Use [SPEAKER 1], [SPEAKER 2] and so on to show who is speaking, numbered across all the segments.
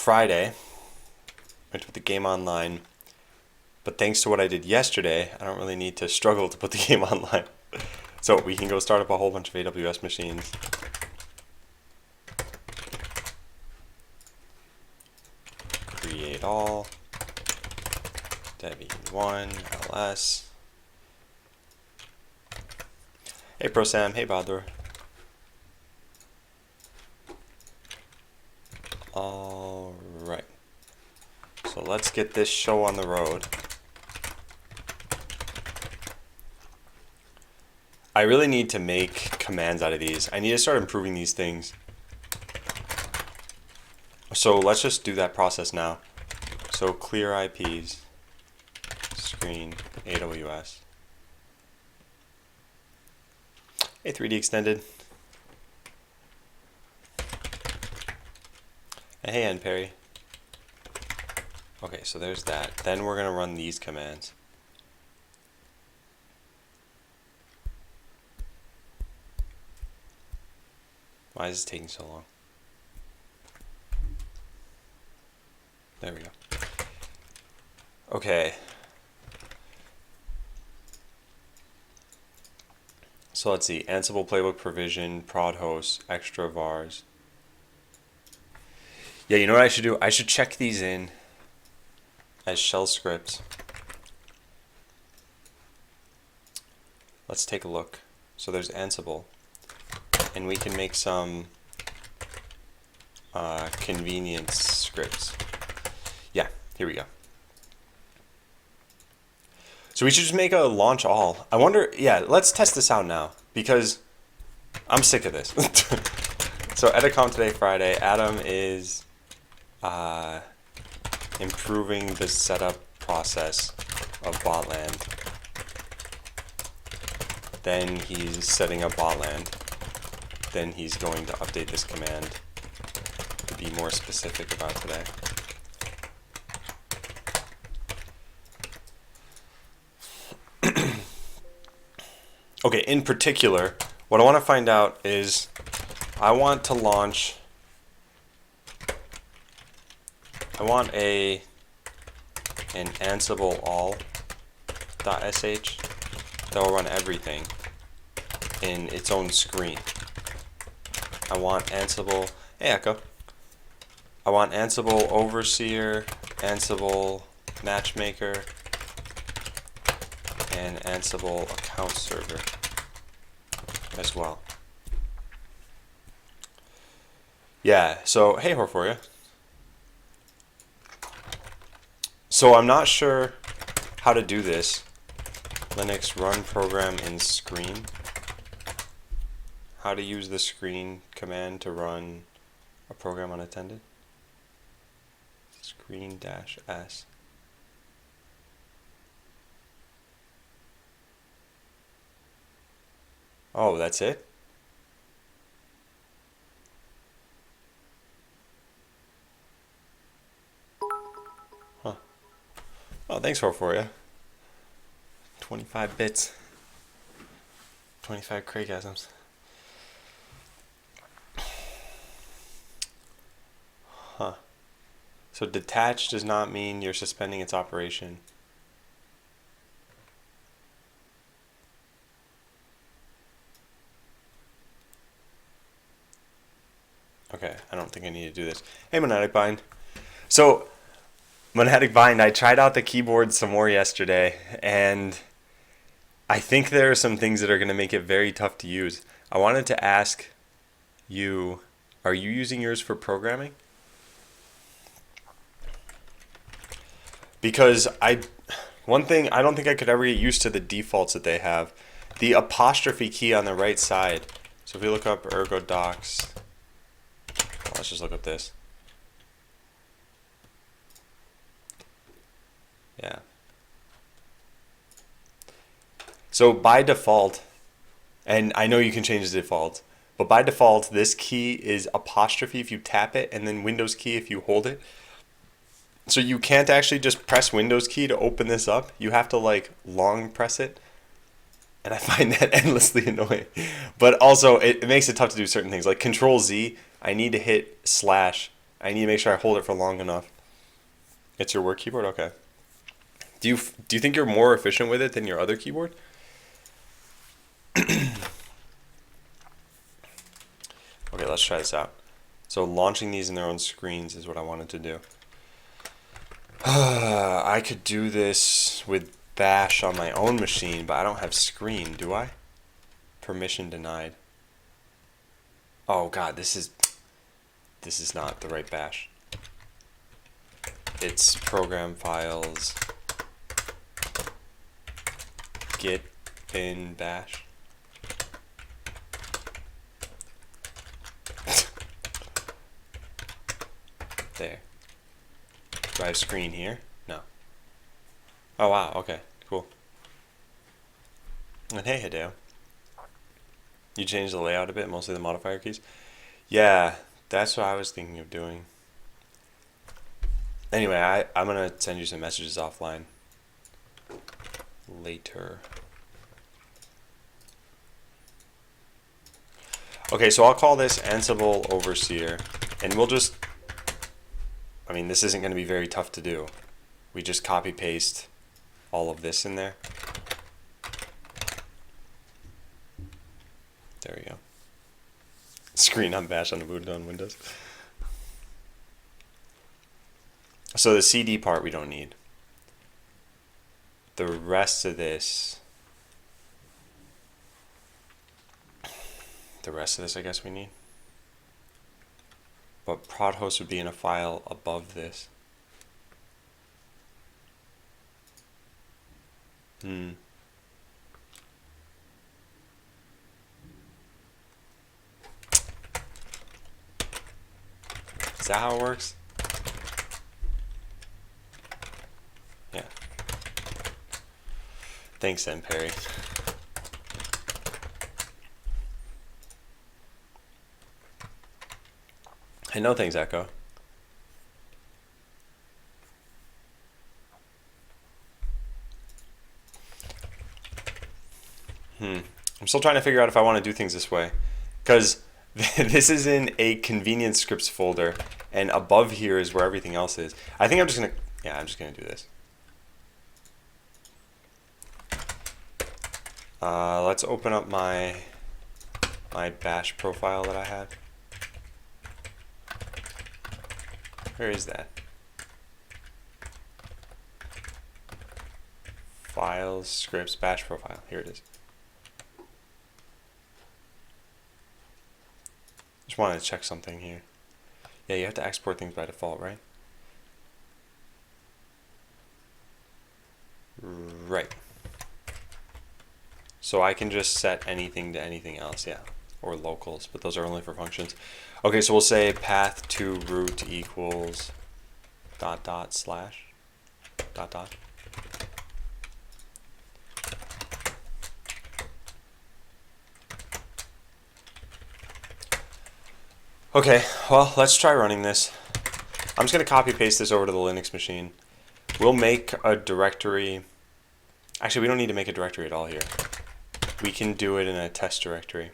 [SPEAKER 1] Friday. I put the game online. But thanks to what I did yesterday, I don't really need to struggle to put the game online. So we can go start up a whole bunch of AWS machines. Create all. Debian1, ls. Hey ProSam, hey Badr. Alright. So let's get this show on the road. I really need to make commands out of these. I need to start improving these things. So let's just do that process now. So clear IPs, screen, AWS. Hey 3D Extended. Hey NPerry. Okay, so there's that. Then we're going to run these commands. Why is this taking so long? There we go. Okay. So let's see. Ansible playbook provision, prod host, extra vars. Yeah, you know what I should do? I should check these in as shell scripts. Let's take a look. So there's Ansible. And we can make some convenience scripts. Yeah, here we go. So we should just make a launch all. I wonder, yeah, let's test this out now because I'm sick of this. So Edacom today, Friday. Adam is improving the setup process of Botland. Then he's setting up Botland. Then he's going to update this command to be more specific about today. Okay, in particular, what I want to find out is I want to launch, I want an Ansible all.sh that will run everything in its own screen. I want Ansible, hey Echo, I want Ansible Overseer, Ansible Matchmaker, and Ansible Account Server as well. Yeah, so hey Horforia. So I'm not sure how to do this. Linux run program in screen. How to use the screen command to run a program unattended. Screen-S. Oh, that's it? Huh. Oh, thanks for you. 25 bits. 25 Craigasms. Huh. So detached does not mean you're suspending its operation. Okay, I don't think I need to do this. Hey, Monadic Bind. So, Monadic Bind, I tried out the keyboard some more yesterday, and I think there are some things that are going to make it very tough to use. I wanted to ask you, are you using yours for programming? Because one thing, I don't think I could ever get used to the defaults that they have. The apostrophe key on the right side. So if we look up ergo docs, let's just look up this. Yeah. So by default, and I know you can change the default, but by default, this key is apostrophe if you tap it, and then Windows key if you hold it. So you can't actually just press Windows key to open this up. You have to like long press it. And I find that endlessly annoying. But also, it makes it tough to do certain things. Like Control Z, I need to hit slash I need to make sure I hold it for long enough. It's your work keyboard? Okay. Do you think you're more efficient with it than your other keyboard? Okay, let's try this out. So launching these in their own screens is what I wanted to do. I could do this with Bash on my own machine, but I don't have screen, do I? Permission denied. Oh god, this is not the right Bash. It's program files git bin bash. There. Do I have screen here? No. Oh wow, okay, cool. And hey Hideo. You changed the layout a bit, mostly the modifier keys? Yeah, that's what I was thinking of doing. Anyway, I'm gonna send you some messages offline later. Okay, so I'll call this Ansible Overseer, and we'll just, I mean, this isn't going to be very tough to do. We just copy paste all of this in there. There we go. Screen on Bash on the booted on Windows. So the CD part we don't need. The rest of this, I guess we need. But prod host would be in a file above this. Is that how it works? Yeah. Thanks, then, Perry. I know things, Echo. I'm still trying to figure out if I want to do things this way, because this is in a convenience scripts folder, and above here is where everything else is. I think I'm just gonna do this. Let's open up my Bash profile that I had. Where is that? Files, scripts, Bash profile. Here it is. Just wanted to check something here. Yeah, you have to export things by default, right? Right. So I can just set anything to anything else, yeah. Or locals, but those are only for functions. Okay, so we'll say path to root equals ... slash ... Okay, well, let's try running this. I'm just going to copy paste this over to the Linux machine. We'll make a directory. Actually, we don't need to make a directory at all here. We can do it in a test directory.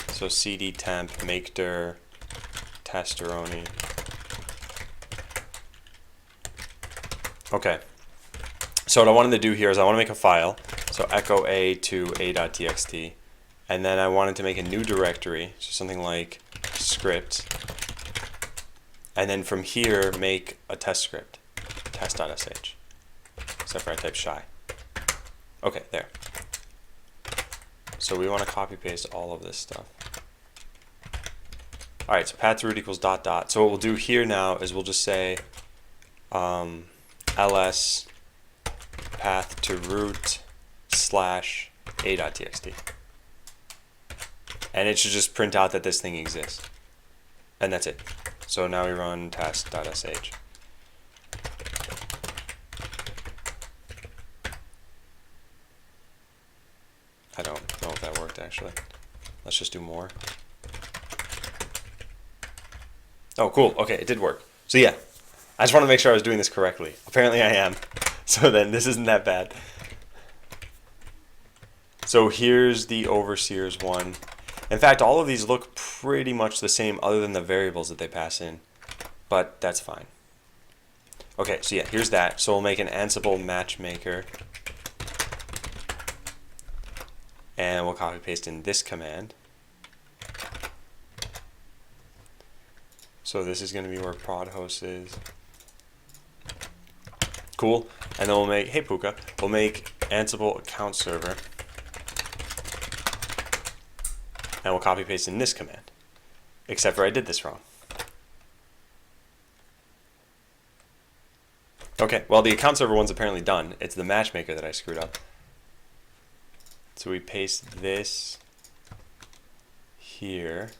[SPEAKER 1] So cd temp make dir testeroni. Okay. So what I wanted to do here is I want to make a file. So echo a to a.txt. And then I wanted to make a new directory. So something like script. And then from here make a test script. Test.sh. Except for I type shy. Okay, there. So we want to copy paste all of this stuff. Alright, so path to root equals ... So what we'll do here now is we'll just say ls path to root slash a.txt. And it should just print out that this thing exists. And that's it. So now we run test.sh. I don't know if that worked actually. Let's just do more. Oh, cool. Okay, it did work. So yeah, I just want to make sure I was doing this correctly. Apparently I am. So then this isn't that bad. So here's the Overseers one. In fact, all of these look pretty much the same other than the variables that they pass in. but that's fine. Okay, so yeah, here's that. So we'll make an Ansible matchmaker, and we'll copy paste in this command. So this is going to be where prod host is. Cool. And then we'll make, hey Puka, we'll make Ansible account server, and we'll copy paste in this command. Except for I did this wrong. Okay, well the account server one's apparently done. It's the matchmaker that I screwed up. So we paste this here,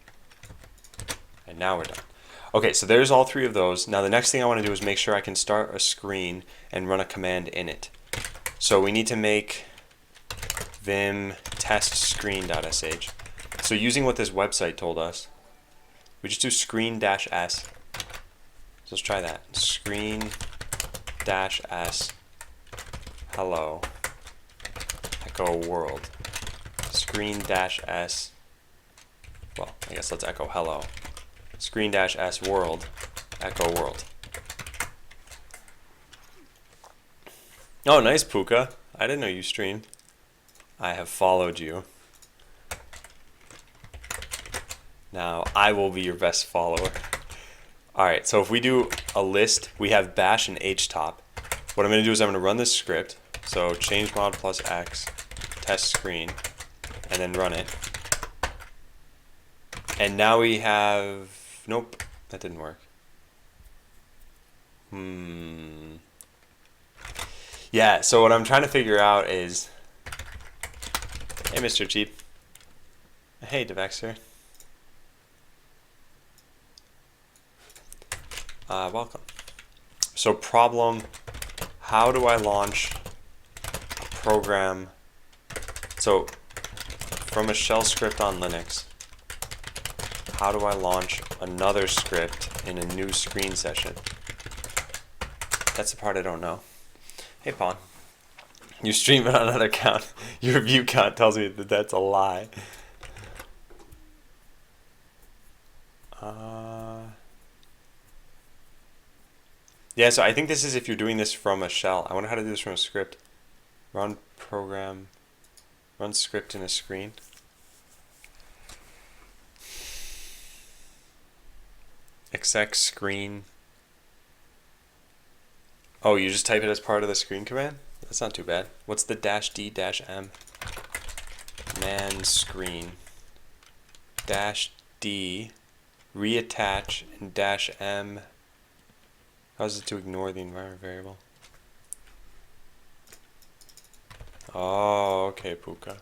[SPEAKER 1] and now we're done. Okay, so there's all three of those. Now the next thing I want to do is make sure I can start a screen and run a command in it. So we need to make vim test screen.sh. So using what this website told us, we just do screen-s. So let's try that. Screen-s hello echo world. Screen-s, well, I guess let's echo hello. Screen-s world echo world. Oh, nice, Puka. I didn't know you streamed. I have followed you. Now I will be your best follower. Alright, so if we do a list, we have bash and htop. What I'm going to do is I'm going to run this script. So change mod plus x, test screen, and then run it. And now we have, nope, that didn't work. Yeah, so what I'm trying to figure out is, hey Mr. Cheap. Hey Devexter. Welcome. So problem, how do I launch a program? So from a shell script on Linux, how do I launch another script in a new screen session? That's the part I don't know. Hey Pawn, you stream it on another account. Your view count tells me that that's a lie. Yeah, so I think this is if you're doing this from a shell. I wonder how to do this from a script. Run program, run script in a screen. Exec screen. Oh, you just type it as part of the screen command? That's not too bad. What's the -d-m? Man screen. -d, reattach, and -m. How's it to ignore the environment variable? Oh, okay, Puka.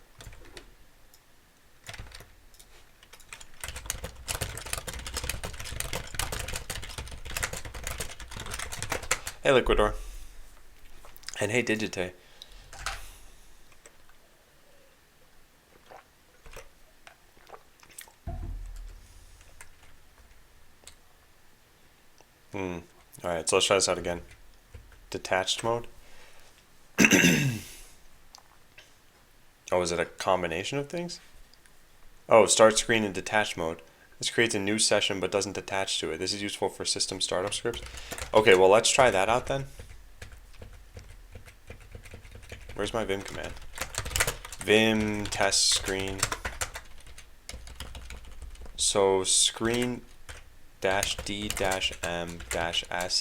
[SPEAKER 1] Hey, Liquidor. And hey, Digite. Alright, so let's try this out again. Detached mode. Oh, is it a combination of things? Oh, start screen in detached mode. This creates a new session but doesn't attach to it. This is useful for system startup scripts. Okay, well let's try that out then. Where's my vim command? Vim test screen. So screen -d-m-s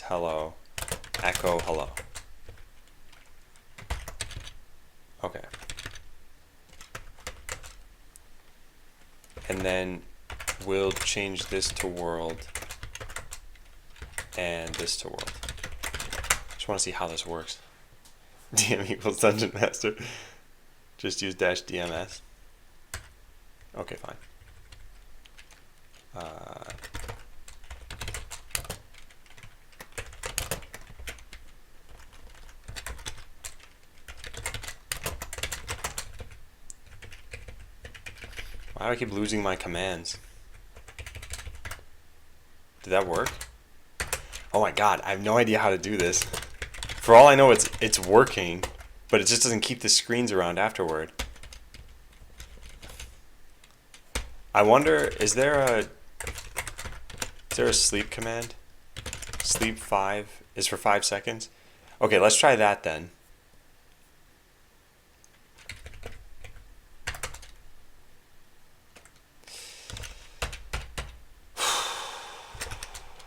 [SPEAKER 1] hello echo hello. Okay. And then we'll change this to world and this to world. Just want to see how this works. DM equals dungeon master. Just use -dms. Okay, fine. Why do I keep losing my commands? Did that work? Oh my god, I have no idea how to do this. For all I know, it's working, but it just doesn't keep the screens around afterward. I wonder, is there a sleep command? Sleep 5 is for 5 seconds. Okay, let's try that then.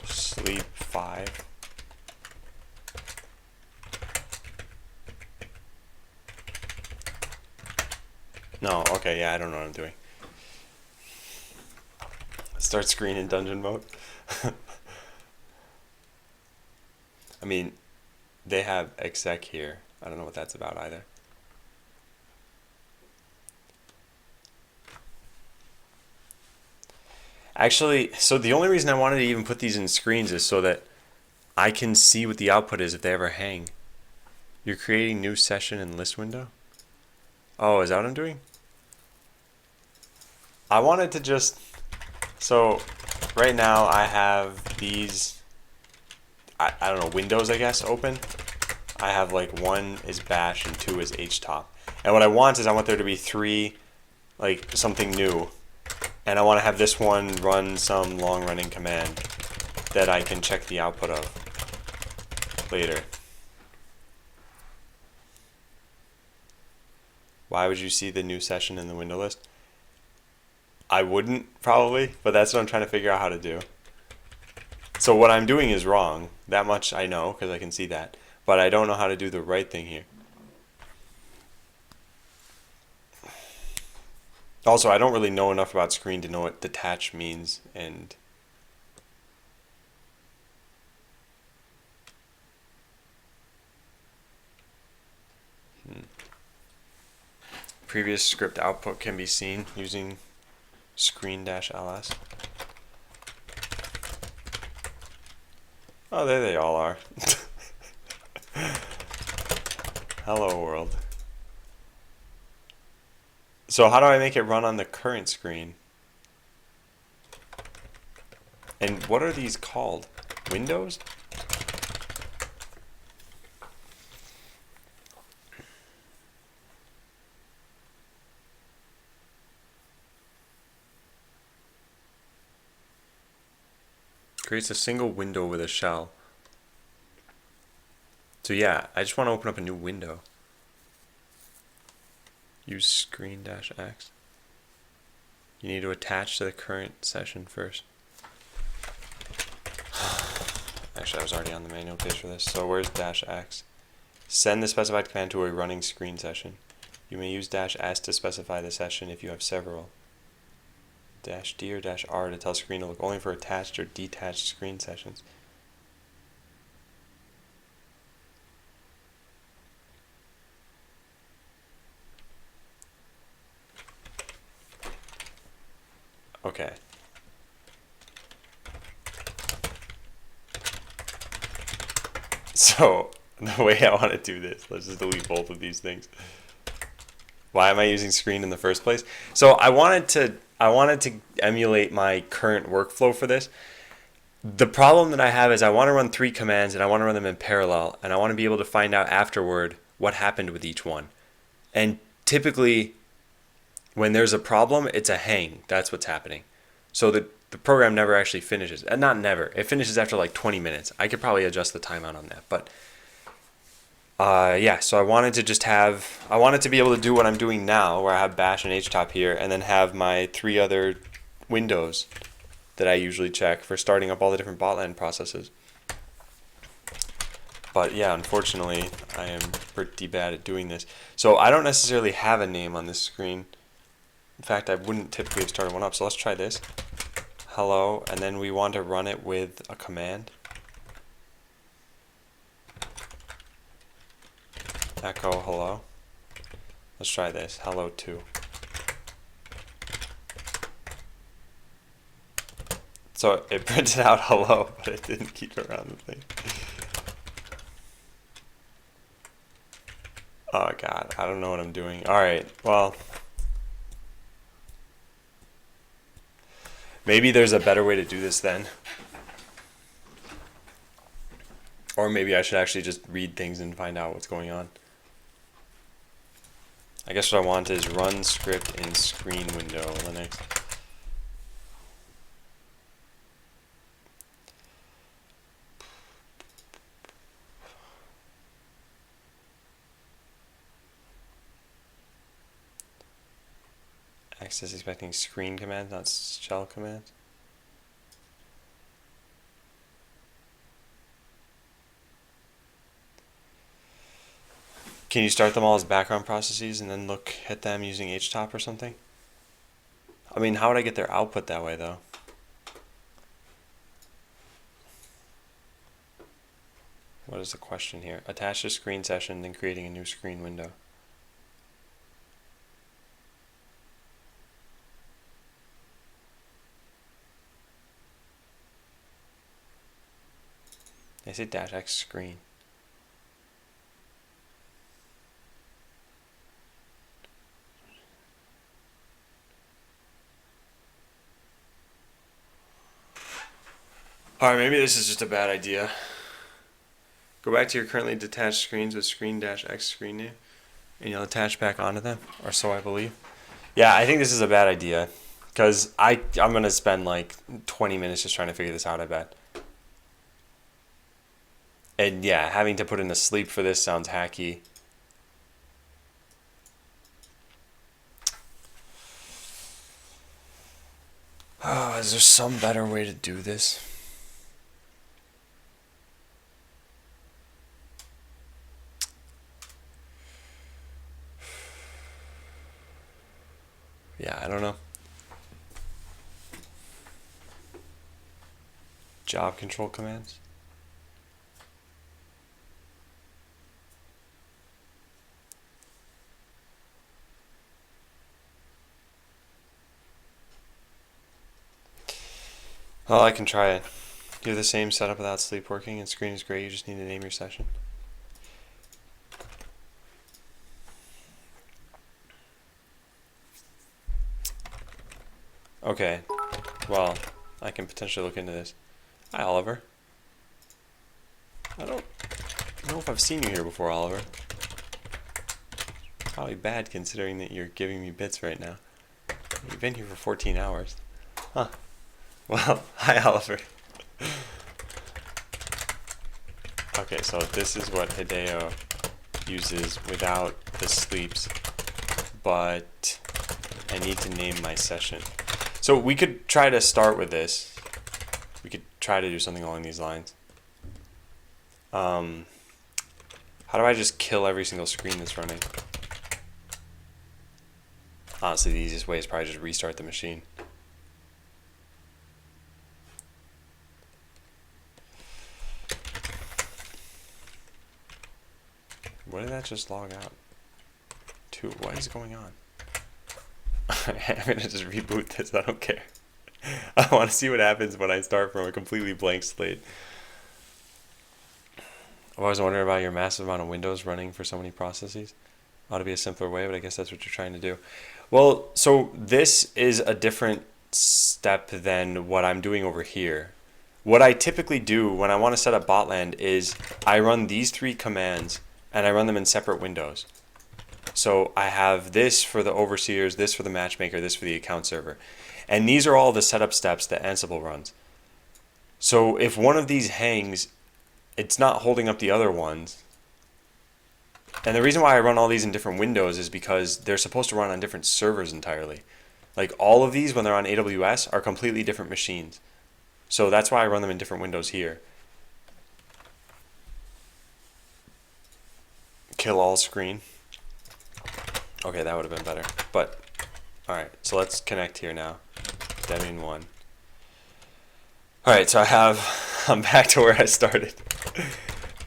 [SPEAKER 1] Sleep 5. No, okay, yeah, I don't know what I'm doing. Start screen in dungeon mode. I mean, they have exec here. I don't know what that's about either. Actually, so the only reason I wanted to even put these in screens is so that I can see what the output is if they ever hang. You're creating new session in list window? Oh, is that what I'm doing? I wanted to just... So, right now I have these... I don't know, windows, I guess, open. I have like 1 is bash and 2 is htop. And what I want is I want there to be 3, like something new. And I want to have this one run some long running command that I can check the output of later. Why would you see the new session in the window list? I wouldn't, probably, but that's what I'm trying to figure out how to do. So what I'm doing is wrong. That much I know, because I can see that. But I don't know how to do the right thing here. Also, I don't really know enough about screen to know what detach means, and previous script output can be seen using screen-ls. Oh, there they all are. Hello world. So how do I make it run on the current screen? And what are these called? Windows? Creates a single window with a shell. So yeah, I just want to open up a new window. Use screen-x. You need to attach to the current session first. Actually, I was already on the manual page for this. So where's -x? Send the specified command to a running screen session. You may use -s to specify the session if you have several. -d or -r to tell screen to look only for attached or detached screen sessions. Okay. So the way I want to do this, let's just delete both of these things. Why am I using screen in the first place? So I wanted to emulate my current workflow for this. The problem that I have is I want to run 3 commands and I want to run them in parallel, and I want to be able to find out afterward what happened with each one. And typically when there's a problem, it's a hang. That's what's happening. So the program never actually finishes. And not never. It finishes after like 20 minutes. I could probably adjust the timeout on that. But yeah, so I wanted to be able to do what I'm doing now, where I have bash and htop here, and then have my 3 other windows that I usually check for starting up all the different botland processes. But yeah, unfortunately, I am pretty bad at doing this. So I don't necessarily have a name on this screen. In fact, I wouldn't typically have started one up. So let's try this. Hello, and then we want to run it with a command. Echo hello. Let's try this. Hello 2. So it printed out hello, but it didn't keep around the thing. Oh god, I don't know what I'm doing. Alright, well, maybe there's a better way to do this then. Or maybe I should actually just read things and find out what's going on. I guess what I want is run script in screen window Linux. Access expecting screen commands, not shell commands. Can you start them all as background processes and then look at them using htop or something? I mean, how would I get their output that way though? What is the question here? Attach a screen session, then creating a new screen window. I say dash X screen. Alright, maybe this is just a bad idea. Go back to your currently detached screens with screen-x screen name, and you'll attach back onto them, or so I believe. Yeah, I think this is a bad idea, because I'm going to spend like 20 minutes just trying to figure this out, I bet. And yeah, having to put in a sleep for this sounds hacky. Oh, is there some better way to do this? Yeah, I don't know. Job control commands. Oh, I can try it. You have the same setup without sleep working, and screen is great. You just need to name your session. Okay, well, I can potentially look into this. Hi, Oliver. I don't know if I've seen you here before, Oliver. Probably bad considering that you're giving me bits right now. You've been here for 14 hours. Huh. Well, hi, Oliver. Okay, so this is what Hideo uses without the sleeps, but I need to name my session. So we could try to start with this. We could try to do something along these lines. How do I just kill every single screen that's running? Honestly, the easiest way is probably just restart the machine. What did that just log out to? What is going on? I'm gonna just reboot this. I don't care. I want to see what happens when I start from a completely blank slate. I've always wondered about your massive amount of windows running for so many processes. Ought to be a simpler way, but I guess that's what you're trying to do. Well, so this is a different step than what I'm doing over here. What I typically do when I want to set up Botland is I run these 3 commands and I run them in separate windows. So I have this for the overseers, this for the matchmaker, this for the account server. And these are all the setup steps that Ansible runs. So if one of these hangs, it's not holding up the other ones. And the reason why I run all these in different windows is because they're supposed to run on different servers entirely. Like all of these, when they're on AWS, are completely different machines. So that's why I run them in different windows here. Kill all screen. Okay, that would have been better. But, alright, so let's connect here now. Debian 1. Alright, so I'm back to where I started.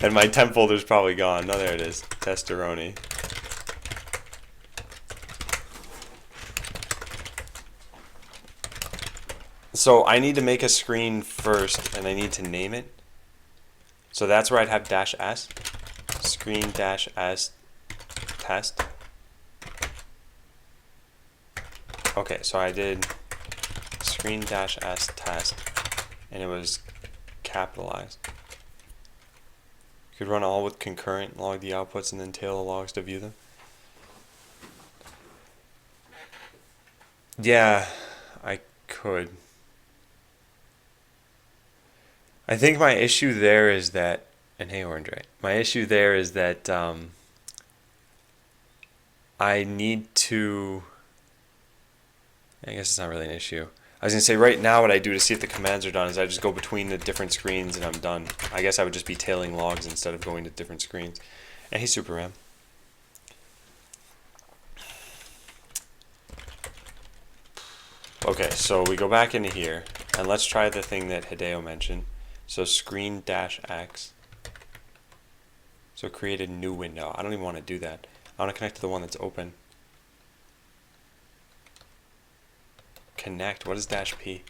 [SPEAKER 1] And my temp folder's probably gone. No, there it is. Testeroni. So I need to make a screen first, and I need to name it. So that's where I'd have -s. Screen -s test. Okay, so I did screen -s test, and it was capitalized. You could run all with concurrent, log the outputs, and then tail the logs to view them. Yeah, I could. I think my issue there is that, and hey Orange Ray, my issue there is that I need to I guess it's not really an issue. I was gonna say right now what I do to see if the commands are done is I just go between the different screens and I'm done. I guess I would just be tailing logs instead of going to different screens. And hey, Super Ram. Okay, so we go back into here and let's try the thing that Hideo mentioned. So screen-x. So create a new window. I don't even want to do that. I want to connect to the one that's open. Connect. What is dash P?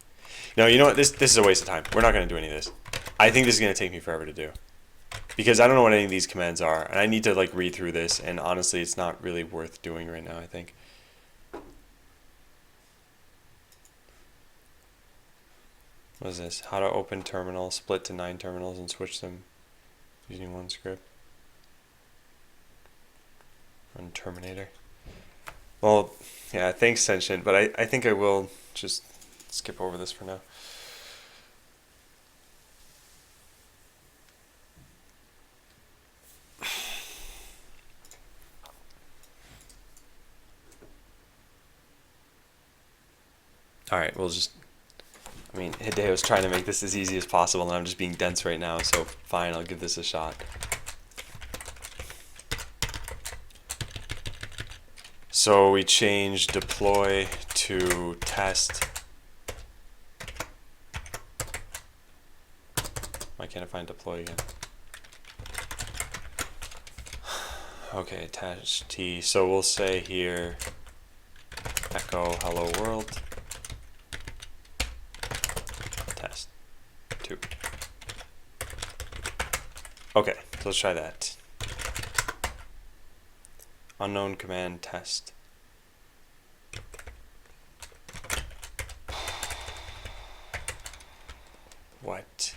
[SPEAKER 1] No, you know what? This is a waste of time. We're not going to do any of this. I think this is going to take me forever to do. Because I don't know what any of these commands are. And I need to like read through this. And honestly, it's not really worth doing right now, I think. What is this? How to open terminal, split to 9 terminals and switch them using one script. Run Terminator. Well, yeah, thanks, Sentient, but I think I will just skip over this for now. Alright, we'll just... I mean, Hideo's trying to make this as easy as possible, and I'm just being dense right now, so fine, I'll give this a shot. So we change deploy to test. Why can't I find deploy again? Okay, test T. So we'll say here echo hello world. Test 2. Okay, so let's try that. Unknown command test. What?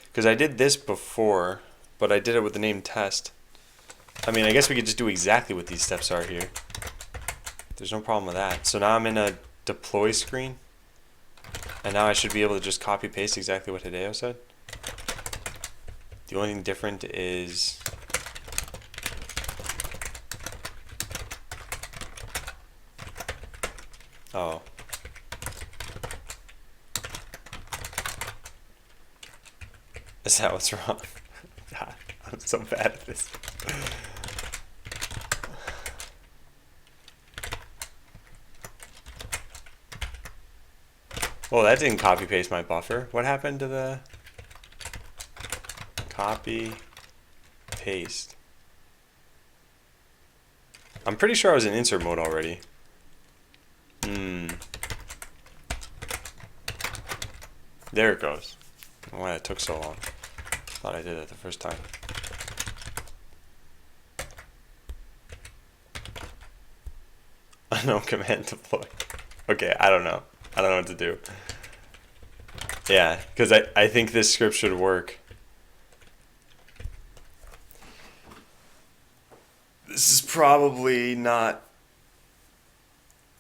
[SPEAKER 1] Because I did this before, but I did it with the name test. I mean, I guess we could just do exactly what these steps are here. There's no problem with that. So now I'm in a deploy screen. And now I should be able to just copy paste exactly what Hideo said. The only thing different is oh. Is that what's wrong? God, I'm so bad at this. Well, that didn't copy paste my buffer. What happened to the copy paste? I'm pretty sure I was in insert mode already. There it goes. I don't know why that took so long. Thought I did it the first time. Unknown command deploy. Okay, I don't know. I don't know what to do. Yeah, because I think this script should work. This is probably not...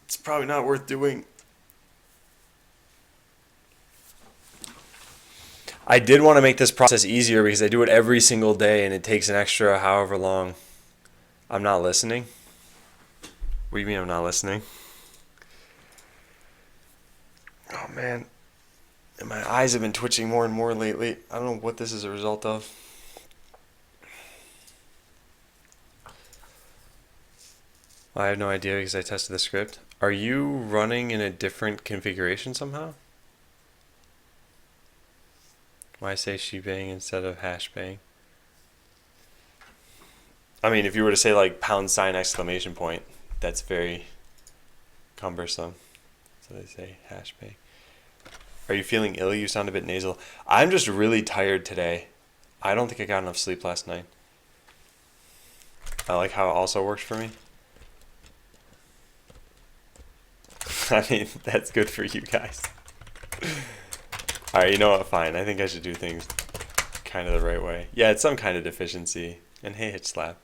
[SPEAKER 1] It's probably not worth doing. I did want to make this process easier because I do it every single day and it takes an extra however long. I'm not listening? What do you mean I'm not listening? Oh man, and my eyes have been twitching more and more lately. I don't know what this is a result of. I have no idea because I tested the script. Are you running in a different configuration somehow? Why say shebang instead of hashbang? I mean, if you were to say like # exclamation point, that's very cumbersome. So they say hashbang. Are you feeling ill? You sound a bit nasal. I'm just really tired today. I don't think I got enough sleep last night. I like how it also works for me. I mean, that's good for you guys. Alright, you know what? Fine. I think I should do things kind of the right way. Yeah, it's some kind of deficiency. And hey, hit slap.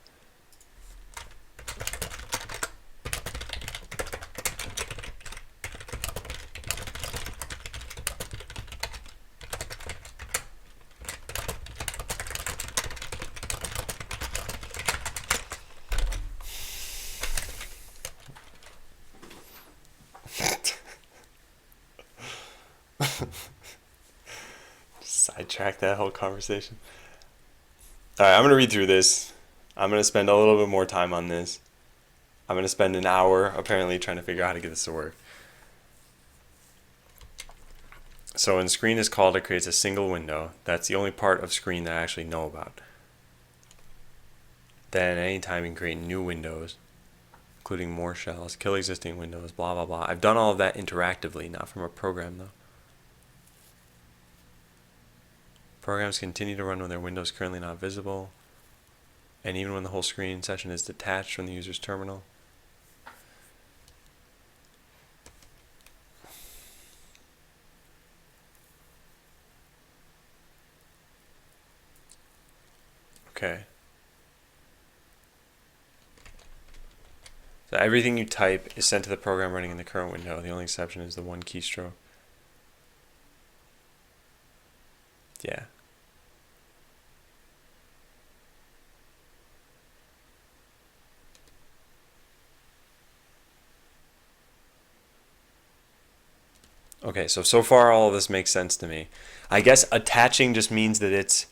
[SPEAKER 1] track that whole conversation. All right, I'm gonna read through this. I'm gonna spend a little bit more time on this. I'm gonna spend an hour apparently trying to figure out how to get this to work. So when screen is called, it creates a single window. That's the only part of screen that I actually know about. Then anytime you can create new windows, including more shells, kill existing windows, blah, blah, blah. I've done all of that interactively, not from a program though. Programs continue to run when their window is currently not visible, and even when the whole screen session is detached from the user's terminal. Okay. So everything you type is sent to the program running in the current window. The only exception is the one keystroke. Yeah. Okay, so far all of this makes sense to me. I guess attaching just means that it's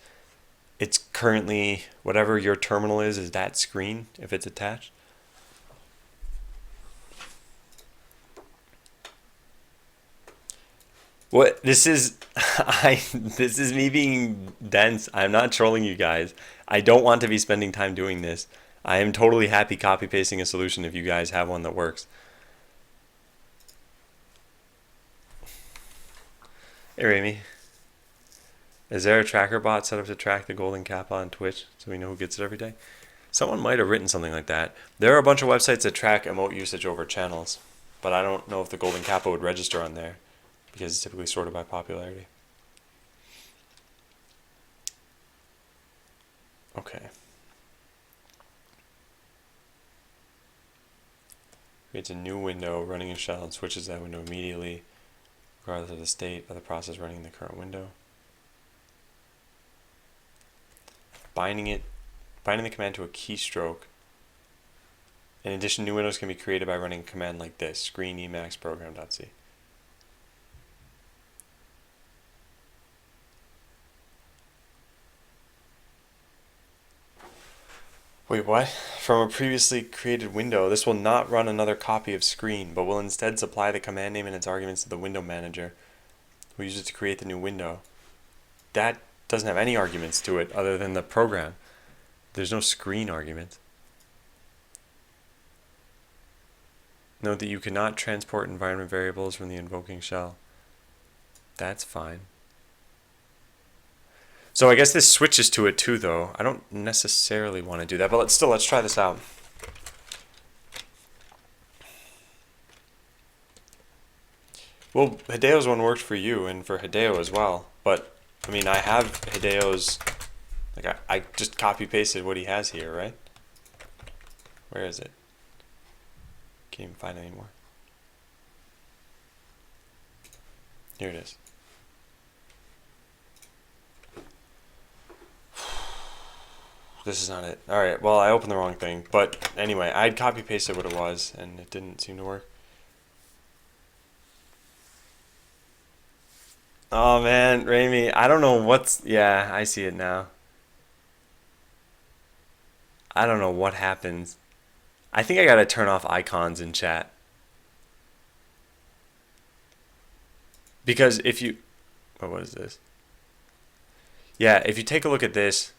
[SPEAKER 1] currently whatever your terminal is that screen if it's attached. What this is this is me being dense. I'm not trolling you guys. I don't want to be spending time doing this. I am totally happy copy pasting a solution if you guys have one that works. Hey Ramy, is there a tracker bot set up to track the golden kappa on Twitch so we know who gets it every day? Someone might have written something like that. There are a bunch of websites that track emote usage over channels, but I don't know if the golden kappa would register on there because it's typically sorted by popularity. Okay. Creates a new window running a shell and switches that window immediately, regardless of the state of the process running in the current window. Binding the command to a keystroke. In addition, new windows can be created by running a command like this: screen emacs program.c. Wait, what? From a previously created window, this will not run another copy of screen, but will instead supply the command name and its arguments to the window manager, who uses it to create the new window. That doesn't have any arguments to it other than the program. There's no screen argument. Note that you cannot transport environment variables from the invoking shell. That's fine. So I guess this switches to it too, though. I don't necessarily want to do that, but let's try this out. Well, Hideo's one worked for you and for Hideo as well, but I mean, I have Hideo's, like I just copy pasted what he has here, right? Where is it? Can't even find it anymore. Here it is. This is not it. Alright, well, I opened the wrong thing. But anyway, I'd copy pasted what it was, and it didn't seem to work. Oh man, Ramy, I don't know what's... Yeah, I see it now. I don't know what happens. I think I gotta turn off icons in chat. Because if you... Oh, what is this? Yeah, if you take a look at this...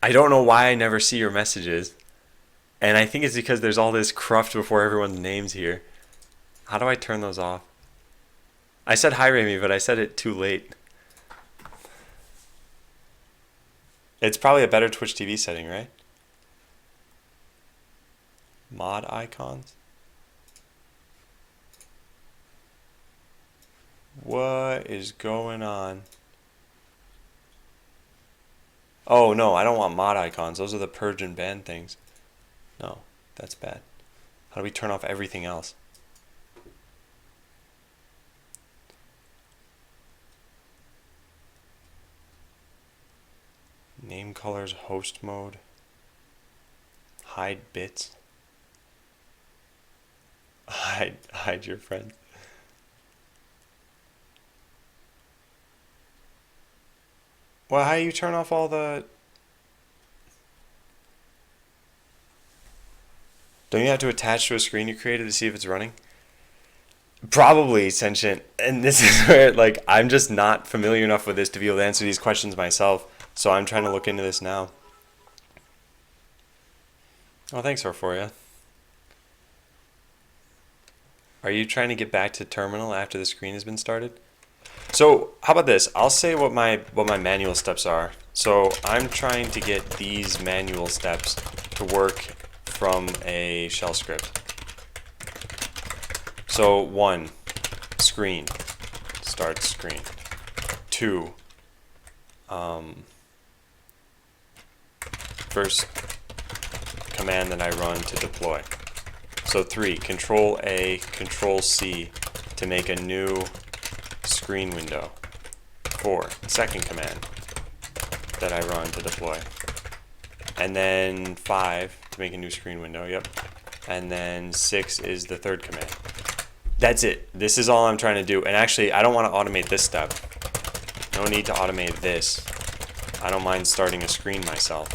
[SPEAKER 1] I don't know why I never see your messages. And I think it's because there's all this cruft before everyone's names here. How do I turn those off? I said hi, Ramy, but I said it too late. It's probably a better Twitch TV setting, right? Mod icons? What is going on? Oh no, I don't want mod icons. Those are the purge and ban things. No, that's bad. How do we turn off everything else? Name colors, host mode. Hide bits. Hide your friend. Well, how do you turn off all the... Don't you have to attach to a screen you created to see if it's running? Probably, Sentient. And this is where, like, I'm just not familiar enough with this to be able to answer these questions myself. So I'm trying to look into this now. Oh, thanks, Orphoria. Are you trying to get back to terminal after the screen has been started? So how about this? I'll say what my manual steps are. So I'm trying to get these manual steps to work from a shell script. So 1, screen, start screen. 2, first command that I run to deploy. So 3, Control A, Control C to make a new screen window. 4, second command that I run to deploy. And then 5 to make a new screen window, yep. And then 6 is the third command. That's it. This is all I'm trying to do. And actually, I don't want to automate this step. No need to automate this. I don't mind starting a screen myself.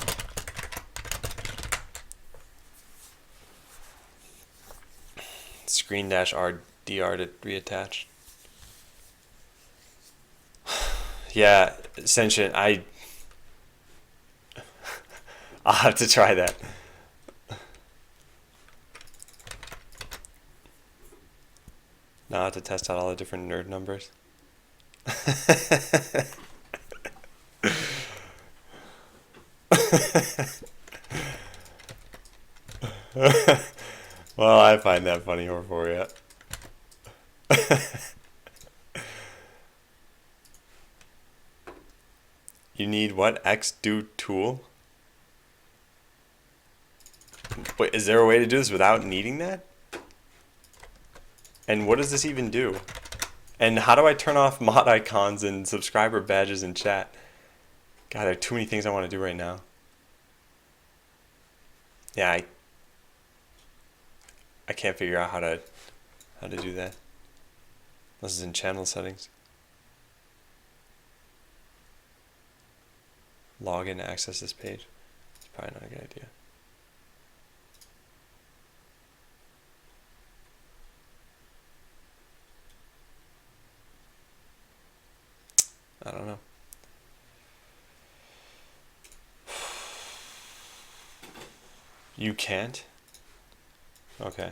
[SPEAKER 1] Screen-RDR to reattach. Yeah, Sentient, I'll have to try that. Now I have to test out all the different nerd numbers. Well, I find that funny, Orphoria. You need what? XDo tool? Wait, is there a way to do this without needing that? And what does this even do? And how do I turn off mod icons and subscriber badges in chat? God, there are too many things I want to do right now. Yeah, I can't figure out how to do that. This is in channel settings. Log in to access this page. It's probably not a good idea. I don't know. You can't? Okay.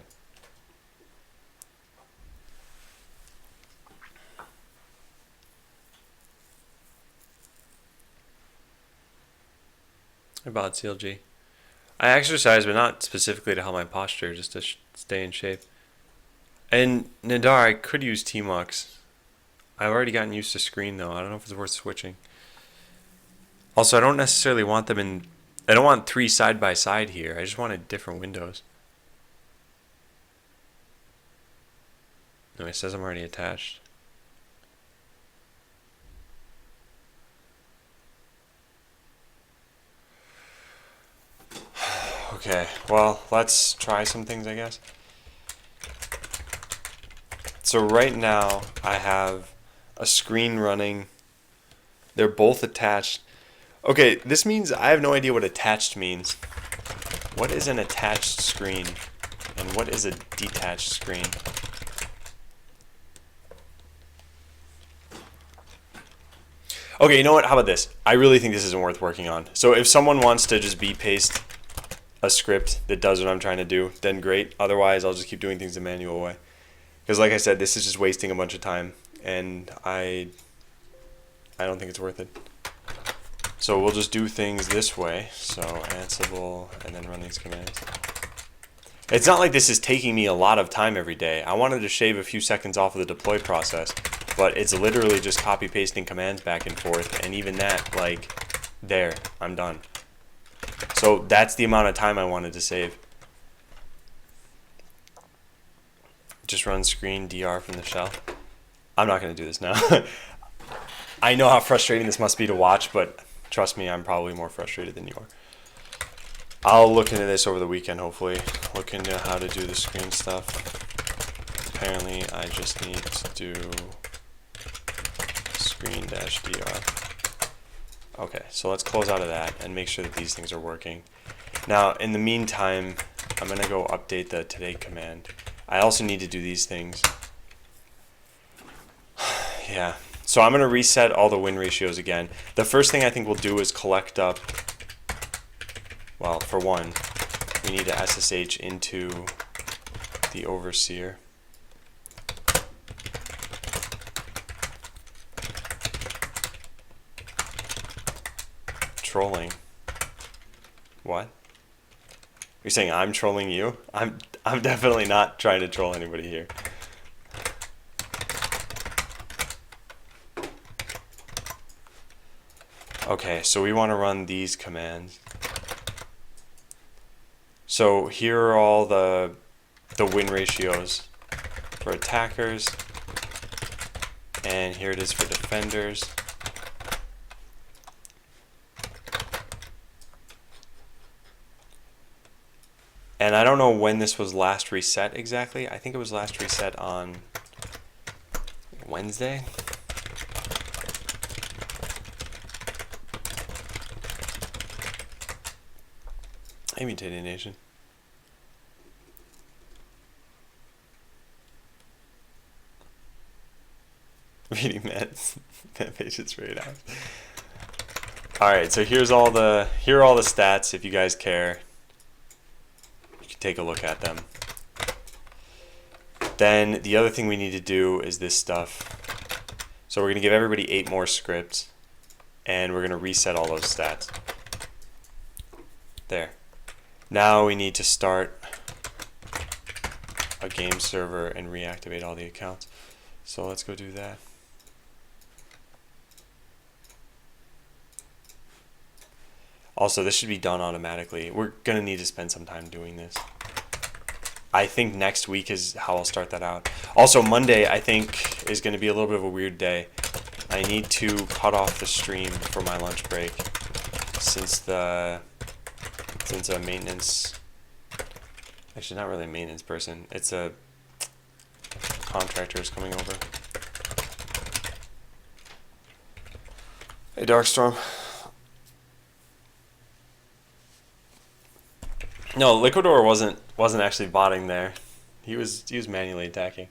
[SPEAKER 1] About CLG. I exercise, but not specifically to help my posture, just to stay in shape. And Nadar, I could use Tmux. I've already gotten used to screen though. I don't know if it's worth switching. Also, I don't necessarily want them in... I don't want 3 side by side here. I just wanted different windows. No, it says I'm already attached. Okay, well, let's try some things, I guess. So right now, I have a screen running. They're both attached. Okay, this means I have no idea what attached means. What is an attached screen? And what is a detached screen? Okay, you know what? How about this? I really think this isn't worth working on. So if someone wants to just paste a script that does what I'm trying to do, then great. Otherwise, I'll just keep doing things the manual way. Because like I said, this is just wasting a bunch of time, and I don't think it's worth it. So we'll just do things this way. So Ansible, and then run these commands. It's not like this is taking me a lot of time every day. I wanted to shave a few seconds off of the deploy process, but it's literally just copy pasting commands back and forth, and even that, like, there, I'm done. So that's the amount of time I wanted to save. Just run screen DR from the shell. I'm not going to do this now. I know how frustrating this must be to watch, but trust me, I'm probably more frustrated than you are. I'll look into this over the weekend, hopefully. Look into how to do the screen stuff. Apparently, I just need to do screen-dr. Okay, so let's close out of that and make sure that these things are working. Now, in the meantime, I'm going to go update the today command. I also need to do these things. Yeah, so I'm going to reset all the win ratios again. The first thing I think we'll do is collect up, well, for one, we need to SSH into the overseer. Trolling. What? You're saying I'm trolling you? I'm definitely not trying to troll anybody here. Okay, so we want to run these commands. So here are all the win ratios for attackers, and here it is for defenders. And I don't know when this was last reset exactly. I think it was last reset on Wednesday. Hey, Mutated Nation. Reading Matt's patience rate out. Alright, so here are all the stats if you guys care. You can take a look at them. Then the other thing we need to do is this stuff. So we're going to give everybody 8 more scripts, and we're going to reset all those stats. There. Now we need to start a game server and reactivate all the accounts. So let's go do that. Also, this should be done automatically. We're going to need to spend some time doing this. I think next week is how I'll start that out. Also, Monday, I think, is going to be a little bit of a weird day. I need to cut off the stream for my lunch break since a maintenance, actually not really a maintenance person, it's a contractor is coming over. Hey, Darkstorm. No, Liquidor wasn't actually botting there. He was manually attacking.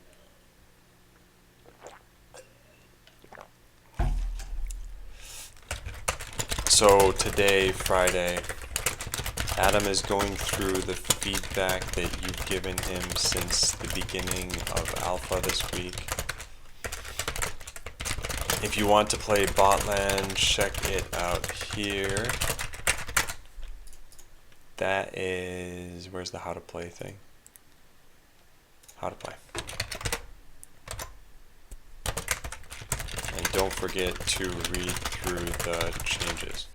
[SPEAKER 1] So today, Friday, Adam is going through the feedback that you've given him since the beginning of Alpha this week. If you want to play Botland, check it out here. That is, where's the how to play thing? How to play. And don't forget to read through the changes.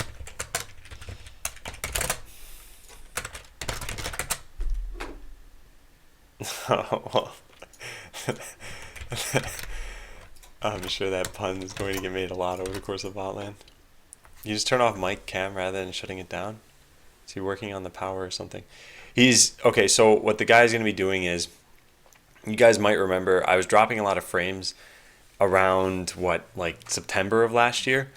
[SPEAKER 1] Oh, well. I'm sure that pun is going to get made a lot over the course of Botland. You just turn off mic cam rather than shutting it down? Is he working on the power or something? Okay, so what the guy's going to be doing is, you guys might remember, I was dropping a lot of frames around, like September of last year.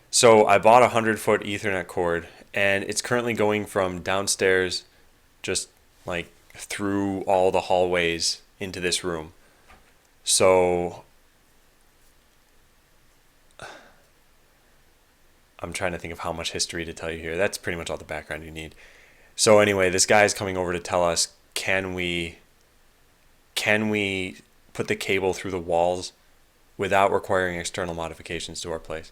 [SPEAKER 1] So I bought a 100-foot Ethernet cord, and it's currently going from downstairs, just like through all the hallways into this room. So I'm trying to think of how much history to tell you here. That's pretty much all the background you need. So anyway, this guy is coming over to tell us, can we put the cable through the walls without requiring external modifications to our place?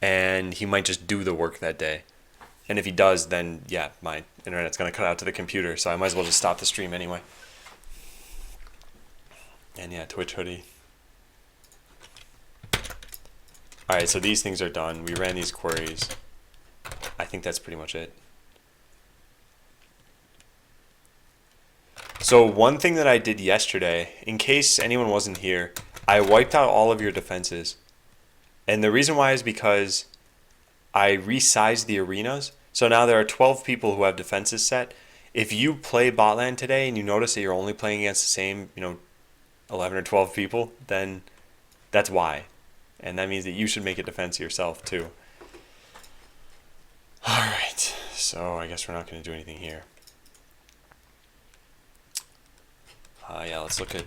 [SPEAKER 1] And he might just do the work that day. And if he does, then yeah, my internet's going to cut out to the computer, so I might as well just stop the stream anyway. And yeah, Twitch hoodie. Alright, so these things are done. We ran these queries. I think that's pretty much it. So one thing that I did yesterday, in case anyone wasn't here, I wiped out all of your defenses. And the reason why is because I resized the arenas. So now there are 12 people who have defenses set. If you play Botland today and you notice that you're only playing against the same, 11 or 12 people, then that's why. And that means that you should make a defense yourself too. Alright, so I guess we're not going to do anything here. Yeah, let's look at...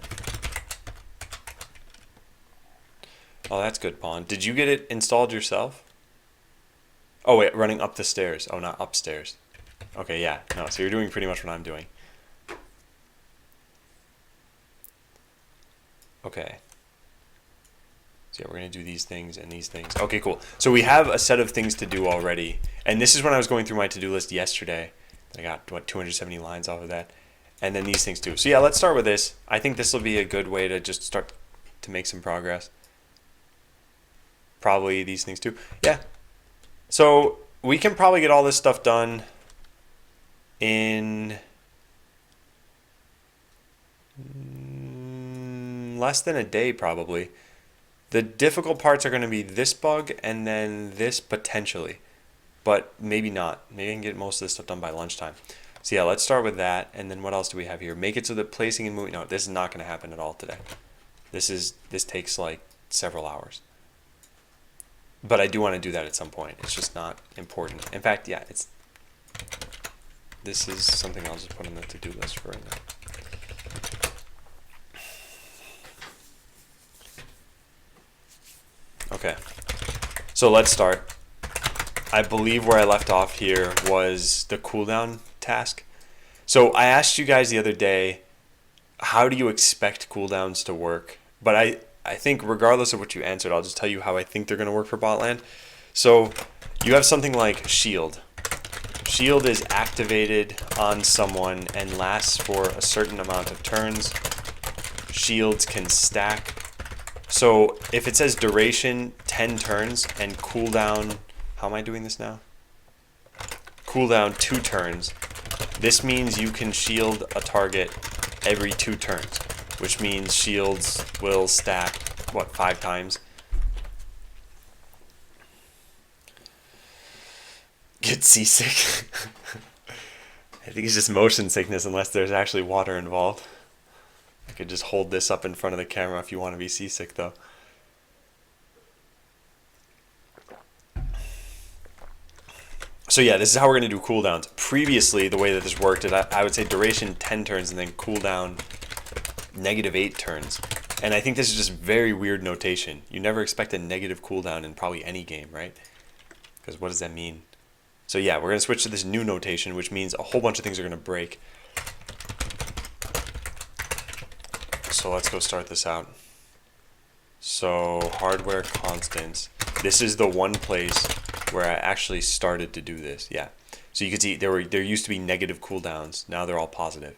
[SPEAKER 1] Oh, that's good, pawn. Did you get it installed yourself? Oh, wait, running up the stairs. Oh, not upstairs. Okay, yeah. No, so you're doing pretty much what I'm doing. Okay. So yeah, we're going to do these things and these things. Okay, cool. So we have a set of things to do already. And this is when I was going through my to-do list yesterday. I got, what, 270 lines off of that. And then these things too. So yeah, let's start with this. I think this will be a good way to just start to make some progress. Probably these things too. Yeah. So we can probably get all this stuff done in less than a day probably. The difficult parts are going to be this bug and then this potentially, but maybe not. Maybe I can get most of this stuff done by lunchtime. So yeah, let's start with that. And then what else do we have here? Make it so that placing and moving. No, this is not going to happen at all today. This takes like several hours. But I do want to do that at some point. It's just not important. In fact, yeah, this is something I'll just put on the to-do list for right now. Okay, so let's start. I believe where I left off here was the cooldown task. So I asked you guys the other day, how do you expect cooldowns to work? But I think regardless of what you answered, I'll just tell you how I think they're going to work for botland. So you have something like shield. Shield is activated on someone and lasts for a certain amount of turns. Shields can stack. So if it says duration 10 turns and cooldown, how am I doing this now? Cooldown 2 turns. This means you can shield a target every 2 turns, which means shields will stack, what, 5 times? Get seasick. I think it's just motion sickness unless there's actually water involved. I could just hold this up in front of the camera if you want to be seasick, though. So yeah, this is how we're going to do cooldowns. Previously, the way that this worked, I would say duration 10 turns and then cooldown -8 turns. And I think this is just very weird notation. You never expect a negative cooldown in probably any game, right? Because what does that mean? So yeah, we're going to switch to this new notation, which means a whole bunch of things are going to break. So let's go start this out. So hardware constants. This is the one place where I actually started to do this. Yeah. So you can see there used to be negative cooldowns. Now they're all positive.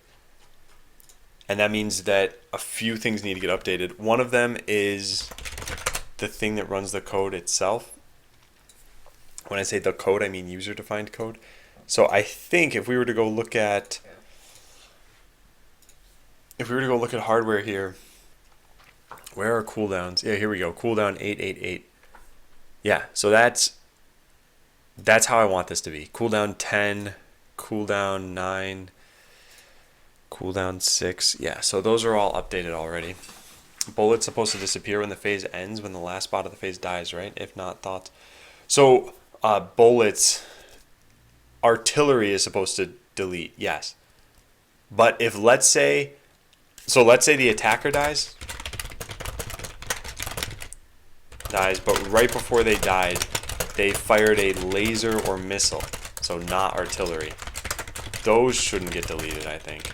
[SPEAKER 1] And that means that a few things need to get updated. One of them is the thing that runs the code itself. When I say the code, I mean user-defined code. So I think if we were to go look at hardware here, where are cooldowns? Yeah, here we go. Cooldown 888. Yeah, so that's how I want this to be. Cooldown 10, cooldown 9, cooldown 6. Yeah, so those are all updated already. Bullet's supposed to disappear when the phase ends, when the last spot of the phase dies, right? If not, thoughts. So bullets, artillery is supposed to delete, yes. But if let's say the attacker dies, but right before they died, they fired a laser or missile, so not artillery. Those shouldn't get deleted, I think.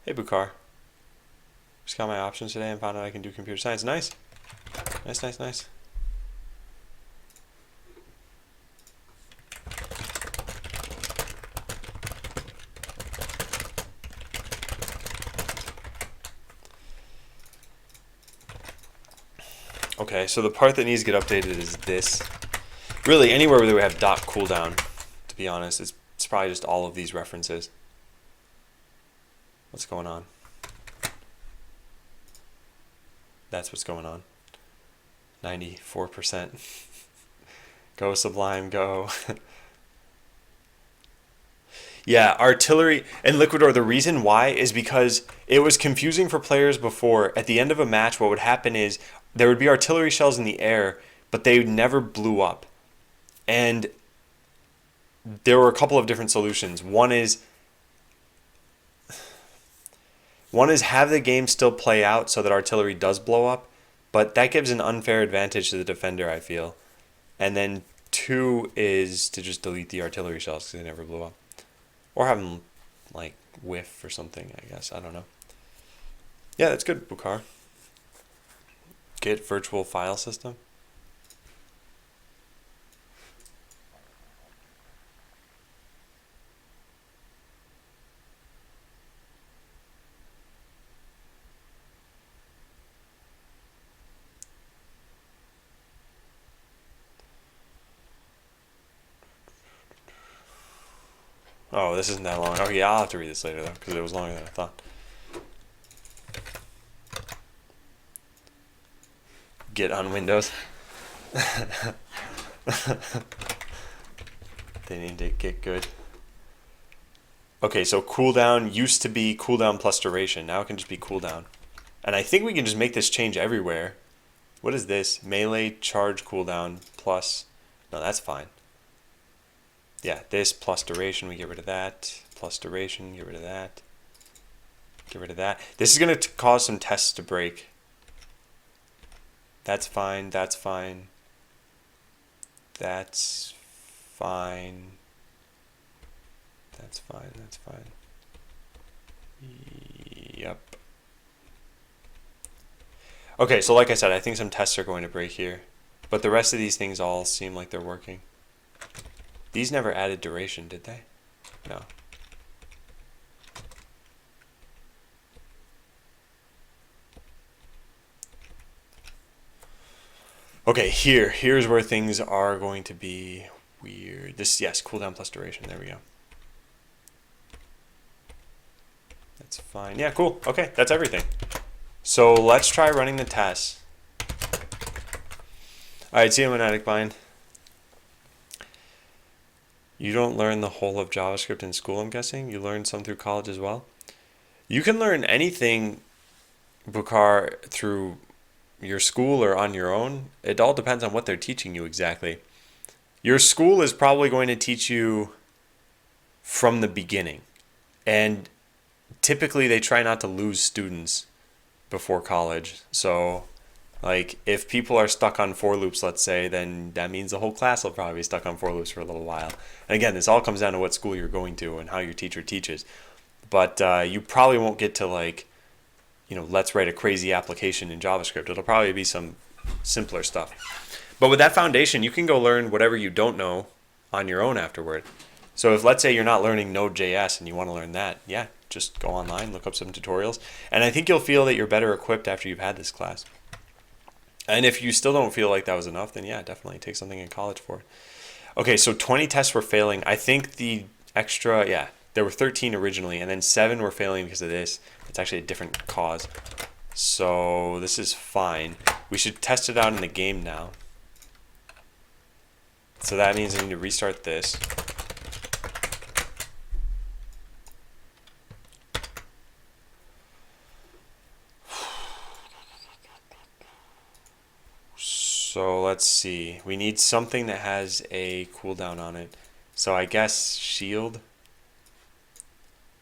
[SPEAKER 1] Hey, Bukhar. Just got my options today and found out I can do computer science. Nice. Nice, nice, nice. Okay, so the part that needs to get updated is this. Really, anywhere where we have dot cooldown, to be honest, it's probably just all of these references. What's going on? That's what's going on. 94%. Go Sublime, go. Yeah, artillery and Liquidor, the reason why is because it was confusing for players before. At the end of a match, what would happen is there would be artillery shells in the air, but they never blew up. And there were a couple of different solutions. One is have the game still play out so that artillery does blow up, but that gives an unfair advantage to the defender, I feel. And then two is to just delete the artillery shells because they never blew up. Or have them, like, whiff or something, I guess. I don't know. Yeah, that's good, Bukhar. Get virtual file system. Oh, this isn't that long. Oh, yeah, I'll have to read this later, though, because it was longer than I thought. Get on Windows. They need to get good. Okay, so cooldown used to be cooldown plus duration. Now it can just be cooldown. And I think we can just make this change everywhere. What is this? Melee charge cooldown plus... No, that's fine. Yeah, this plus duration, we get rid of that. Plus duration, get rid of that. Get rid of that. This is going to cause some tests to break. That's fine, that's fine. That's fine. That's fine, that's fine. Yep. Okay, so like I said, I think some tests are going to break here. But the rest of these things all seem like they're working. These never added duration, did they? No. Okay, here's where things are going to be weird. This, yes, cooldown plus duration. There we go. That's fine. Yeah, cool. Okay, that's everything. So let's try running the tests. All right, see you, Monetic Bind. You don't learn the whole of JavaScript in school, I'm guessing? You learn some through college as well? You can learn anything, Bukhar, through your school or on your own. It all depends on what they're teaching you exactly. Your school is probably going to teach you from the beginning. And typically they try not to lose students before college. So, like, if people are stuck on for loops, let's say, then that means the whole class will probably be stuck on for loops for a little while. And again, this all comes down to what school you're going to and how your teacher teaches. But you probably won't get to, like, let's write a crazy application in JavaScript. It'll probably be some simpler stuff. But with that foundation, you can go learn whatever you don't know on your own afterward. So if, let's say, you're not learning Node.js and you want to learn that, yeah, just go online, look up some tutorials. And I think you'll feel that you're better equipped after you've had this class. And if you still don't feel like that was enough, then yeah, definitely take something in college for it. Okay, so 20 tests were failing. I think the extra, yeah, there were 13 originally, and then 7 were failing because of this. It's actually a different cause. So this is fine. We should test it out in the game now. So that means I need to restart this. So let's see. We need something that has a cooldown on it. So I guess shield.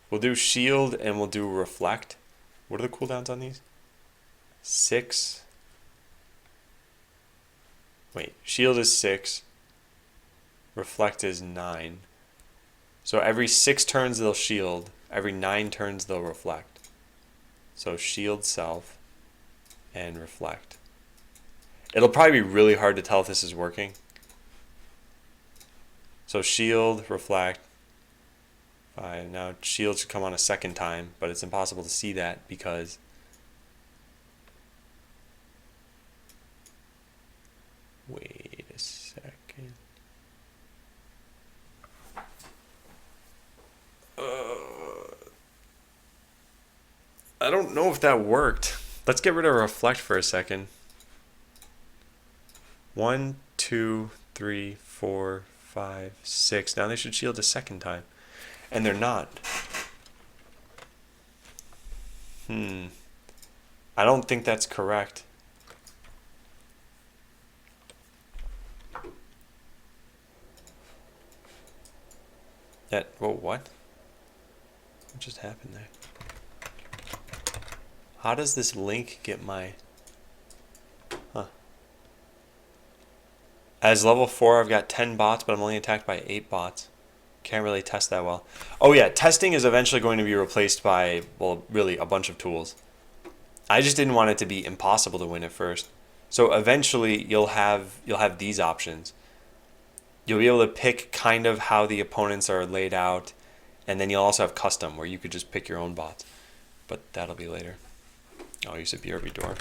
[SPEAKER 1] We'll do shield and we'll do reflect. What are the cooldowns on these? 6. Wait, shield is 6. Reflect is 9. So every 6 turns they'll shield. Every 9 turns they'll reflect. So shield self and reflect. It'll probably be really hard to tell if this is working. So shield, reflect. Now shield should come on a second time, but it's impossible to see that because wait a second. I don't know if that worked. Let's get rid of reflect for a second. 1, 2, 3, 4, 5, 6. Now they should shield a second time. and they're not. I don't think that's correct. Whoa, what? What just happened there? How does this link get my... Huh. As level 4, I've got 10 bots, but I'm only attacked by 8 bots. Can't really test that well. Oh yeah, testing is eventually going to be replaced by, well, really a bunch of tools. I just didn't want it to be impossible to win at first. So eventually you'll have these options. You'll be able to pick kind of how the opponents are laid out, and then you'll also have custom where you could just pick your own bots. But that'll be later. I'll use a BRB door.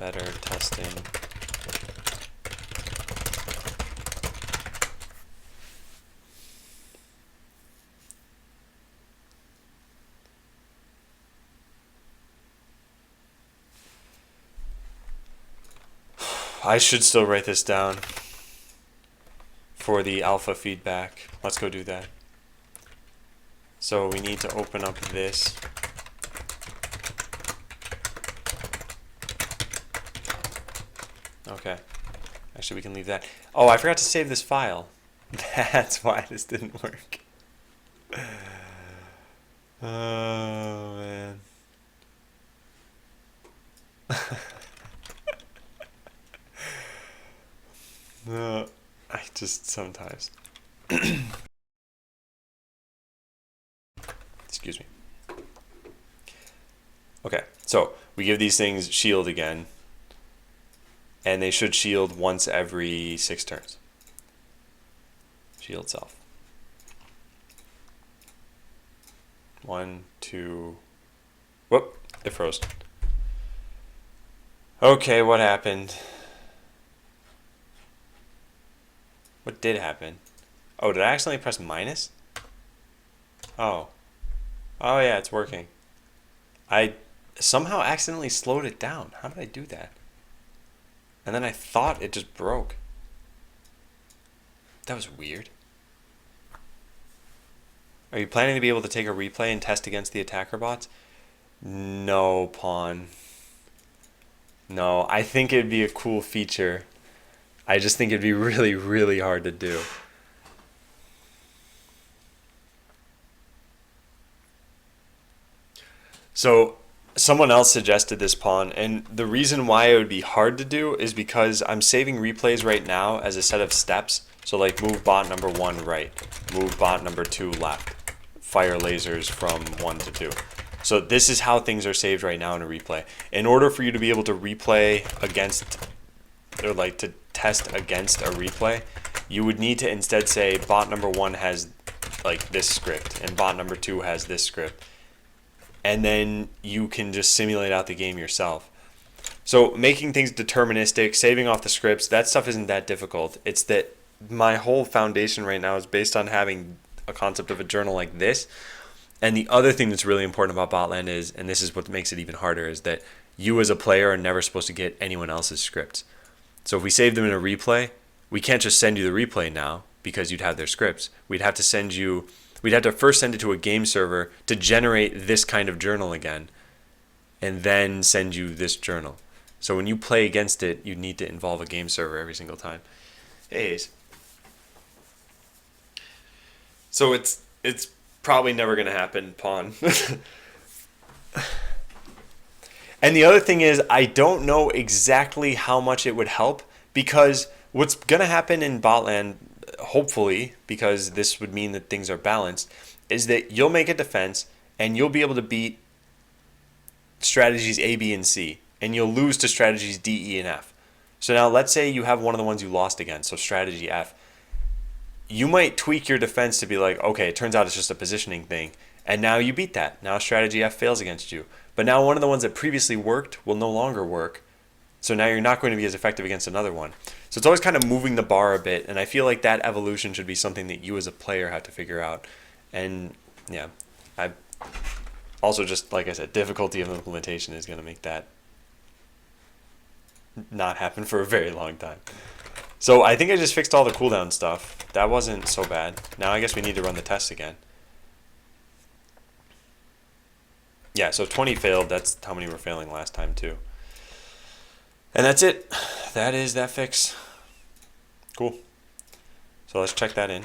[SPEAKER 1] Better testing. I should still write this down for the alpha feedback. Let's go do that. So we need to open up this. Okay. Actually, we can leave that. Oh, I forgot to save this file. That's why this didn't work. Oh, man. No, I just sometimes. Excuse me. Okay, so we give these things shield again, and they should shield once every 6 turns. Shield self. 1, 2. Whoop! It froze. Okay, what happened? What did happen? Oh, did I accidentally press minus? Oh. Oh yeah, it's working. I somehow accidentally slowed it down. How did I do that? And then I thought it just broke. That was weird. Are you planning to be able to take a replay and test against the attacker bots? No, Pawn. No, I think it'd be a cool feature. I just think it'd be really, really hard to do. So someone else suggested this, Pawn, and the reason why it would be hard to do is because I'm saving replays right now as a set of steps. So like move bot number 1 right, move bot number 2 left, fire lasers from 1 to 2. So this is how things are saved right now in a replay. In order for you to be able to replay against, or like to test against a replay, you would need to instead say bot number 1 has like this script and bot number 2 has this script. And then you can just simulate out the game yourself. So making things deterministic, saving off the scripts, that stuff isn't that difficult. It's that my whole foundation right now is based on having a concept of a journal like this. And the other thing that's really important about Botland is, and this is what makes it even harder, is that you as a player are never supposed to get anyone else's scripts. So if we save them in a replay, we can't just send you the replay now because you'd have their scripts. We'd have to first send it to a game server to generate this kind of journal again, and then send you this journal. So when you play against it, you need to involve a game server every single time. Hey, Ace. So it's probably never going to happen, Pawn. And the other thing is, I don't know exactly how much it would help, because what's going to happen in Botland, hopefully, because this would mean that things are balanced, is that you'll make a defense and you'll be able to beat strategies A, B, and C, and you'll lose to strategies D, E, and F. So now let's say you have one of the ones you lost against, so strategy F. You might tweak your defense to be like, okay, it turns out it's just a positioning thing, and now you beat that. Now strategy F fails against you. But now one of the ones that previously worked will no longer work. So now you're not going to be as effective against another one. So it's always kind of moving the bar a bit, and I feel like that evolution should be something that you as a player have to figure out. And yeah, I also, just like I said, difficulty of implementation is going to make that not happen for a very long time. So I think I just fixed all the cooldown stuff. That wasn't so bad. Now I guess we need to run the test again. Yeah, so 20 failed. That's how many were failing last time too. And that's it. That is that fix. Cool. So let's check that in.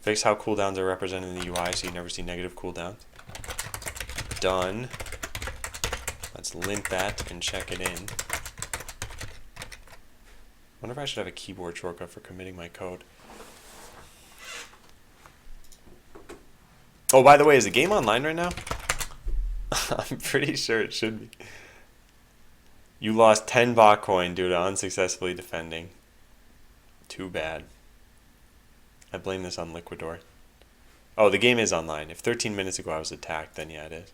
[SPEAKER 1] Fix how cooldowns are represented in the UI so you never see negative cooldowns. Done. Let's lint that and check it in. Wonder if I should have a keyboard shortcut for committing my code. Oh, by the way, is the game online right now? I'm pretty sure it should be. You lost 10 bot coin due to unsuccessfully defending. Too bad. I blame this on Liquidor. Oh, the game is online. If 13 minutes ago I was attacked, then yeah, it is.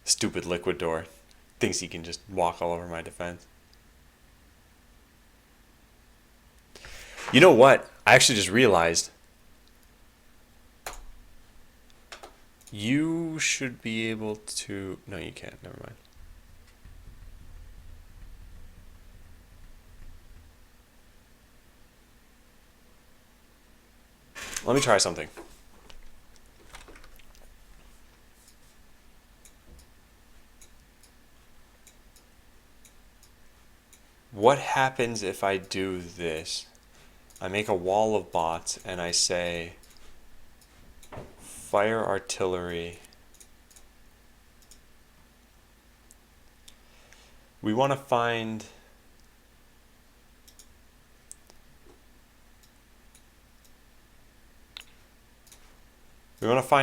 [SPEAKER 1] Stupid Liquidor. Thinks he can just walk all over my defense. You know what? I actually just realized you should be able to... No, you can't. Never mind. Let me try something. What happens if I do this? I make a wall of bots and I say fire artillery. We want to find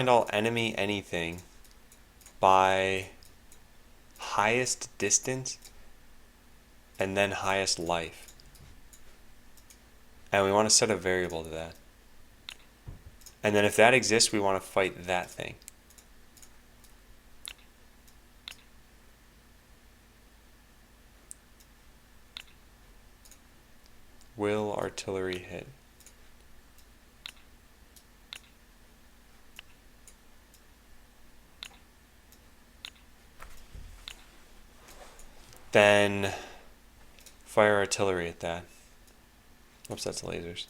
[SPEAKER 1] all enemy anything by highest distance and then highest life. And we want to set a variable to that. And then if that exists, we want to fight that thing. Will artillery hit? Then fire artillery at that. Oops, that's lasers.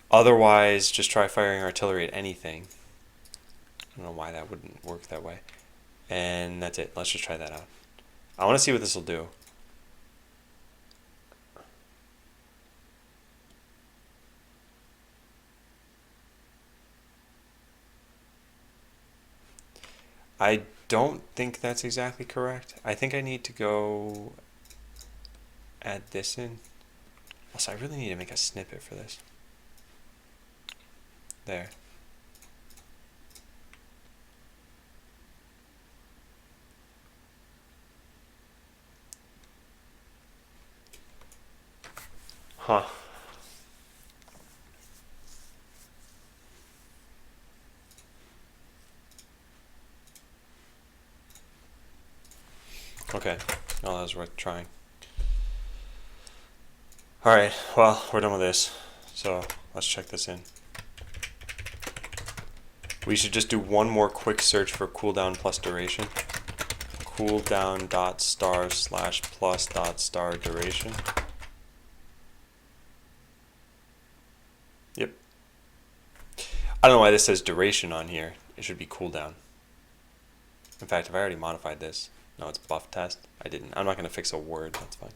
[SPEAKER 1] Otherwise, just try firing artillery at anything. I don't know why that wouldn't work that way. And that's it. Let's just try that out. I want to see what this will do. I don't think that's exactly correct. I think I need to go add this in. Also, I really need to make a snippet for this. There. Huh. Okay. Oh, that was worth trying. Alright, well, we're done with this. So, let's check this in. We should just do one more quick search for cooldown plus duration. Cooldown dot star slash plus dot star duration. Yep. I don't know why this says duration on here. It should be cooldown. In fact, if I already modified this, no, it's buff test. I didn't. I'm not going to fix a word. That's fine.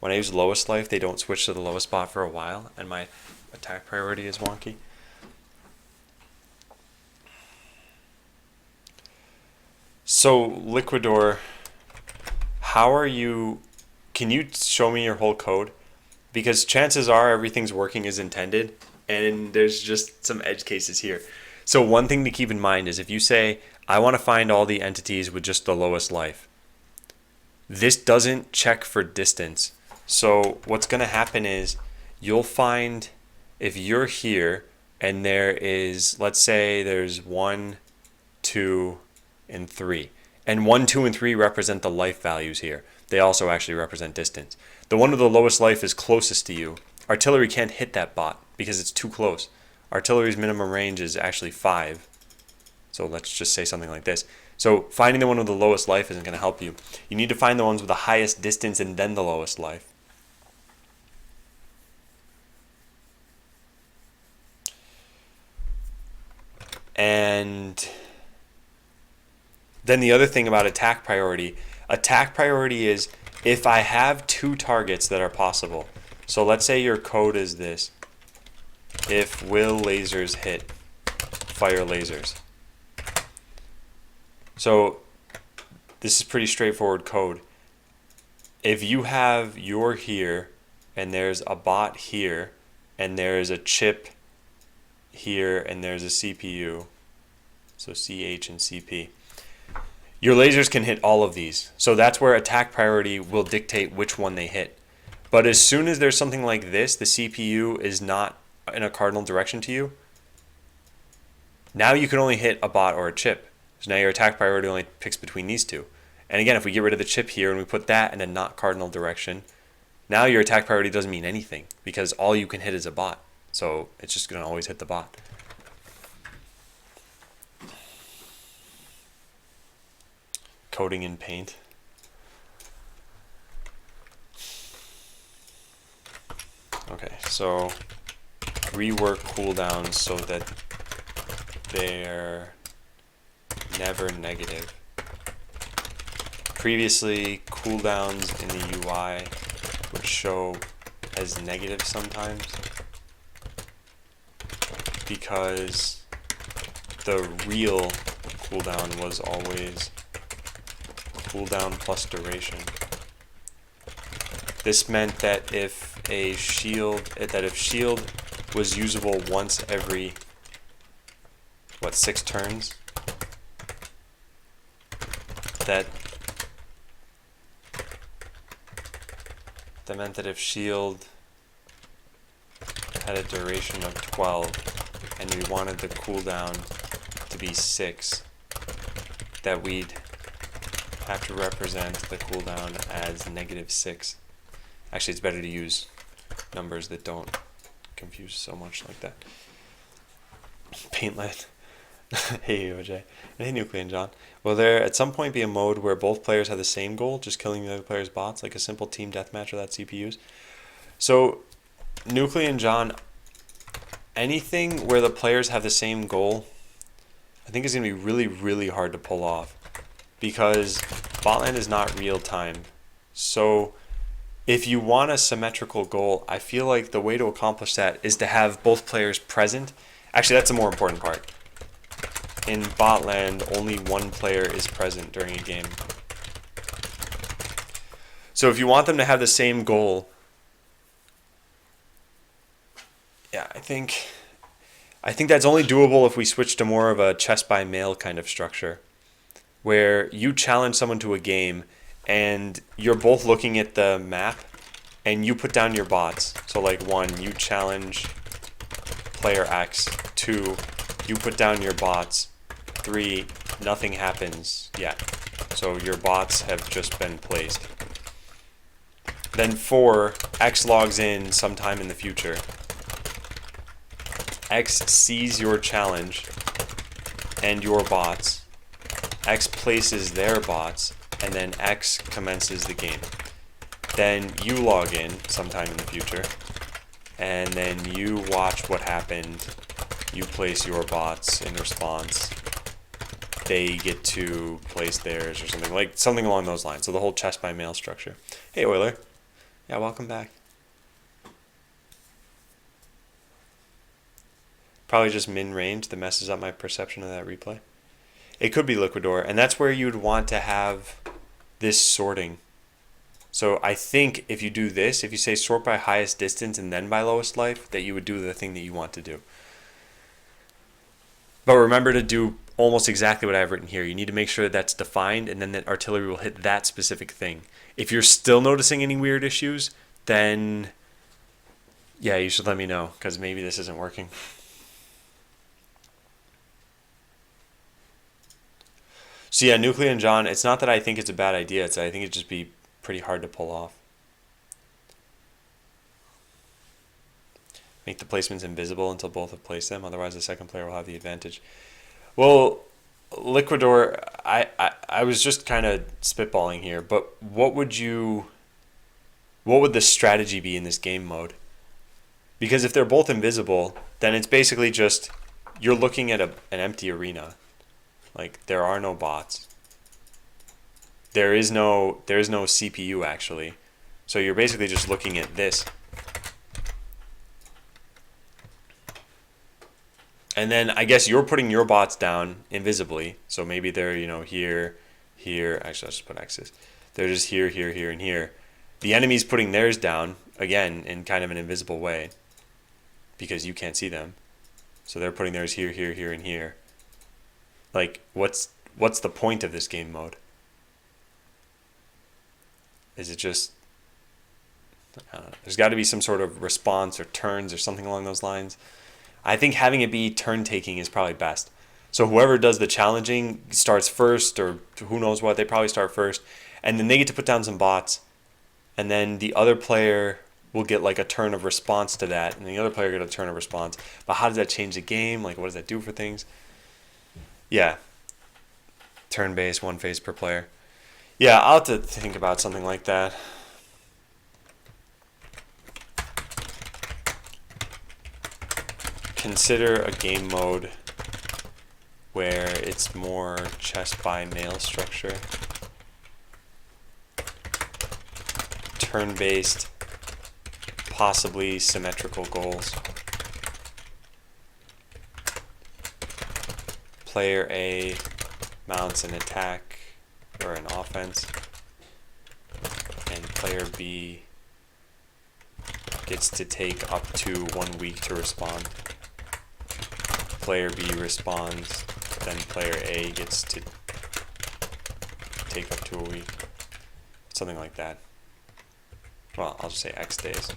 [SPEAKER 1] When I use lowest life, they don't switch to the lowest bot for a while, and my attack priority is wonky. So, Liquidor, how are you... Can you show me your whole code? Because chances are everything's working as intended, and there's just some edge cases here. So one thing to keep in mind is if you say, I want to find all the entities with just the lowest life, this doesn't check for distance. So what's going to happen is you'll find if you're here and there is, let's say there's 1, 2, and 3. And 1, 2, and 3 represent the life values here. They also actually represent distance. The one with the lowest life is closest to you. Artillery can't hit that bot because it's too close. Artillery's minimum range is actually 5. So let's just say something like this. So finding the one with the lowest life isn't going to help you. You need to find the ones with the highest distance and then the lowest life. And then the other thing about attack priority is if I have 2 targets that are possible. So let's say your code is this. If will lasers hit, fire lasers. So this is pretty straightforward code. If you have your here, and there's a bot here, and there's a chip here, and there's a CPU, so CH and CP, your lasers can hit all of these. So that's where attack priority will dictate which one they hit. But as soon as there's something like this, the CPU is not in a cardinal direction to you, now you can only hit a bot or a chip. So now your attack priority only picks between these two. And again, if we get rid of the chip here and we put that in a not cardinal direction, now your attack priority doesn't mean anything because all you can hit is a bot. So it's just going to always hit the bot. Coding in Paint. Okay, so rework cooldowns so that they're never negative. Previously, cooldowns in the UI would show as negative sometimes because the real cooldown was always cooldown plus duration. This meant that if shield was usable once every 6 turns, that meant that if shield had a duration of 12 and we wanted the cooldown to be 6, that we'd have to represent the cooldown as -6. Actually, it's better to use numbers that don't confuse so much like that. Paintlet. Hey OJ. Hey Nuclear and John. Will there at some point be a mode where both players have the same goal, just killing the other player's bots, like a simple team deathmatch without CPUs? So, Nuclear and John, anything where the players have the same goal, I think is going to be really, really hard to pull off because botland is not real time. So, if you want a symmetrical goal, I feel like the way to accomplish that is to have both players present. Actually, that's the more important part. In botland, only one player is present during a game. So if you want them to have the same goal, yeah, I think that's only doable if we switch to more of a chess by mail kind of structure, where you challenge someone to a game and you're both looking at the map and you put down your bots. So like 1, you challenge player X. 2, you put down your bots. 3, nothing happens yet. So your bots have just been placed. Then 4, X logs in sometime in the future. X sees your challenge and your bots. X places their bots, and then X commences the game. Then you log in sometime in the future, and then you watch what happened. You place your bots in response. They get to place theirs or something along those lines. So the whole chess by mail structure. Hey Euler. Yeah, welcome back. Probably just min-range that messes up my perception of that replay. It could be Liquidor, and that's where you'd want to have this sorting. So I think if you do this, if you say sort by highest distance and then by lowest life, that you would do the thing that you want to do. But remember to do almost exactly what I've written here. You need to make sure that that's defined, and then that artillery will hit that specific thing. If you're still noticing any weird issues, then yeah, you should let me know, because maybe this isn't working. So yeah, Nuclear and John, it's not that I think it's a bad idea, it's that I think it'd just be pretty hard to pull off. Make the placements invisible until both have placed them, otherwise the second player will have the advantage. Well, Liquidor, I was just kind of spitballing here, but what would the strategy be in this game mode? Because if they're both invisible, then it's basically just you're looking at an empty arena. Like there are no bots. There is no CPU actually. So you're basically just looking at this. And then I guess you're putting your bots down invisibly. So maybe they're, here, here. Actually, I'll just put X's. They're just here, here, here, and here. The enemy's putting theirs down, again, in kind of an invisible way. Because you can't see them. So they're putting theirs here, here, here, and here. Like, what's the point of this game mode? Is it just... I don't know. There's got to be some sort of response or turns or something along those lines. I think having it be turn taking is probably best. So whoever does the challenging starts first, or who knows what, they probably start first, and then they get to put down some bots, and then the other player will get like a turn of response to that, and the other player get a turn of response. But how does that change the game? Like, what does that do for things? Yeah, turn based, one phase per player. Yeah, I'll have to think about something like that. Consider a game mode where it's more chess by mail structure, turn-based, possibly symmetrical goals. Player A mounts an attack or an offense, and player B gets to take up to 1 week to respond. Player B responds, then player A gets to take up to a week. Something like that. Well, I'll just say X days.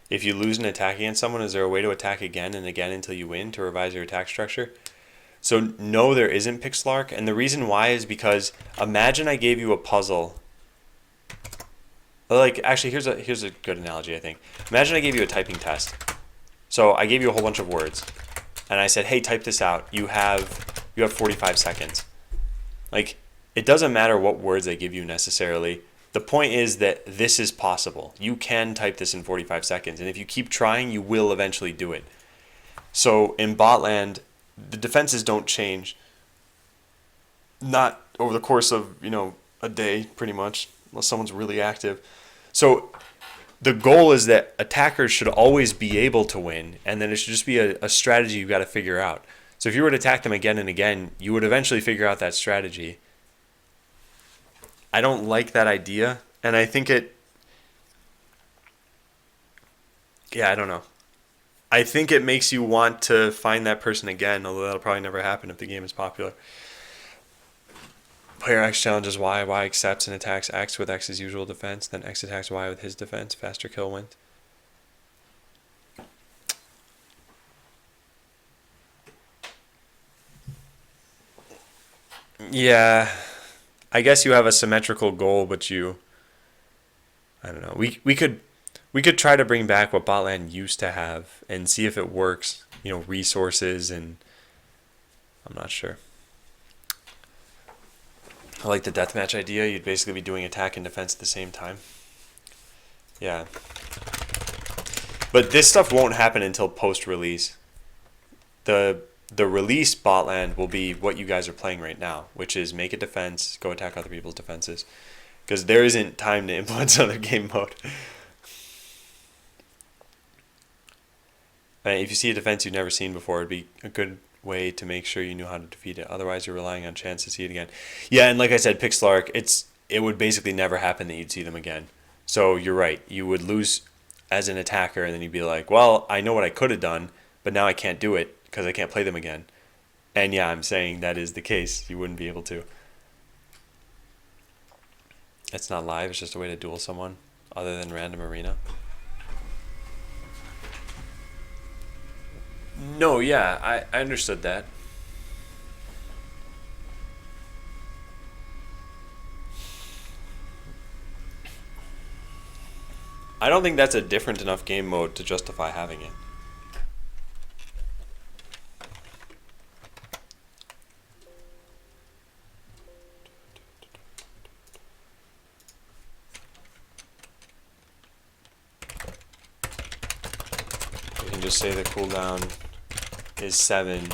[SPEAKER 1] If you lose an attack against someone, is there a way to attack again and again until you win to revise your attack structure? So no, there isn't, Pixlark, and the reason why is because imagine I gave you a puzzle. Like, actually, here's a good analogy, I think. Imagine I gave you a typing test. So I gave you a whole bunch of words, and I said, hey, type this out. You have 45 seconds. Like, it doesn't matter what words I give you necessarily. The point is that this is possible. You can type this in 45 seconds, and if you keep trying, you will eventually do it. So in Botland, the defenses don't change. Not over the course of, a day, pretty much, unless someone's really active. So the goal is that attackers should always be able to win, and then it should just be a strategy you've got to figure out. So if you were to attack them again and again, you would eventually figure out that strategy. I don't like that idea, and I think I don't know. I think it makes you want to find that person again, although that'll probably never happen if the game is popular. Player X challenges Y, Y accepts and attacks X with X's usual defense, then X attacks Y with his defense, faster kill wins. Yeah, I guess you have a symmetrical goal, but I don't know. We could try to bring back what Botland used to have and see if it works. Resources, and I'm not sure. I like the deathmatch idea. You'd basically be doing attack and defense at the same time. Yeah. But this stuff won't happen until post-release. The release Botland will be what you guys are playing right now, which is make a defense, go attack other people's defenses. Because there isn't time to influence other game mode. If you see a defense you've never seen before, it'd be a good way to make sure you knew how to defeat it. Otherwise, you're relying on chance to see it again. Yeah, and like I said, Pixlark, it would basically never happen that you'd see them again. So you're right. You would lose as an attacker, and then you'd be like, well, I know what I could have done, but now I can't do it because I can't play them again. And yeah, I'm saying that is the case. You wouldn't be able to. It's not live. It's just a way to duel someone other than random arena. No, yeah, I understood that. I don't think that's a different enough game mode to justify having it. You can just say the cooldown is 7,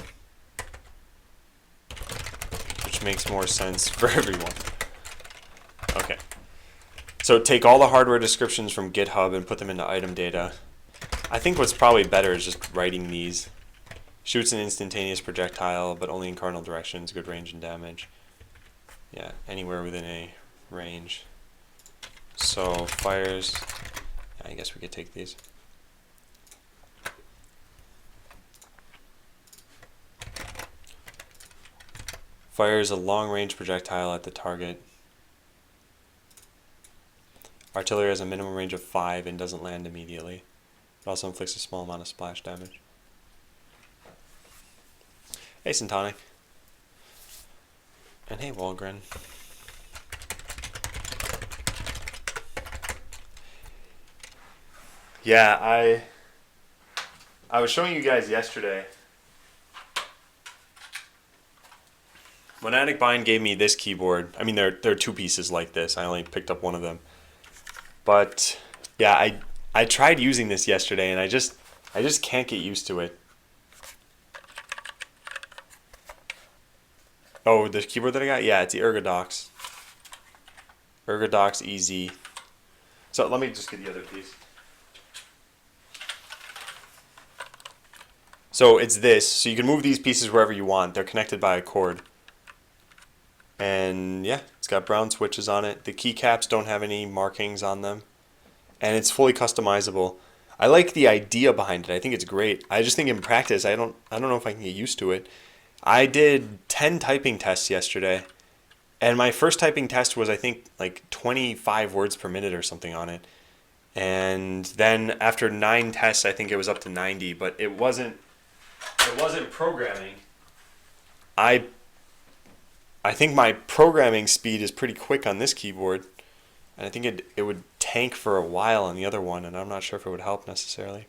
[SPEAKER 1] which makes more sense for everyone. Okay. So take all the hardware descriptions from GitHub and put them into item data. I think what's probably better is just writing these. Shoots an instantaneous projectile, but only in cardinal directions, good range and damage. Yeah, anywhere within a range. So fires, I guess we could take these. Fires a long-range projectile at the target. Artillery has a minimum range of 5 and doesn't land immediately. It also inflicts a small amount of splash damage. Hey, Syntonic. And hey, Walgren. Yeah, I was showing you guys yesterday. Monadic Bind gave me this keyboard. I mean, there are 2 pieces like this. I only picked up one of them. But yeah, I tried using this yesterday and I just can't get used to it. Oh, the keyboard that I got? Yeah, it's the Ergodox. Ergodox EZ. So let me just get the other piece. So it's this. So you can move these pieces wherever you want. They're connected by a cord. And yeah, it's got brown switches on it. The keycaps don't have any markings on them. And it's fully customizable. I like the idea behind it. I think it's great. I just think in practice, I don't know if I can get used to it. I did 10 typing tests yesterday. And my first typing test was, I think, like 25 words per minute or something on it. And then after 9 tests, I think it was up to 90. But it wasn't programming. I think my programming speed is pretty quick on this keyboard, and I think it would tank for a while on the other one, and I'm not sure if it would help necessarily.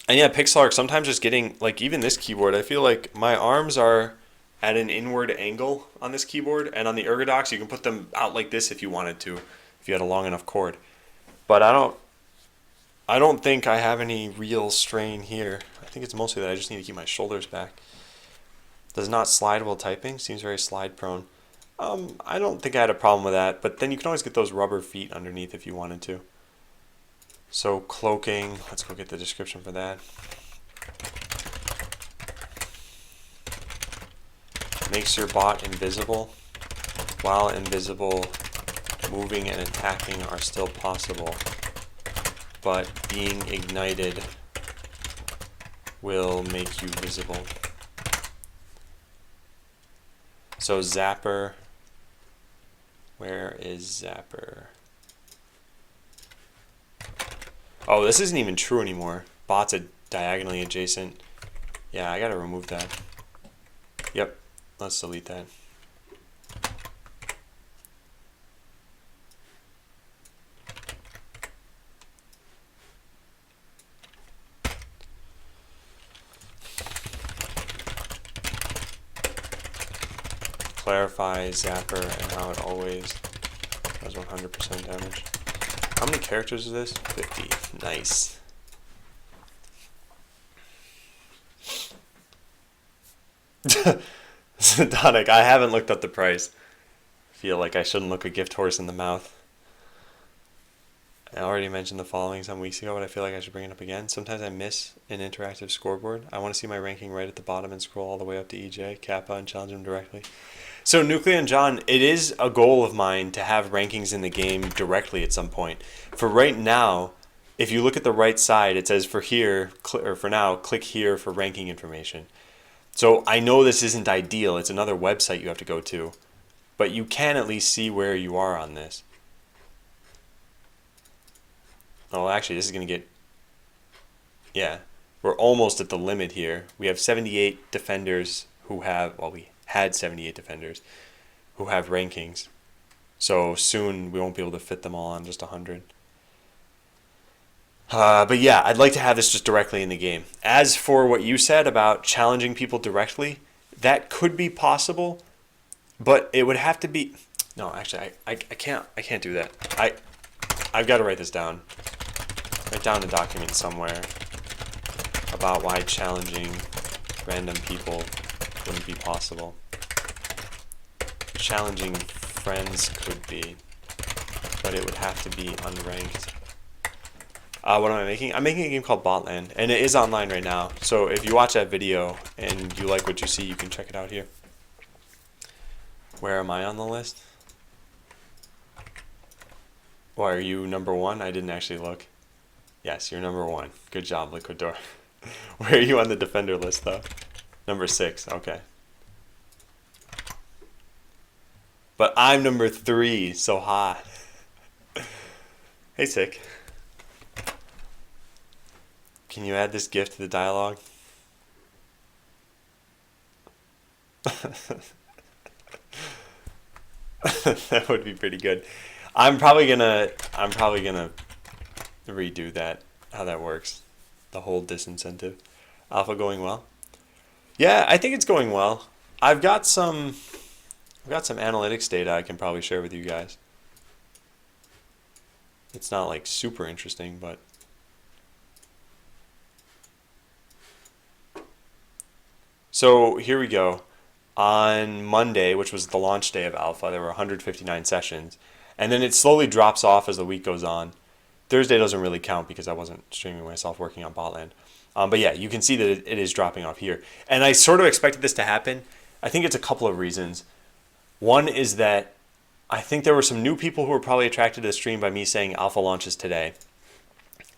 [SPEAKER 1] And yeah, Pixlark, sometimes just getting, like even this keyboard, I feel like my arms are at an inward angle on this keyboard, and on the Ergodox you can put them out like this if you wanted to, if you had a long enough cord. But I don't think I have any real strain here. I think it's mostly that I just need to keep my shoulders back. Does not slide while typing. Seems very slide prone. I don't think I had a problem with that, but then you can always get those rubber feet underneath if you wanted to. So cloaking, let's go get the description for that. Makes your bot invisible. While invisible, moving and attacking are still possible, but being ignited will make you visible. So Zapper, where is Zapper? Oh, this isn't even true anymore. Bot's diagonally adjacent. Yeah, I gotta remove that. Yep, let's delete that. Clarify Zapper and how it always does 100% damage. How many characters is this? 50. Nice. Syntonic, I haven't looked up the price. Feel like I shouldn't look a gift horse in the mouth. I already mentioned the following some weeks ago, but I feel like I should bring it up again. Sometimes I miss an interactive scoreboard. I want to see my ranking right at the bottom and scroll all the way up to EJ, Kappa, and challenge them directly. So Nuclear and John, it is a goal of mine to have rankings in the game directly at some point. For right now, if you look at the right side, it says for now, click here for ranking information. So I know this isn't ideal. It's another website you have to go to, but you can at least see where you are on this. Oh, actually, this is going to get... Yeah, we're almost at the limit here. We have 78 defenders who have... Well, we had 78 defenders who have rankings. So soon we won't be able to fit them all on just 100. But yeah, I'd like to have this just directly in the game. As for what you said about challenging people directly, that could be possible, but it would have to be. No, actually, I can't do that. I've got to write this down. Write down a document somewhere about why challenging random people wouldn't be possible. Challenging friends could be, but it would have to be unranked. What am I making? I'm making a game called Botland, and it is online right now. So if you watch that video and you like what you see, you can check it out here. Where am I on the list? Why are you number 1? I didn't actually look. Yes, you're number 1. Good job, Liquid Door. Where are you on the defender list, though? Number 6. Okay. But I'm number 3, so hot. Hey, Sick. Can you add this GIF to the dialogue? That would be pretty good. I'm probably gonna redo that, how that works. The whole disincentive. Alpha going well? Yeah, I think it's going well. I've got some analytics data I can probably share with you guys. It's not like super interesting, but so here we go. On Monday, which was the launch day of Alpha, there were 159 sessions. And then it slowly drops off as the week goes on. Thursday doesn't really count because I wasn't streaming myself working on Botland. But yeah, you can see that it is dropping off here. And I sort of expected this to happen. I think it's a couple of reasons. One is that I think there were some new people who were probably attracted to the stream by me saying Alpha launches today.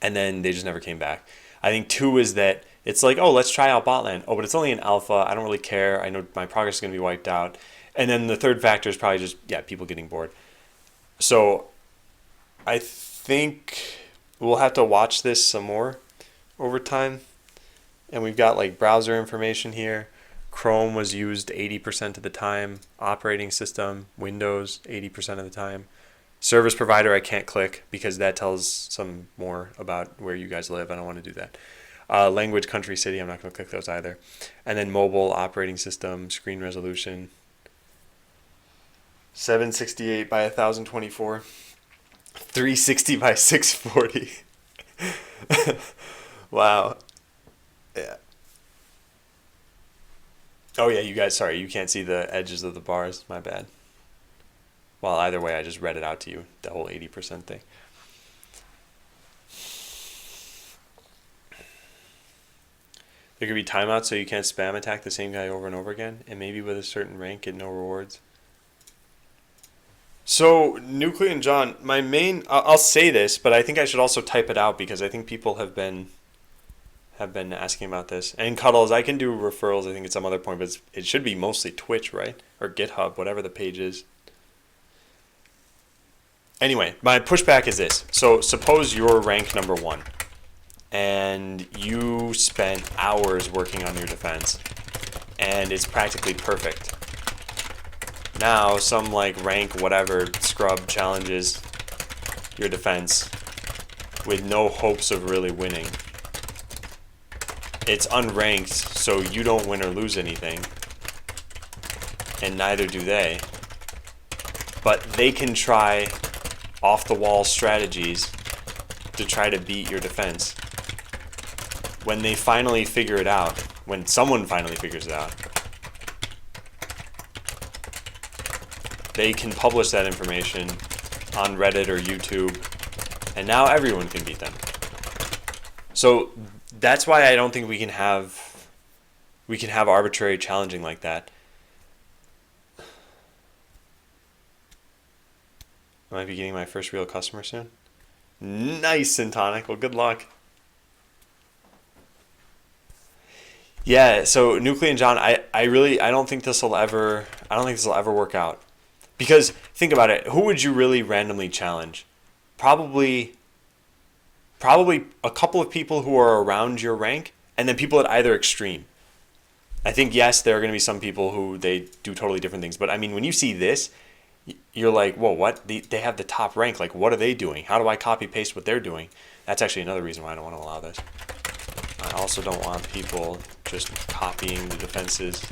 [SPEAKER 1] And then they just never came back. I think 2 is that it's like, oh, let's try out Botland. Oh, but it's only an alpha. I don't really care. I know my progress is going to be wiped out. And then the third factor is probably just, yeah, people getting bored. So I think we'll have to watch this some more over time. And we've got like browser information here. Chrome was used 80% of the time. Operating system, Windows 80% of the time. Service provider I can't click because that tells some more about where you guys live. I don't want to do that. Language, country, city, I'm not going to click those either. And then mobile, operating system, screen resolution. 768 by 1024. 360 by 640. Wow. Yeah. Oh yeah, you guys, sorry, you can't see the edges of the bars. My bad. Well, either way, I just read it out to you, the whole 80% thing. There could be timeouts so you can't spam attack the same guy over and over again, and maybe with a certain rank get no rewards. So, Nuclear and John, my main, I'll say this, but I think I should also type it out because I think people have been asking about this. And Cuddles, I can do referrals, I think at some other point, but it should be mostly Twitch, right? Or GitHub, whatever the page is. Anyway, my pushback is this. So, suppose you're rank number 1. And you spent hours working on your defense, and it's practically perfect. Now, some like rank whatever scrub challenges your defense with no hopes of really winning. It's unranked, so you don't win or lose anything, and neither do they. But they can try off-the-wall strategies to try to beat your defense. When they finally figure it out, when someone finally figures it out, they can publish that information on Reddit or YouTube, and now everyone can beat them. So that's why I don't think we can have arbitrary challenging like that. I might be getting my first real customer soon. Nice, Syntonic. Well, good luck. Yeah, so Nuclear and John, I don't think this will ever work out. Because think about it, who would you really randomly challenge? Probably a couple of people who are around your rank, and then people at either extreme. I think yes, there are going to be some people who they do totally different things, but I mean when you see this, You're like, whoa, what? They have the top rank. Like, what are they doing? How do I copy paste what they're doing? That's actually another reason why I don't want to allow this. I also don't want people just copying the defenses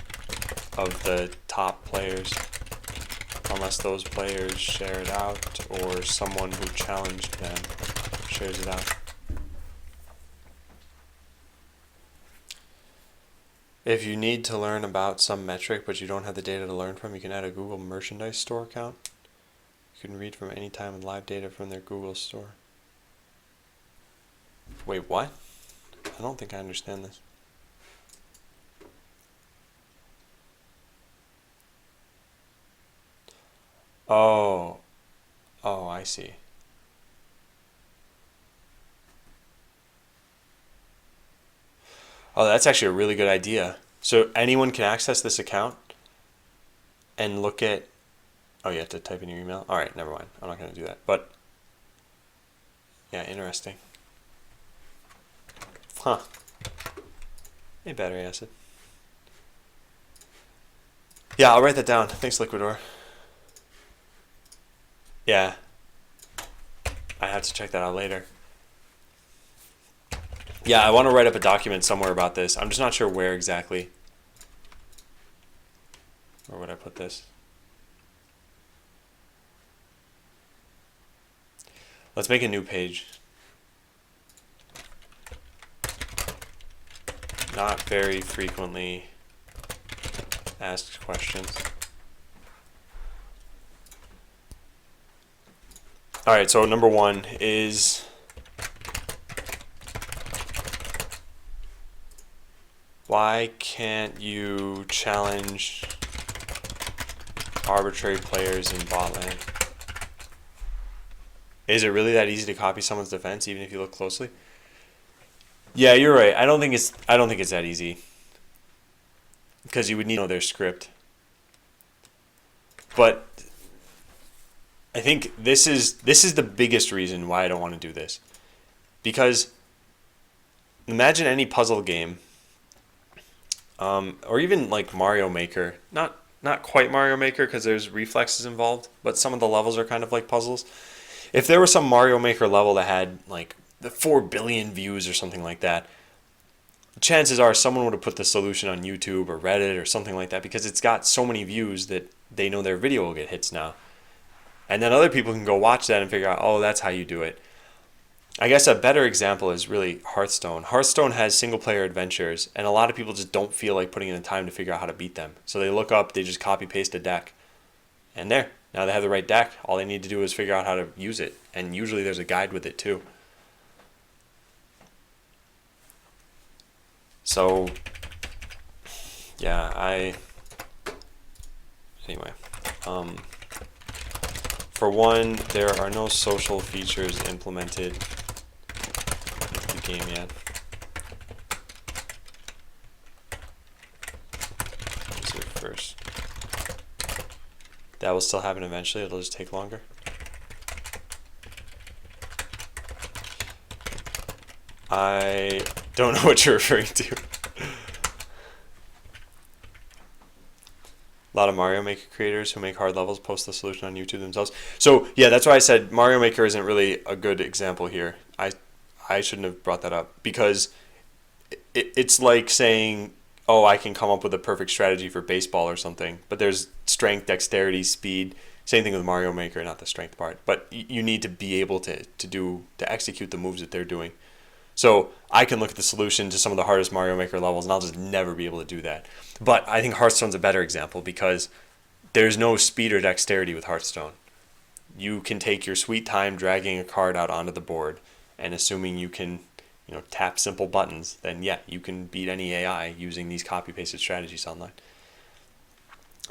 [SPEAKER 1] of the top players unless those players share it out or someone who challenged them shares it out. If you need to learn about some metric but you don't have the data to learn from, you can add a Google Merchandise Store account. You can read from any time with live data from their Google store. Wait, what? I don't think I understand this. Oh, I see. Oh, that's actually a really good idea. So anyone can access this account and look at. Oh, you have to type in your email? All right, never mind. I'm not going to do that. But, yeah, interesting. Huh. Hey, battery acid. Yeah, I'll write that down. Thanks, Liquidor. Yeah. I have to check that out later. Yeah, I want to write up a document somewhere about this. I'm just not sure where exactly. Where would I put this? Let's make a new page. Not very frequently asked questions. All right, so number one is why can't you challenge arbitrary players in botland? Is it really that easy to copy someone's defense even if you look closely? Yeah, you're right. I don't think it's that easy. Because you would need to know their script. But I think this is the biggest reason why I don't want to do this. Because imagine any puzzle game, or even like Mario Maker. Not quite Mario Maker because there's reflexes involved, but some of the levels are kind of like puzzles. If there was some Mario Maker level that had like the 4 billion views or something like that, chances are someone would have put the solution on YouTube or Reddit or something like that because it's got so many views that they know their video will get hits now. And then other people can go watch that and figure out, oh, that's how you do it. I guess a better example is really Hearthstone. Hearthstone has single player adventures, and a lot of people just don't feel like putting in the time to figure out how to beat them. So they look up, they just copy paste a deck, and there. Now they have the right deck. All they need to do is figure out how to use it. And usually there's a guide with it too. So, yeah, anyway. For one, there are no social features implemented in the game yet. Let's do it first. That will still happen eventually. It'll just take longer. I don't know what you're referring to. A lot of Mario Maker creators who make hard levels post the solution on YouTube themselves. So yeah, that's why I said Mario Maker isn't really a good example here. I shouldn't have brought that up because it's like saying, oh, I can come up with a perfect strategy for baseball or something, but there's strength, dexterity, speed. Same thing with Mario Maker, not the strength part, but you need to be able to execute the moves that they're doing. So I can look at the solution to some of the hardest Mario Maker levels, and I'll just never be able to do that. But I think Hearthstone's a better example because there's no speed or dexterity with Hearthstone. You can take your sweet time dragging a card out onto the board, and assuming you can, tap simple buttons, then yeah, you can beat any AI using these copy-pasted strategies online.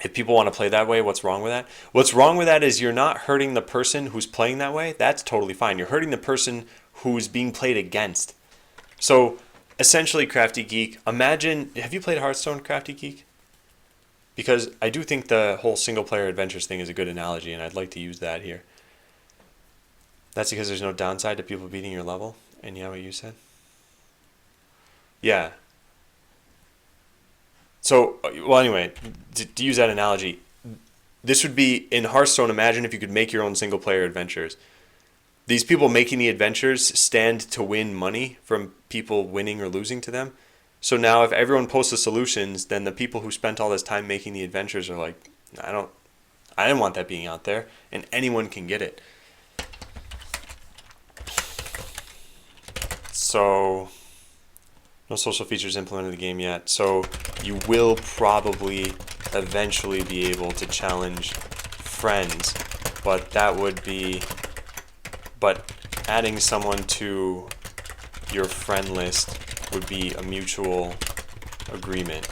[SPEAKER 1] If people want to play that way, what's wrong with that? What's wrong with that is you're not hurting the person who's playing that way. That's totally fine. You're hurting the person who's being played against. So essentially, Crafty Geek, imagine, have you played Hearthstone, Crafty Geek? Because I do think the whole single player adventures thing is a good analogy, and I'd like to use that here. That's because there's no downside to people beating your level, and yeah, what you said? Yeah. So, well, anyway, to use that analogy, this would be in Hearthstone. Imagine if you could make your own single player adventures. These people making the adventures stand to win money from people winning or losing to them. So now if everyone posts the solutions, then the people who spent all this time making the adventures are like, I didn't want that being out there, and anyone can get it. So no social features implemented in the game yet. So you will probably eventually be able to challenge friends, but adding someone to your friend list would be a mutual agreement.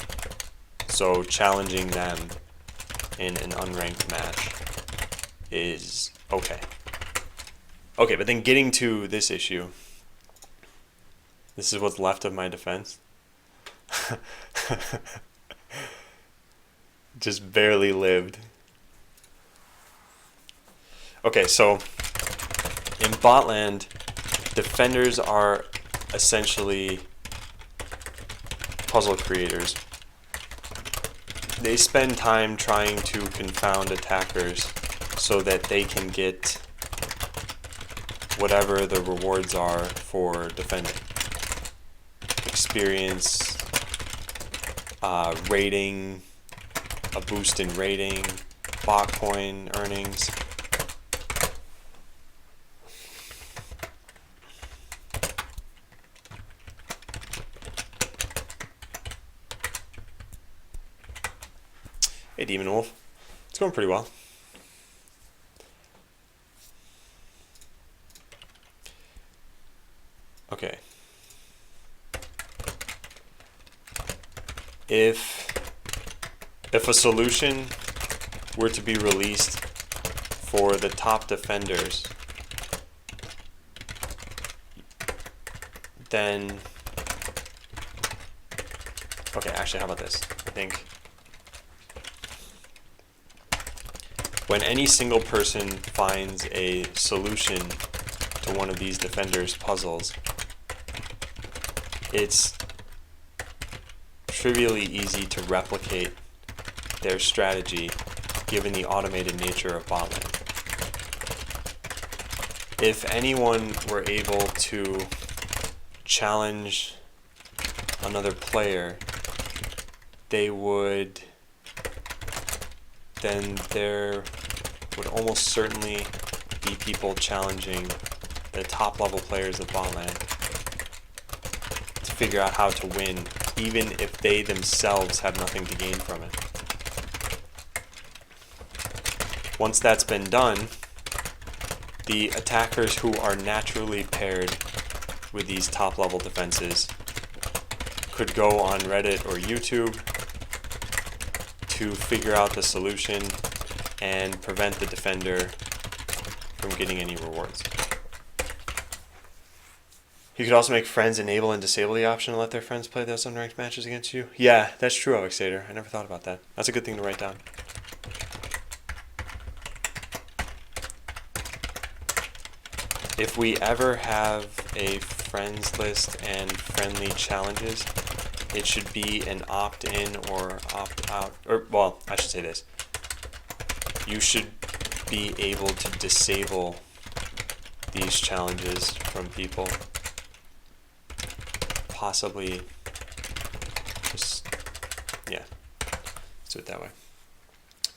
[SPEAKER 1] So challenging them in an unranked match is okay. Okay, but then getting to this issue, this is what's left of my defense. Just barely lived. Okay, so in Botland, defenders are essentially puzzle creators. They spend time trying to confound attackers so that they can get whatever the rewards are for defending. Experience, rating, a boost in rating, bot coin earnings. Hey Demon Wolf, it's going pretty well. Okay. If a solution were to be released for the top defenders, then okay, actually how about this? I think when any single person finds a solution to one of these defenders' puzzles, it's trivially easy to replicate their strategy given the automated nature of Botland. If anyone were able to challenge another player, there would almost certainly be people challenging the top level players of Botland to figure out how to win, even if they themselves have nothing to gain from it. Once that's been done, the attackers who are naturally paired with these top level defenses could go on Reddit or YouTube to figure out the solution and prevent the defender from getting any rewards. You could also make friends enable and disable the option to let their friends play those unranked matches against you. Yeah, that's true, Oxator. I never thought about that. That's a good thing to write down. If we ever have a friends list and friendly challenges, it should be an opt-in or opt-out, or, well, I should say this. You should be able to disable these challenges from people. Possibly just, yeah, let's do it that way.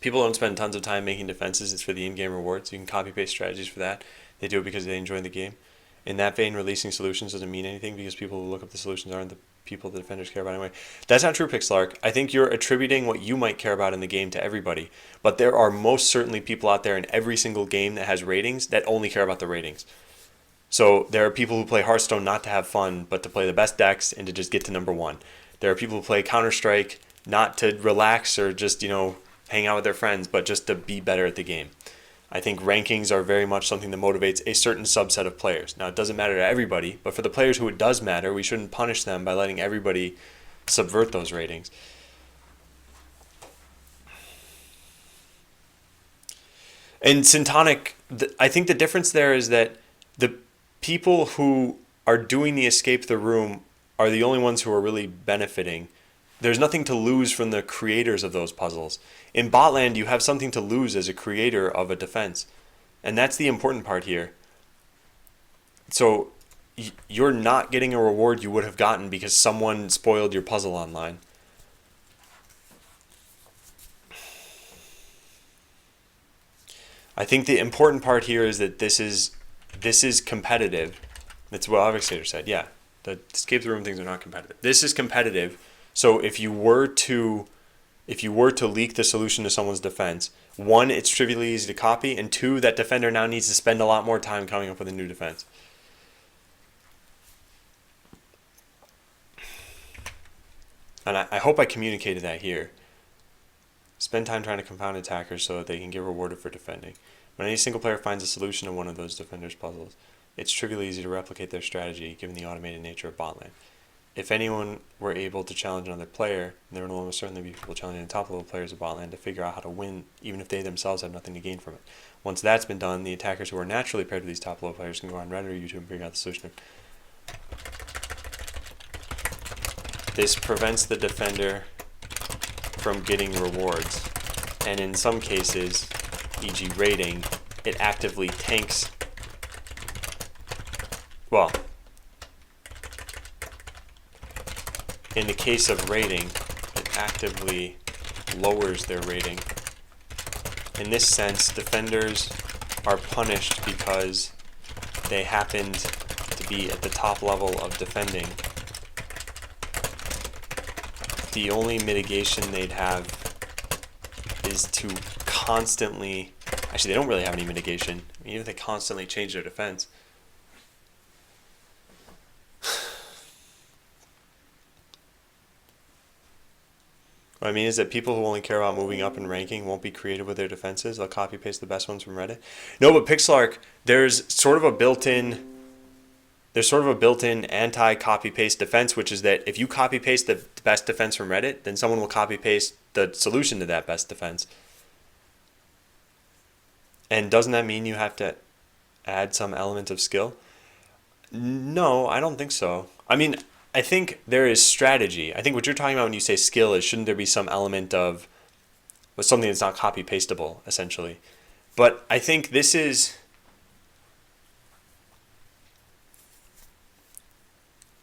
[SPEAKER 1] People don't spend tons of time making defenses. It's for the in-game rewards. You can copy-paste strategies for that. They do it because they enjoy the game. In that vein, releasing solutions doesn't mean anything because people who look up the solutions aren't the people the defenders care about anyway. That's not true, Pixlark. I think you're attributing what you might care about in the game to everybody. But there are most certainly people out there in every single game that has ratings that only care about the ratings. So there are people who play Hearthstone not to have fun, but to play the best decks and to just get to number one. There are people who play Counter-Strike not to relax or just, hang out with their friends, but just to be better at the game. I think rankings are very much something that motivates a certain subset of players. Now, it doesn't matter to everybody, but for the players who it does matter, we shouldn't punish them by letting everybody subvert those ratings. And Syntonic, I think the difference there is that the people who are doing the escape the room are the only ones who are really benefiting. there's nothing to lose from the creators of those puzzles. In Botland, you have something to lose as a creator of a defense. And that's the important part here. So you're not getting a reward you would have gotten because someone spoiled your puzzle online. I think the important part here is that this is competitive. That's what Avexator said. Yeah, the escape the room things are not competitive. This is competitive. So if you were to leak the solution to someone's defense, one, it's trivially easy to copy, and two, that defender now needs to spend a lot more time coming up with a new defense. And I hope I communicated that here. Spend time trying to confound attackers so that they can get rewarded for defending. When any single player finds a solution to one of those defenders' puzzles, it's trivially easy to replicate their strategy given the automated nature of Botland. If anyone were able to challenge another player, there would almost certainly be people challenging the top level players of Botland to figure out how to win, even if they themselves have nothing to gain from it. Once that's been done, the attackers who are naturally paired with these top level players can go on Reddit or YouTube and figure out the solution. This prevents the defender from getting rewards, and in some cases, e.g. raiding, it actively tanks. Well, in the case of raiding, it actively lowers their rating. In this sense, defenders are punished because they happened to be at the top level of defending. The only mitigation they'd have is to constantly... Actually, they don't really have any mitigation. I mean, even if they constantly change their defense. What I mean is that people who only care about moving up in ranking won't be creative with their defenses. They'll copy-paste the best ones from Reddit. No, but Pixelark, there's sort of a built-in anti-copy-paste defense, which is that if you copy-paste the best defense from Reddit, then someone will copy-paste the solution to that best defense. And doesn't that mean you have to add some element of skill? No, I don't think so. I mean, I think there is strategy. I think what you're talking about when you say skill is, shouldn't there be some element of something that's not copy-pastable, essentially? But I think this is...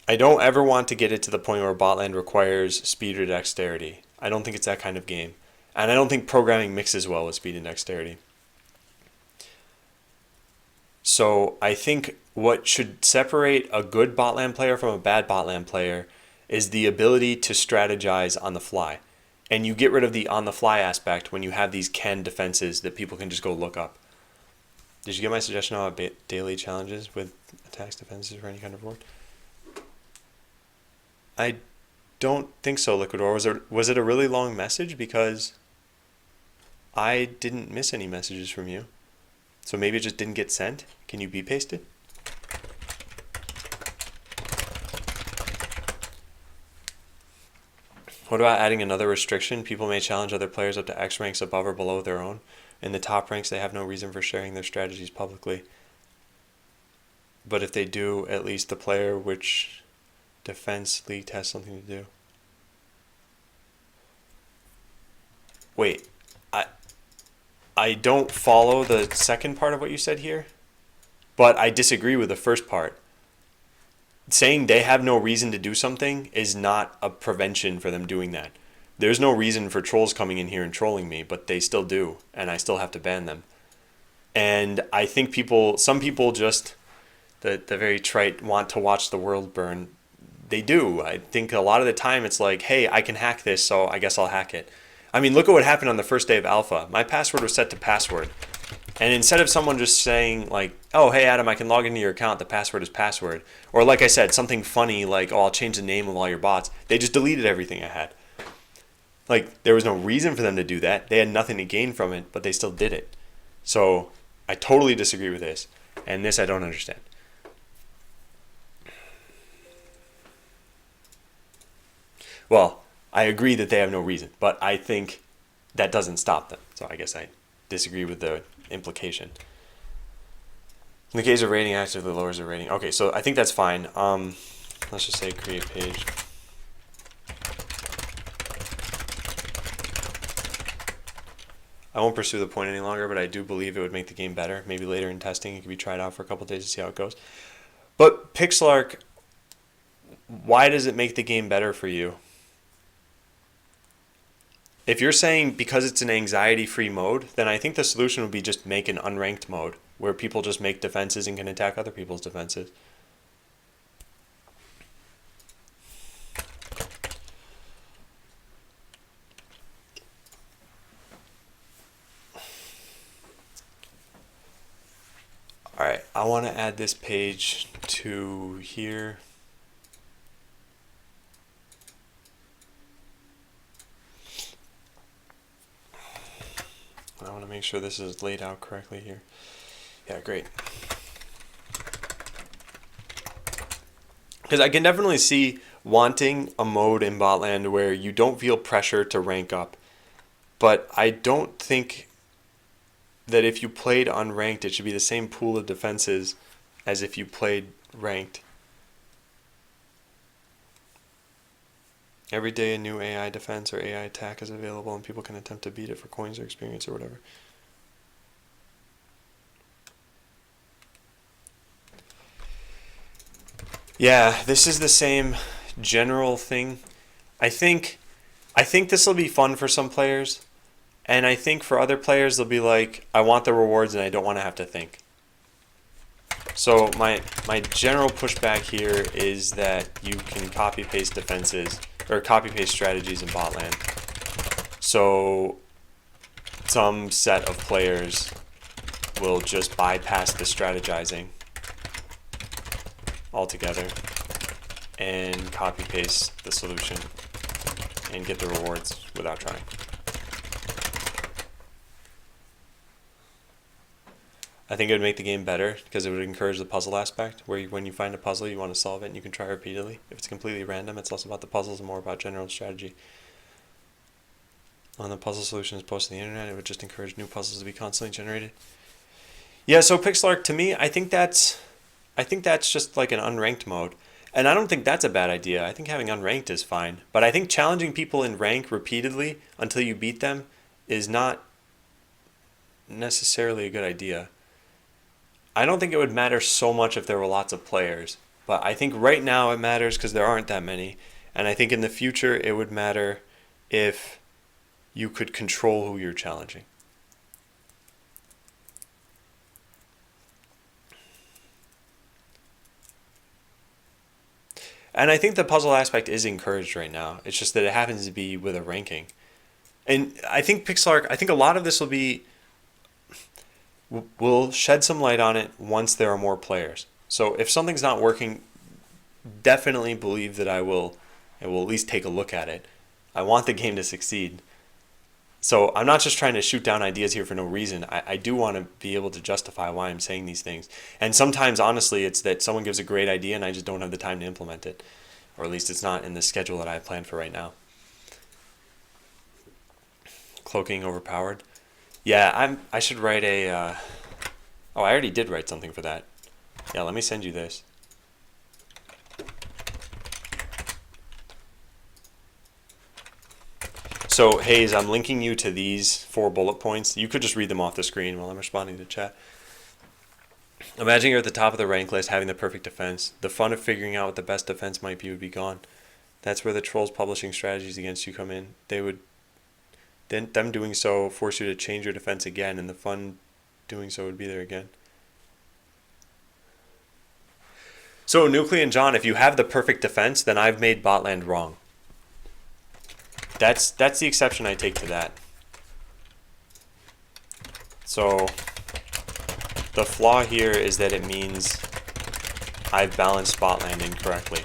[SPEAKER 1] I don't ever want to get it to the point where Botland requires speed or dexterity. I don't think it's that kind of game. And I don't think programming mixes well with speed and dexterity. So I think what should separate a good Botland player from a bad Botland player is the ability to strategize on the fly. And you get rid of the on-the-fly aspect when you have these canned defenses that people can just go look up. Did you get my suggestion about daily challenges with attacks, defenses, or any kind of reward? I don't think so, Liquidor. Was it a really long message? Because I didn't miss any messages from you. So maybe it just didn't get sent? Can you be-paste it? What about adding another restriction? People may challenge other players up to X ranks above or below their own. In the top ranks, they have no reason for sharing their strategies publicly. But if they do, at least the player which defense leaked has something to do. Wait, I don't follow the second part of what you said here, but I disagree with the first part. Saying they have no reason to do something is not a prevention for them doing that. There's no reason for trolls coming in here and trolling me, but they still do, and I still have to ban them. And I think some people just, the very trite, want to watch the world burn. They do. I think a lot of the time it's like, hey, I can hack this, so I guess I'll hack it. I mean, look at what happened on the first day of alpha. My password was set to password. And instead of someone just saying like, oh, hey, Adam, I can log into your account, the password is password. Or like I said, something funny like, oh, I'll change the name of all your bots. They just deleted everything I had. Like, there was no reason for them to do that. They had nothing to gain from it, but they still did it. So I totally disagree with this. And this I don't understand. Well, I agree that they have no reason, but I think that doesn't stop them. So I guess I disagree with the implication. In the case of rating, actively lowers the rating. Okay, so I think that's fine. Let's just say create page. I won't pursue the point any longer, but I do believe it would make the game better. Maybe later in testing, it could be tried out for a couple days to see how it goes. But Pixlark, why does it make the game better for you? If you're saying because it's an anxiety-free mode, then I think the solution would be just make an unranked mode where people just make defenses and can attack other people's defenses. All right, I want to add this page to here. I want to make sure this is laid out correctly here. Yeah, great. Because I can definitely see wanting a mode in Botland where you don't feel pressure to rank up. But I don't think that if you played unranked, it should be the same pool of defenses as if you played ranked. Every day a new AI defense or AI attack is available and people can attempt to beat it for coins or experience or whatever. Yeah, this is the same general thing. I think this will be fun for some players, and I think for other players they'll be like, I want the rewards and I don't want to have to think. So my general pushback here is that you can copy paste defenses or copy paste strategies in Botland. So some set of players will just bypass the strategizing altogether and copy paste the solution and get the rewards without trying. I think it would make the game better because it would encourage the puzzle aspect where when you find a puzzle you want to solve it and you can try repeatedly. If it's completely random, it's less about the puzzles and more about general strategy. When the puzzle solution is posted on the internet, it would just encourage new puzzles to be constantly generated. Yeah, so Pixlark, to me, I think that's just like an unranked mode. And I don't think that's a bad idea. I think having unranked is fine. But I think challenging people in rank repeatedly until you beat them is not necessarily a good idea. I don't think it would matter so much if there were lots of players. But I think right now it matters because there aren't that many. And I think in the future it would matter if you could control who you're challenging. And I think the puzzle aspect is encouraged right now. It's just that it happens to be with a ranking. And I think Pixlark, I think a lot of this will shed some light on it once there are more players. So if something's not working, definitely believe that I will at least take a look at it. I want the game to succeed. So I'm not just trying to shoot down ideas here for no reason. I do want to be able to justify why I'm saying these things. And sometimes, honestly, it's that someone gives a great idea and I just don't have the time to implement it. Or at least it's not in the schedule that I have planned for right now. Cloaking overpowered. Yeah, I should write a... oh, I already did write something for that. Yeah, let me send you this. So, Hayes, I'm linking you to these 4 bullet points. You could just read them off the screen while I'm responding to chat. Imagine you're at the top of the rank list having the perfect defense. The fun of figuring out what the best defense might be would be gone. That's where the trolls publishing strategies against you come in. Them doing so force you to change your defense again, and the fun doing so would be there again. So, Nuclei and John, if you have the perfect defense, then I've made Botland wrong. That's the exception I take to that. So the flaw here is that it means I've balanced Botland incorrectly.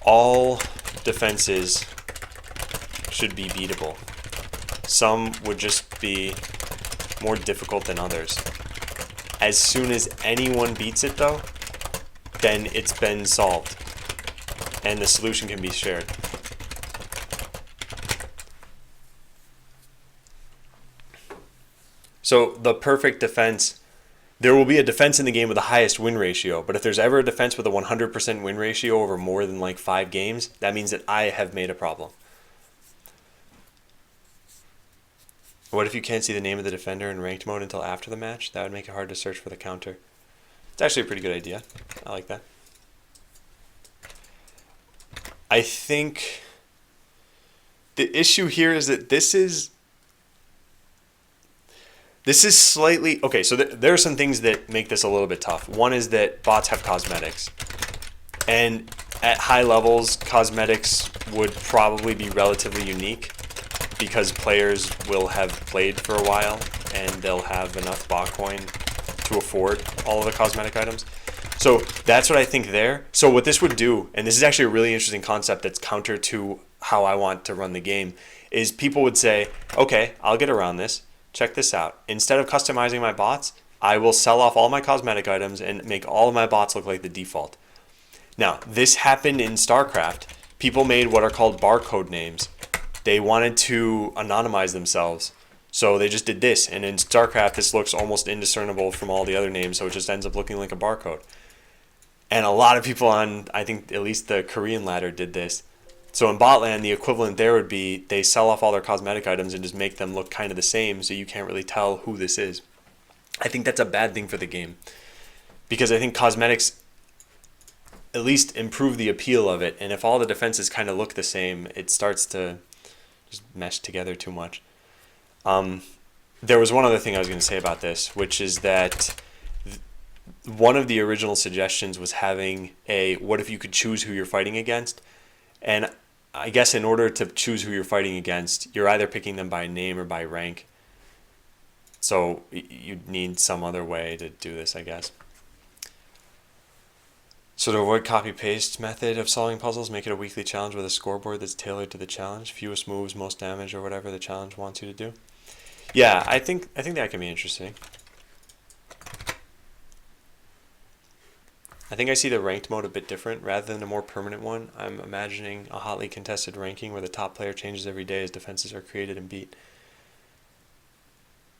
[SPEAKER 1] All defenses should be beatable. Some would just be more difficult than others. As soon as anyone beats it though, then it's been solved. And the solution can be shared. So the perfect defense, there will be a defense in the game with the highest win ratio, but if there's ever a defense with a 100% win ratio over more than like 5 games, that means that I have made a problem. What if you can't see the name of the defender in ranked mode until after the match? That would make it hard to search for the counter. It's actually a pretty good idea. I like that. I think the issue here is that this is slightly... Okay, so there are some things that make this a little bit tough. One is that bots have cosmetics. And at high levels, cosmetics would probably be relatively unique because players will have played for a while and they'll have enough bot coin to afford all of the cosmetic items. So that's what I think there. So what this would do, and this is actually a really interesting concept that's counter to how I want to run the game, is people would say, okay, I'll get around this. Check this out. Instead of customizing my bots, I will sell off all my cosmetic items and make all of my bots look like the default. Now, this happened in StarCraft. People made what are called barcode names. They wanted to anonymize themselves. So they just did this. And in StarCraft, this looks almost indiscernible from all the other names, so it just ends up looking like a barcode. And a lot of people on, I think at least the Korean ladder did this. So in Botland, the equivalent there would be they sell off all their cosmetic items and just make them look kind of the same so you can't really tell who this is. I think that's a bad thing for the game. Because I think cosmetics at least improve the appeal of it. And if all the defenses kind of look the same, it starts to just mesh together too much. There was one other thing I was going to say about this, which is that one of the original suggestions was having a what if you could choose who you're fighting against. And I guess in order to choose who you're fighting against, you're either picking them by name or by rank. So you'd need some other way to do this, I guess. So to avoid copy-paste method of solving puzzles, make it a weekly challenge with a scoreboard that's tailored to the challenge. Fewest moves, most damage, or whatever the challenge wants you to do. Yeah, I think that can be interesting. I think I see the ranked mode a bit different. Rather than a more permanent one, I'm imagining a hotly contested ranking where the top player changes every day as defenses are created and beat.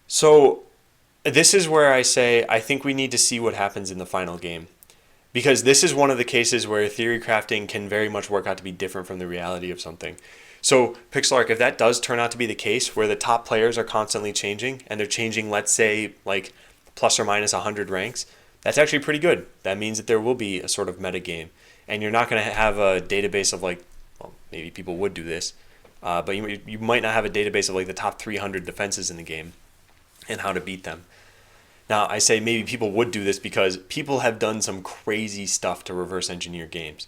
[SPEAKER 1] So this is where I say I think we need to see what happens in the final game. Because this is one of the cases where theory crafting can very much work out to be different from the reality of something. So Pixelark, if that does turn out to be the case where the top players are constantly changing and they're changing, let's say, like plus or minus 100 ranks, that's actually pretty good. That means that there will be a sort of meta game. And you're not going to have a database of like, well, maybe people would do this, but you might not have a database of like the top 300 defenses in the game and how to beat them. Now, I say maybe people would do this because people have done some crazy stuff to reverse engineer games.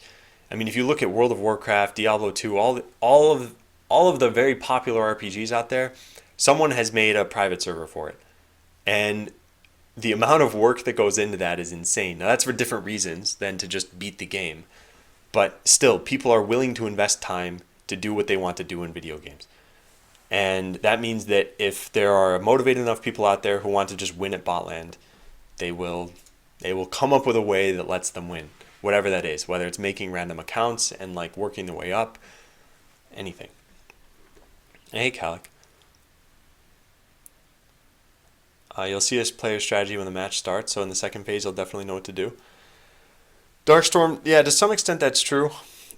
[SPEAKER 1] I mean, if you look at World of Warcraft, Diablo 2, all of the very popular RPGs out there, someone has made a private server for it. And the amount of work that goes into that is insane. Now, that's for different reasons than to just beat the game. But still, people are willing to invest time to do what they want to do in video games. And that means that if there are motivated enough people out there who want to just win at Botland, they will come up with a way that lets them win, whatever that is, whether it's making random accounts and like working their way up, anything. Hey, Calic. You'll see this player strategy when the match starts, so in the second phase you'll definitely know what to do. Darkstorm, yeah, to some extent that's true.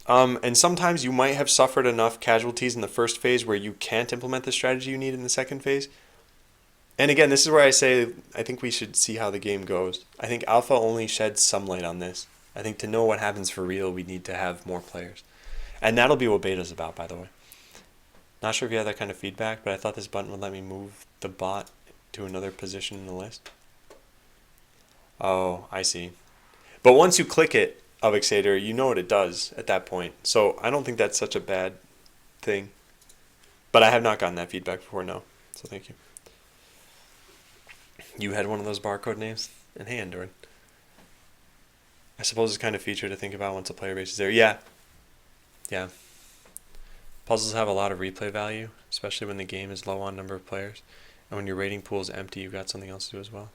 [SPEAKER 1] And sometimes you might have suffered enough casualties in the first phase where you can't implement the strategy you need in the second phase. And again, this is where I say I think we should see how the game goes. I think Alpha only sheds some light on this. I think to know what happens for real, we need to have more players. And that'll be what Beta's about, by the way. Not sure if you have that kind of feedback, but I thought this button would let me move the bot to another position in the list. Oh, I see. But once you click it, Avixator, you know what it does at that point. So I don't think that's such a bad thing. But I have not gotten that feedback before, no. So thank you. You had one of those barcode names? And hey, Endoran. I suppose it's kind of a feature to think about once a player base is there. Yeah. Yeah. Puzzles have a lot of replay value, especially when the game is low on number of players. And when your rating pool is empty, you've got something else to do as well.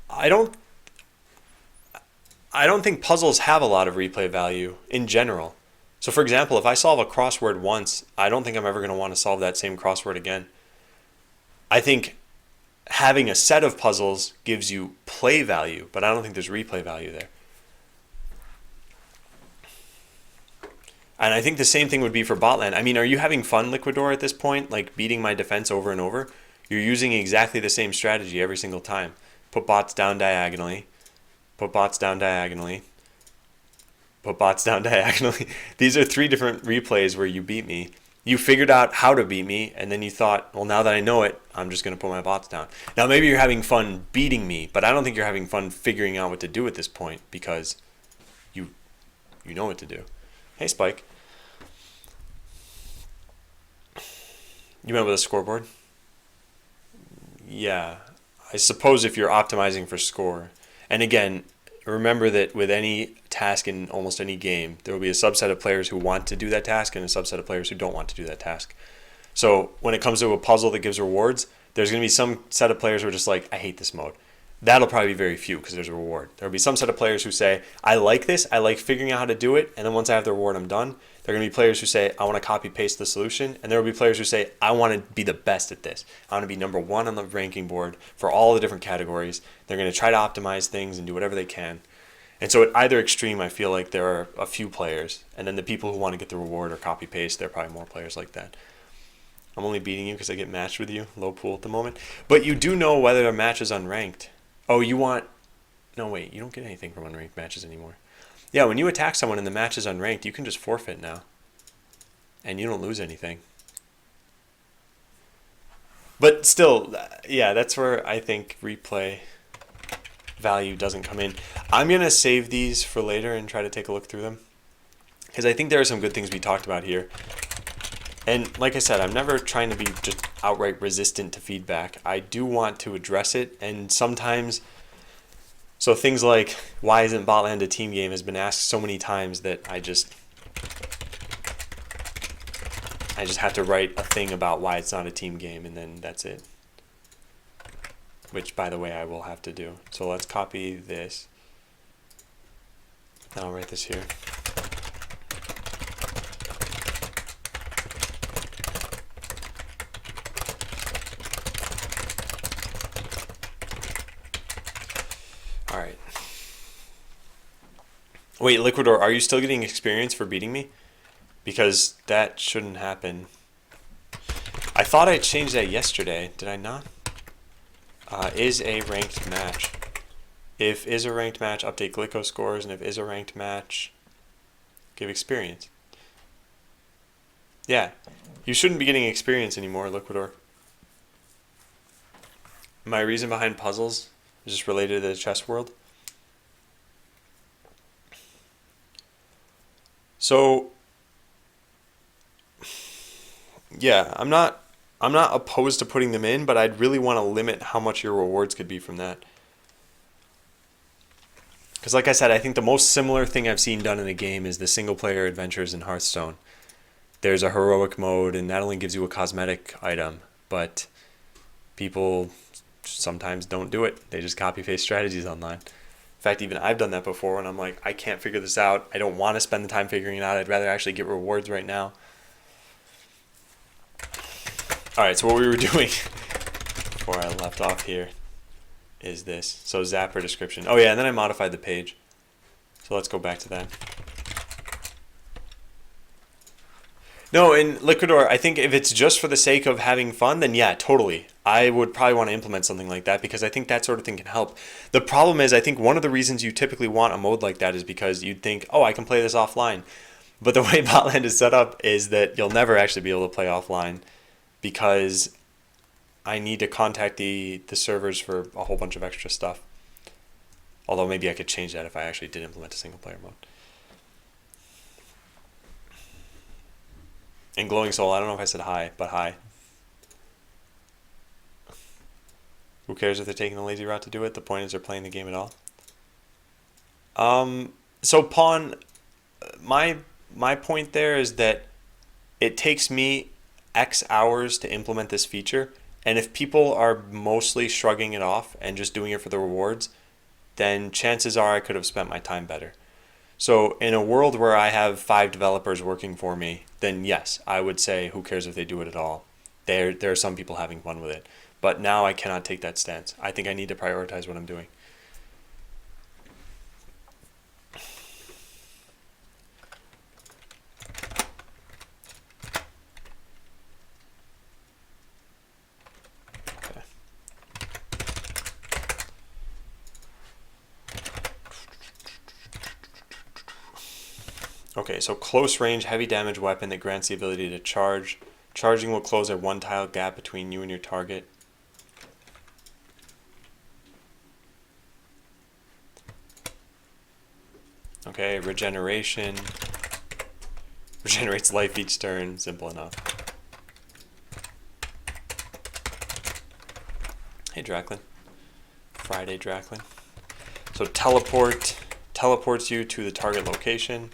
[SPEAKER 1] I don't think puzzles have a lot of replay value in general. So for example, if I solve a crossword once, I don't think I'm ever going to want to solve that same crossword again. I think having a set of puzzles gives you play value, but I don't think there's replay value there. And I think the same thing would be for bot lane. I mean, are you having fun, Liquidor, at this point? Like beating my defense over and over? You're using exactly the same strategy every single time. Put bots down diagonally. Put bots down diagonally. Put bots down diagonally. These are 3 different replays where you beat me. You figured out how to beat me, and then you thought, well, now that I know it, I'm just going to put my bots down. Now, maybe you're having fun beating me, but I don't think you're having fun figuring out what to do at this point because you know what to do. Hey, Spike. You remember the scoreboard? Yeah. I suppose if you're optimizing for score. And again, remember that with any task in almost any game, there will be a subset of players who want to do that task and a subset of players who don't want to do that task. So when it comes to a puzzle that gives rewards, there's going to be some set of players who are just like, I hate this mode. That'll probably be very few because there's a reward. There'll be some set of players who say, I like this, I like figuring out how to do it, and then once I have the reward, I'm done. There are going to be players who say, I want to copy paste the solution, and there will be players who say, I want to be the best at this. I want to be number 1 on the ranking board for all the different categories. They're going to try to optimize things and do whatever they can. And so at either extreme, I feel like there are a few players, and then the people who want to get the reward or copy paste, there are probably more players like that. I'm only beating you because I get matched with you, low pool at the moment. But you do know whether a match is unranked. Oh, you want... No, wait, you don't get anything from unranked matches anymore. Yeah, when you attack someone and the match is unranked, you can just forfeit now. And you don't lose anything. But still, yeah, that's where I think replay value doesn't come in. I'm going to save these for later and try to take a look through them. Because I think there are some good things we talked about here. And like I said, I'm never trying to be just outright resistant to feedback. I do want to address it, and sometimes, so things like, why isn't Botland a team game has been asked so many times that I just have to write a thing about why it's not a team game, and then that's it. Which, by the way, I will have to do. So let's copy this. Now I'll write this here. Alright. Wait, Liquidor, are you still getting experience for beating me? Because that shouldn't happen. I thought I changed that yesterday. Did I not? Is a ranked match. If is a ranked match, update Glico scores, and if is a ranked match, give experience. Yeah. You shouldn't be getting experience anymore, Liquidor. My reason behind puzzles is just related to the chess world. So, yeah, I'm not opposed to putting them in, but I'd really want to limit how much your rewards could be from that. Because like I said, I think the most similar thing I've seen done in a game is the single-player adventures in Hearthstone. There's a heroic mode, and that only gives you a cosmetic item, but people sometimes don't do it. They just copy-paste strategies online. In fact, even I've done that before when I'm like, I can't figure this out. I don't want to spend the time figuring it out. I'd rather actually get rewards right now. Alright, so what we were doing before I left off here is this. So Zapper description. Oh yeah, and then I modified the page. So let's go back to that. No, in Liquidor, I think if it's just for the sake of having fun, then yeah, totally. I would probably want to implement something like that because I think that sort of thing can help. The problem is I think one of the reasons you typically want a mode like that is because you'd think, oh, I can play this offline. But the way Botland is set up is that you'll never actually be able to play offline because I need to contact the servers for a whole bunch of extra stuff. Although maybe I could change that if I actually did implement a single player mode. And Glowing Soul, I don't know if I said hi, but hi. Who cares if they're taking the lazy route to do it? The point is they're playing the game at all. So Pawn, my point there is that it takes me X hours to implement this feature, and if people are mostly shrugging it off and just doing it for the rewards, then chances are I could have spent my time better. So in a world where I have 5 developers working for me, then yes, I would say who cares if they do it at all. There are some people having fun with it. But now I cannot take that stance. I think I need to prioritize what I'm doing. Okay, so close range, heavy damage weapon that grants the ability to charge. Charging will close a 1-tile gap between you and your target. Okay, regeneration. Regenerates life each turn. Simple enough. Hey, Draklin. Friday, Draklin. So teleport. Teleports you to the target location.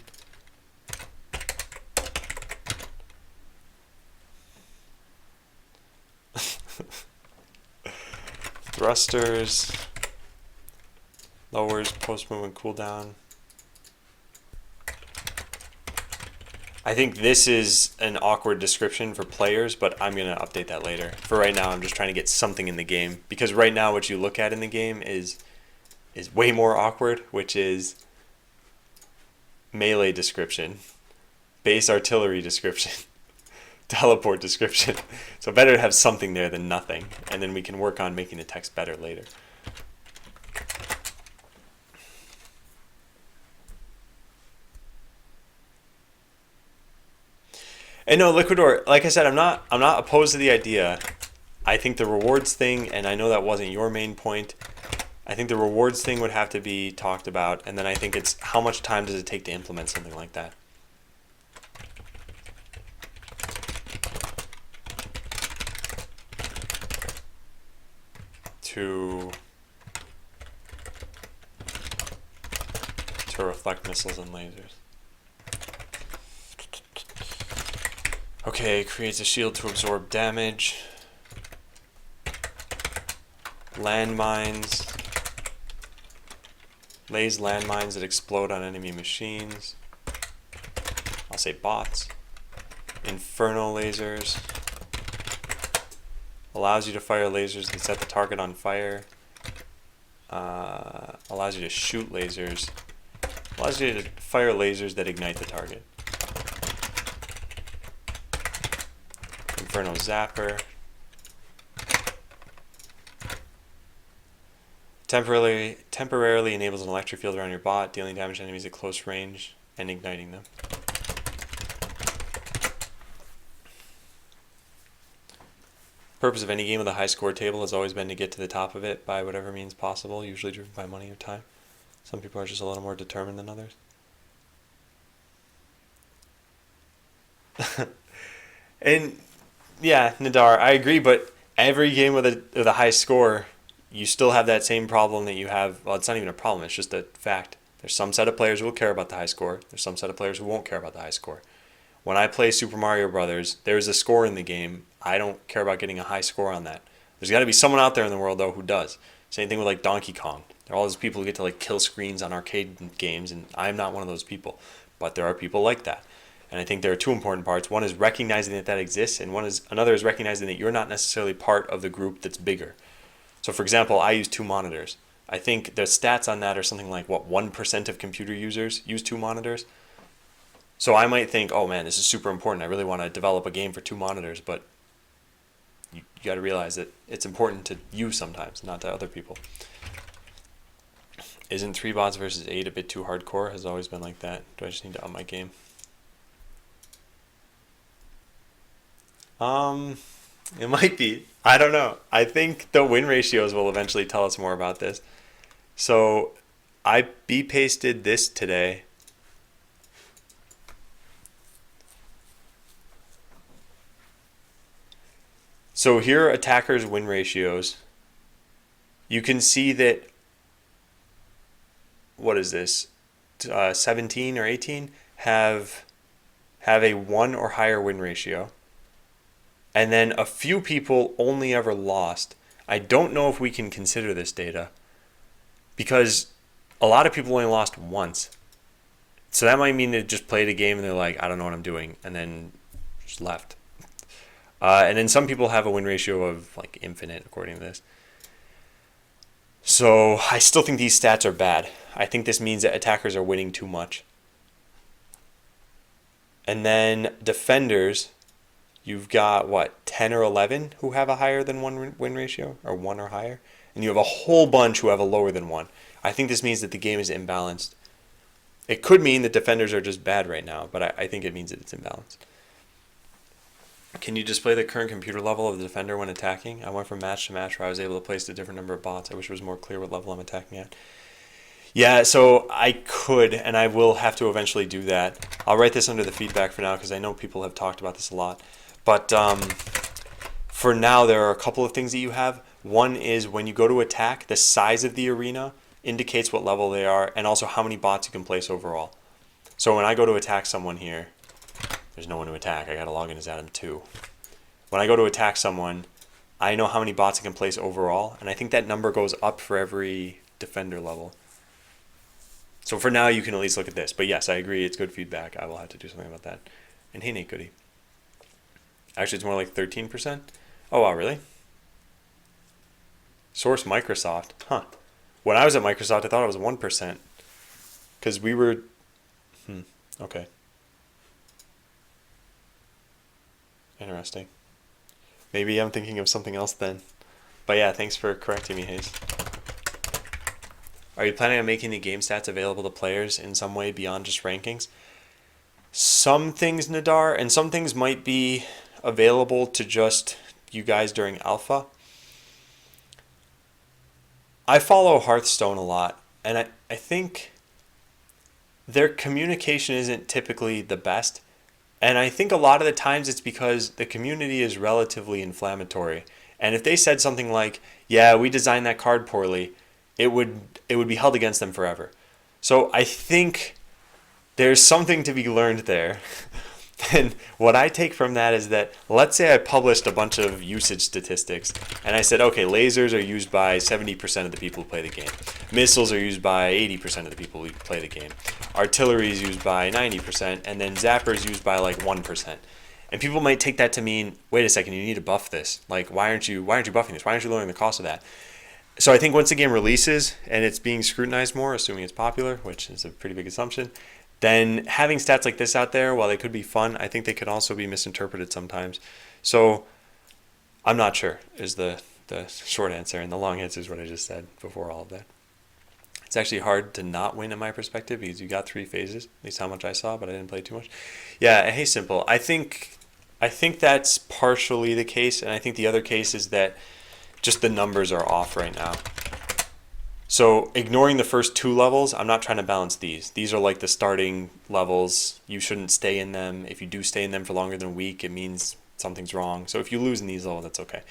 [SPEAKER 1] Thrusters. Lowers post-movement cooldown. I think this is an awkward description for players, but I'm going to update that later. For right now, I'm just trying to get something in the game. Because right now, what you look at in the game is way more awkward, which is melee description, base artillery description, teleport description. So better to have something there than nothing. And then we can work on making the text better later. And no, Liquidor, like I said, I'm not opposed to the idea. I think the rewards thing, and I know that wasn't your main point, I think the rewards thing would have to be talked about, and then I think it's how much time does it take to implement something like that. To reflect missiles and lasers. Okay, creates a shield to absorb damage. Landmines. Lays landmines that explode on enemy machines. I'll say bots. Inferno lasers. Allows you to fire lasers that set the target on fire. Allows you to shoot lasers. Allows you to fire lasers that ignite the target. Inferno Zapper. Temporarily enables an electric field around your bot, dealing damage to enemies at close range and igniting them. Purpose of any game with a high score table has always been to get to the top of it by whatever means possible, usually driven by money or time. Some people are just a little more determined than others. And yeah, Nadar, I agree, but every game with a high score, you still have that same problem that you have. Well, it's not even a problem, it's just a fact. There's some set of players who will care about the high score. There's some set of players who won't care about the high score. When I play Super Mario Brothers, there's a score in the game. I don't care about getting a high score on that. There's got to be someone out there in the world, though, who does. Same thing with like Donkey Kong. There are all those people who get to like kill screens on arcade games, and I'm not one of those people. But there are people like that. And I think there are two important parts. One is recognizing that that exists, and another is recognizing that you're not necessarily part of the group that's bigger. So for example, I use 2 monitors. I think the stats on that are something like, 1% of computer users use 2 monitors? So I might think, oh man, this is super important. I really want to develop a game for 2 monitors, but you got to realize that it's important to you sometimes, not to other people. Isn't 3 bots versus 8 a bit too hardcore? Has always been like that. Do I just need to up my game? It might be. I don't know. I think the win ratios will eventually tell us more about this. So I pasted this today. So here are attackers' win ratios. You can see that, what is this, 17 or 18 have a 1 or higher win ratio. And then a few people only ever lost. I don't know if we can consider this data because a lot of people only lost once. So that might mean they just played a game and they're like, I don't know what I'm doing, and then just left. And then some people have a win ratio of like infinite, according to this. So I still think these stats are bad. I think this means that attackers are winning too much. And then defenders, you've got, 10 or 11 who have a higher than 1 win ratio, or 1 or higher? And you have a whole bunch who have a lower than 1. I think this means that the game is imbalanced. It could mean that defenders are just bad right now, but I think it means that it's imbalanced. Can you display the current computer level of the defender when attacking? I went from match to match where I was able to place a different number of bots. I wish it was more clear what level I'm attacking at. Yeah, so I could, and I will have to eventually do that. I'll write this under the feedback for now because I know people have talked about this a lot. But for now, there are a couple of things that you have. One is when you go to attack, the size of the arena indicates what level they are and also how many bots you can place overall. So when I go to attack someone here, there's no one to attack. I got to log in as Adam 2. When I go to attack someone, I know how many bots I can place overall, and I think that number goes up for every defender level. So for now, you can at least look at this. But yes, I agree. It's good feedback. I will have to do something about that. And hey, Nate Goody. Actually, it's more like 13%. Oh, wow, really? Source Microsoft. Huh. When I was at Microsoft, I thought it was 1%. Because we were... Okay. Interesting. Maybe I'm thinking of something else then. But yeah, thanks for correcting me, Hayes. Are you planning on making the game stats available to players in some way beyond just rankings? Some things, Nadar, and some things might be available to just you guys during alpha. I follow Hearthstone a lot, and I think their communication isn't typically the best. And I think a lot of the times it's because the community is relatively inflammatory. And if they said something like, yeah, we designed that card poorly, it would be held against them forever. So I think there's something to be learned there. And what I take from that is that, let's say I published a bunch of usage statistics, and I said, okay, lasers are used by 70% of the people who play the game. Missiles are used by 80% of the people who play the game. Artillery is used by 90%, and then Zapper is used by like 1%. And people might take that to mean, wait a second, you need to buff this. Like, why aren't you buffing this? Why aren't you lowering the cost of that? So I think once the game releases and it's being scrutinized more, assuming it's popular, which is a pretty big assumption, then having stats like this out there, while they could be fun, I think they could also be misinterpreted sometimes. So I'm not sure is the short answer, and the long answer is what I just said before all of that. It's actually hard to not win in my perspective because you got 3 phases, at least how much I saw, but I didn't play too much. Yeah, hey, Simple. I think that's partially the case, and I think the other case is that just the numbers are off right now. So ignoring the first 2 levels, I'm not trying to balance these. These are like the starting levels. You shouldn't stay in them. If you do stay in them for longer than a week, it means something's wrong. So if you lose in these levels, that's okay.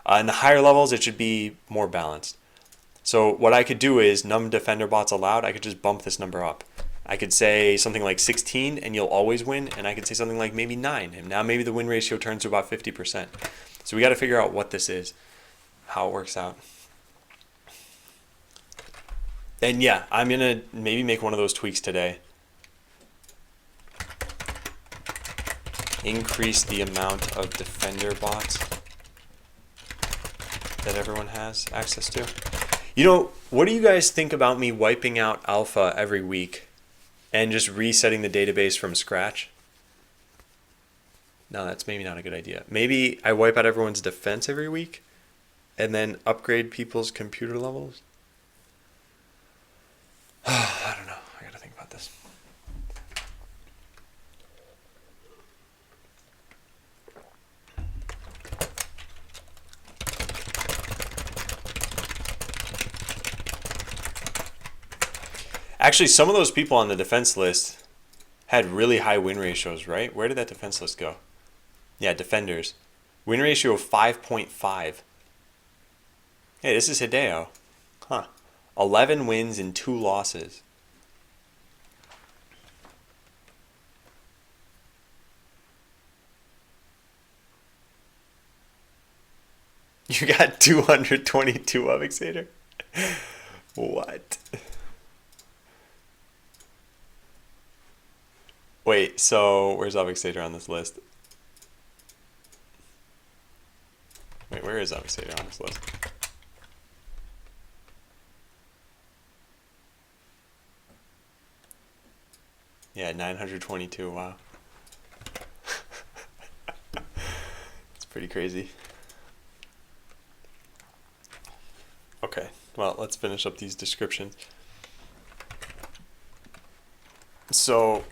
[SPEAKER 1] In the higher levels, it should be more balanced. So what I could do is num defender bots allowed. I could just bump this number up. I could say something like 16 and you'll always win. And I could say something like maybe 9. And now maybe the win ratio turns to about 50%. So we got to figure out what this is, how it works out. And yeah, I'm going to maybe make one of those tweaks today. Increase the amount of defender bots that everyone has access to. You know, what do you guys think about me wiping out alpha every week and just resetting the database from scratch? No, that's maybe not a good idea. Maybe I wipe out everyone's defense every week and then upgrade people's computer levels? I don't know. I gotta think about this. Actually, some of those people on the defense list had really high win ratios, right? Where did that defense list go? Yeah, defenders. Win ratio of 5.5. Hey, this is Hideo. Huh. 11 wins and 2 losses. You got 222 Vexator? What? Wait, so where's Vexator on this list? Wait, where is Vexator on this list? Yeah, 922, wow. It's pretty crazy. Okay, well, let's finish up these descriptions. So,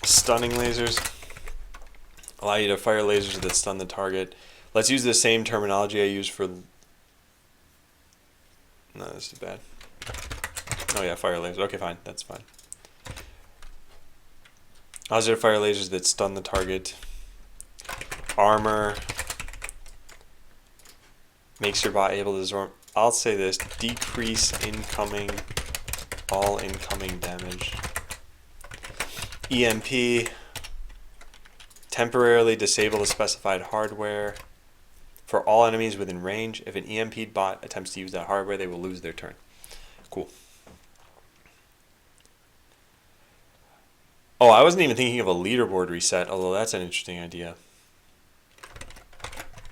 [SPEAKER 1] stunning lasers allow you to fire lasers that stun the target. Let's use the same terminology I use for... No, this is bad. Oh yeah, fire lasers. Okay, fine. That's fine. Allows you to fire lasers that stun the target. Armor makes your bot able to absorb... I'll say this. Decrease all incoming damage. EMP. Temporarily disable the specified hardware for all enemies within range. If an EMP'd bot attempts to use that hardware, they will lose their turn. Cool. Oh, I wasn't even thinking of a leaderboard reset, although that's an interesting idea.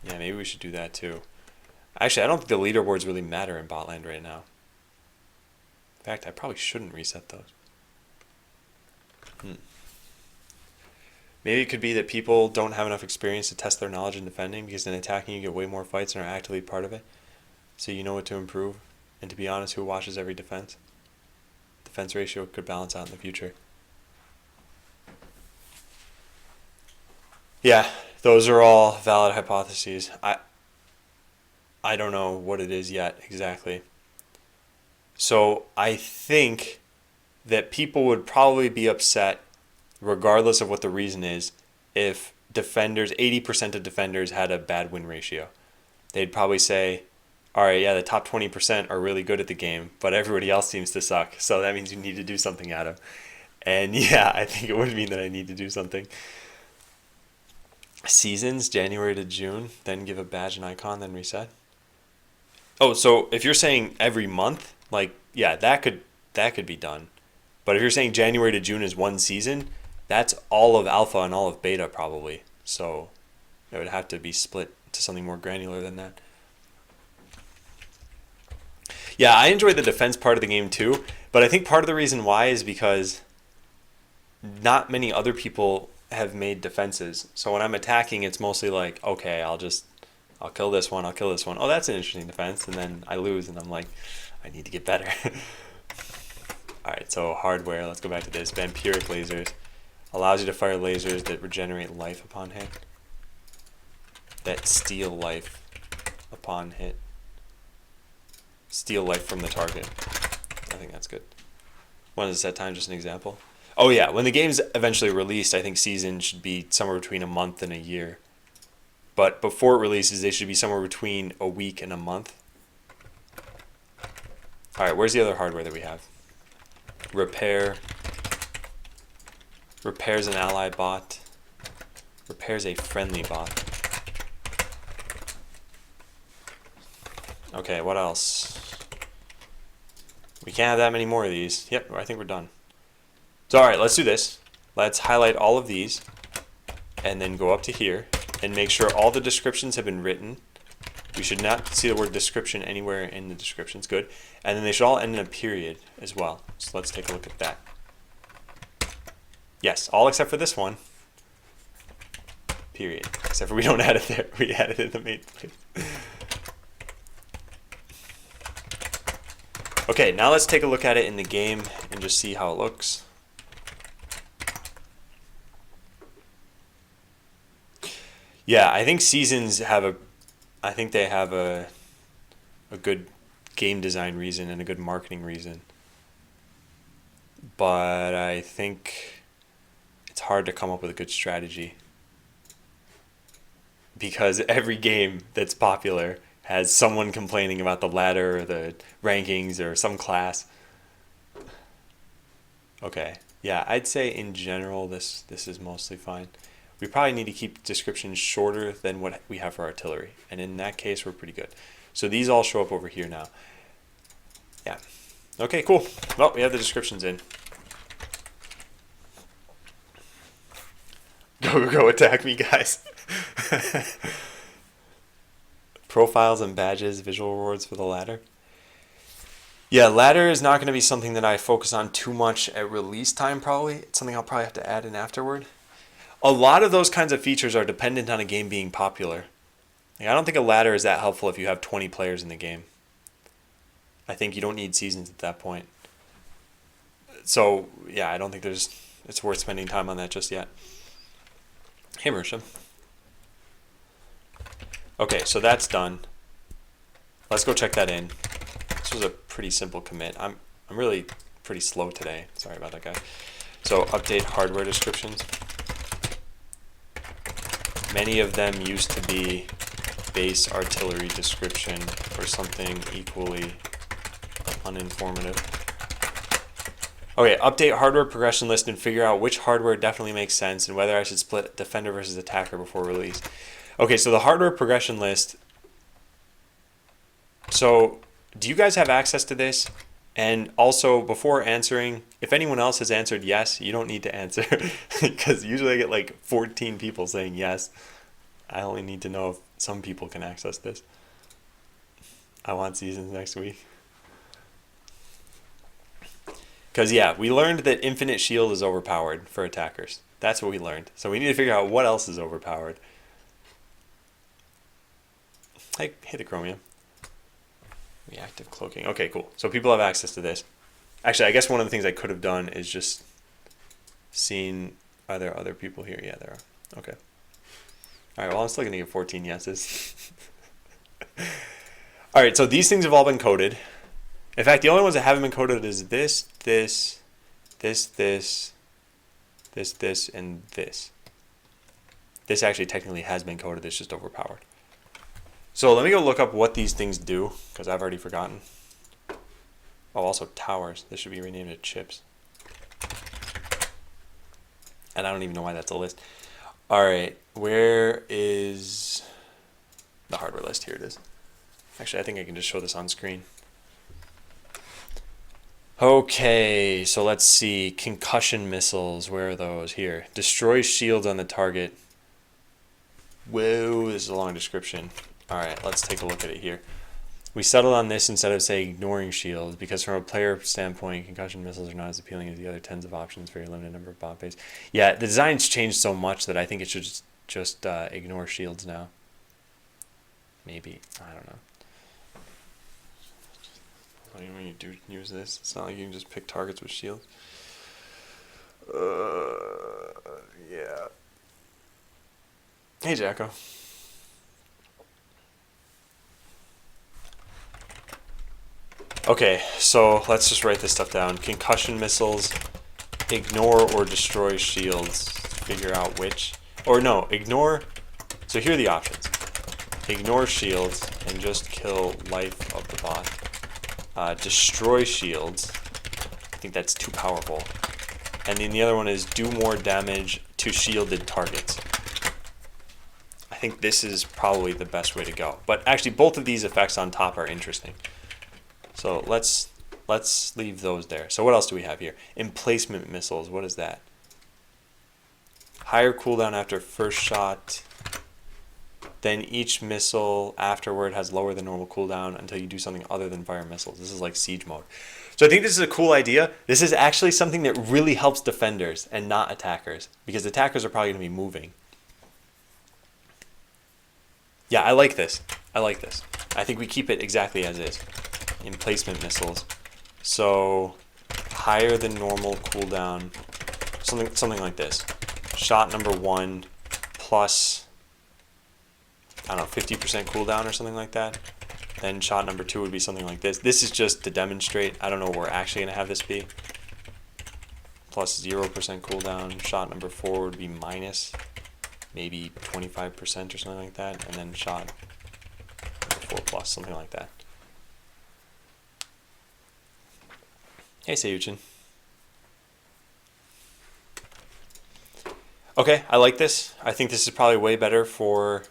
[SPEAKER 1] Yeah, maybe we should do that too. Actually, I don't think the leaderboards really matter in Botland right now. In fact, I probably shouldn't reset those. Maybe it could be that people don't have enough experience to test their knowledge in defending, because in attacking you get way more fights and are actively part of it. So you know what to improve. And to be honest, who watches every defense? Defense ratio could balance out in the future. Yeah, those are all valid hypotheses. I don't know what it is yet exactly. So I think that people would probably be upset, regardless of what the reason is, if defenders, 80% of defenders had a bad win ratio. They'd probably say, all right, yeah, the top 20% are really good at the game, but everybody else seems to suck, so that means you need to do something, Adam. And yeah, I think it would mean that I need to do something. Seasons, January to June, then give a badge and icon, then reset. Oh, so if you're saying every month, like, yeah, that could be done. But if you're saying January to June is one season, that's all of alpha and all of beta probably. So it would have to be split to something more granular than that. Yeah, I enjoy the defense part of the game too, but I think part of the reason why is because not many other people have made defenses. So when I'm attacking, it's mostly like, okay, I'll kill this one, I'll kill this one. Oh, that's an interesting defense. And then I lose and I'm like, I need to get better. Alright, so hardware, let's go back to this. Vampiric lasers. Allows you to fire lasers that regenerate life upon hit. That steal life upon hit. Steal life from the target. I think that's good. When is set time? Just an example. Oh yeah, when the game's eventually released, I think season should be somewhere between a month and a year. But before it releases, they should be somewhere between a week and a month. Alright, where's the other hardware that we have? Repair. Repairs an ally bot. Repairs a friendly bot. Okay, what else? We can't have that many more of these. Yep, I think we're done. So alright, let's do this. Let's highlight all of these and then go up to here and make sure all the descriptions have been written. We should not see the word description anywhere in the descriptions. Good. And then they should all end in a period as well. So let's take a look at that. Yes, all except for this one. Period. Except for we don't add it there. We add it in the main place. Okay, now let's take a look at it in the game and just see how it looks. Yeah, I think seasons have a good game design reason and a good marketing reason. But I think it's hard to come up with a good strategy. Because every game that's popular has someone complaining about the ladder or the rankings or some class. Okay, yeah, I'd say in general this is mostly fine. We probably need to keep descriptions shorter than what we have for artillery. And in that case, we're pretty good. So these all show up over here now. Yeah. Okay, cool. Well, we have the descriptions in. Go attack me, guys. Profiles and badges, visual rewards for the ladder. Yeah, ladder is not going to be something that I focus on too much at release time probably. It's something I'll probably have to add in afterward. A lot of those kinds of features are dependent on a game being popular. Like, I don't think a ladder is that helpful if you have 20 players in the game. I think you don't need seasons at that point. So yeah, I don't think it's worth spending time on that just yet. Hey Marisha. Okay, so that's done. Let's go check that in. This was a pretty simple commit. I'm really pretty slow today. Sorry about that, guy. So update hardware descriptions. Many of them used to be base artillery description or something equally uninformative. Okay, update hardware progression list and figure out which hardware definitely makes sense and whether I should split defender versus attacker before release. Okay, so the hardware progression list. So do you guys have access to this? And also, before answering, if anyone else has answered yes, you don't need to answer because usually I get like 14 people saying yes. I only need to know if some people can access this. I want seasons next week. Because yeah, we learned that infinite shield is overpowered for attackers. That's what we learned. So we need to figure out what else is overpowered. Hey the Chromium. Reactive cloaking. Okay, cool. So people have access to this. Actually, I guess one of the things I could have done is just seen, are there other people here? Yeah, there are. Okay. All right, well, I'm still going to get 14 yeses. All right, so these things have all been coded. In fact, the only ones that haven't been coded is this, and this. This actually technically has been coded. It's just overpowered. So let me go look up what these things do, because I've already forgotten. Oh, also towers. This should be renamed to chips. And I don't even know why that's a list. All right, where is the hardware list? Here it is. Actually, I think I can just show this on screen. Okay, so let's see. Concussion missiles, where are those? Here. Destroy shields on the target. Whoa, this is a long description. All right, let's take a look at it here. We settled on this instead of, say, ignoring shields, because from a player standpoint, concussion missiles are not as appealing as the other tens of options for your limited number of bot base. Yeah, the design's changed so much that I think it should just ignore shields now. Maybe. I don't know. When you do use this, it's not like you can just pick targets with shields. Yeah. Hey, Jacko. Okay, so let's just write this stuff down. Concussion missiles, ignore or destroy shields. Figure out which. Or no, ignore. So here are the options. Ignore shields and just kill life of the bot. Destroy shields. I think that's too powerful. And then the other one is do more damage to shielded targets. I think this is probably the best way to go. But actually, both of these effects on top are interesting. So let's leave those there. So what else do we have here? Emplacement missiles. What is that? Higher cooldown after first shot. Then each missile afterward has lower than normal cooldown until you do something other than fire missiles. This is like siege mode. So I think this is a cool idea. This is actually something that really helps defenders and not attackers, because attackers are probably going to be moving. Yeah, I like this. I like this. I think we keep it exactly as is. Emplacement missiles. So higher than normal cooldown. Something like this. Shot number 1 plus, I don't know, 50% cooldown or something like that. Then shot number 2 would be something like this. This is just to demonstrate. I don't know what we're actually going to have this be. Plus 0% cooldown. Shot number 4 would be minus maybe 25% or something like that. And then shot number 4 plus, something like that. Hey, Sayuchin. Okay, I like this. I think this is probably way better for...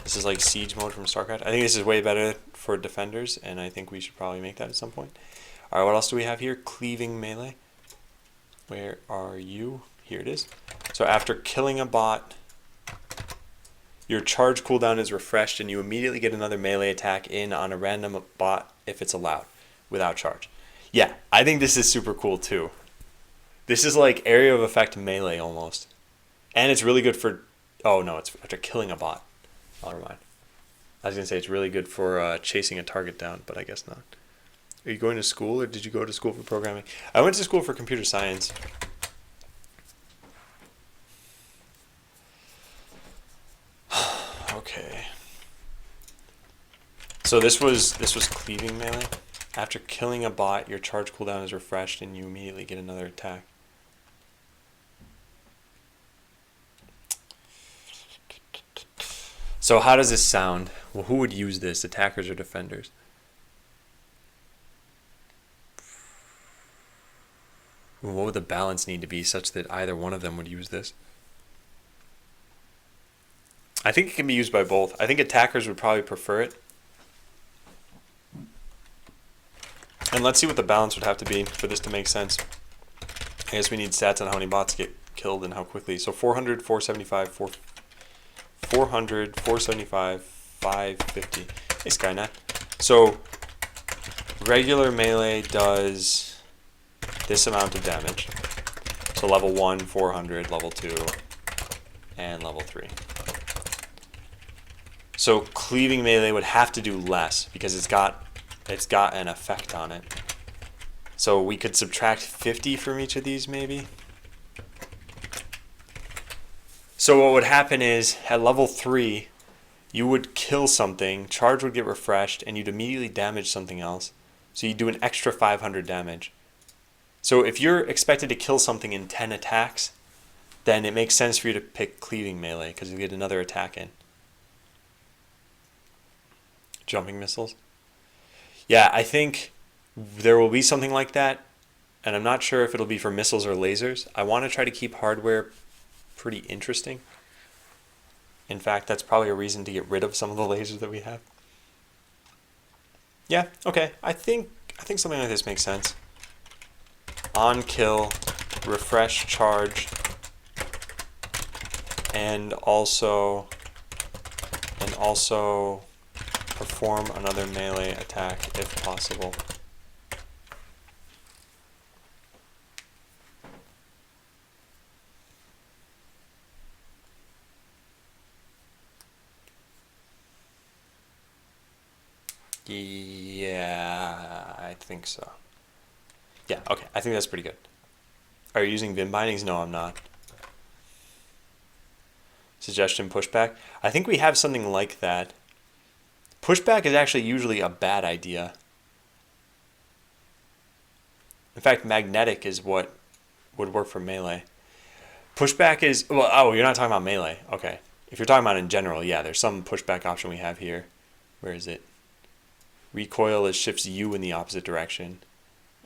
[SPEAKER 1] This is like siege mode from StarCraft. I think this is way better for defenders, and I think we should probably make that at some point. All right, what else do we have here? Cleaving melee. Where are you? Here it is. So after killing a bot, your charge cooldown is refreshed, and you immediately get another melee attack in on a random bot if it's allowed, without charge. Yeah, I think this is super cool too. This is like area of effect melee almost. And it's really good for... Oh no, it's after killing a bot. Oh, never mind. I was going to say it's really good for chasing a target down, but I guess not. Are you going to school, or did you go to school for programming? I went to school for computer science. Okay. So this was cleaving melee. After killing a bot, your charge cooldown is refreshed and you immediately get another attack. So how does this sound? Well, who would use this, attackers or defenders? What would the balance need to be such that either one of them would use this? I think it can be used by both. I think attackers would probably prefer it. And let's see what the balance would have to be for this to make sense. I guess we need stats on how many bots get killed and how quickly. So 400, 475, 400, 475, 550. Hey, Skynet. So regular melee does this amount of damage. So level 1, 400, level 2, and level 3. So cleaving melee would have to do less because it's got an effect on it. So we could subtract 50 from each of these maybe. So what would happen is at level 3, you would kill something, charge would get refreshed, and you'd immediately damage something else. So you'd do an extra 500 damage. So if you're expected to kill something in 10 attacks, then it makes sense for you to pick cleaving melee because you get another attack in. Jumping missiles. Yeah, I think there will be something like that, and I'm not sure if it'll be for missiles or lasers. I want to try to keep hardware pretty interesting. In fact, that's probably a reason to get rid of some of the lasers that we have. Yeah, okay. I think something like this makes sense. On kill, refresh charge, and also perform another melee attack if possible. Yeah, I think so. Yeah, okay, I think that's pretty good. Are you using Vim bindings? No, I'm not. Suggestion pushback. I think we have something like that. Pushback is actually usually a bad idea. In fact, magnetic is what would work for melee. Pushback is, well, oh, you're not talking about melee. Okay. If you're talking about in general, yeah, there's some pushback option we have here. Where is it? Recoil is shifts you in the opposite direction.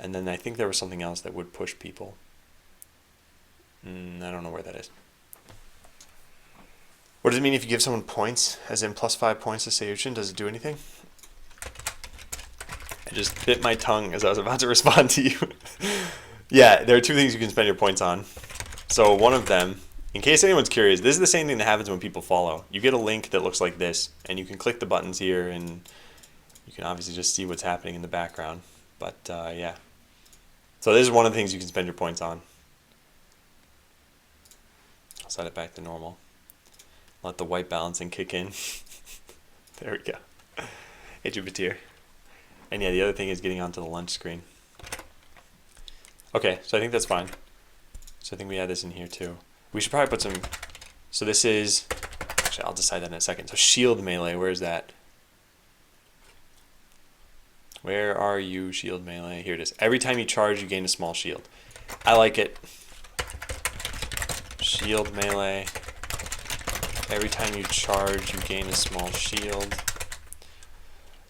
[SPEAKER 1] And then I think there was something else that would push people. I don't know where that is. What does it mean if you give someone points, as in +5 points to Sayuchin? Does it do anything? I just bit my tongue as I was about to respond to you. Yeah, there are two things you can spend your points on. So one of them, in case anyone's curious, this is the same thing that happens when people follow. You get a link that looks like this, and you can click the buttons here, and you can obviously just see what's happening in the background. But yeah. So this is one of the things you can spend your points on. I'll set it back to normal. Let the white balancing kick in. There we go. Hey, Jupiter. And yeah, the other thing is getting onto the lunch screen. Okay, so I think that's fine. So I think we add this in here too. We should probably put some... So this is... Actually, I'll decide that in a second. So shield melee, where is that? Where are you, shield melee? Here it is. Every time you charge, you gain a small shield. I like it. Shield melee. Every time you charge, you gain a small shield.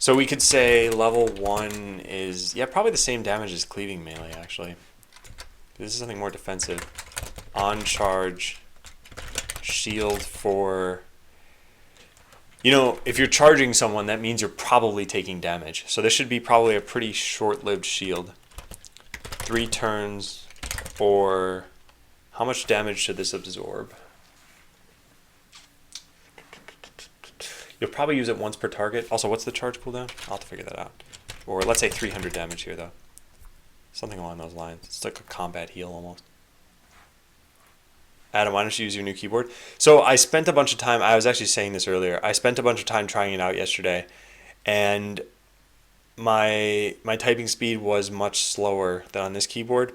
[SPEAKER 1] So we could say level 1 is, yeah, probably the same damage as cleaving melee, actually. This is something more defensive. On charge, shield for... You know, if you're charging someone, that means you're probably taking damage. So this should be probably a pretty short-lived shield. 3 turns, or... How much damage should this absorb? You'll probably use it once per target. Also, what's the charge cooldown? I'll have to figure that out. Or let's say 300 damage here, though. Something along those lines. It's like a combat heal almost. Adam, why don't you use your new keyboard? So I spent a bunch of time, I was actually saying this earlier, I spent a bunch of time trying it out yesterday, and my typing speed was much slower than on this keyboard,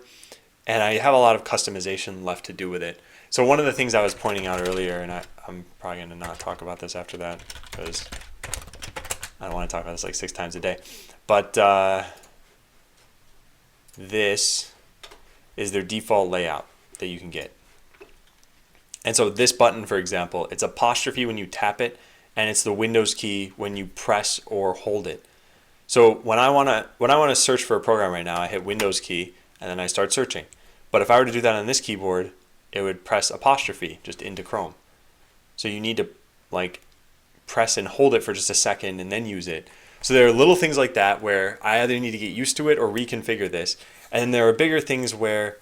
[SPEAKER 1] and I have a lot of customization left to do with it. So one of the things I was pointing out earlier, and I'm probably going to not talk about this after that because I don't want to talk about this like 6 times a day, but this is their default layout that you can get. And so this button, for example, it's apostrophe when you tap it, and it's the Windows key when you press or hold it. So when I wanna search for a program right now, I hit Windows key and then I start searching. But if I were to do that on this keyboard, it would press apostrophe just into Chrome. So you need to like press and hold it for just a second and then use it. So there are little things like that where I either need to get used to it or reconfigure this. And then there are bigger things where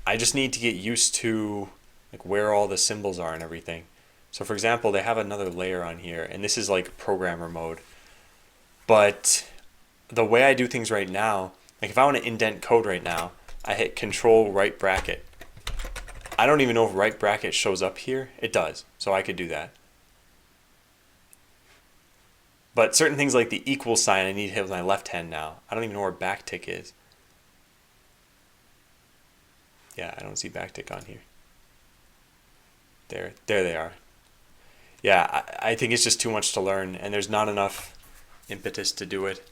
[SPEAKER 1] I just need to get used to like where all the symbols are and everything. So for example, they have another layer on here, and this is like programmer mode. But the way I do things right now, like if I want to indent code right now, I hit Control right bracket. I don't even know if right bracket shows up here. It does, so I could do that. But certain things like the equal sign, I need to hit with my left hand now. I don't even know where backtick is. Yeah, I don't see backtick on here. There they are. Yeah, I think it's just too much to learn, and there's not enough impetus to do it.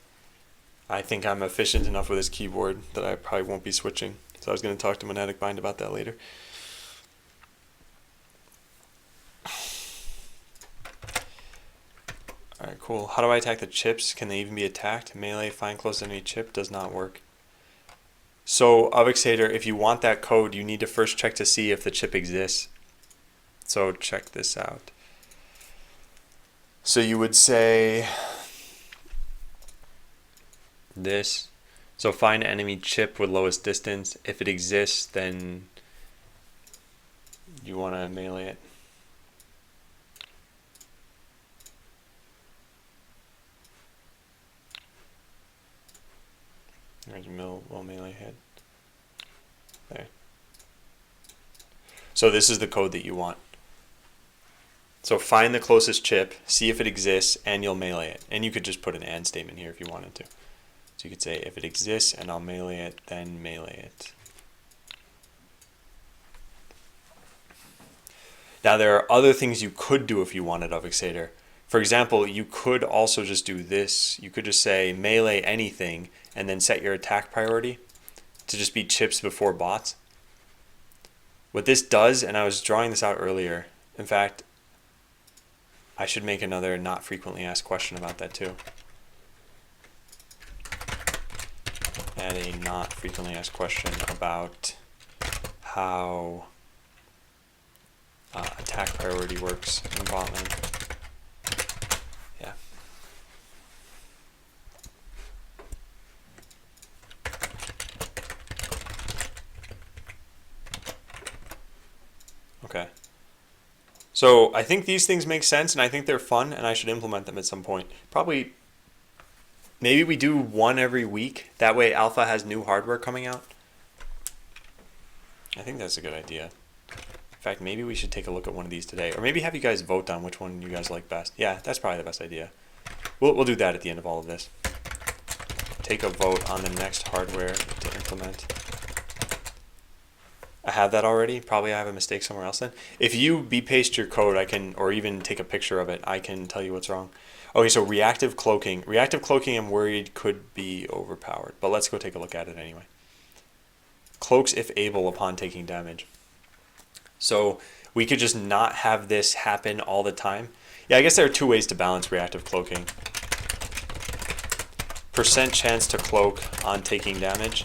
[SPEAKER 1] I think I'm efficient enough with this keyboard that I probably won't be switching. So I was going to talk to Monadic Bind about that later. Alright, cool. How do I attack the chips? Can they even be attacked? Melee, find close to enemy chip does not work. So, Avixator, if you want that code, you need to first check to see if the chip exists. So check this out. So you would say this. So find enemy chip with lowest distance. If it exists, then you want to melee it. There's well melee hit. There. So this is the code that you want. So find the closest chip, see if it exists, and you'll melee it. And you could just put an AND statement here if you wanted to. So you could say, if it exists and I'll melee it, then melee it. Now there are other things you could do if you wanted Avixator. For example, you could also just do this. You could just say melee anything and then set your attack priority to just be chips before bots. What this does, and I was drawing this out earlier, in fact, I should make another not frequently asked question about that too. Add a not frequently asked question about how attack priority works in Botland. Yeah. Okay. So I think these things make sense, and I think they're fun, and I should implement them at some point. Probably, maybe we do one every week. That way Alpha has new hardware coming out. I think that's a good idea. In fact, maybe we should take a look at one of these today. Or maybe have you guys vote on which one you guys like best. Yeah, that's probably the best idea. We'll do that at the end of all of this. Take a vote on the next hardware to implement. I have that already. Probably I have a mistake somewhere else then. If you paste your code, I can, or even take a picture of it, I can tell you what's wrong. Okay, so reactive cloaking. Reactive cloaking, I'm worried, could be overpowered. But let's go take a look at it anyway. Cloaks if able upon taking damage. So we could just not have this happen all the time. Yeah, I guess there are two ways to balance reactive cloaking. % chance to cloak on taking damage.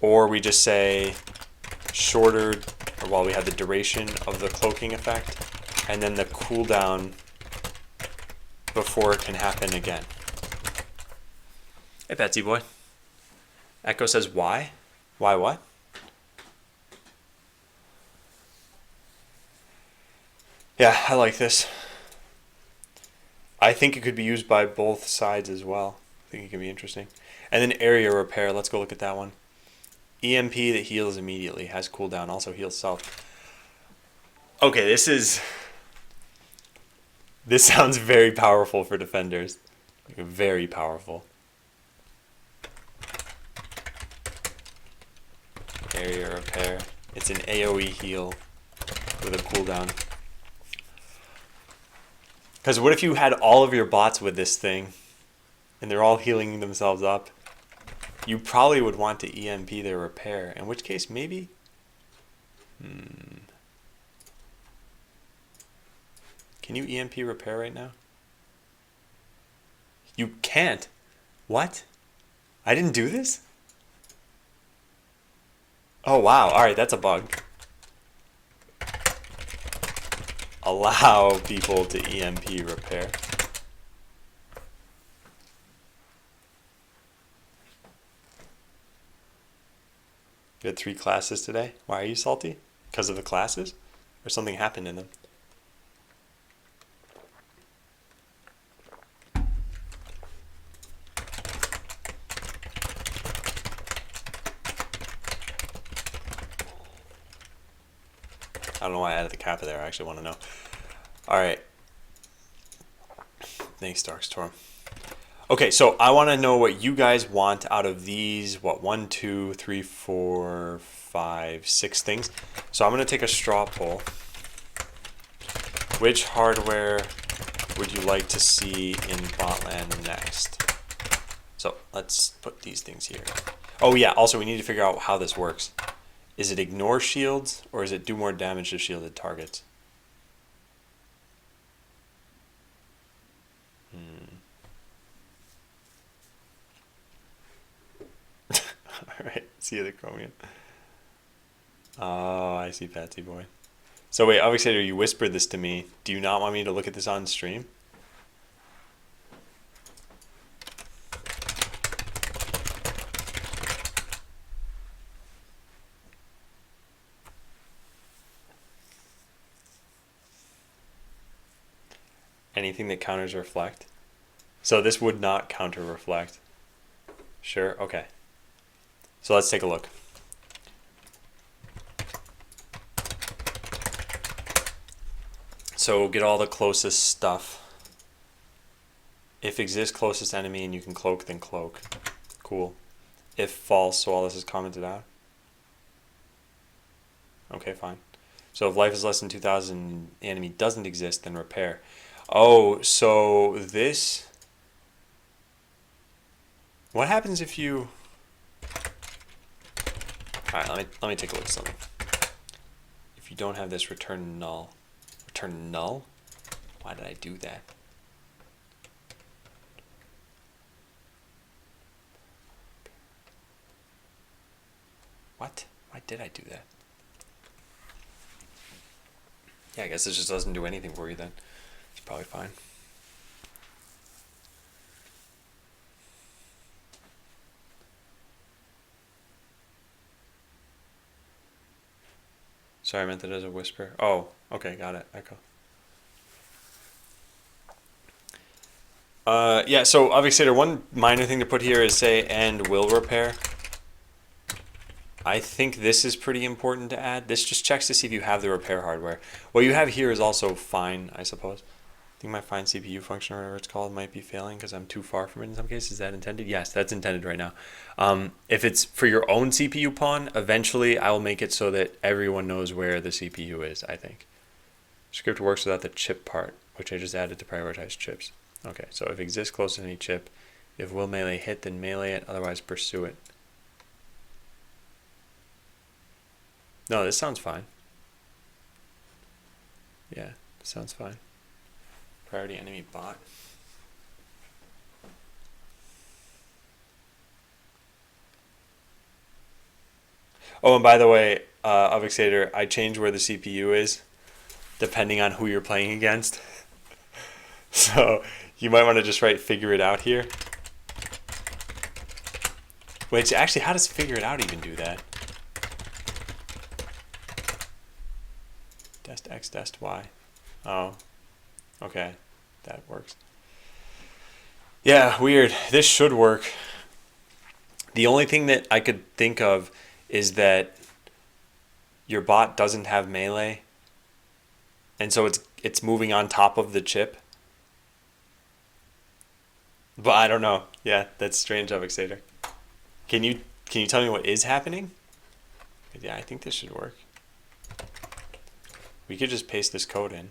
[SPEAKER 1] Or we just say shorter, or while we have the duration of the cloaking effect, and then the cooldown before it can happen again. Hey, Betsy boy. Echo says, why? Why what? Yeah, I like this. I think it could be used by both sides as well. I think it could be interesting. And then area repair, let's go look at that one. EMP that heals immediately, has cooldown, also heals self. Okay, this sounds very powerful for defenders. Very powerful. area repair. It's an AoE heal with a cooldown. Because what if you had all of your bots with this thing and they're all healing themselves up? You probably would want to EMP their repair, in which case maybe... Can you EMP repair right now? You can't. What? I didn't do this? Oh wow, alright, that's a bug. Allow people to EMP repair. You had 3 classes today? Why are you salty? Because of the classes? Or something happened in them? I don't know why I added the kappa there. I actually want to know. Alright. Thanks, Darkstorm. Okay, so I want to know what you guys want out of these, 1, 2, 3, 4, 5, 6 things. So I'm going to take a straw poll. Which hardware would you like to see in Botland next? So let's put these things here. Oh yeah, also we need to figure out how this works. Is it ignore shields, or is it do more damage to shielded targets? Alright, see you the Chromium. Oh, I see Patsy Boy. So wait, Avixator, you whispered this to me. Do you not want me to look at this on stream? Anything that counters reflect. So this would not counter reflect. Sure, okay. So let's take a look. So get all the closest stuff. If exists closest enemy and you can cloak, then cloak. Cool. If false, so all this is commented out. Okay, fine. So if life is less than 2,000, the enemy doesn't exist, then repair. Oh, so this... What happens if you... Alright, let me take a look at something. If you don't have this, return null. Return null? Why did I do that? What? Why did I do that? Yeah, I guess this just doesn't do anything for you then. It's probably fine. Sorry, I meant that as a whisper. Oh, okay, got it. Echo. Yeah, so obviously one minor thing to put here is say and will repair. I think this is pretty important to add. This just checks to see if you have the repair hardware. What you have here is also fine, I suppose. I think my find CPU function or whatever it's called might be failing because I'm too far from it in some cases. Is that intended? Yes, that's intended right now. If it's for your own CPU pawn, eventually I will make it so that everyone knows where the CPU is, I think. Script works without the chip part, which I just added to prioritize chips. Okay, so if exists close to any chip, if will melee hit, then melee it, otherwise pursue it. No, this sounds fine. Yeah, this sounds fine. Priority enemy bot. Oh, and by the way, Avixator, I changed where the CPU is depending on who you're playing against. So you might want to just write figure it out here. Which actually, how does figure it out even do that? Dest X, dest Y. Oh, okay, that works. Yeah, weird. This should work. The only thing that I could think of is that your bot doesn't have melee, and so it's moving on top of the chip. But I don't know. Yeah, that's strange, Avixator. Can you tell me what is happening? Yeah, I think this should work. We could just paste this code in.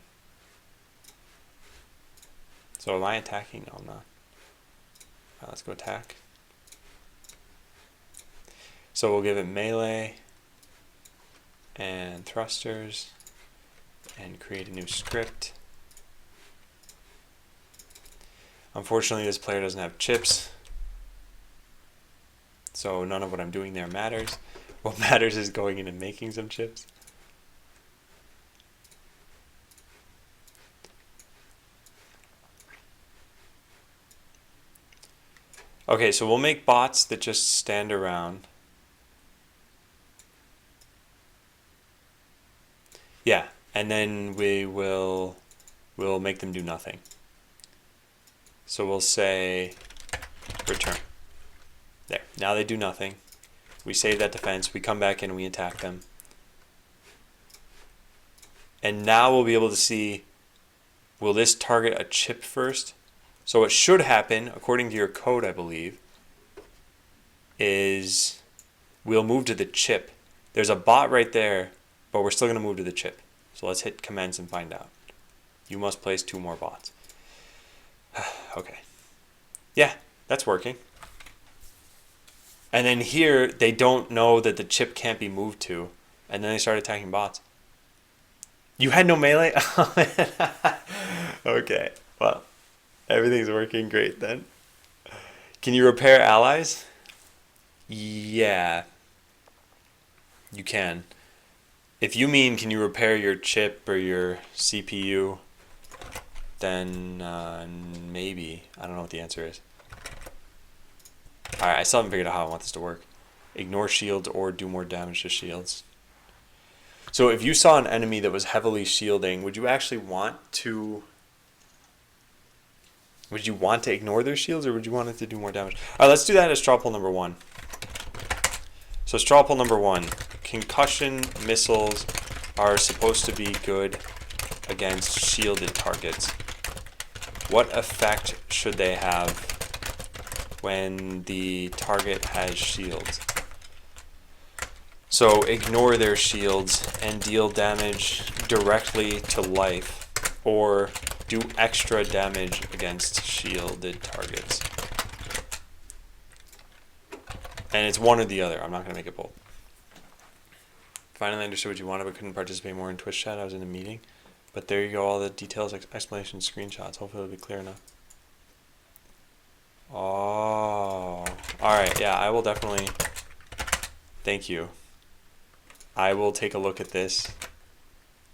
[SPEAKER 1] So am I attacking? No, I'm not. Alright, let's go attack. So we'll give it melee and thrusters and create a new script. Unfortunately, this player doesn't have chips, so none of what I'm doing there matters. What matters is going in and making some chips. Okay, so we'll make bots that just stand around. Yeah, and then we'll make them do nothing. So we'll say return. There, now they do nothing. We save that defense, we come back in and we attack them. And now we'll be able to see, will this target a chip first? So what should happen, according to your code, I believe, is we'll move to the chip. There's a bot right there, but we're still going to move to the chip. So let's hit commence and find out. You must place 2 more bots. Okay. Yeah, that's working. And then here, they don't know that the chip can't be moved to, and then they start attacking bots. You had no melee? Okay, well, everything's working great then. Can you repair allies? Yeah, you can. If you mean can you repair your chip or your CPU, then maybe. I don't know what the answer is. Alright, I still haven't figured out how I want this to work. Ignore shields or do more damage to shields. So if you saw an enemy that was heavily shielding, would you actually want to... Would you want to ignore their shields or would you want it to do more damage? Alright, let's do that as straw poll number 1. So straw poll number 1. Concussion missiles are supposed to be good against shielded targets. What effect should they have when the target has shields? So ignore their shields and deal damage directly to life, or do extra damage against shielded targets. And it's one or the other. I'm not going to make it both. Finally understood what you wanted but couldn't participate more in Twitch chat. I was in a meeting. But there you go, all the details, explanations, screenshots. Hopefully it'll be clear enough. Oh, alright, yeah, I will definitely, thank you. I will take a look at this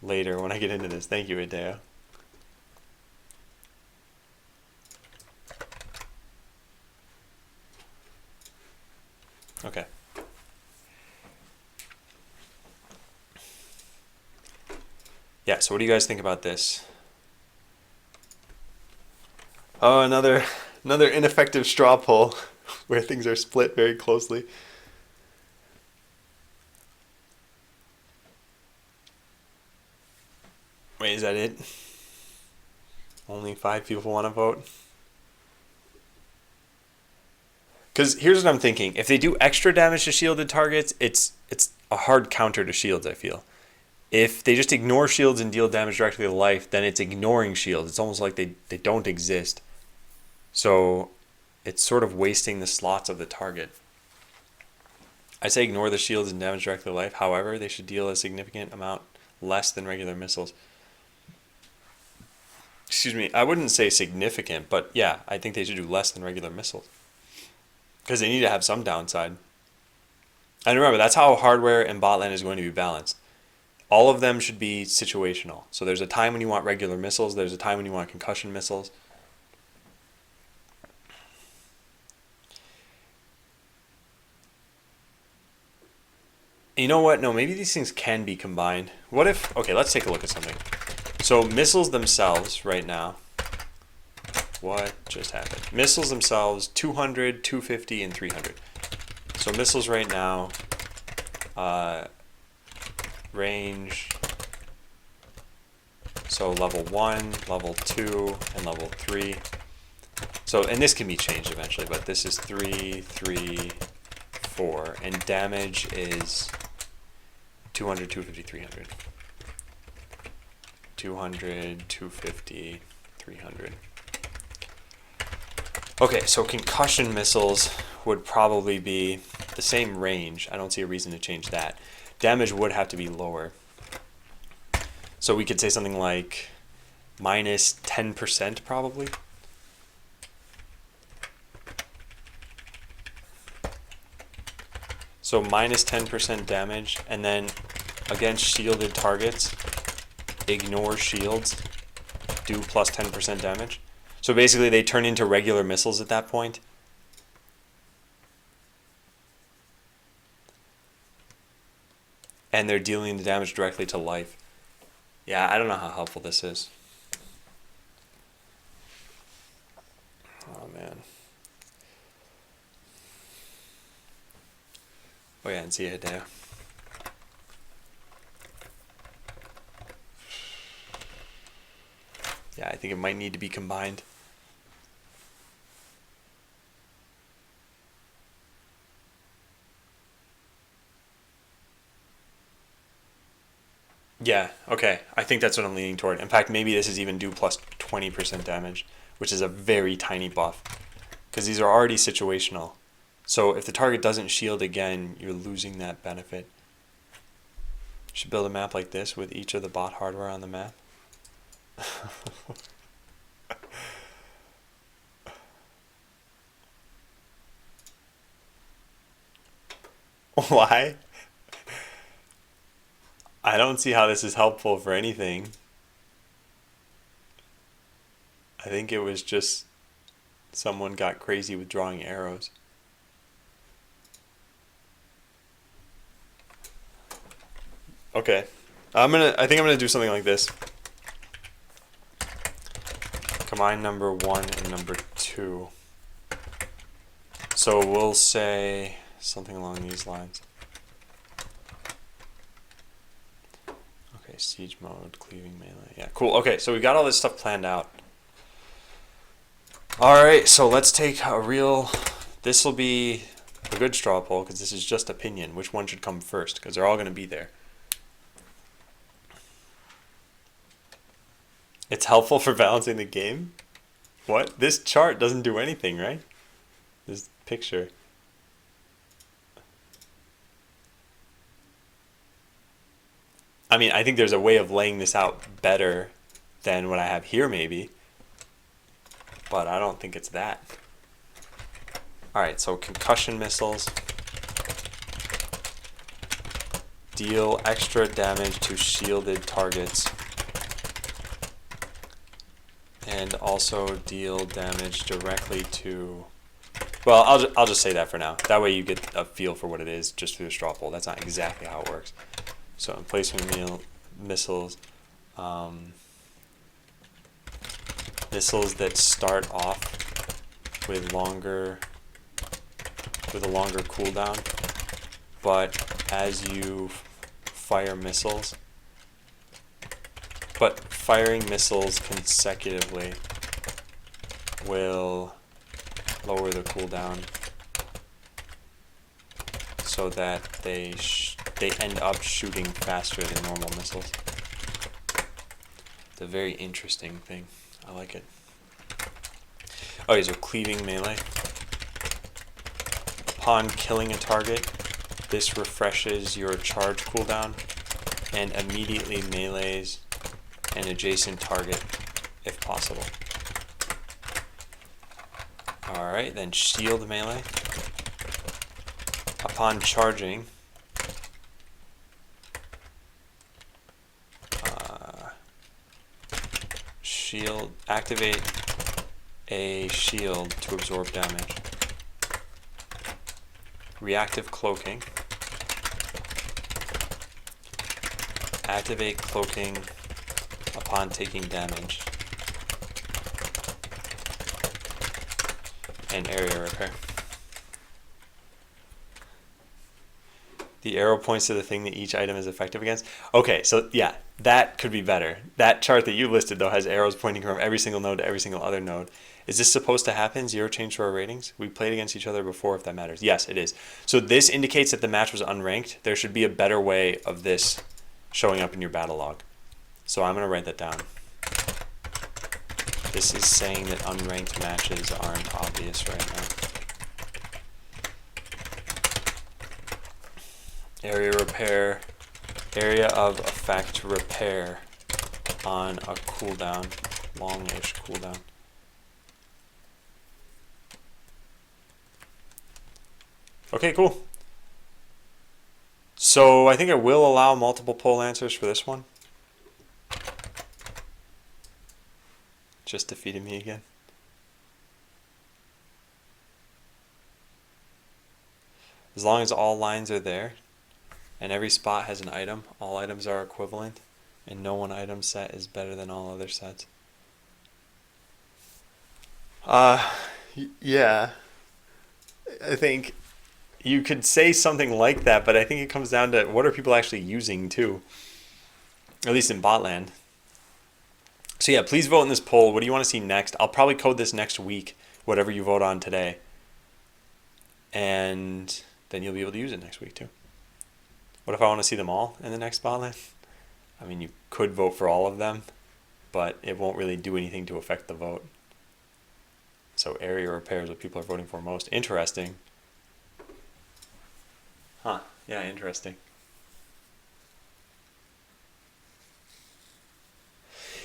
[SPEAKER 1] later when I get into this. Thank you, Adeo. Okay. Yeah, so what do you guys think about this? Oh, another ineffective straw poll where things are split very closely. Wait, is that it? Only 5 people want to vote? Because here's what I'm thinking. If they do extra damage to shielded targets, it's a hard counter to shields, I feel. If they just ignore shields and deal damage directly to life, then it's ignoring shields. It's almost like they don't exist. So it's sort of wasting the slots of the target. I say ignore the shields and damage directly to life. However, they should deal a significant amount less than regular missiles. Excuse me, I wouldn't say significant, but yeah, I think they should do less than regular missiles. Because they need to have some downside. And remember, that's how hardware and botland is going to be balanced. All of them should be situational. So there's a time when you want regular missiles, there's a time when you want concussion missiles. You know what? No, maybe these things can be combined. What if... Okay, let's take a look at something. So missiles themselves right now... What just happened? Missiles themselves, 200, 250, and 300. So missiles right now, range, so level 1, level 2, and level 3. So, and this can be changed eventually, but this is 3, 3, 4, and damage is 200, 250, 300. 200, 250, 300. Okay, so concussion missiles would probably be the same range. I don't see a reason to change that. Damage would have to be lower. So we could say something like minus 10% probably. So minus 10% damage, and then against shielded targets, ignore shields, do plus 10% damage. So basically they turn into regular missiles at that point. And they're dealing the damage directly to life. Yeah, I don't know how helpful this is. Oh, man. Oh, yeah, and see you, Hideo. Yeah, I think it might need to be combined. Yeah, okay. I think that's what I'm leaning toward. In fact, maybe this is even do plus 20% damage, which is a very tiny buff. Because these are already situational. So if the target doesn't shield again, you're losing that benefit. Should build a map like this with each of the bot hardware on the map. Why? I don't see how this is helpful for anything. I think it was just someone got crazy with drawing arrows. Okay. I think I'm gonna do something like this. Combine number 1 and number 2. So we'll say something along these lines. Okay, siege mode, cleaving melee. Yeah, cool. Okay, so we got all this stuff planned out. Alright, so let's take a real... This will be a good straw poll, because this is just opinion. Which one should come first? Because they're all going to be there. It's helpful for balancing the game? What? This chart doesn't do anything, right? This picture. I mean, I think there's a way of laying this out better than what I have here, maybe. But I don't think it's that. Alright, so concussion missiles. Deal extra damage to shielded targets. And also deal damage directly to... Well, I'll just say that for now. That way you get a feel for what it is just through the straw poll. That's not exactly how it works. So emplacement missiles, missiles that start off with a longer cooldown, but as you fire missiles, but firing missiles consecutively will lower the cooldown so that they end up shooting faster than normal missiles. It's a very interesting thing. I like it. Okay, so cleaving melee. Upon killing a target, this refreshes your charge cooldown and immediately melees an adjacent target if possible. Alright, then shield melee. Upon charging, activate a shield to absorb damage. Reactive cloaking. Activate cloaking upon taking damage. And area repair. The arrow points to the thing that each item is effective against. Okay, so yeah, that could be better. That chart that you listed, though, has arrows pointing from every single node to every single other node. Is this supposed to happen? 0 change to our ratings? We played against each other before, if that matters. Yes, it is. So this indicates that the match was unranked. There should be a better way of this showing up in your battle log. So I'm going to write that down. This is saying that unranked matches aren't obvious right now. Area repair, area of effect repair on a cooldown, long-ish cooldown. Okay, cool. So I think I will allow multiple poll answers for this one. Just defeated me again. As long as all lines are there and every spot has an item, all items are equivalent, and no one item set is better than all other sets. Yeah. I think you could say something like that, but I think it comes down to what are people actually using too, at least in botland. So yeah, please vote in this poll. What do you want to see next? I'll probably code this next week, whatever you vote on today. And then you'll be able to use it next week too. What if I want to see them all in the next botland? I mean, you could vote for all of them, but it won't really do anything to affect the vote. So area repair is what people are voting for most. Interesting. Huh, yeah, interesting.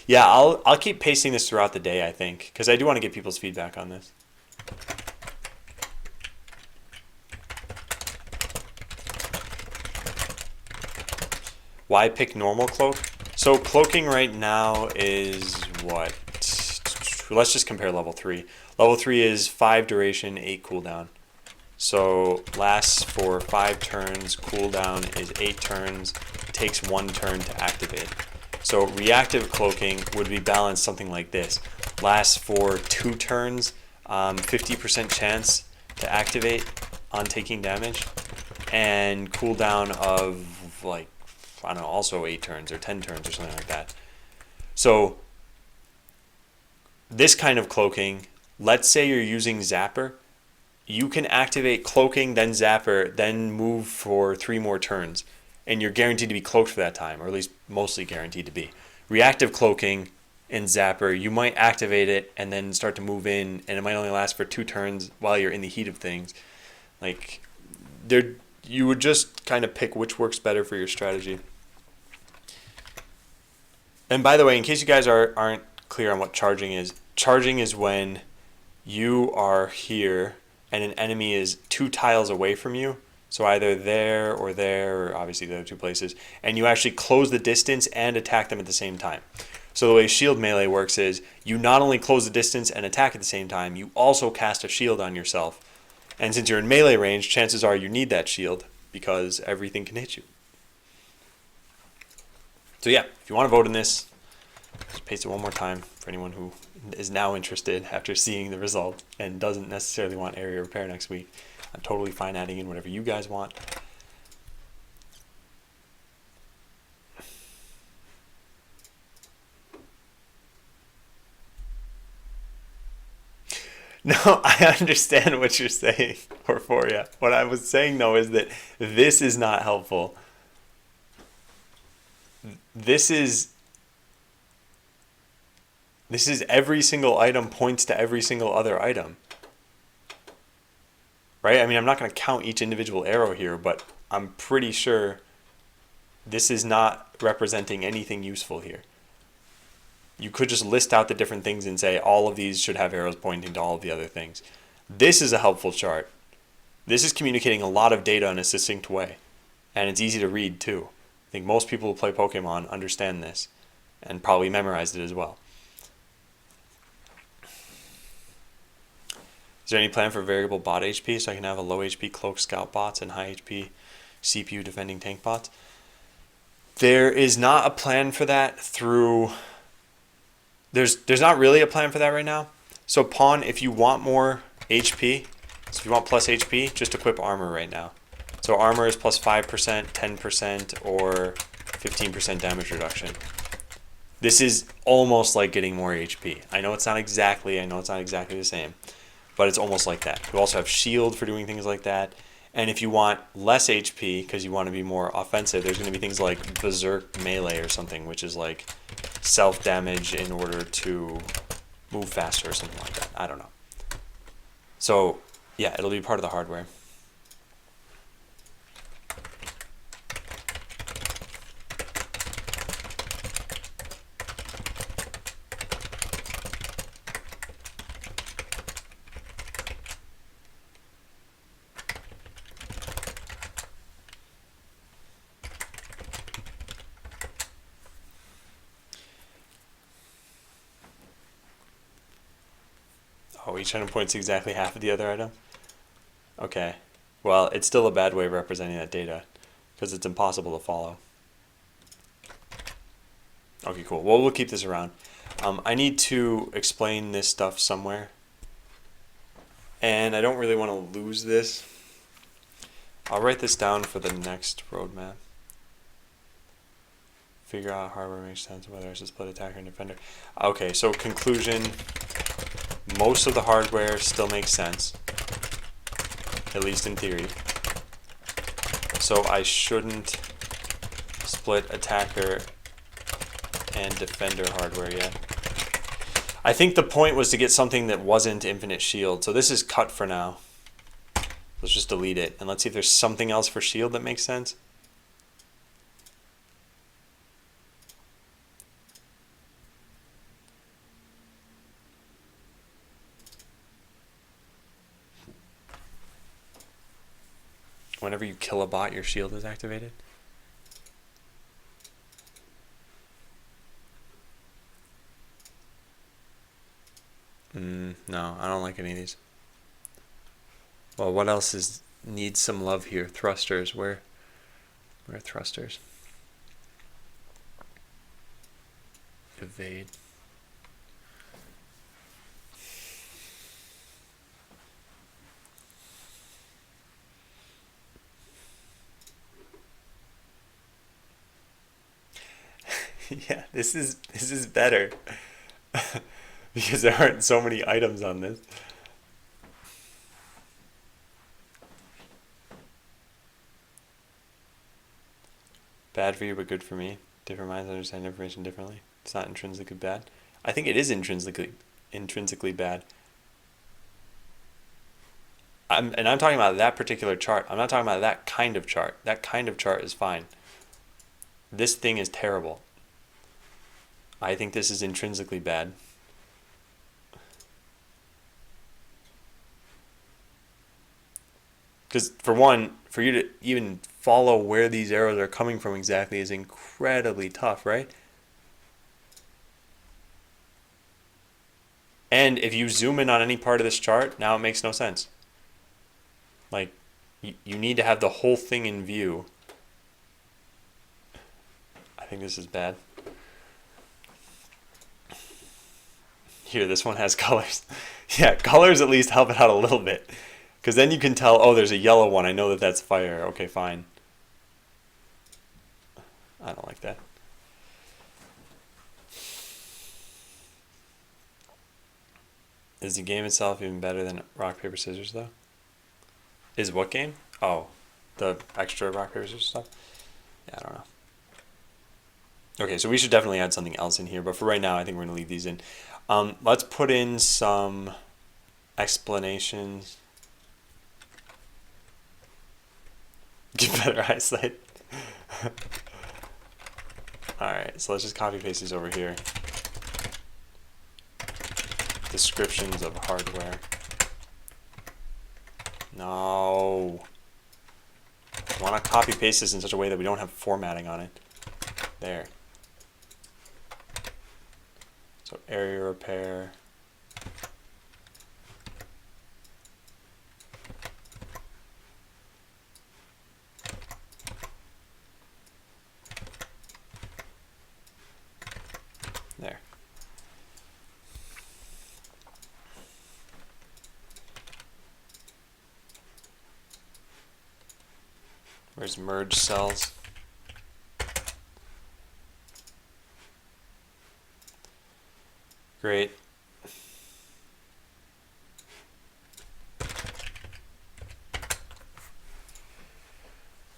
[SPEAKER 1] Yeah, I'll keep pasting this throughout the day, I think, because I do want to get people's feedback on this. Why pick normal cloak? So cloaking right now is what? Let's just compare level 3. Level 3 is 5 duration, 8 cooldown. So lasts for 5 turns, cooldown is 8 turns, takes 1 turn to activate. So reactive cloaking would be balanced something like this. Lasts for 2 turns, 50% chance to activate on taking damage, and cooldown of like, I don't know, also 8 turns or 10 turns or something like that. So this kind of cloaking, let's say you're using Zapper, you can activate cloaking, then Zapper, then move for 3 more turns, and you're guaranteed to be cloaked for that time, or at least mostly guaranteed to be. Reactive cloaking in Zapper, you might activate it and then start to move in, and it might only last for 2 turns while you're in the heat of things. Like, you would just kind of pick which works better for your strategy. And by the way, in case you guys aren't clear on what charging is when you are here and an enemy is 2 tiles away from you, so either there, or obviously the other 2 places, and you actually close the distance and attack them at the same time. So the way shield melee works is you not only close the distance and attack at the same time, you also cast a shield on yourself. And since you're in melee range, chances are you need that shield because everything can hit you. So yeah, if you want to vote in this, just paste it one more time for anyone who is now interested after seeing the result and doesn't necessarily want area repair next week. I'm totally fine adding in whatever you guys want. No, I understand what you're saying, Orphoria. What I was saying, though, is that this is not helpful. This is every single item points to every single other item. Right? I mean, I'm not going to count each individual arrow here, but I'm pretty sure this is not representing anything useful here. You could just list out the different things and say all of these should have arrows pointing to all of the other things. This is a helpful chart. This is communicating a lot of data in a succinct way, and it's easy to read too. I think most people who play Pokemon understand this and probably memorized it as well. Is there any plan for variable bot HP so I can have a low HP cloak scout bots and high HP CPU defending tank bots? There is not a plan for that through... There's not really a plan for that right now. So Pawn, if you want more HP, so if you want plus HP, just equip armor right now. So armor is plus 5%, 10%, or 15% damage reduction. This is almost like getting more HP. I know it's not exactly the same, but it's almost like that. You also have shield for doing things like that. And if you want less HP because you want to be more offensive, there's going to be things like Berserk Melee or something, which is like self-damage in order to move faster or something like that. I don't know. So, yeah, it'll be part of the hardware. Oh, each item points exactly half of the other item? Okay. Well, it's still a bad way of representing that data because it's impossible to follow. Okay, cool. Well, we'll keep this around. I need to explain this stuff somewhere. And I don't really want to lose this. I'll write this down for the next roadmap. Figure out how hardware makes sense, whether it's a split attacker and defender. Okay, so conclusion. Most of the hardware still makes sense. At least in theory. So I shouldn't split attacker and defender hardware yet. I think the point was to get something that wasn't infinite shield. So this is cut for now. Let's just delete it. And let's see if there's something else for shield that makes sense. Whenever you kill a bot, your shield is activated. No, I don't like any of these. Well, what else needs some love here? Thrusters. Where are thrusters? Evade. Yeah, this is better because there aren't so many items on this. Bad for you, but good for me. Different minds understand information differently. It's not intrinsically bad. I think it is intrinsically bad. I'm talking about that particular chart. I'm not talking about that kind of chart. That kind of chart is fine. This thing is terrible. I think this is intrinsically bad. Because for one, for you to even follow where these arrows are coming from exactly is incredibly tough, right? And if you zoom in on any part of this chart, now it makes no sense. Like, you need to have the whole thing in view. I think this is bad. Here, this one has colors. Yeah, colors at least help it out a little bit. Because then you can tell, oh, there's a yellow one. I know that that's fire. Okay, fine. I don't like that. Is the game itself even better than rock, paper, scissors, though? Is what game? Oh, the extra rock, paper, scissors stuff? Yeah, I don't know. Okay, so we should definitely add something else in here, but for right now, I think we're going to leave these in. Let's put in some explanations. Get better eyesight. Alright, so let's just copy paste these over here. Descriptions of hardware. No. I want to copy paste this in such a way that we don't have formatting on it. There. So area repair. There. Where's merge cells? Great.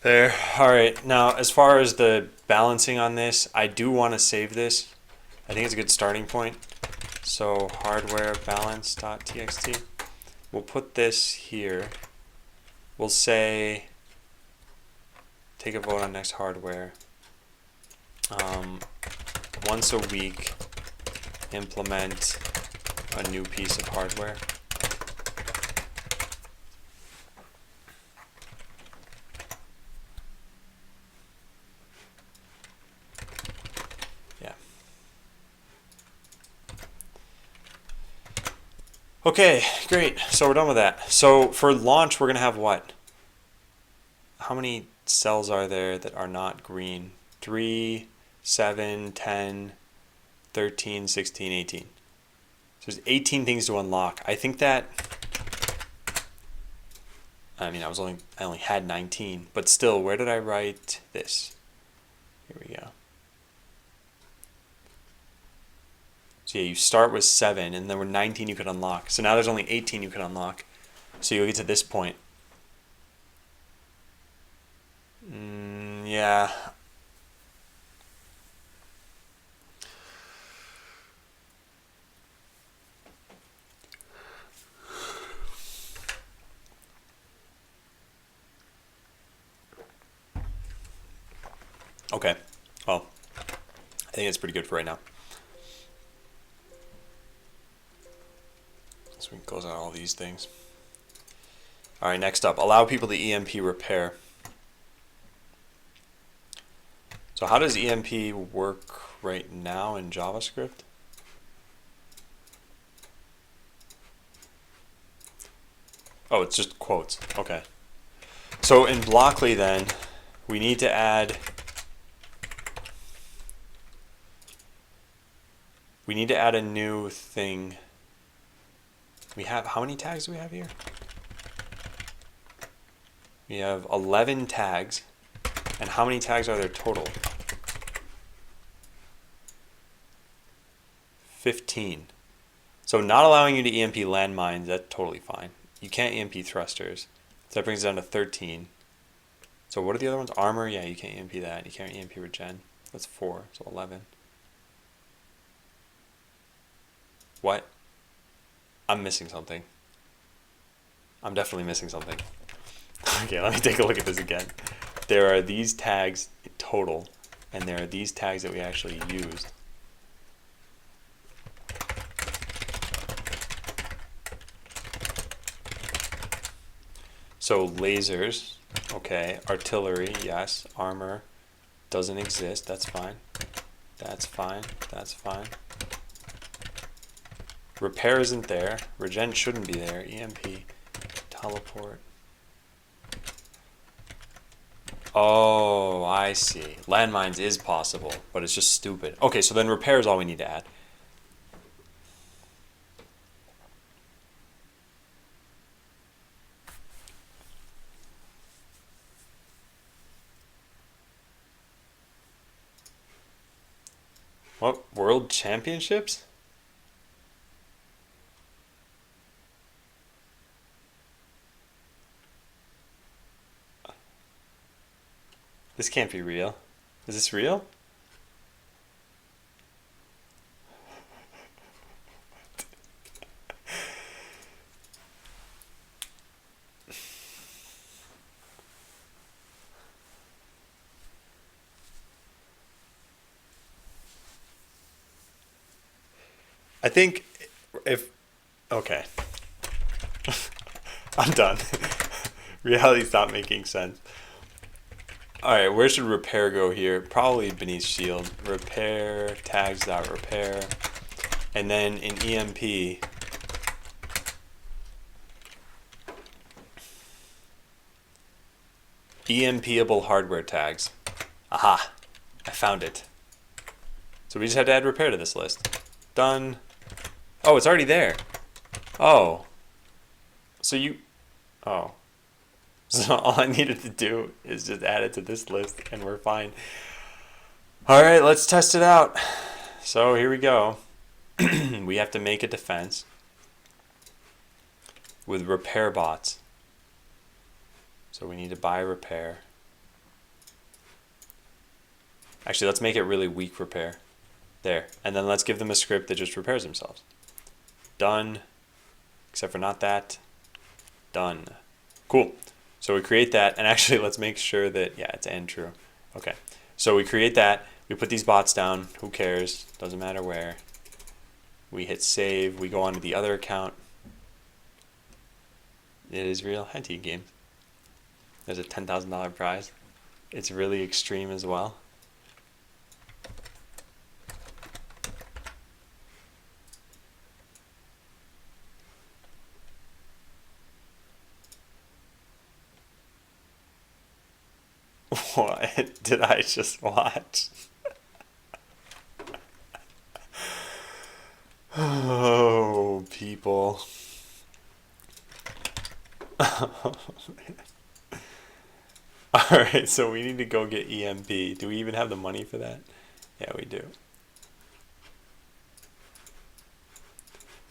[SPEAKER 1] There. All right. Now, as far as the balancing on this, I do want to save this. I think it's a good starting point. So hardware balance.txt. We'll put this here. We'll say take a vote on next hardware. Once a week, implement a new piece of hardware. Yeah. Okay, great. So we're done with that. So for launch, we're going to have what? How many cells are there that are not green? 3, 7, 10, 13, 16, 18. So there's 18 things to unlock. I think that, I mean, I only had 19, but still, where did I write this? Here we go. So yeah, you start with 7, and there were 19 you could unlock. So now there's only 18 you can unlock. So you'll get to this point. Yeah. Okay. Well, I think it's pretty good for right now. So we can close out all these things. All right, next up, allow people to EMP repair. So how does EMP work right now in JavaScript? Oh, it's just quotes. Okay. So in Blockly then, we need to add a new thing. We have, how many tags do we have here? We have 11 tags. And how many tags are there total? 15. So not allowing you to EMP landmines, that's totally fine. You can't EMP thrusters. So that brings it down to 13. So what are the other ones? Armor, yeah, you can't EMP that. You can't EMP regen. That's 4, so 11. What? I'm missing something. I'm definitely missing something. Okay, let me take a look at this again. There are these tags total, and there are these tags that we actually used. So lasers, okay, artillery, yes, armor doesn't exist, that's fine. That's fine, that's fine. Repair isn't there, regen shouldn't be there, EMP, teleport. Oh, I see. Landmines is possible, but it's just stupid. Okay, so then repair is all we need to add. What? World Championships? This can't be real. Is this real? I think if... Okay. I'm done. Reality's not making sense. Alright, where should repair go here? Probably beneath shield. Repair, tags.repair. And then in EMP, EMPable hardware tags. Aha, I found it. So we just had to add repair to this list. Done. Oh, it's already there. Oh. So you... Oh. So all I needed to do is just add it to this list and we're fine. All right, let's test it out. So here we go. we have to make a defense with repair bots. So we need to buy repair. Actually, let's make it really weak repair. There. And then let's give them a script that just repairs themselves. Done. Except for not that. Done. Cool. So we create that, and actually let's make sure that, yeah, it's and true. Okay. So we create that. We put these bots down. Who cares? Doesn't matter where. We hit save. We go on to the other account. It is real. Henty Games. There's a $10,000 prize. It's really extreme as well. What did I just watch? Oh, people. Alright, so we need to go get EMP. Do we even have the money for that? Yeah, we do.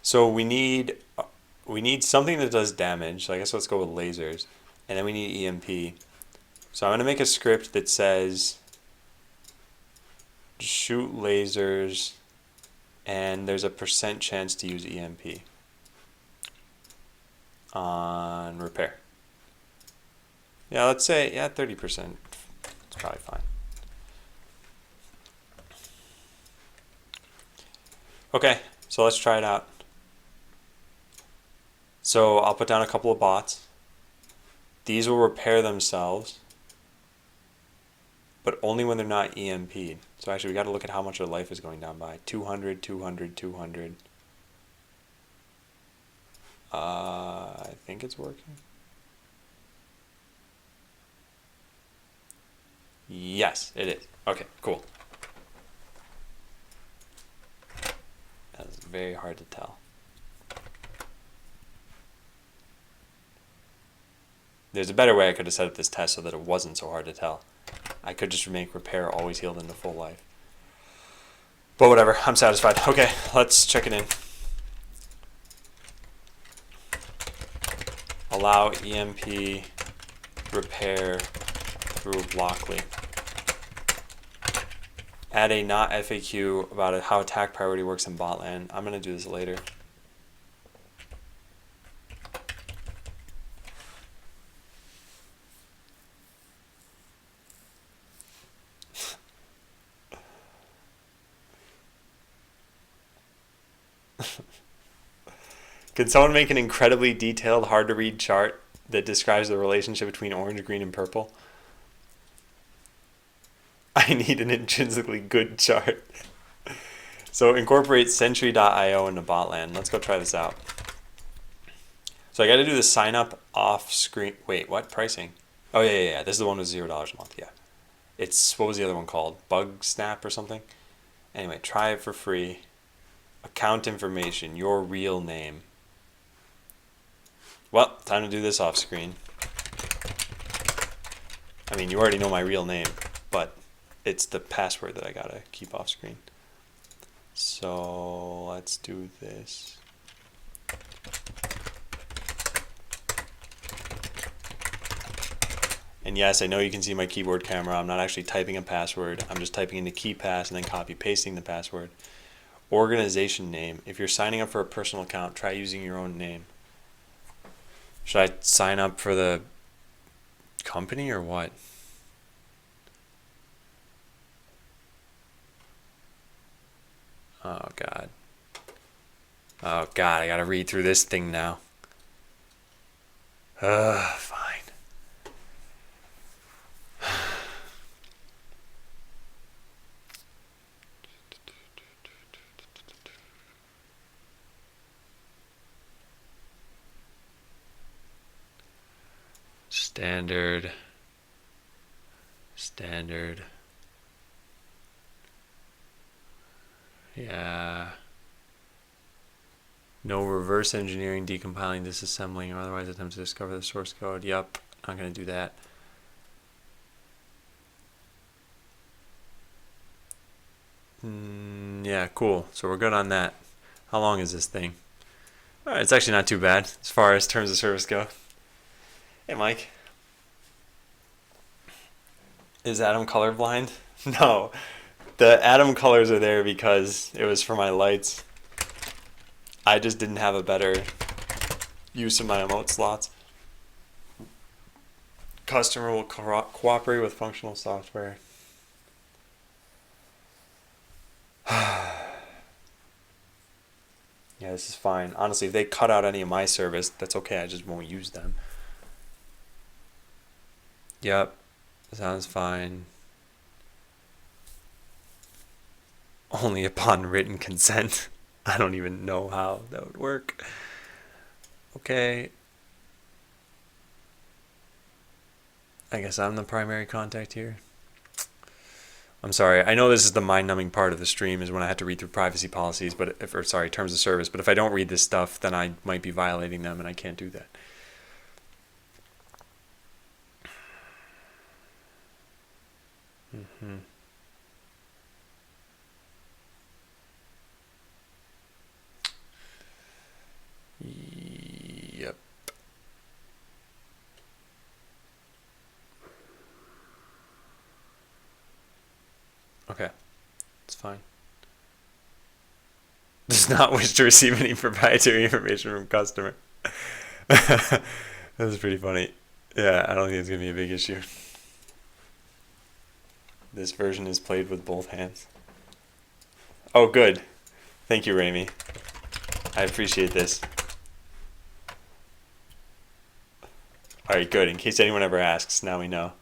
[SPEAKER 1] So we need something that does damage. So I guess let's go with lasers. And then we need EMP. So I'm going to make a script that says shoot lasers and there's a % chance to use EMP on repair. Yeah, let's say, yeah, 30%. It's probably fine. Okay, so let's try it out. So I'll put down a couple of bots. These will repair themselves, but only when they're not EMP'd. So actually we got to look at how much their life is going down by. 200, 200, 200. I think it's working. Yes, it is. Okay, cool. That's very hard to tell. There's a better way I could have set up this test so that it wasn't so hard to tell. I could just make repair always healed into full life. But whatever, I'm satisfied. Okay, let's check it in. Allow EMP repair through Blockly. Add a not FAQ about how attack priority works in botland. I'm going to do this later. Can someone make an incredibly detailed, hard to read chart that describes the relationship between orange, green, and purple? I need an intrinsically good chart. So incorporate Sentry.io into Botland. Let's go try this out. So I got to do the sign up off screen. Wait, what pricing? Oh yeah. This is the one with $0 a month. Yeah. It's, what was the other one called? Bug Snap or something? Anyway, try it for free. Account information, your real name. Well, time to do this off screen. I mean, you already know my real name, but it's the password that I gotta keep off screen. So let's do this. And yes, I know you can see my keyboard camera. I'm not actually typing a password. I'm just typing into KeePass and then copy pasting the password. Organization name. If you're signing up for a personal account, try using your own name. Should I sign up for the company or what? Oh God. Oh God, I gotta read through this thing now. Fine. Standard. Yeah. No reverse engineering, decompiling, disassembling, or otherwise attempt to discover the source code. Yep, not going to do that. Yeah, cool. So we're good on that. How long is this thing? All right, it's actually not too bad as far as terms of service go. Hey, Mike. Is Adam colorblind? No. The Adam colors are there because it was for my lights. I just didn't have a better use of my emote slots. Customer will cooperate with functional software. Yeah, this is fine. Honestly, if they cut out any of my service, that's okay. I just won't use them. Yep. Sounds fine. Only upon written consent. I don't even know how that would work. Okay. I guess I'm the primary contact here. I'm sorry. I know this is the mind-numbing part of the stream is when I have to read through privacy policies, terms of service. But if I don't read this stuff, then I might be violating them, and I can't do that. Yep. Okay. It's fine. Does not wish to receive any proprietary information from customer. That's pretty funny. Yeah, I don't think it's going to be a big issue. This version is played with both hands. Oh, good. Thank you, Rami. I appreciate this. Alright, good. In case anyone ever asks, now we know.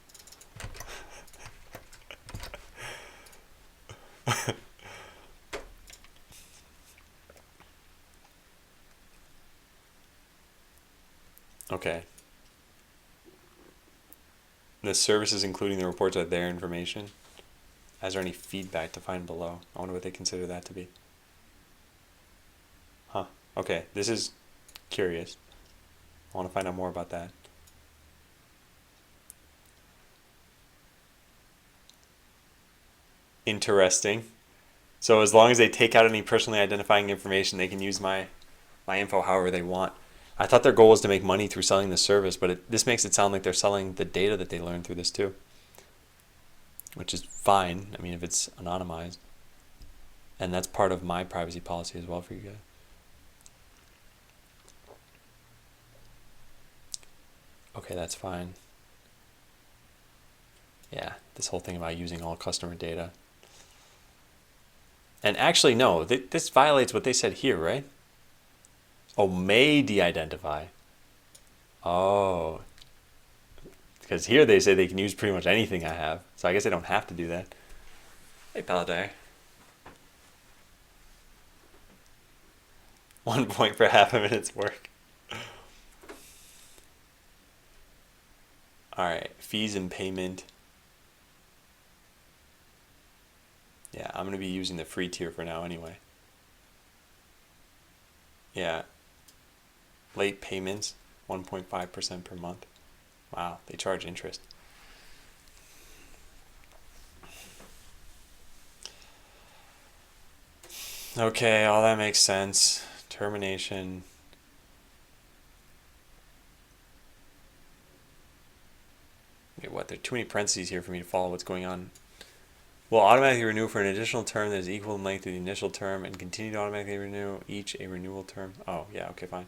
[SPEAKER 1] Okay. The services including the reports are their information. Is there any feedback to find below? I wonder what they consider that to be. Huh. Okay, this is curious. I want to find out more about that. Interesting. So as long as they take out any personally identifying information, they can use my info however they want. I thought their goal was to make money through selling the service, but this makes it sound like they're selling the data that they learned through this too. Which is fine. I mean, if it's anonymized. And that's part of my privacy policy as well for you guys. Okay, that's fine. Yeah, this whole thing about using all customer data. And actually, no, this violates what they said here, right? Oh, may de-identify. Oh. Because here they say they can use pretty much anything I have. So I guess they don't have to do that. Hey, Paladar. 1 point for half a minute's work. Alright, fees and payment. Yeah, I'm going to be using the free tier for now anyway. Yeah. Late payments, 1.5% per month. Wow, they charge interest. Okay, all that makes sense. Termination. Wait, what? There are too many parentheses here for me to follow what's going on. Will automatically renew for an additional term that is equal in length to the initial term and continue to automatically renew each a renewal term. Oh, yeah, okay, fine.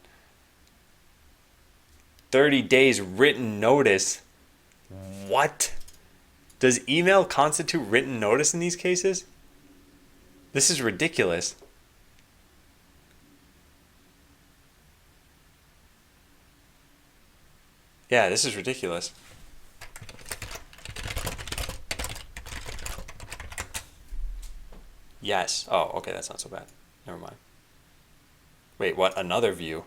[SPEAKER 1] 30 days written notice. What? Does email constitute written notice in these cases? This is ridiculous. Yeah, this is ridiculous. Yes. Oh, okay, that's not so bad. Never mind. Wait, what? Another view?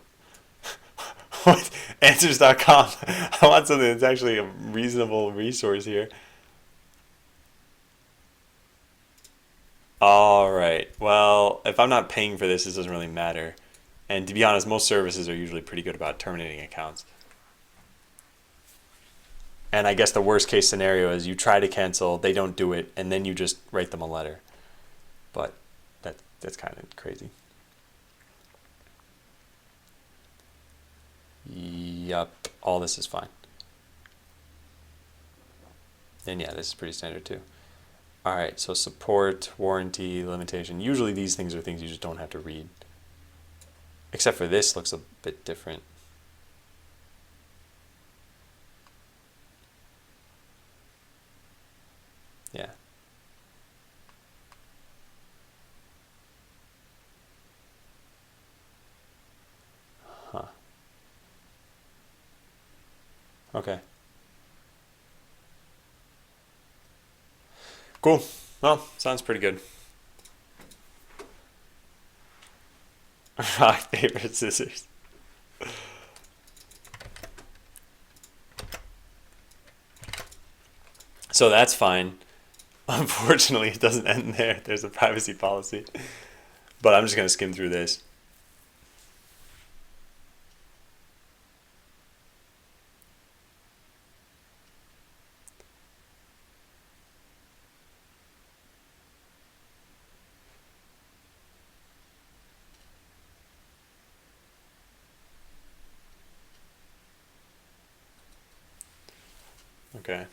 [SPEAKER 1] What? Answers.com. I want something that's actually a reasonable resource here. All right. Well, if I'm not paying for this, it doesn't really matter. And to be honest, most services are usually pretty good about terminating accounts. And I guess the worst case scenario is you try to cancel, they don't do it, and then you just write them a letter. But that's kind of crazy. Yup, all this is fine. And yeah, this is pretty standard too. All right, so support, warranty, limitation. Usually these things are things you just don't have to read. Except for this looks a bit different. Yeah. Huh. Okay. Cool. Well, sounds pretty good. Rock, paper, scissors. So that's fine. Unfortunately, it doesn't end there. There's a privacy policy. But I'm just going to skim through this. Okay.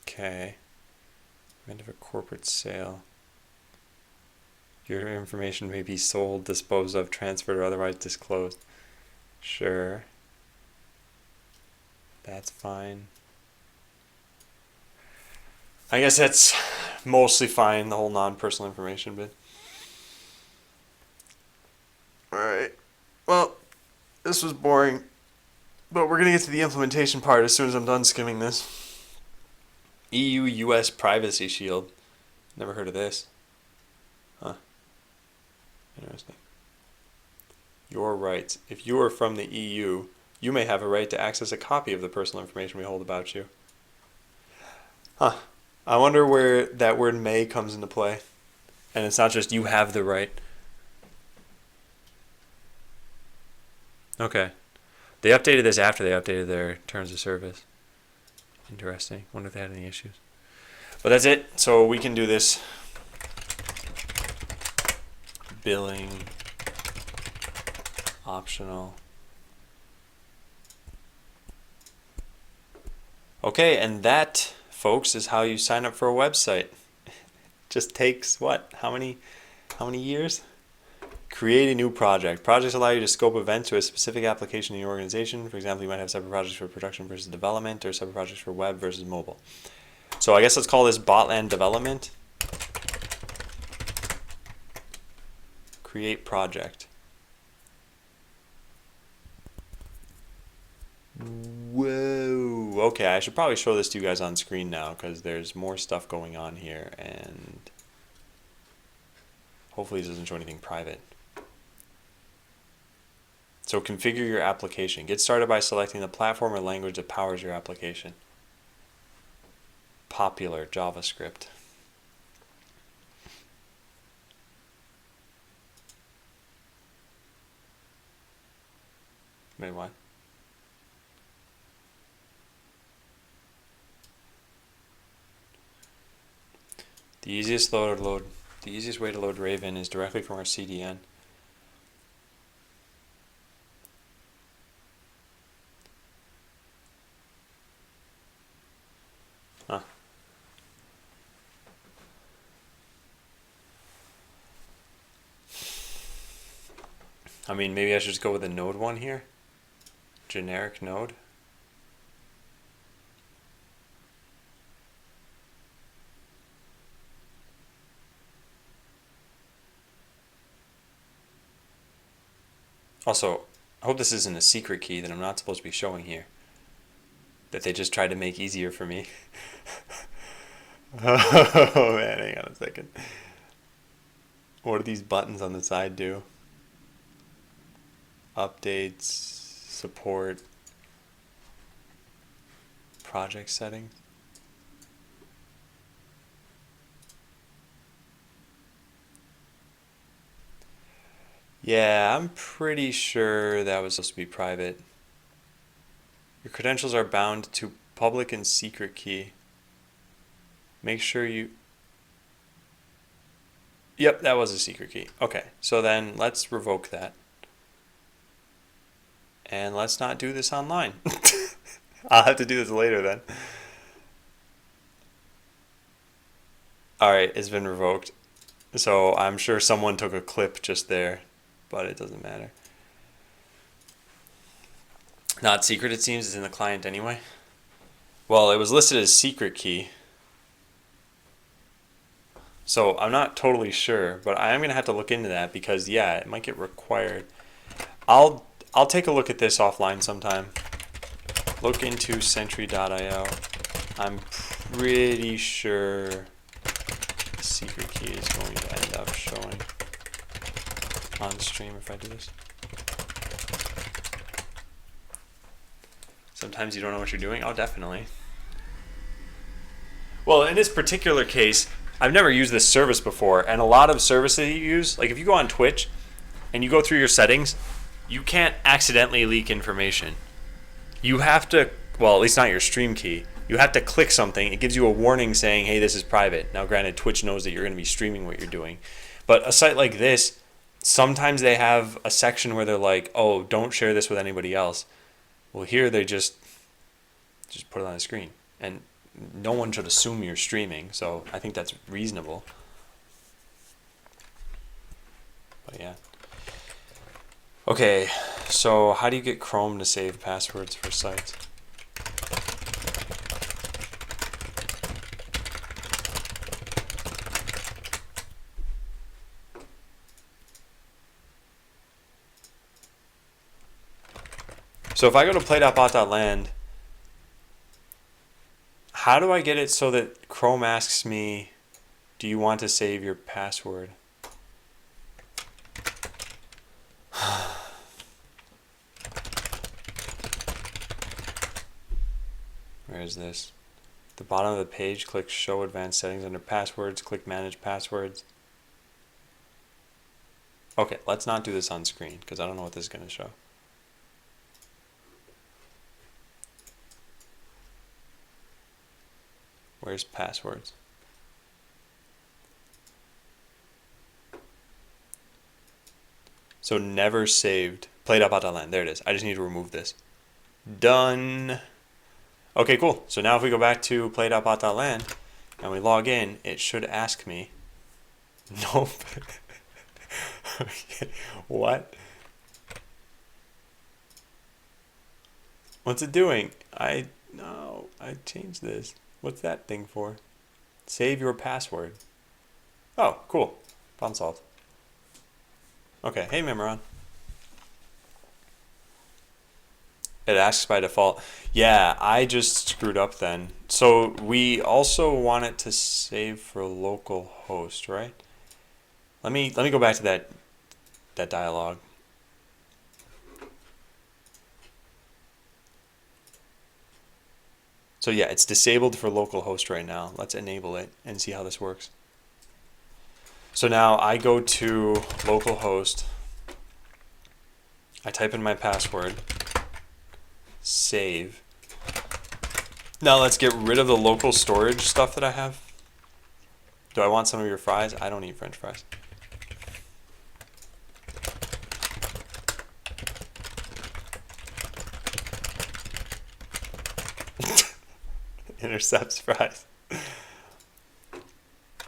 [SPEAKER 1] Okay. End of a corporate sale. Your information may be sold, disposed of, transferred, or otherwise disclosed. Sure. That's fine. I guess that's mostly fine, the whole non-personal information bit. Alright. Well, this was boring. But we're going to get to the implementation part as soon as I'm done skimming this. EU-US Privacy Shield. Never heard of this. Huh. Interesting. Your rights. If you are from the EU, you may have a right to access a copy of the personal information we hold about you. Huh. I wonder where that word may comes into play. And it's not just you have the right. Okay. They updated this after they updated their terms of service. Interesting. Wonder if they had any issues. But that's it. So we can do this. Billing. Optional. Okay, and that, folks, is how you sign up for a website. Just takes what? How many years? Create a new project. Projects allow you to scope events to a specific application in your organization. For example, you might have separate projects for production versus development, or separate projects for web versus mobile. So I guess let's call this Botland development. Create project. Whoa. Okay, I should probably show this to you guys on screen now because there's more stuff going on here, and hopefully this doesn't show anything private. So configure your application. Get started by selecting the platform or language that powers your application. Popular JavaScript. Wait, what? The easiest way to load Raven is directly from our CDN. Huh. I mean, maybe I should just go with the node one here. Generic node. Also, I hope this isn't a secret key that I'm not supposed to be showing here. That they just tried to make easier for me. Oh man, hang on a second. What do these buttons on the side do? Updates, support, project settings. Yeah, I'm pretty sure that was supposed to be private. Your credentials are bound to public and secret key. Make sure you... Yep, that was a secret key. Okay, so then let's revoke that. And let's not do this online. I'll have to do this later then. Alright, it's been revoked. So I'm sure someone took a clip just there, but it doesn't matter. Not secret, it seems. It's in the client anyway. Well, it was listed as secret key. So I'm not totally sure, but I am going to have to look into that because, yeah, it might get required. I'll take a look at this offline sometime. Look into Sentry.io. I'm pretty sure the secret key is going to end up showing on stream if I do this. Sometimes you don't know what you're doing. Oh, definitely. Well, in this particular case, I've never used this service before, and a lot of services you use, like if you go on Twitch and you go through your settings, you can't accidentally leak information. You have to, well, at least not your stream key. You have to click something. It gives you a warning saying, hey, this is private. Now, granted, Twitch knows that you're going to be streaming what you're doing. But a site like this, sometimes they have a section where they're like, oh, don't share this with anybody else. Well, here they just put it on the screen. And no one should assume you're streaming, so I think that's reasonable. But yeah. Okay, so how do you get Chrome to save passwords for sites? So if I go to play.bot.land, how do I get it so that Chrome asks me, do you want to save your password? Where is this? The bottom of the page, click Show Advanced Settings under Passwords, click Manage Passwords. Okay, let's not do this on screen because I don't know what this is going to show. Where's passwords? So never saved. Play.bot.land. There it is. I just need to remove this. Done. Okay, cool. So now if we go back to play.bot.land and we log in, it should ask me. Nope. Okay. What? What's it doing? No, I changed this. What's that thing for? Save your password. Oh, cool. Problem solved. Okay, hey Memoron. It asks by default. Yeah, I just screwed up then. So we also want it to save for local host, right? Let me go back to that dialog. So yeah, it's disabled for localhost right now. Let's enable it and see how this works. So now I go to localhost. I type in my password. Save. Now let's get rid of the local storage stuff that I have. Do I want some of your fries? I don't eat French fries. Intercepts fries.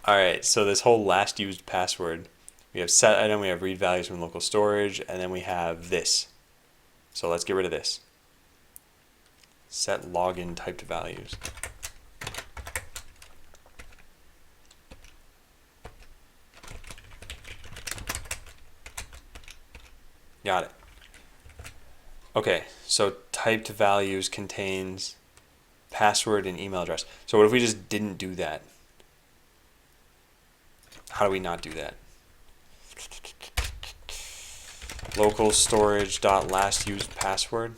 [SPEAKER 1] Alright, so this whole last used password, we have set item, we have read values from local storage, and then we have this. So let's get rid of this. Set login typed values. Got it. Okay, so typed values contains password and email address. So what if we just didn't do that? How do we not do that? Local storage dot last used password.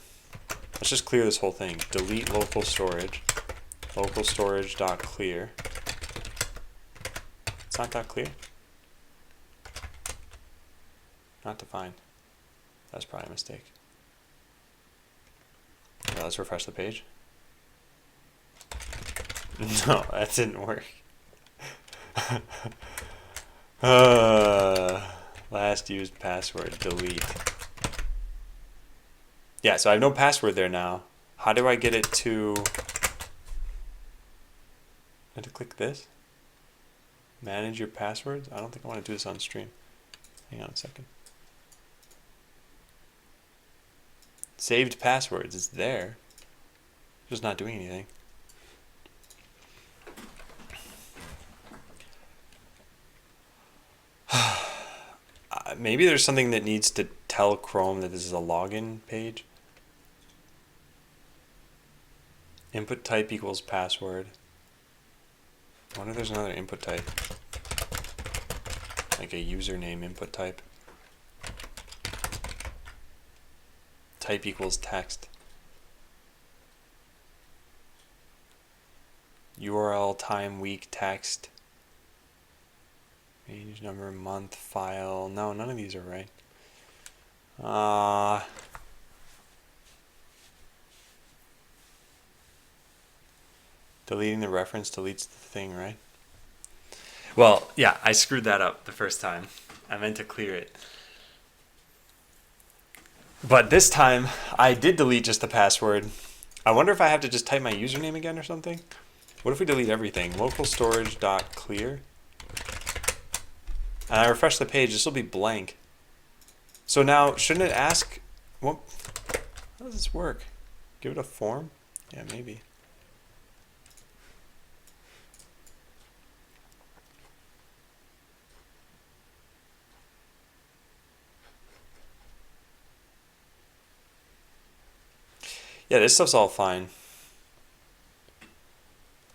[SPEAKER 1] Let's just clear this whole thing. Delete local storage. Local storage dot clear. It's not dot clear. Not defined. That's probably a mistake. Yeah, let's refresh the page. No, that didn't work. Last used password, delete. Yeah, so I have no password there now. How do I get it to... I have to click this? Manage your passwords? I don't think I want to do this on stream. Hang on a second. Saved passwords, it's there. Just not doing anything. Maybe there's something that needs to tell Chrome that this is a login page. Input type equals password. I wonder if there's another input type. Like a username input type. Type equals text. URL, time, week, text. Page number, month, file. No, none of these are right. Deleting the reference deletes the thing, right? Well, yeah, I screwed that up the first time. I meant to clear it. But this time, I did delete just the password. I wonder if I have to just type my username again or something? What if we delete everything? Local storage.clear. And I refresh the page, this will be blank. So now, shouldn't it ask, well, how does this work? Give it a form? Yeah, maybe. Yeah, this stuff's all fine.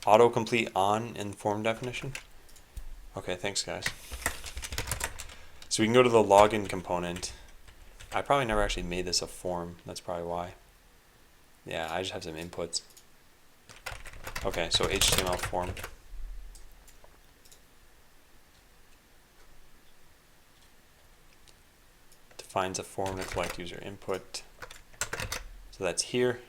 [SPEAKER 1] Autocomplete on in form definition. Okay, thanks guys. So we can go to the login component. I probably never actually made this a form. That's probably why. Yeah, I just have some inputs. Okay, so HTML form. Defines a form to collect user input. So that's here.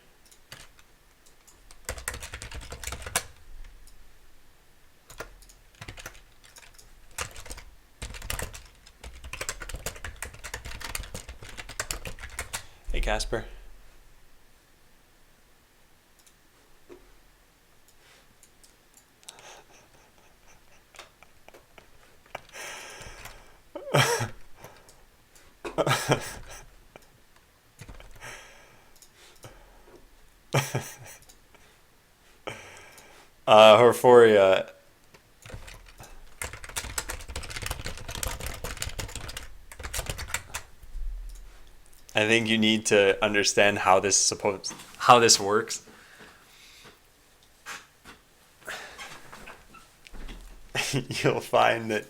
[SPEAKER 1] Hey Casper. Horforia. I think you need to understand how this works. You'll find that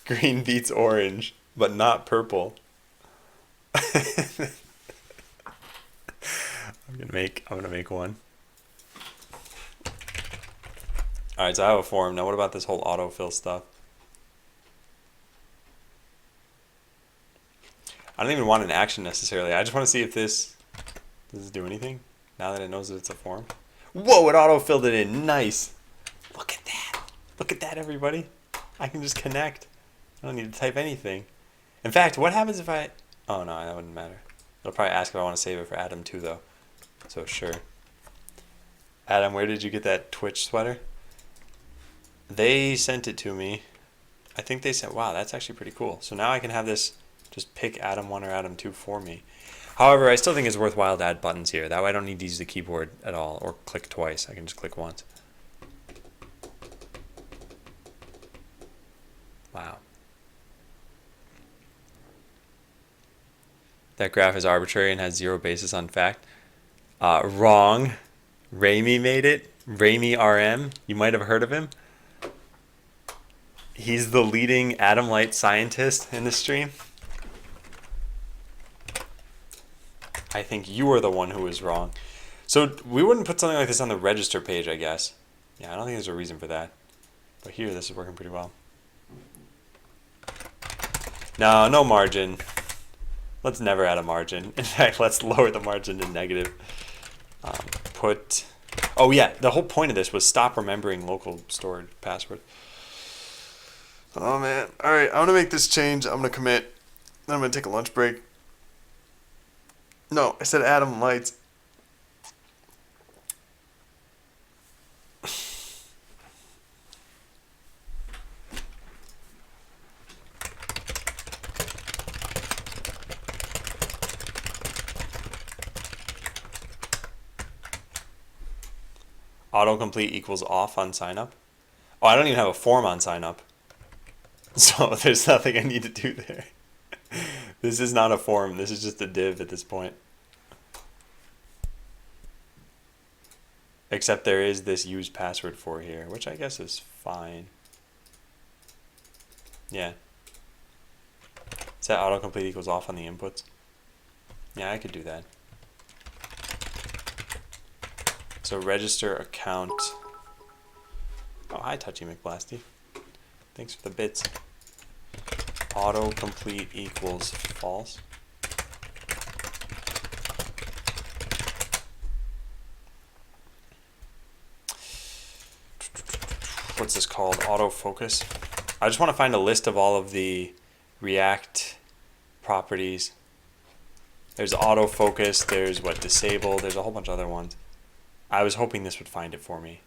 [SPEAKER 1] green beats orange, but not purple. I'm gonna make one. Alright, so I have a form. Now what about this whole autofill stuff? I don't even want an action necessarily. I just want to see if does this do anything? Now that it knows that it's a form. Whoa, it autofilled it in. Nice. Look at that. Look at that, everybody. I can just connect. I don't need to type anything. In fact, what happens if I... Oh, no, that wouldn't matter. It'll probably ask if I want to save it for Adam too, though. So, sure. Adam, where did you get that Twitch sweater? They sent it to me. I think they said, wow, that's actually pretty cool. So now I can have this just pick Adam 1 or Adam 2 for me. However, I still think it's worthwhile to add buttons here. That way I don't need to use the keyboard at all or click twice. I can just click once. Wow. That graph is arbitrary and has zero basis on fact. Wrong. Rami made it. Rami RM. You might have heard of him. He's the leading Atom Light scientist in the stream. I think you are the one who was wrong. So we wouldn't put something like this on the register page, I guess. Yeah, I don't think there's a reason for that. But here, this is working pretty well. No, no margin. Let's never add a margin. In fact, let's lower the margin to negative. Put Oh yeah, the whole point of this was stop remembering local storage password. Oh man. Alright, I'm gonna make this change. I'm gonna commit. Then I'm gonna take a lunch break. No, I said Adam Lights. Autocomplete equals off on sign up. Oh, I don't even have a form on sign up. So there's nothing I need to do there. This is not a form. This is just a div at this point. Except there is this use password for here, which I guess is fine. Yeah. Set autocomplete equals off on the inputs. Yeah, I could do that. So register account. Oh, hi, Touchy McBlasty. Thanks for the bits. Autocomplete equals false. What's this called? Autofocus. I just want to find a list of all of the React properties. There's autofocus, there's what, disable, there's a whole bunch of other ones. I was hoping this would find it for me.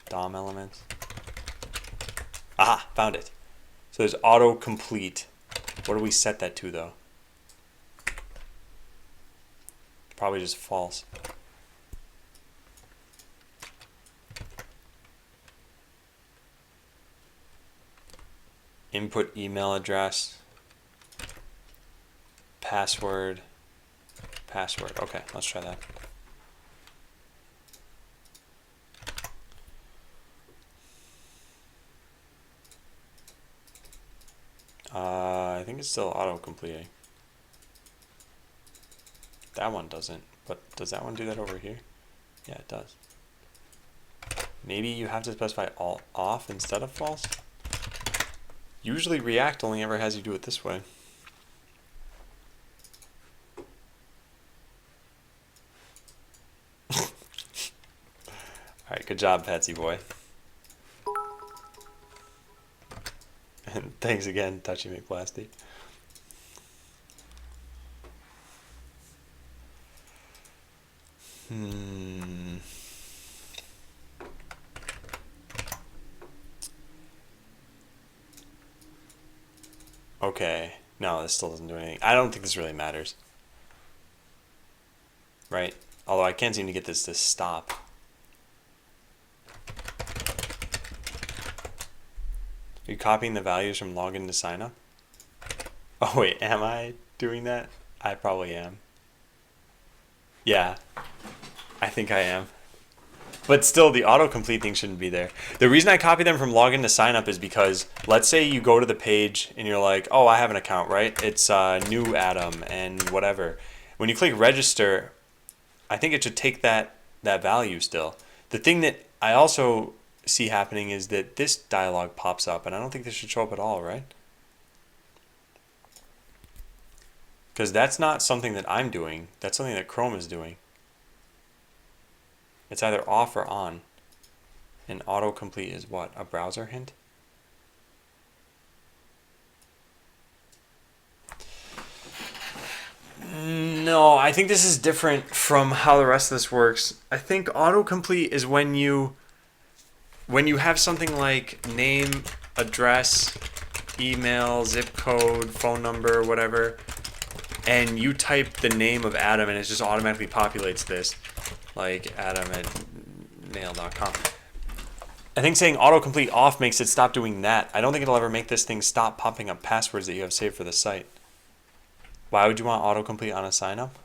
[SPEAKER 1] DOM elements. Aha, found it. So there's autocomplete. What do we set that to though? Probably just false. Input email address. Password. Password. Okay, let's try that. I think it's still auto-completing. That one doesn't, but does that one do that over here? Yeah, it does. Maybe you have to specify all off instead of false? Usually React only ever has you do it this way. Alright, good job, Patsy boy. And thanks again, Touchy McBlasty. Okay. No, this still doesn't do anything. I don't think this really matters. Right? Although I can't seem to get this to stop. Are you copying the values from login to sign up? Oh wait, am I doing that? I probably am. Yeah, I think I am. But still, the autocomplete thing shouldn't be there. The reason I copy them from login to sign up is because, let's say you go to the page and you're like, oh, I have an account, right? It's new Adam and whatever. When you click register, I think it should take that value still. The thing that I also see happening is that this dialog pops up, and I don't think this should show up at all, right? Because that's not something that I'm doing. That's something that Chrome is doing. It's either off or on. And autocomplete is what? A browser hint? No, I think this is different from how the rest of this works. I think autocomplete is when you have something like name, address, email, zip code, phone number, whatever, and you type the name of Adam and it just automatically populates this, like adam@mail.com. I think saying autocomplete off makes it stop doing that. I don't think it'll ever make this thing stop popping up passwords that you have saved for the site. Why would you want autocomplete on a sign up?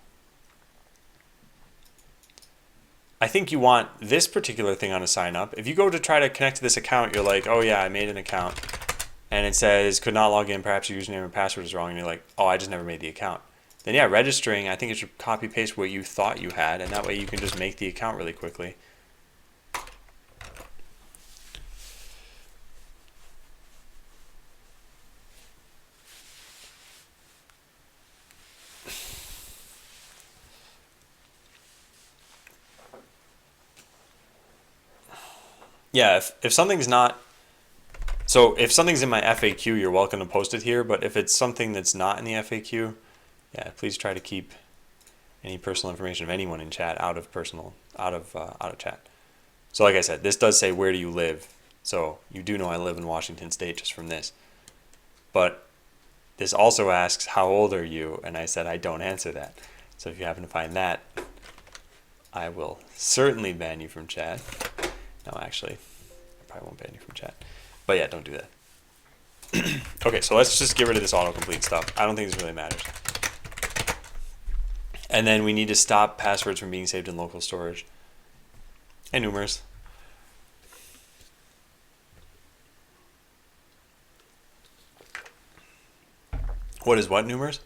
[SPEAKER 1] I think you want this particular thing on a sign up. If you go to try to connect to this account, you're like, oh yeah, I made an account. And it says, could not log in, perhaps your username and password is wrong. And you're like, oh, I just never made the account. Then yeah, registering, I think it should copy paste what you thought you had. And that way you can just make the account really quickly. Yeah, if something's not, so if something's in my FAQ, you're welcome to post it here. But if it's something that's not in the FAQ, yeah, please try to keep any personal information of anyone in chat out of chat. So like I said, this does say where do you live. So you do know I live in Washington State just from this. But this also asks how old are you, and I said I don't answer that. So if you happen to find that, I will certainly ban you from chat. No, actually, I probably won't ban you from chat. But yeah, don't do that. Okay, so let's just get rid of this autocomplete stuff. I don't think this really matters. And then we need to stop passwords from being saved in local storage. And numerous. What is what, numerous?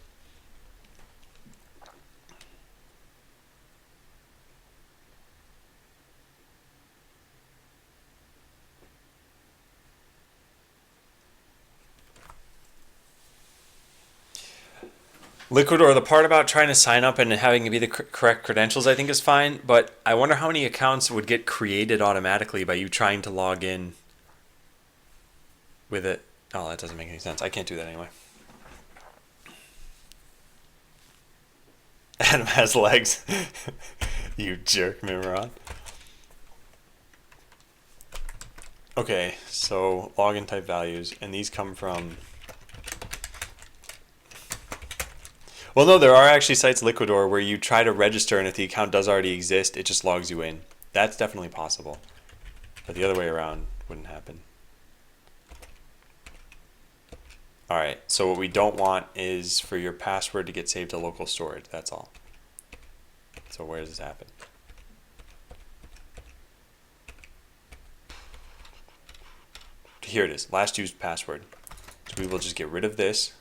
[SPEAKER 1] Liquidor, the part about trying to sign up and having it be the correct credentials I think is fine, but I wonder how many accounts would get created automatically by you trying to log in with it. Oh, that doesn't make any sense. I can't do that anyway. Adam has legs. You jerk, Mimron. Okay, so login type values, and these come from... Well, no, there are actually sites, Liquidor, where you try to register, and if the account does already exist, it just logs you in. That's definitely possible. But the other way around wouldn't happen. All right, so what we don't want is for your password to get saved to local storage. That's all. So where does this happen? Here it is, last used password. So we will just get rid of this.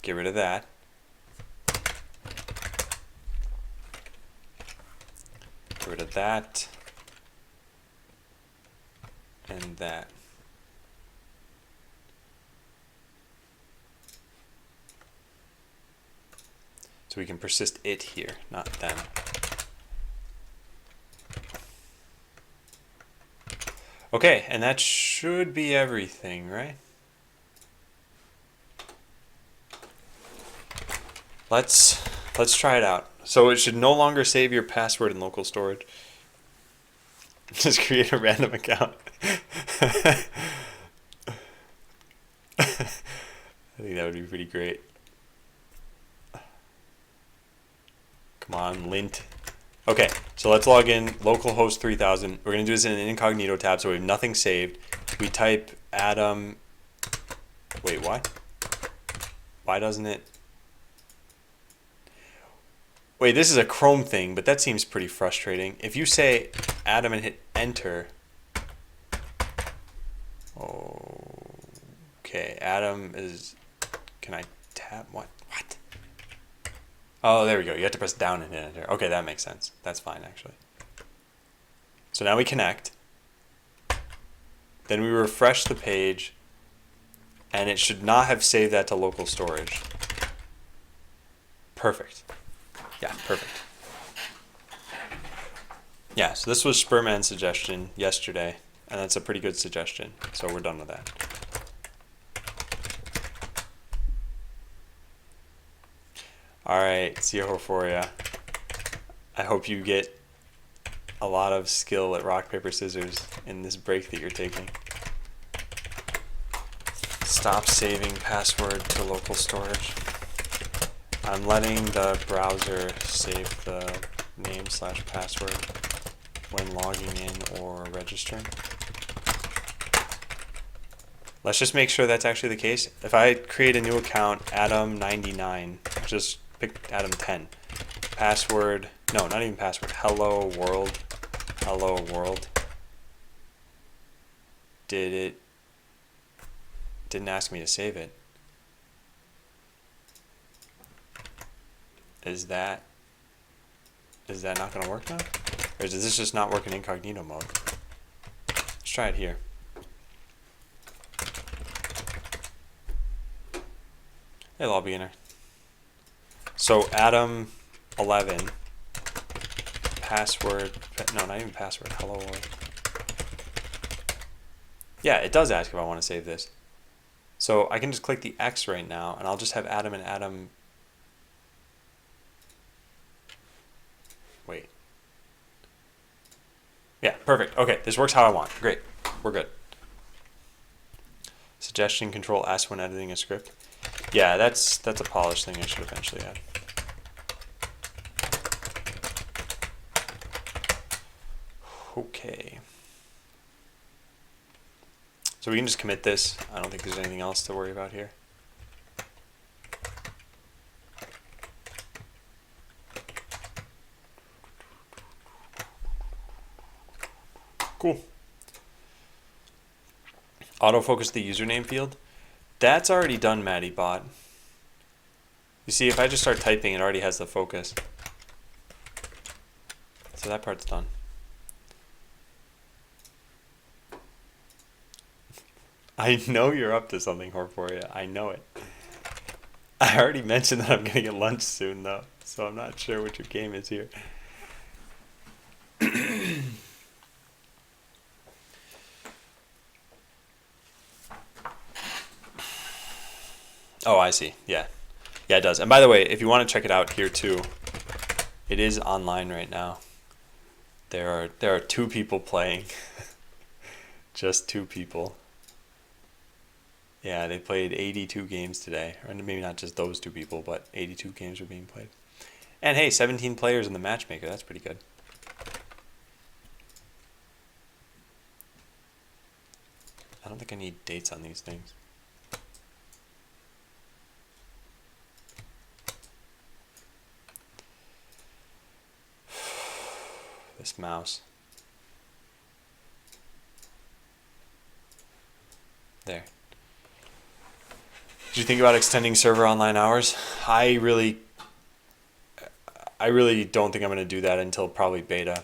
[SPEAKER 1] Get rid of that. Get rid of that. And that. So we can persist it here, not them. Okay, and that should be everything, right? Let's try it out. So it should no longer save your password in local storage. Just create a random account. I think that would be pretty great. Come on, lint. Okay, so let's log in localhost 3000. We're going to do this in an incognito tab so we have nothing saved. We type Adam. Wait, why? Why doesn't it? Wait, this is a Chrome thing, but that seems pretty frustrating. If you say Adam and hit enter. Okay, Adam is. Can I tap? What? Oh, there we go. You have to press down and hit enter. Okay, that makes sense. That's fine, actually. So now we connect. Then we refresh the page. And it should not have saved that to local storage. Perfect. Yeah, perfect. Yeah, so this was Spurman's suggestion yesterday. And that's a pretty good suggestion. So we're done with that. Alright, Euphoria. I hope you get a lot of skill at rock, paper, scissors in this break that you're taking. Stop saving password to local storage. I'm letting the browser save the name/password when logging in or registering. Let's just make sure that's actually the case. If I create a new account, Adam99, just pick Adam 10. Password, no, not even password. Hello world. Hello world. Didn't ask me to save it. Is that not going to work now? Or does this just not work in incognito mode? Let's try it here. Hey, law beginner. So Adam 11 password. No, not even password. Hello world. Yeah, it does ask if I want to save this. So I can just click the X right now, and I'll just have Adam and Adam. Wait. Yeah, perfect. Okay, this works how I want. Great. We're good. Suggestion control ask when editing a script. Yeah, that's a polished thing I should eventually add. Okay. So we can just commit this. I don't think there's anything else to worry about here. Cool. Autofocus the username field. That's already done, Matty Bot. You see, if I just start typing, it already has the focus. So that part's done. I know you're up to something, Horporia. I know it. I already mentioned that I'm going to get lunch soon, though. So I'm not sure what your game is here. Oh, I see. Yeah. Yeah, it does. And by the way, if you want to check it out here too, it is online right now. There are 2 people playing. Just 2 people. Yeah, they played 82 games today. Or maybe not just those 2 people, but 82 games are being played. And hey, 17 players in the matchmaker. That's pretty good. I don't think I need dates on these things. This mouse. There. Did you think about extending server online hours? I really don't think I'm going to do that until probably beta.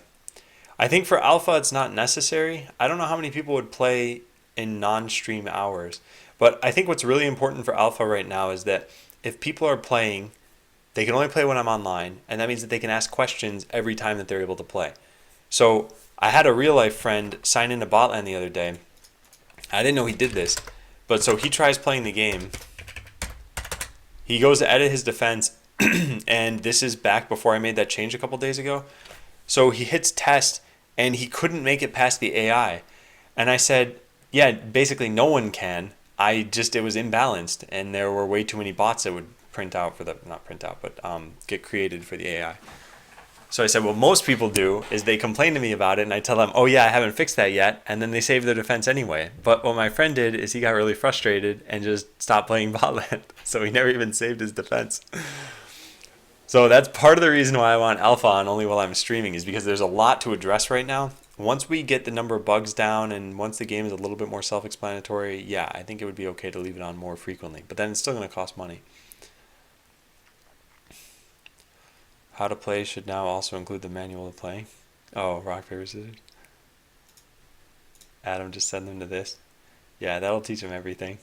[SPEAKER 1] I think for alpha it's not necessary. I don't know how many people would play in non-stream hours. But I think what's really important for alpha right now is that if people are playing, they can only play when I'm online, and that means that they can ask questions every time that they're able to play. So I had a real life friend sign into Botland the other day. I didn't know he did this, but so he tries playing the game. He goes to edit his defense, and this is back before I made that change a couple days ago. So he hits test, and he couldn't make it past the AI. And I said, yeah, basically no one can. It was imbalanced, and there were way too many bots that would get created for the AI. So I said, what most people do is they complain to me about it, and I tell them, oh yeah, I haven't fixed that yet, and then they save their defense anyway. But what my friend did is he got really frustrated and just stopped playing Botland. So he never even saved his defense. So that's part of the reason why I want alpha on only while I'm streaming, is because there's a lot to address right now. Once we get the number of bugs down and once the game is a little bit more self-explanatory, yeah, I think it would be okay to leave it on more frequently. But then it's still going to cost money. How to play should now also include the manual of playing. Oh, rock, paper, scissors. Adam, just send them to this. Yeah, that'll teach them everything.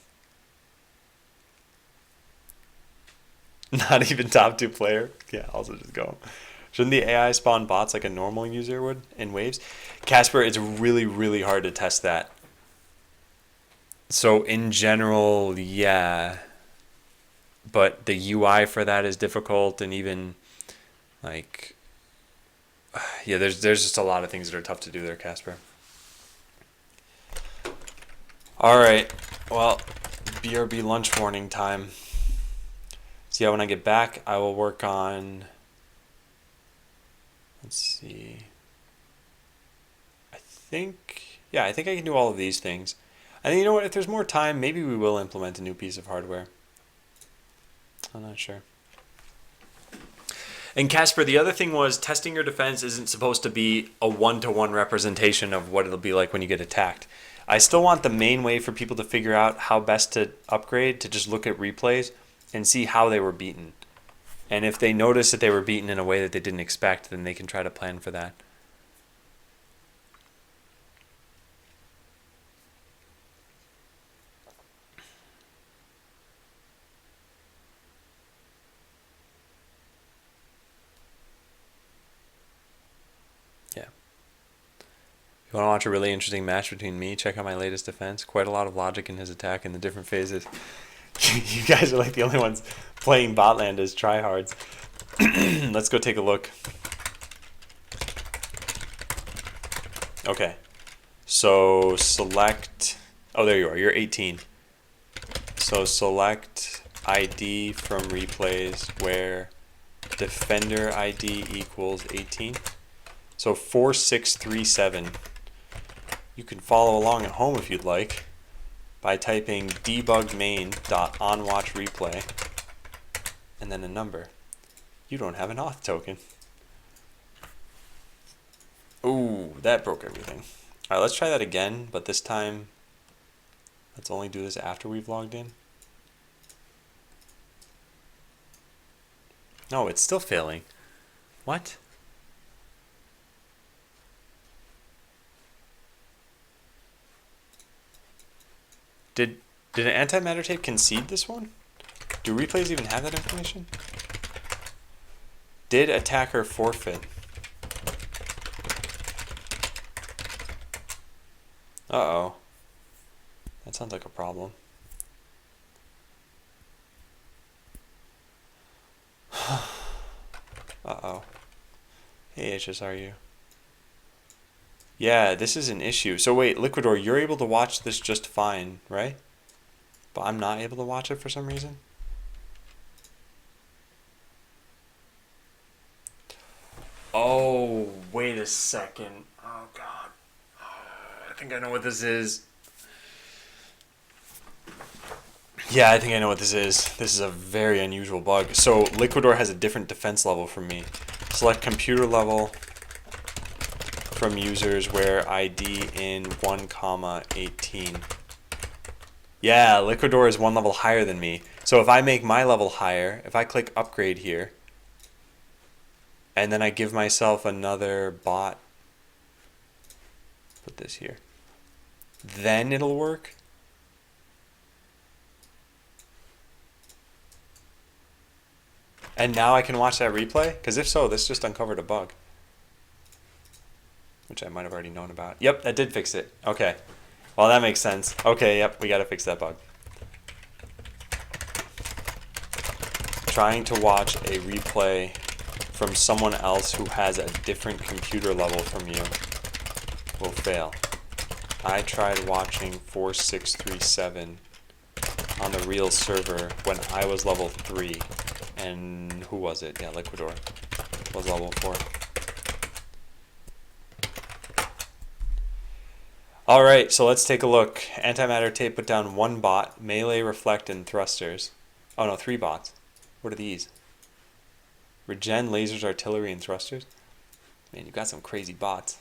[SPEAKER 1] Not even top 2 player. Yeah, also just go. Shouldn't the AI spawn bots like a normal user would in waves? Casper, it's really, really hard to test that. So in general, yeah. But the UI for that is difficult, and even like, yeah, there's just a lot of things that are tough to do there, Casper. All right, well, BRB lunch warning time. So yeah, when I get back, I will work on, let's see, I think I can do all of these things. And you know what, if there's more time, maybe we will implement a new piece of hardware. I'm not sure. And Casper, the other thing was testing your defense isn't supposed to be a one-to-one representation of what it'll be like when you get attacked. I still want the main way for people to figure out how best to upgrade to just look at replays and see how they were beaten. And if they notice that they were beaten in a way that they didn't expect, then they can try to plan for that. You want to watch a really interesting match between me? Check out my latest defense. Quite a lot of logic in his attack in the different phases. You guys are like the only ones playing botland as tryhards. Let's go take a look. Okay. So select... Oh, there you are. You're 18. So select ID from replays where defender ID equals 18. So 4637. You can follow along at home if you'd like by typing debugmain.onWatchReplay and then a number. You don't have an auth token. Ooh, that broke everything. All right, let's try that again, but this time let's only do this after we've logged in. No, it's still failing. What? Did an antimatter tape concede this one? Do replays even have that information? Did attacker forfeit? Uh-oh. That sounds like a problem. Uh-oh. Hey, HSRU. Yeah, this is an issue. So wait, Liquidor, you're able to watch this just fine, right? But I'm not able to watch it for some reason? Oh, wait a second. Oh, God. I think I know what this is. Yeah, I think I know what this is. This is a very unusual bug. So Liquidor has a different defense level from me. Select computer level from users where ID in 1,18. Yeah, Liquidor is one level higher than me. So if I make my level higher, if I click upgrade here, and then I give myself another bot, put this here, then it'll work. And now I can watch that replay? Because if so, this just uncovered a bug. Which I might have already known about. Yep, that did fix it. Okay. Well, that makes sense. Okay, yep, we gotta fix that bug. Trying to watch a replay from someone else who has a different computer level from you will fail. I tried watching 4637 on the real server when I was level 3. And who was it? Yeah, Liquidor was level 4. Alright, so let's take a look. Antimatter tape put down 1 bot, melee, reflect, and thrusters. Oh no, 3 bots. What are these? Regen, lasers, artillery, and thrusters? Man, you got some crazy bots.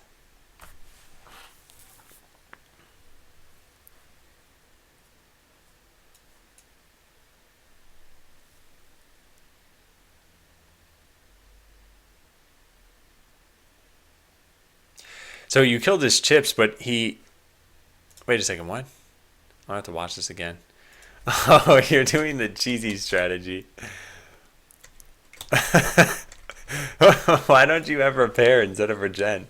[SPEAKER 1] So you killed his chips, but he... Wait a second, what? I'll have to watch this again. Oh, you're doing the cheesy strategy. Why don't you have repair instead of regen?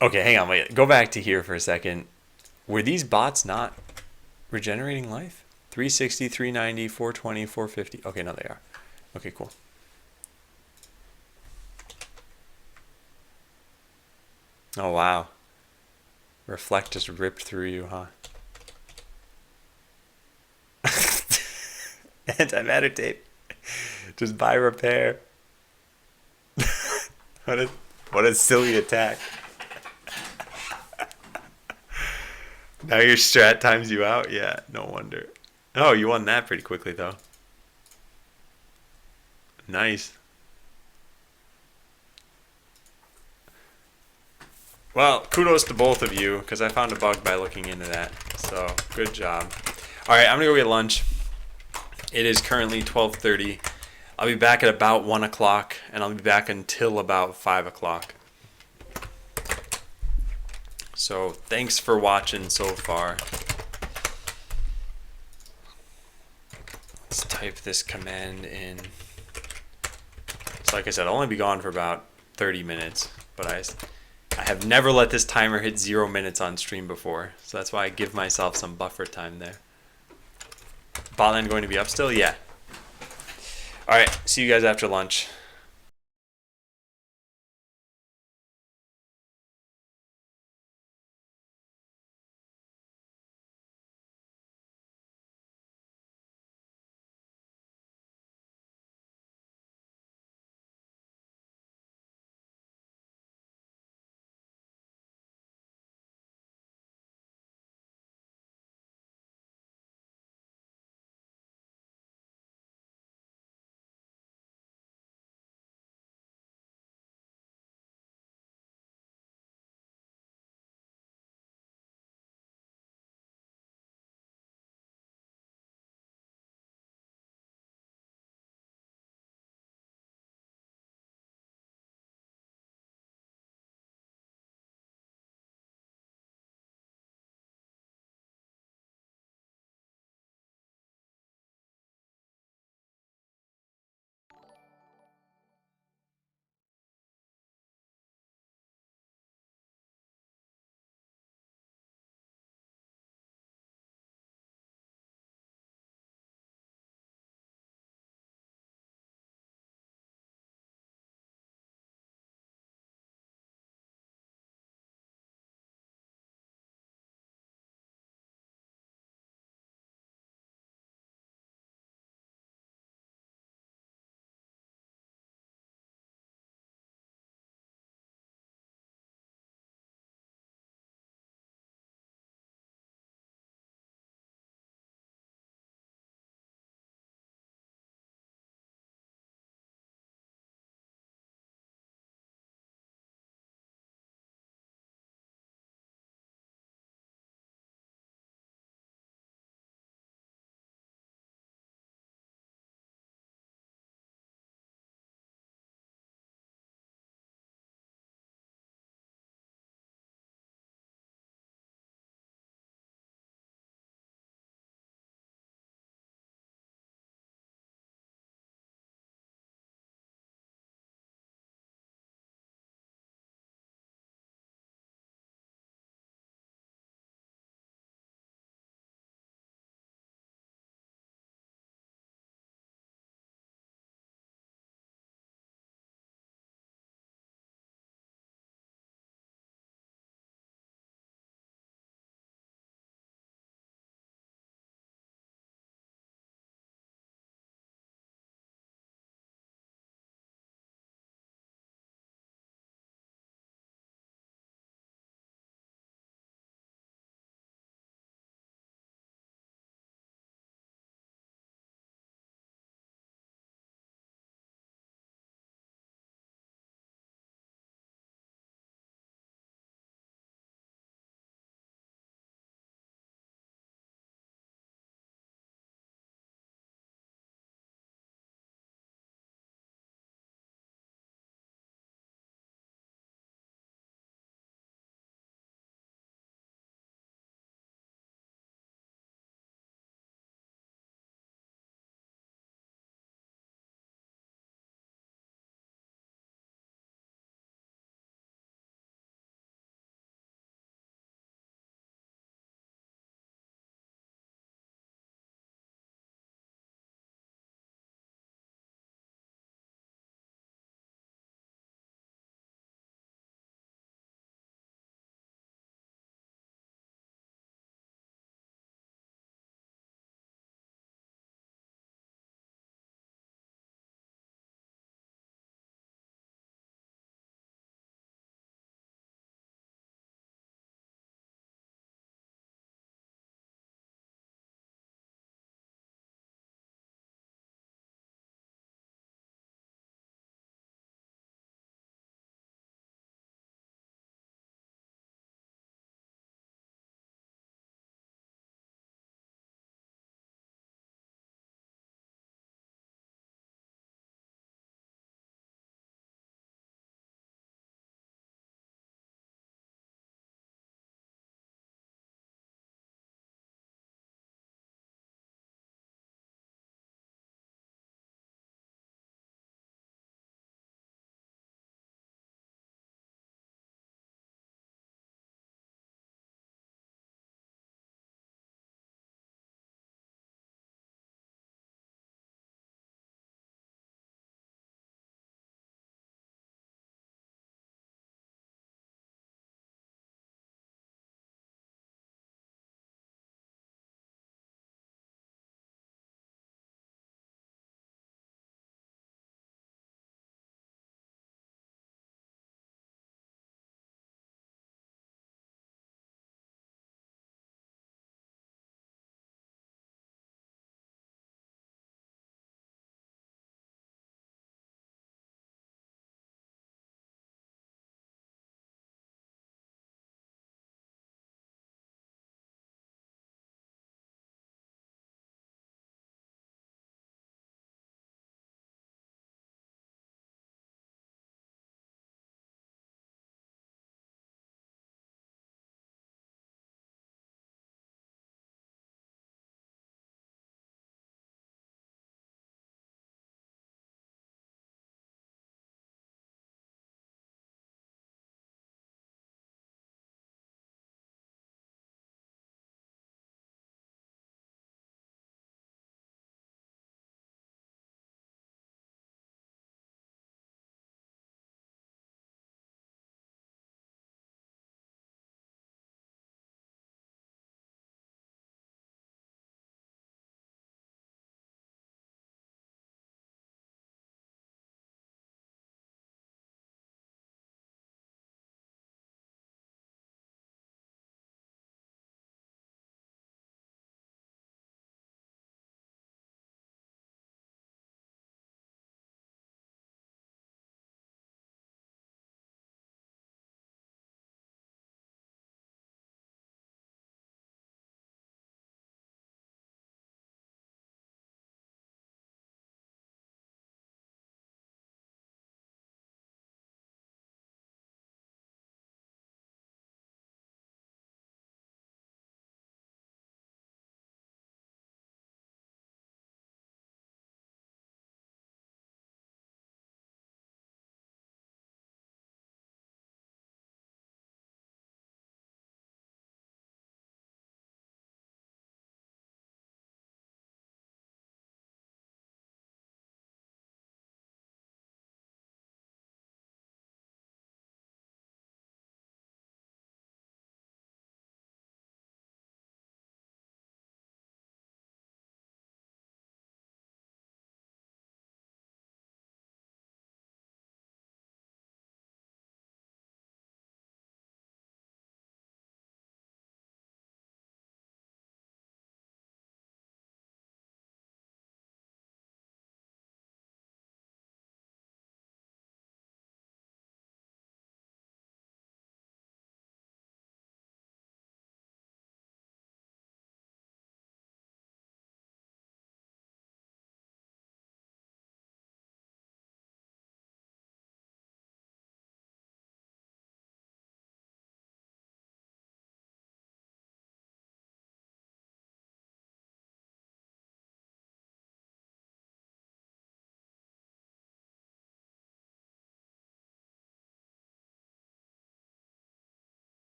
[SPEAKER 1] Okay, hang on, wait. Go back to here for a second. Were these bots not regenerating life? 360, 390, 420, 450. Okay, no, they are. Okay, cool. Oh, wow. Reflect just ripped through you, huh? Antimatter tape. Just buy repair. What a silly attack. Now your strat times you out? Yeah, no wonder. Oh, you won that pretty quickly, though. Nice. Well, kudos to both of you, because I found a bug by looking into that. So, good job. Alright, I'm going to go get lunch. It is currently 12:30. I'll be back at about 1 o'clock, and I'll be back until about 5 o'clock. So, thanks for watching so far. Let's type this command in. like I said, I'll only be gone for about 30 minutes, but I have never let this timer hit 0 minutes on stream before, so that's why I give myself some buffer time there. Bot lane going to be up still? Yeah. Alright, see you guys after lunch.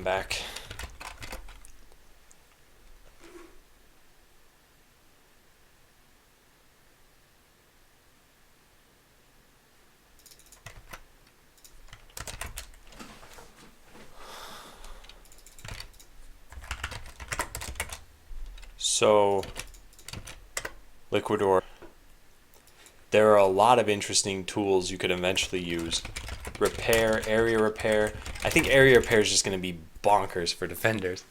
[SPEAKER 1] I'm back. So, Liquidor, there are a lot of interesting tools you could eventually use. Repair, area repair. I think area repair is just going to be bonkers for defenders.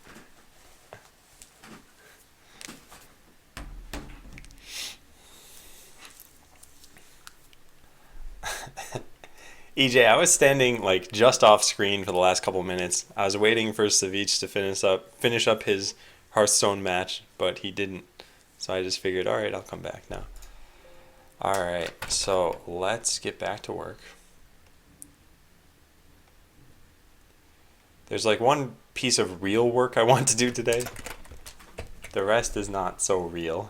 [SPEAKER 1] EJ, I was standing like just off screen for the last couple minutes. I was waiting for Savich to finish up his Hearthstone match, but he didn't. So I just figured, all right, I'll come back now. All right, so let's get back to work. There's like one piece of real work I want to do today. The rest is not so real.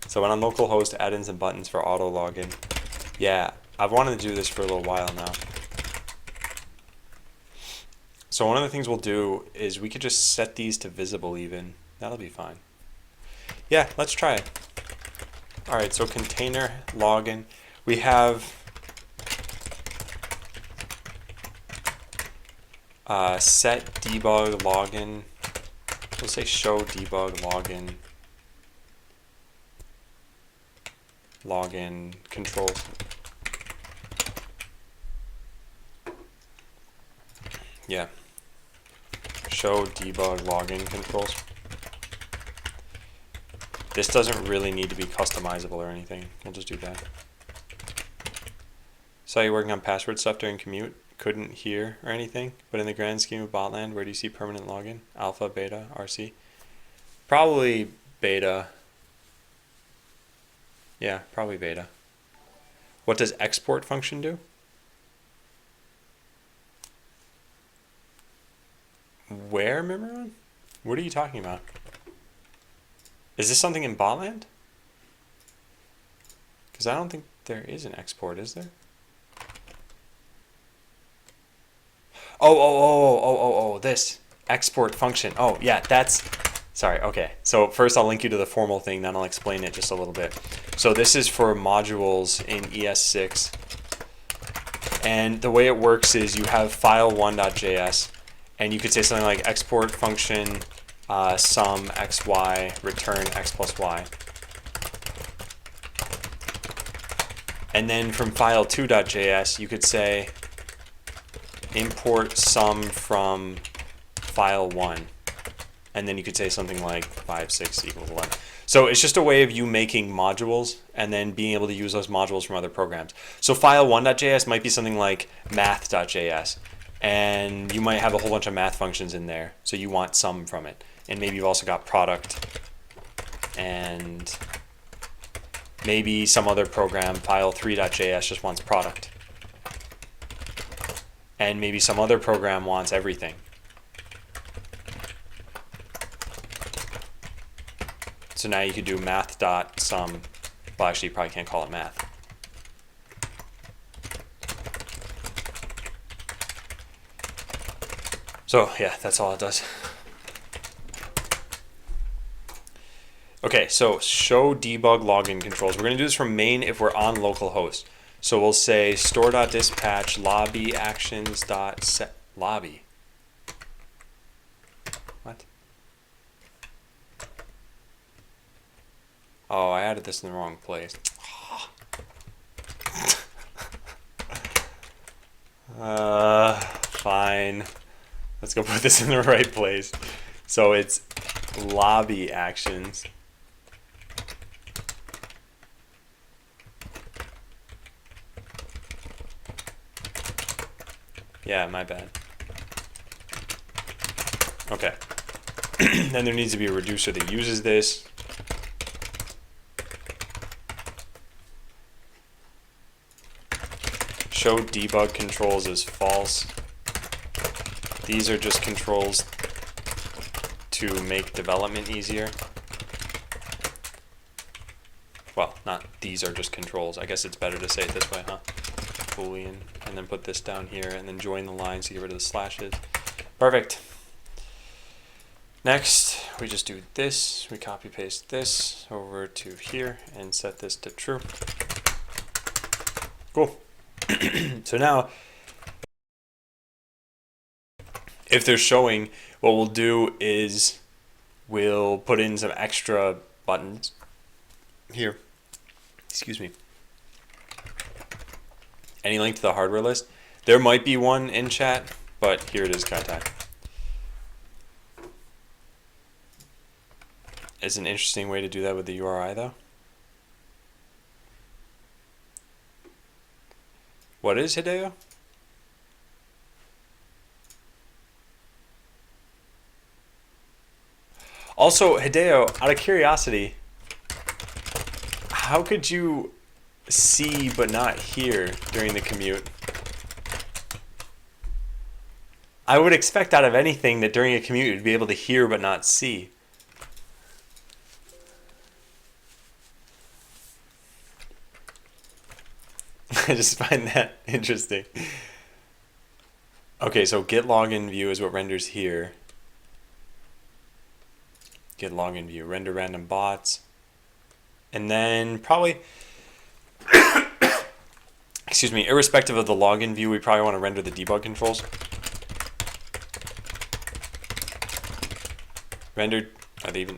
[SPEAKER 1] So when on localhost, add-ins and buttons for auto login. Yeah, I've wanted to do this for a little while now. So one of the things we'll do is we could just set these to visible even. That'll be fine. Yeah, let's try it. All right, so container login. We have set debug login. We'll say show debug login controls. Yeah. Show debug login controls. This doesn't really need to be customizable or anything. We'll just do that. Saw you working on password stuff during commute. Couldn't hear or anything. But in the grand scheme of Botland, where do you see permanent login? Alpha, beta, RC? Probably beta. Yeah, probably beta. What does export function do? Where, Mimiron? What are you talking about? Is this something in Botland? Because I don't think there is an export, is there? Oh, this export function. Oh, yeah, that's, sorry, okay. So first I'll link you to the formal thing, then I'll explain it just a little bit. So this is for modules in ES6. And the way it works is you have file1.js, and you could say something like export function sum xy return x plus y. And then from file2.js, you could say import sum from file1. And then you could say something like 5, 6 equals 11. So it's just a way of you making modules and then being able to use those modules from other programs. So file1.js might be something like math.js. And you might have a whole bunch of math functions in there. So you want sum from it. And maybe you've also got product and maybe some other program, file3.js, just wants product. And maybe some other program wants everything. So now you could do math.sum. Well, actually, you probably can't call it math. So yeah, that's all it does. Okay, so show debug login controls. We're going to do this from main if we're on localhost. So we'll say store.dispatch lobby actions.set lobby. What? Oh, I added this in the wrong place. Fine. Let's go put this in the right place. So it's lobby actions. Yeah, my bad. Okay. Then there needs to be a reducer that uses this. Show debug controls as false. These are just controls to make development easier. Well, not these are just controls. I guess it's better to say it this way, huh? Boolean, and then put this down here, and then join the lines to get rid of the slashes. Perfect. Next, we just do this. We copy paste this over to here and set this to true. Cool. So now, if they're showing, what we'll do is we'll put in some extra buttons here. Excuse me. Any link to the hardware list? There might be one in chat, but here it is, Kaitai. It's an interesting way to do that with the URI though. What is Hideo? Also, Hideo, out of curiosity, how could you see but not hear during the commute? I would expect out of anything that during a commute you'd be able to hear but not see. I just find that interesting. Okay, so get login view is what renders here. Get login view, render random bots. And then probably, excuse me, irrespective of the login view, we probably want to render the debug controls. Rendered, are they even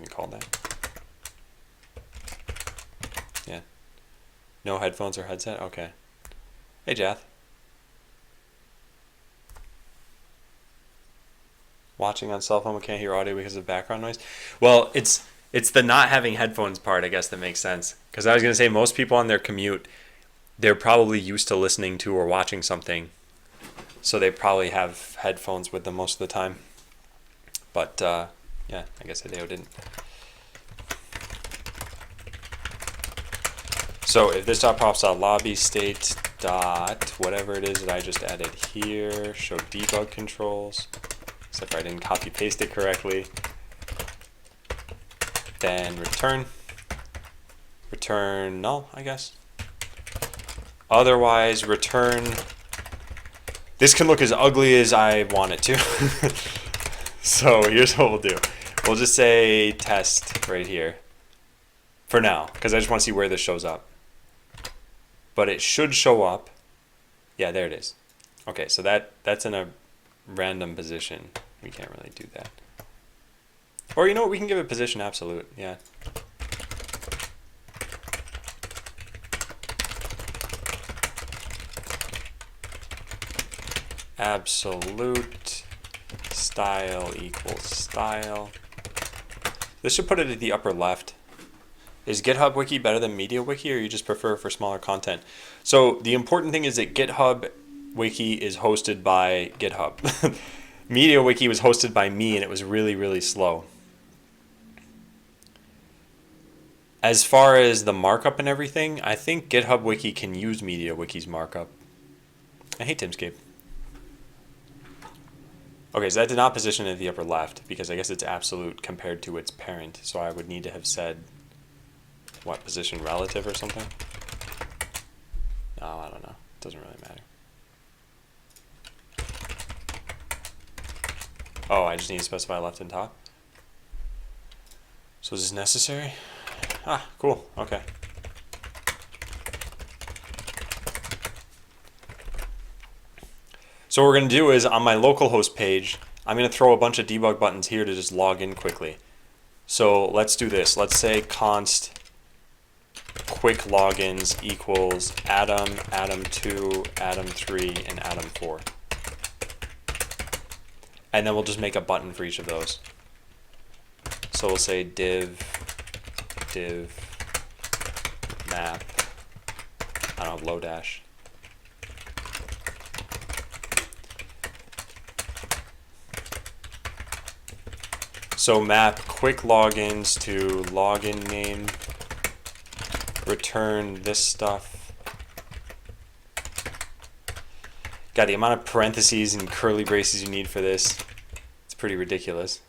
[SPEAKER 1] called that? Yeah. No headphones or headset? Okay. Hey, Jath. Watching on cell phone, we can't hear audio because of background noise. Well, it's the not having headphones part, I guess, that makes sense. Because I was going to say, most people on their commute, they're probably used to listening to or watching something. So they probably have headphones with them most of the time. But, yeah, I guess Hideo didn't. So if this .props.lobby state dot whatever it is that I just added here, show debug controls, except for I didn't copy paste it correctly, then return null, I guess. Otherwise, return. This can look as ugly as I want it to. So here's what we'll do. We'll just say test right here for now, because I just want to see where this shows up. But it should show up. Yeah, there it is. Okay, so that's in a random position. We can't really do that. Or you know what, we can give it position absolute, yeah. Absolute style equals style. This should put it at the upper left. Is GitHub Wiki better than MediaWiki, or you just prefer it for smaller content? So the important thing is that GitHub Wiki is hosted by GitHub. MediaWiki was hosted by me, and it was really, really slow. As far as the markup and everything, I think GitHub Wiki can use MediaWiki's markup. I hate Timscape. Okay, so that did not position it at the upper left, because I guess it's absolute compared to its parent, so I would need to have said what, position relative or something? No, I don't know. It doesn't really matter. Oh, I just need to specify left and top. So is this necessary? Ah, cool. Okay. So what we're going to do is on my localhost page, I'm going to throw a bunch of debug buttons here to just log in quickly. So let's do this. Let's say const quick logins equals Atom, Atom2, Atom3, and Atom4. And then we'll just make a button for each of those. So we'll say div map, I don't know, Lodash. So map quick logins to login name, return this stuff. God, the amount of parentheses and curly braces you need for this, it's pretty ridiculous.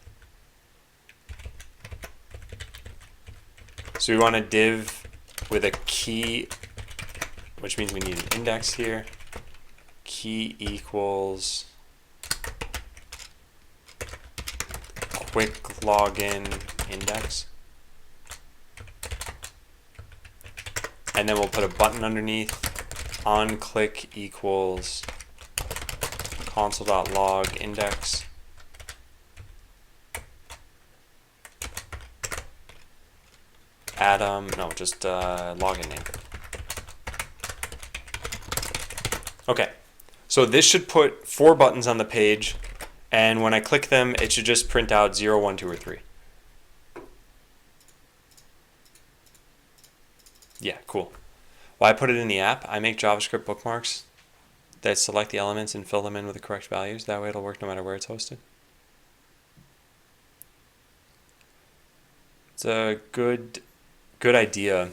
[SPEAKER 1] So we want a div with a key, which means we need an index here. Key equals quick login index. And then we'll put a button underneath. OnClick equals console.log index. Adam, no, just login name. Okay, so this should put 4 buttons on the page, and when I click them, it should just print out 0, 1, 2, or 3. Yeah, cool. Why I put it in the app, I make JavaScript bookmarks that select the elements and fill them in with the correct values. That way it'll work no matter where it's hosted. It's a good idea.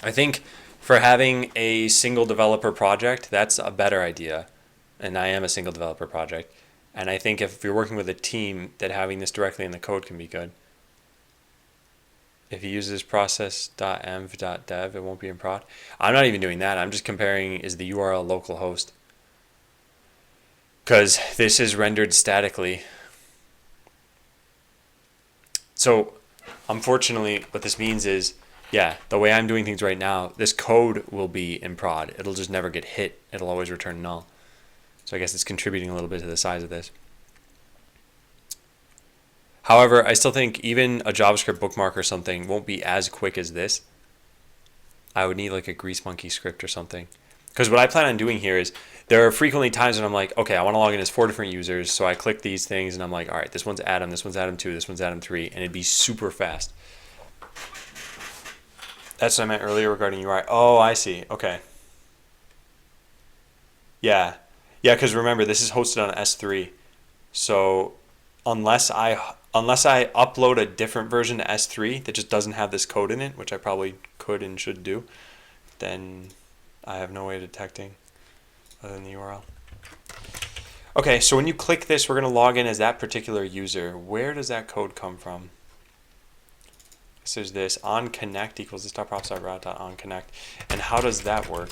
[SPEAKER 1] I think for having a single developer project, that's a better idea. And I am a single developer project. And I think if you're working with a team, that having this directly in the code can be good. If you use this process.env.dev, it won't be in prod. I'm not even doing that. I'm just comparing, is the URL localhost? Because this is rendered statically. So unfortunately, what this means is, yeah, the way I'm doing things right now, this code will be in prod. It'll just never get hit. It'll always return null. So I guess it's contributing a little bit to the size of this. However, I still think even a JavaScript bookmark or something won't be as quick as this. I would need like a Grease Monkey script or something. Because what I plan on doing here is, there are frequently times when I'm like, okay, I want to log in as 4 different users. So I click these things and I'm like, all right, this one's Adam, this one's Adam 2, this one's Adam 3. And it'd be super fast. That's what I meant earlier regarding UI. Oh, I see. Okay. Yeah. Yeah, because remember, this is hosted on S3. So unless I upload a different version to S3 that just doesn't have this code in it, which I probably could and should do, then I have no way of detecting other than the URL. Okay, so when you click this, we're going to log in as that particular user. Where does that code come from? So there's this onConnect equals this.props.route.onConnect. And how does that work?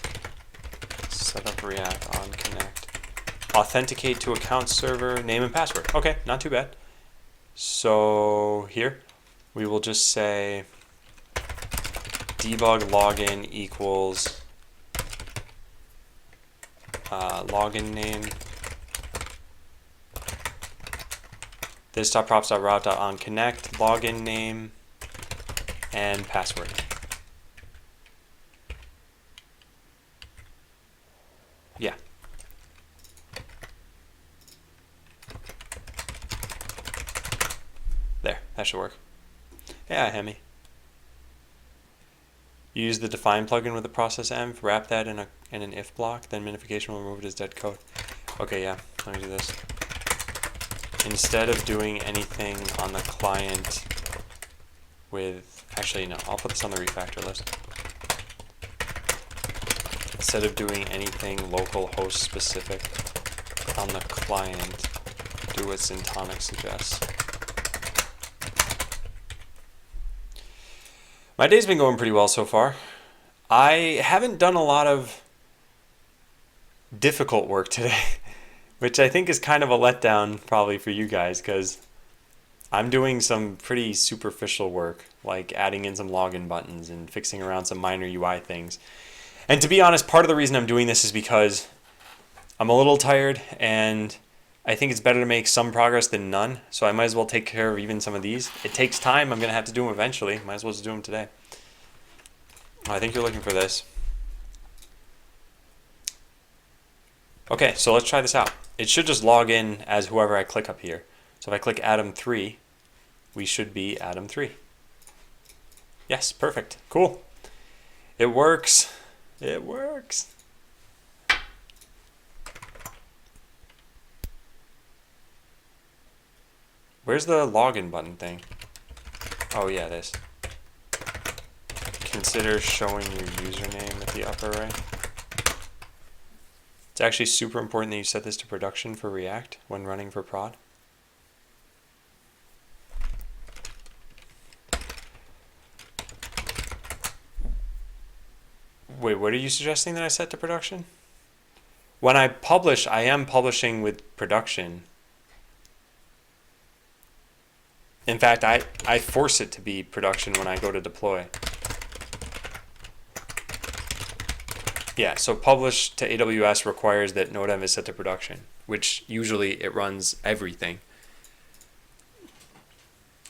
[SPEAKER 1] Set up React onConnect. Authenticate to account server, name and password. Okay, not too bad. So here we will just say debug login equals login name, this.props.route.onConnect, login name, and password. Yeah. There, that should work. Yeah, Hemi. Use the define plugin with the process env, wrap that in an if block, then minification will remove it as dead code. Okay, yeah, let me do this. Instead of doing anything on the client with, actually no, I'll put this on the refactor list. Instead of doing anything local host specific on the client, do what Syntonic suggests. My day's been going pretty well so far. I haven't done a lot of difficult work today, which I think is kind of a letdown probably for you guys, because I'm doing some pretty superficial work, like adding in some login buttons and fixing around some minor UI things. And to be honest, part of the reason I'm doing this is because I'm a little tired and I think it's better to make some progress than none. So I might as well take care of even some of these. It takes time. I'm going to have to do them eventually. Might as well just do them today. I think you're looking for this. Okay, so let's try this out. It should just log in as whoever I click up here. So if I click Adam 3, we should be Adam 3. Yes, perfect. Cool. It works. It works. Where's the login button thing? Oh yeah, this. Consider showing your username at the upper right. It's actually super important that you set this to production for React when running for prod. Wait, what are you suggesting that I set to production? When I publish, I am publishing with production. In fact, I force it to be production when I go to deploy. Yeah, so publish to AWS requires that NodeM is set to production, which usually it runs everything.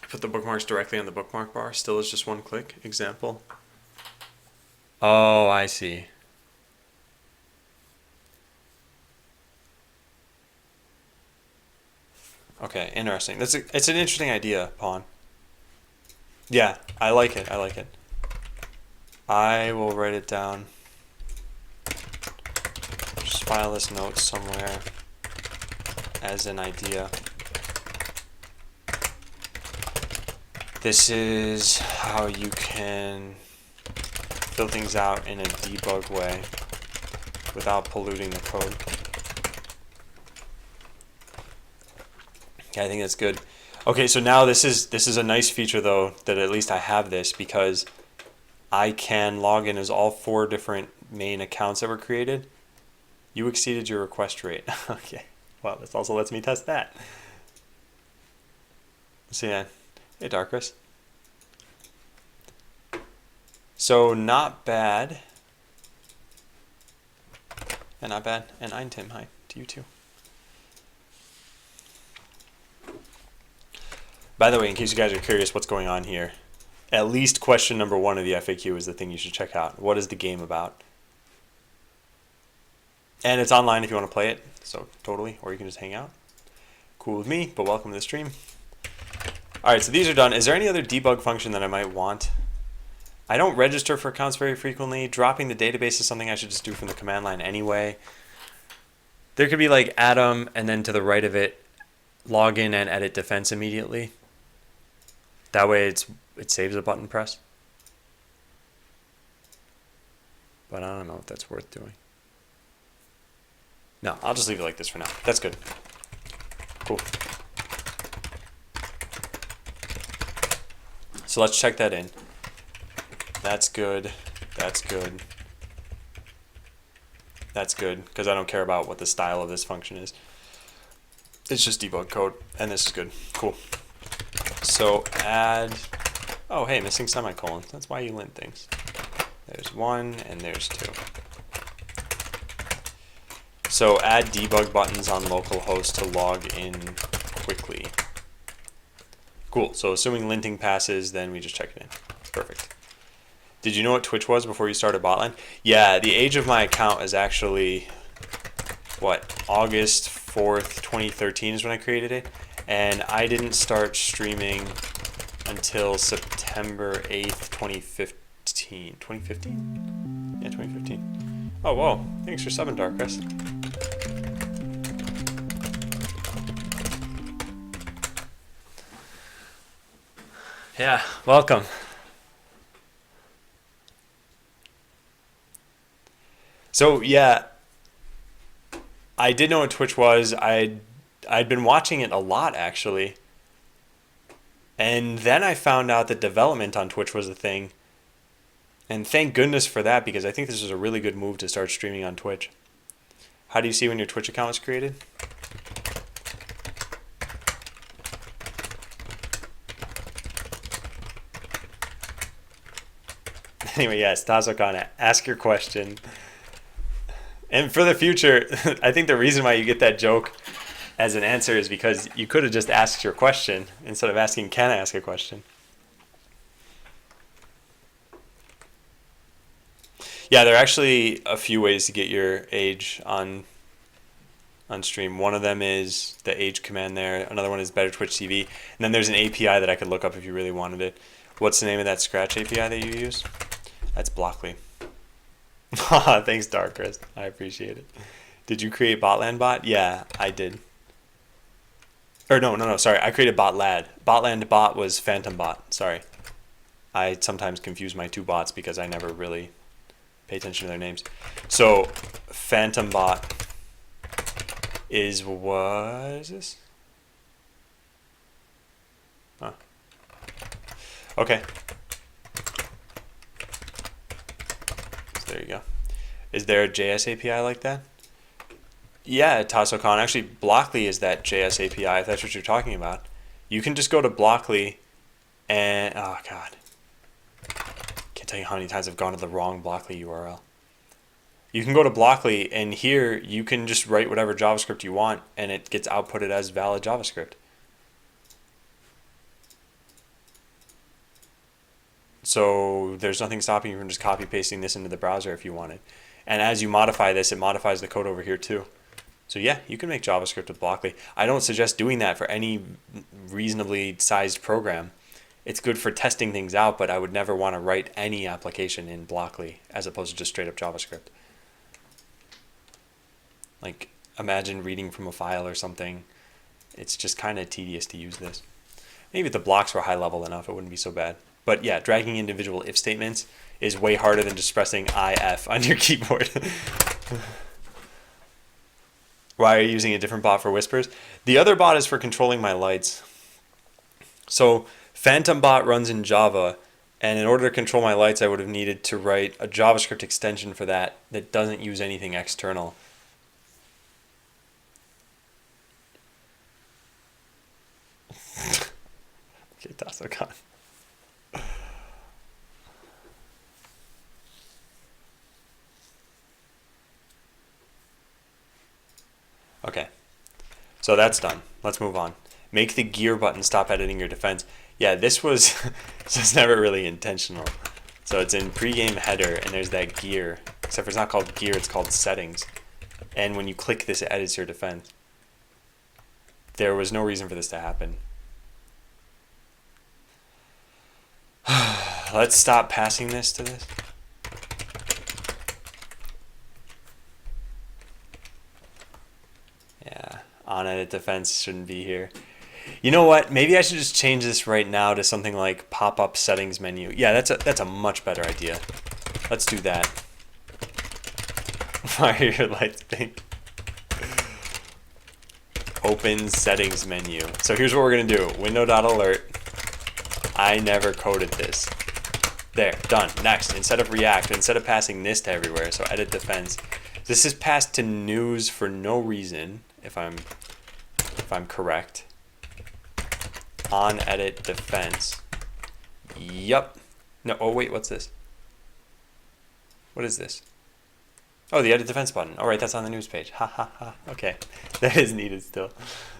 [SPEAKER 1] Put the bookmarks directly on the bookmark bar. Still is just one click. Example. Oh, I see. Okay, interesting. It's an interesting idea, Pawn. Yeah, I like it. I like it. I will write it down. Just file this note somewhere as an idea. This is how you can fill things out in a debug way without polluting the code. Yeah, I think that's good. Okay, so now this is a nice feature though, that at least I have this, because I can log in as all 4 different main accounts that were created. You exceeded your request rate. Okay, well, this also lets me test that. So yeah, hey Darkris. So not bad. And not bad. And I'm Tim. Hi to you too. By the way, in case you guys are curious what's going on here, at least question number 1 of the FAQ is the thing you should check out. What is the game about? And it's online if you want to play it, so totally, or you can just hang out. Cool with me, but welcome to the stream. All right, so these are done. Is there any other debug function that I might want? I don't register for accounts very frequently. Dropping the database is something I should just do from the command line anyway. There could be like Atom, and then to the right of it, log in and edit defense immediately. That way it saves a button press. But I don't know if that's worth doing. No, I'll just leave it like this for now. That's good. Cool. So let's check that in. That's good. That's good. That's good, because I don't care about what the style of this function is. It's just debug code, and this is good. Cool. So add, oh hey, missing semicolon. That's why you lint things. There's 1 and there's 2. So add debug buttons on localhost to log in quickly. Cool, so assuming linting passes, then we just check it in. Perfect. Did you know what Twitch was before you started Botland? Yeah, the age of my account is actually, what, August 4th, 2013 is when I created it. And I didn't start streaming until September 8th, 2015. 2015? Yeah, 2015. Oh, whoa. Thanks for subbing, Darkris. Yeah, welcome. So, yeah, I did know what Twitch was. I'd been watching it a lot, actually. And then I found out that development on Twitch was a thing. And thank goodness for that, because I think this is a really good move to start streaming on Twitch. How do you see when your Twitch account was created? Anyway, yes, Tazokana, ask your question. And for the future, I think the reason why you get that joke as an answer is because you could have just asked your question instead of asking, can I ask a question? Yeah, there are actually a few ways to get your age on stream. One of them is the age command there. Another one is Better Twitch TV. And then there's an API that I could look up if you really wanted it. What's the name of that Scratch API that you use? That's Blockly. Thanks, Darkris. I appreciate it. Did you create Botland bot? Yeah, I did. Or no, sorry. I created Botlad. Botland bot was Phantom bot. Sorry. I sometimes confuse my 2 bots because I never really pay attention to their names. So, Phantom bot is, what is this? Huh. Okay. So there you go. Is there a JS API like that? Yeah, Tasocon. Actually, Blockly is that JS API, if that's what you're talking about. you can just go to Blockly and, oh God. Can't tell you how many times I've gone to the wrong Blockly URL. You can go to Blockly, and here you can just write whatever JavaScript you want, and it gets outputted as valid JavaScript. So there's nothing stopping you from just copy pasting this into the browser if you wanted. And as you modify this, it modifies the code over here too. So yeah, you can make JavaScript with Blockly. I don't suggest doing that for any reasonably sized program. It's good for testing things out, but I would never want to write any application in Blockly as opposed to just straight up JavaScript. Like, imagine reading from a file or something. It's just kind of tedious to use this. Maybe if the blocks were high level enough, it wouldn't be so bad. But yeah, dragging individual if statements is way harder than just pressing IF on your keyboard. Why are you using a different bot for whispers? The other bot is for controlling my lights. So PhantomBot runs in Java, and in order to control my lights, I would have needed to write a JavaScript extension for that doesn't use anything external. Okay, Tasokan. Okay, so that's done. Let's move on. Make the gear button stop editing your defense. Yeah, this was just never really intentional. So it's in pregame header, and there's that gear. Except for it's not called gear, it's called settings. And when you click this, it edits your defense. There was no reason for this to happen. Let's stop passing this to this. Yeah, on edit defense shouldn't be here. You know what? Maybe I should just change this right now to something like pop-up settings menu. Yeah, that's a much better idea. Let's do that. Why are your lights pink? Open settings menu. So here's what we're gonna do. Window.alert. I never coded this. There, done. Next, instead of React, instead of passing this to everywhere, so edit defense. This is passed to news for no reason, if I'm correct. On edit defense. Yup. No, oh wait, what's this? What is this? Oh, the edit defense button. All right, that's on the news page. Ha ha ha. Okay, that is needed still.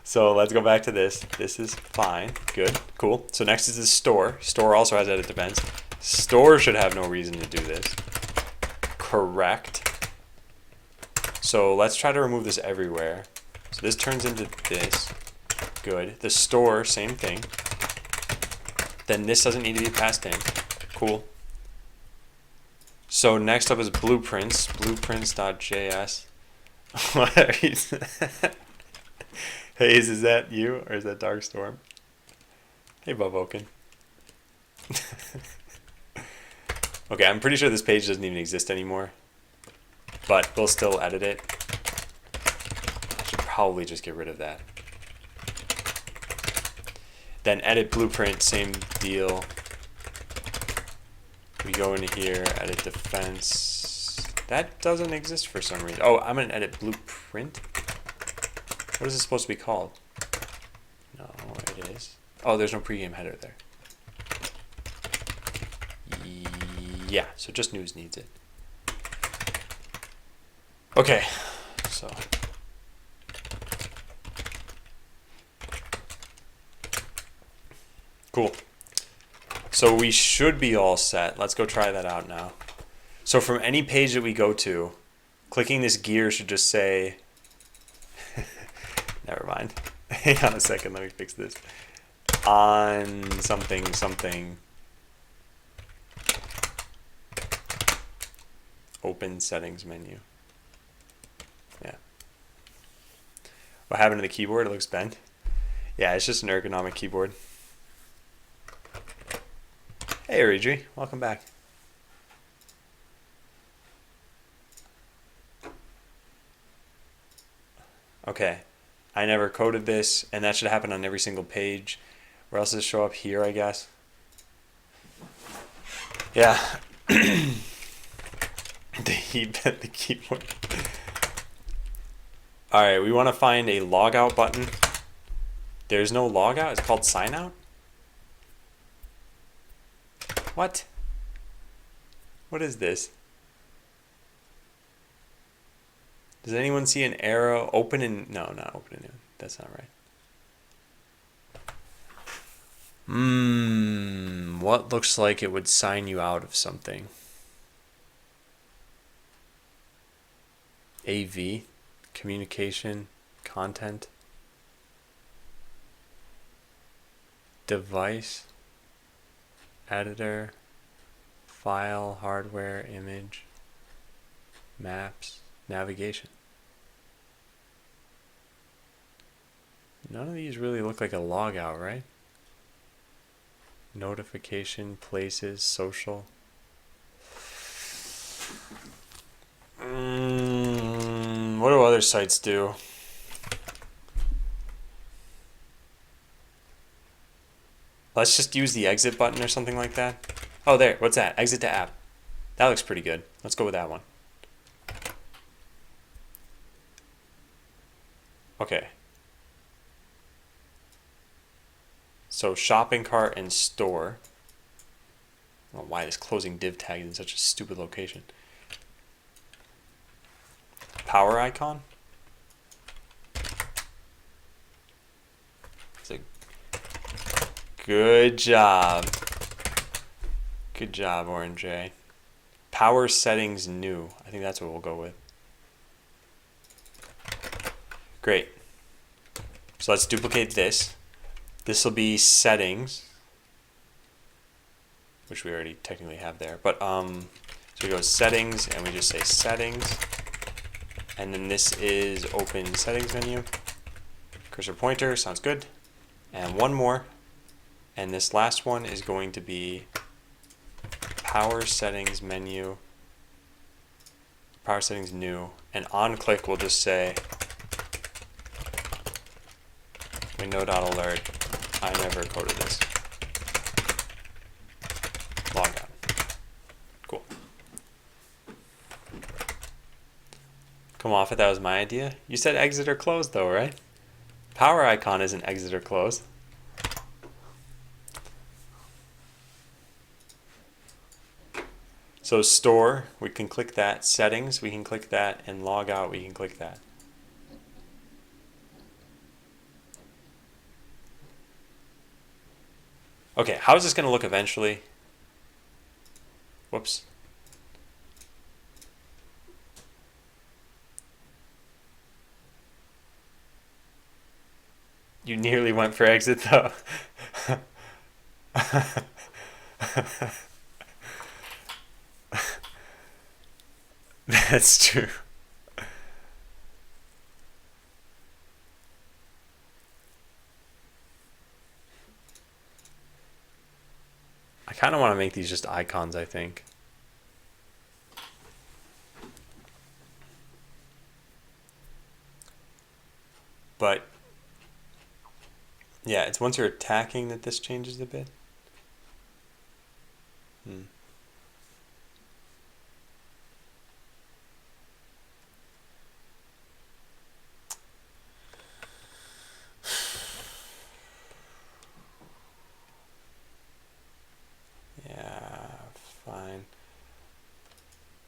[SPEAKER 1] So let's go back to this. This is fine. Good. Cool. So next is the store. Store also has edit defense. Store should have no reason to do this. Correct. So let's try to remove this everywhere. So this turns into this. Good. The store, same thing. Then this doesn't need to be passed in. Cool. So next up is blueprints. Blueprints.js. What are you? Hey, is that you or is that Darkstorm? Hey, Boboken. Okay, I'm pretty sure this page doesn't even exist anymore, but we'll still edit it. I should probably just get rid of that. Then edit blueprint, same deal. We go into here, edit defense. That doesn't exist for some reason. Oh, I'm gonna edit blueprint. What is this supposed to be called? No, it is. Oh, there's no pregame header there. Yeah, so just news needs it. Okay, so. Cool. So we should be all set. Let's go try that out now. So from any page that we go to, clicking this gear should just say, never mind. Hang on a second, let me fix this. On something, something. Open settings menu. Yeah. What happened to the keyboard? It looks bent. Yeah, it's just an ergonomic keyboard. Hey, Aridri, welcome back. Okay, I never coded this, and that should happen on every single page. Where else does it show up here, I guess? Yeah. He bent the keyboard. Alright, we want to find a logout button. There's no logout? It's called sign out? What? What is this? Does anyone see an arrow open in... No, not open in new. That's not right. What looks like it would sign you out of something? AV, communication, content, device, editor, file, hardware, image, maps, navigation. None of these really look like a logout, right? Notification, places, social. What do other sites do? Let's just use the exit button or something like that. Oh, there. What's that? Exit to app. That looks pretty good. Let's go with that one. Okay. So shopping cart and store. I don't know why this closing div tag is in such a stupid location. Power icon. It's a good job. Good job, Orange J. Power settings new. I think that's what we'll go with. Great. So let's duplicate this. This will be settings, which we already technically have there. But so we go settings and we just say settings. And then this is open settings menu. Cursor pointer, sounds good. And one more. And this last one is going to be power settings menu. Power settings new. And on click we'll just say window.alert. I never coded this. Logout. Cool. Come off it, that was my idea. You said exit or close though, right? Power icon isn't exit or close. So store, we can click that. Settings, we can click that. And log out, we can click that. Okay, how is this going to look eventually? Whoops. You nearly went for exit though. That's true. I kind of want to make these just icons, I think. But yeah, it's once you're attacking that this changes a bit.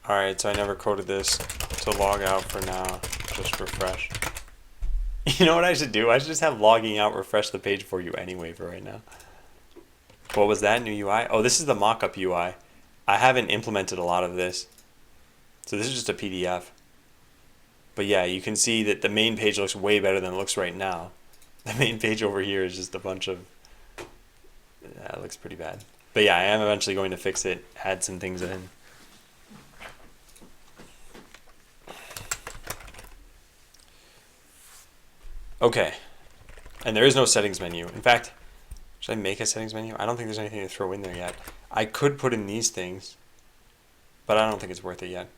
[SPEAKER 1] Alright, so I never coded this to log out for now. Just refresh. You know what I should do? I should just have logging out refresh the page for you anyway for right now. What was that? New UI? Oh, this is the mock-up UI. I haven't implemented a lot of this. So this is just a PDF. But yeah, you can see that the main page looks way better than it looks right now. The main page over here is just a bunch of... Yeah, it looks pretty bad. But yeah, I am eventually going to fix it, add some things in. Okay, and there is no settings menu. In fact, should I make a settings menu? I don't think there's anything to throw in there yet. I could put in these things, but I don't think it's worth it yet.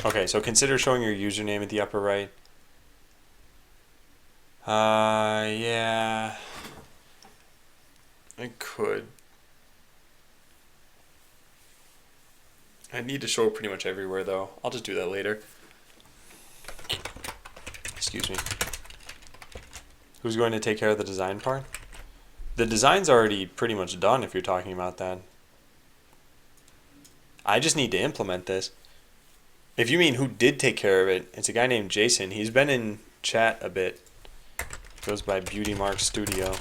[SPEAKER 1] Okay, so consider showing your username at the upper right. Yeah, I could. I need to show it pretty much everywhere though. I'll just do that later. Excuse me. Who's going to take care of the design part? The design's already pretty much done if you're talking about that. I just need to implement this. If you mean who did take care of it, it's a guy named Jason. He's been in chat a bit. Goes by Beauty Mark Studio.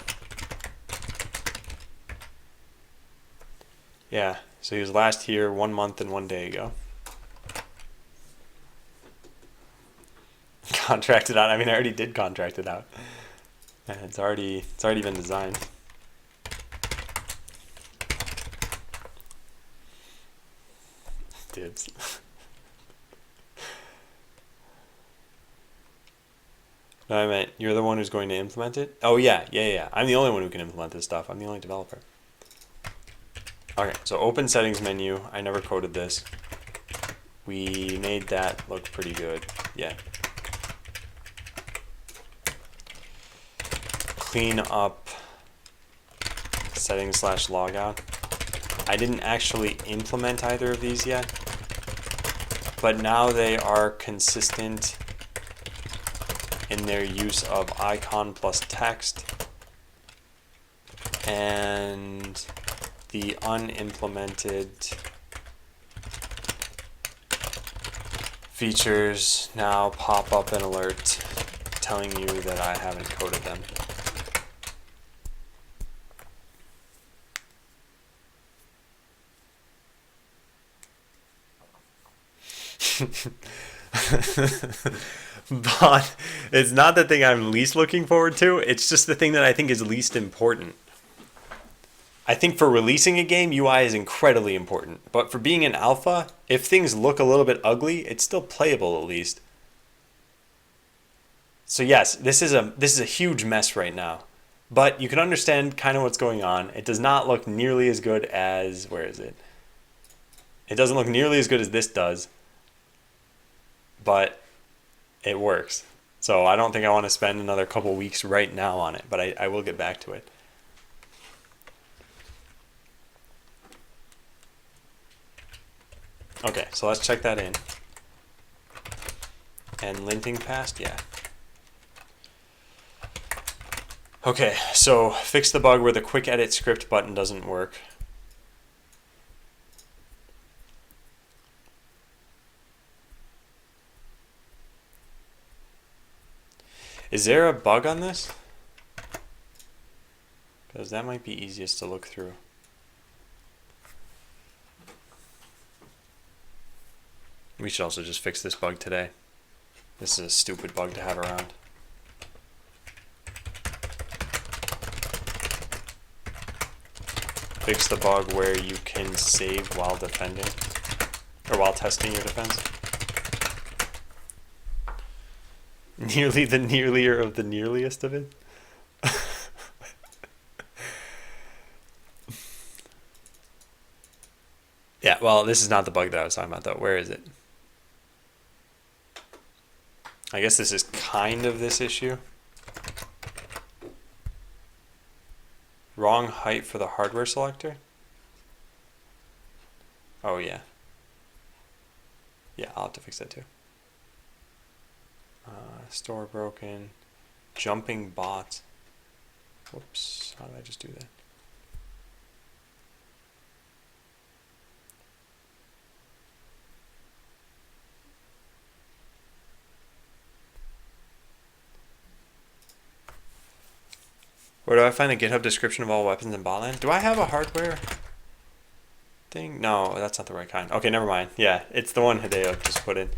[SPEAKER 1] Yeah, so he was last here 1 month and 1 day ago. Contracted out. I mean, I already did contract it out. And it's already been designed. Dibs. No, I meant you're the one who's going to implement it? Oh, yeah. I'm the only one who can implement this stuff. I'm the only developer. Okay, so open settings menu. I never coded this. We made that look pretty good. Yeah. Clean up settings / logout. I didn't actually implement either of these yet, but now they are consistent in their use of icon plus text, and the unimplemented features now pop up an alert telling you that I haven't coded them. But it's not the thing I'm least looking forward to. It's just the thing that I think is least important. I think for releasing a game, UI is incredibly important. But for being an alpha, if things look a little bit ugly, it's still playable at least. So yes, this is a huge mess right now. But you can understand kind of what's going on. It does not look nearly as good as, where is it? It doesn't look nearly as good as this does. But it works. So I don't think I want to spend another couple weeks right now on it, but I will get back to it. Okay, so let's check that in. And linting passed, yeah. Okay, so fix the bug where the quick edit script button doesn't work. Is there a bug on this? Because that might be easiest to look through. We should also just fix this bug today. This is a stupid bug to have around. Fix the bug where you can save while defending, or while testing your defense. Nearly the nearlier of the nearliest of it. Yeah, well, this is not the bug that I was talking about, though. Where is it? I guess this is kind of this issue. Wrong height for the hardware selector? Oh, yeah. Yeah, I'll have to fix that too. Store broken. Jumping bots. Whoops, how did I just do that? Where do I find a GitHub description of all weapons in Botland? Do I have a hardware thing? No, that's not the right kind. Okay, never mind. Yeah, it's the one Hideo just put in.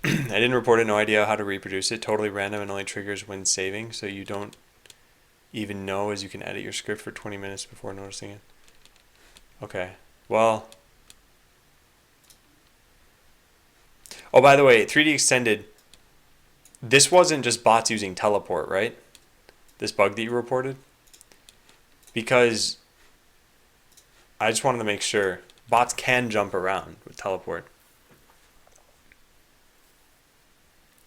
[SPEAKER 1] I didn't report it, no idea how to reproduce it. Totally random and only triggers when saving, so you don't even know as you can edit your script for 20 minutes before noticing it. Okay, well. Oh, by the way, 3D Extended, this wasn't just bots using teleport, right? This bug that you reported? Because I just wanted to make sure bots can jump around with teleport.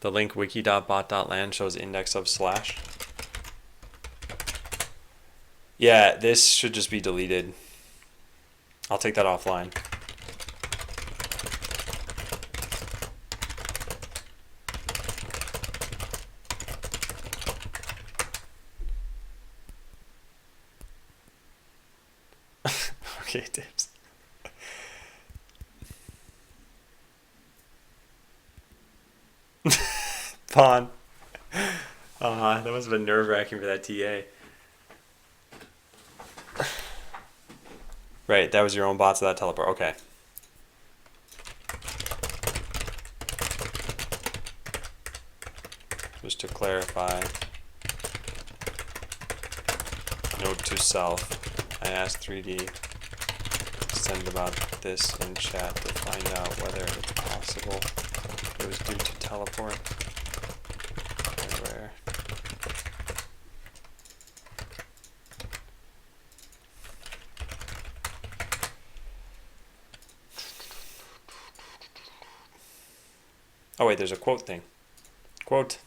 [SPEAKER 1] The link wiki.bot.land shows index of slash. Yeah, this should just be deleted. I'll take that offline. tips. Pawn. That must have been nerve-wracking for that TA. Right, that was your own bots of that teleport. Okay. Just to clarify, note to self, I asked 3D to send about this in chat to find out whether it's possible it was due to teleport. Where? Oh wait, there's a quote thing. Quote.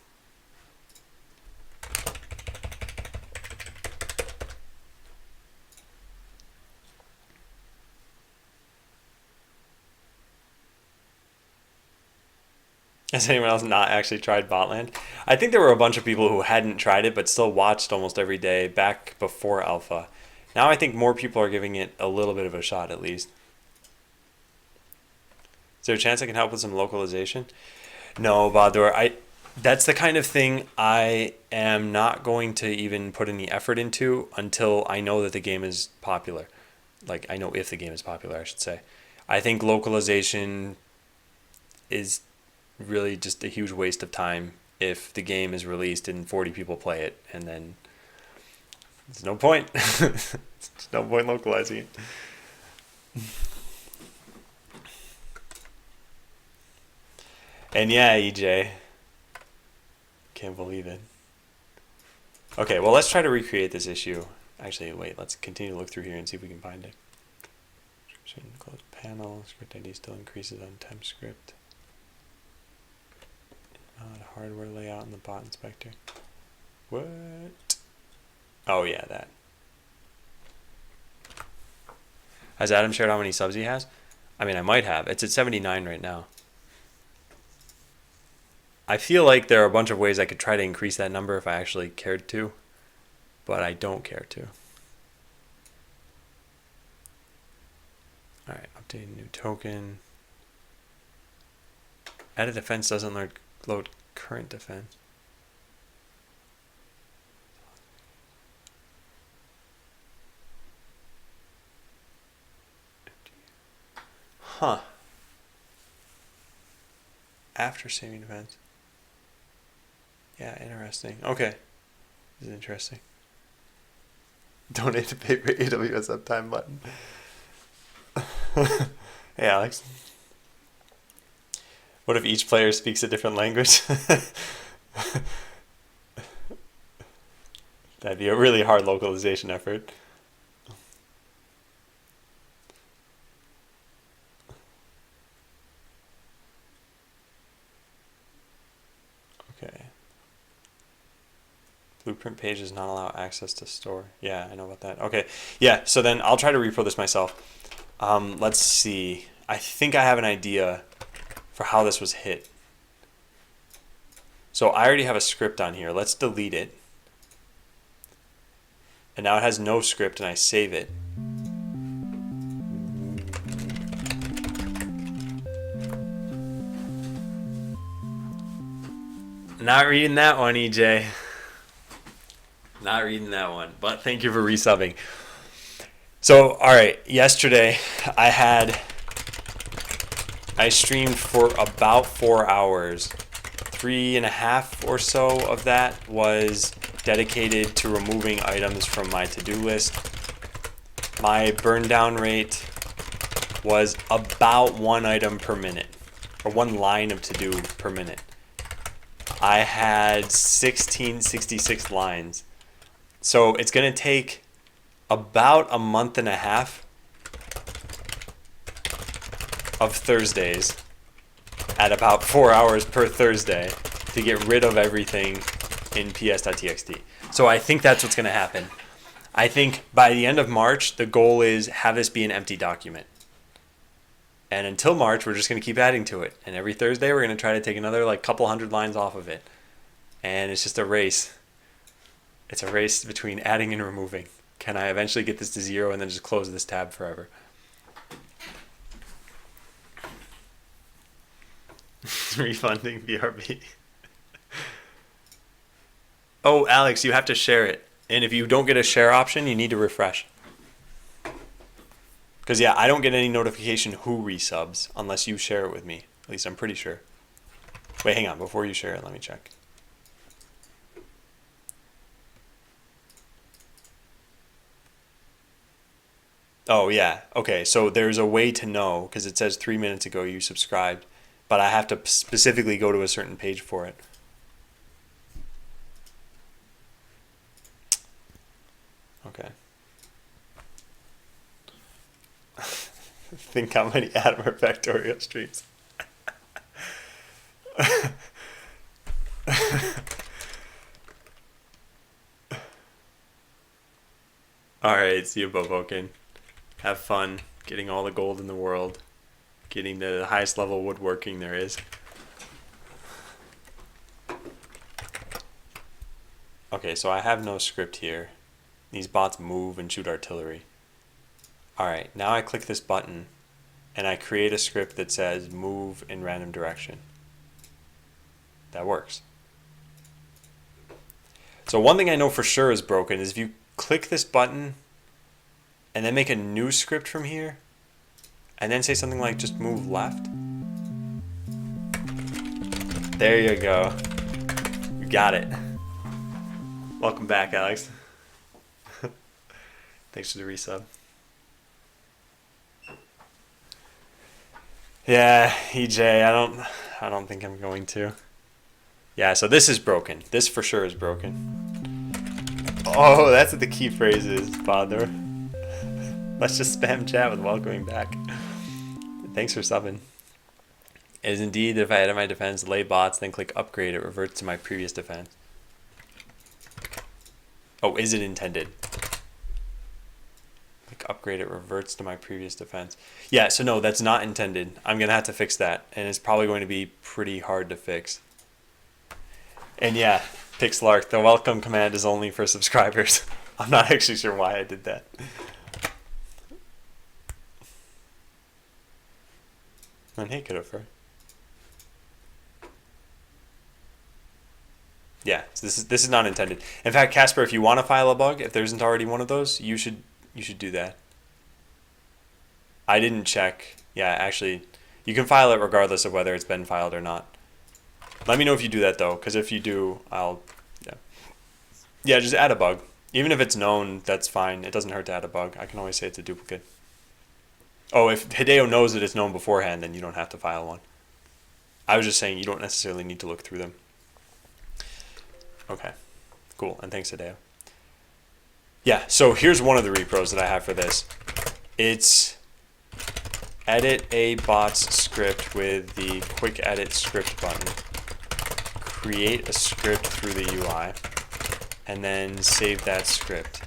[SPEAKER 1] Has anyone else not actually tried Botland? I think there were a bunch of people who hadn't tried it but still watched almost every day back before alpha. Now I think more people are giving it a little bit of a shot at least. Is there a chance I can help with some localization? No, Badur. That's the kind of thing I am not going to even put any effort into until I know that the game is popular. Like, I know if the game is popular, I should say. I think localization is really just a huge waste of time if the game is released and 40 people play it, and then there's no point. There's no point localizing it. And yeah, EJ. Can't believe it. Okay, well, let's try to recreate this issue. Actually, wait, let's continue to look through here and see if we can find it. Close panel, script ID still increases on temp script. Hardware layout in the bot inspector. What? Oh yeah, that. Has Adam shared how many subs he has? I mean, I might have. It's at 79 right now. I feel like there are a bunch of ways I could try to increase that number if I actually cared to, but I don't care to. Alright, updating new token. Added defense doesn't load current defense. Huh. After saving defense. Yeah, interesting. Okay. This is interesting. Donate to pay for AWS uptime button. Hey, Alex. What if each player speaks a different language? That'd be a really hard localization effort. Okay. Blueprint page does not allow access to store. Yeah, I know about that. Okay. Yeah, so then I'll try to repro this myself. Let's see. I think I have an idea for how this was hit. So I already have a script on here. Let's delete it. And now it has no script, and I save it. Not reading that one, EJ. Not reading that one, but thank you for resubbing. So, alright, yesterday I streamed for about 4 hours. 3.5 or so of that was dedicated to removing items from my to-do list. My burn down rate was about 1 item per minute, or 1 line of to-do per minute. I had 1666 lines. So it's going to take about a month and a half of Thursdays at about 4 hours per Thursday to get rid of everything in ps.txt. So I think that's what's going to happen. I think by the end of March, the goal is have this be an empty document. And until March, we're just going to keep adding to it. And every Thursday, we're going to try to take another couple hundred lines off of it. And it's just a race. It's a race between adding and removing. Can I eventually get this to 0 and then just close this tab forever? Refunding BRB. Oh, Alex, you have to share it. And if you don't get a share option, you need to refresh. Because, yeah, I don't get any notification who resubs unless you share it with me. At least I'm pretty sure. Wait, hang on. Before you share it, let me check. Oh, yeah. Okay, so there's a way to know, because it says 3 minutes ago you subscribed, but I have to specifically go to a certain page for it. Okay. Think how many Adamar Factorial streams. Alright, see you, Bobokin. Have fun getting all the gold in the world. Getting the highest level woodworking there is. Okay, so I have no script here. These bots move and shoot artillery. Alright, now I click this button and I create a script that says move in random direction. That works. So one thing I know for sure is broken is if you click this button and then make a new script from here and then say something like just move left. There you go. You got it. Welcome back, Alex. Thanks for the resub. Yeah, EJ, I don't think I'm going to. Yeah, so this is broken. This for sure is broken. Oh, that's what the key phrase is, father. Let's just spam chat with welcoming back. Thanks for subbing. It is indeed that if I edit my defense, lay bots, then click upgrade, it reverts to my previous defense. Oh, is it intended? Click upgrade, it reverts to my previous defense. Yeah, so no, that's not intended. I'm going to have to fix that, and it's probably going to be pretty hard to fix. And yeah, Pixlark, the welcome command is only for subscribers. I'm not actually sure why I did that. And hey, Kiddofer. Yeah, so this is not intended. In fact, Casper, if you want to file a bug, if there isn't already one of those, you should do that. I didn't check. Yeah, actually, you can file it regardless of whether it's been filed or not. Let me know if you do that though, because if you do, yeah, just add a bug. Even if it's known, that's fine. It doesn't hurt to add a bug. I can always say it's a duplicate. Oh, if Hideo knows that it's known beforehand, then you don't have to file one. I was just saying you don't necessarily need to look through them. Okay, cool, and thanks, Hideo. Yeah, so here's one of the repros that I have for this. It's edit a bots script with the quick edit script button. Create a script through the UI, and then save that script.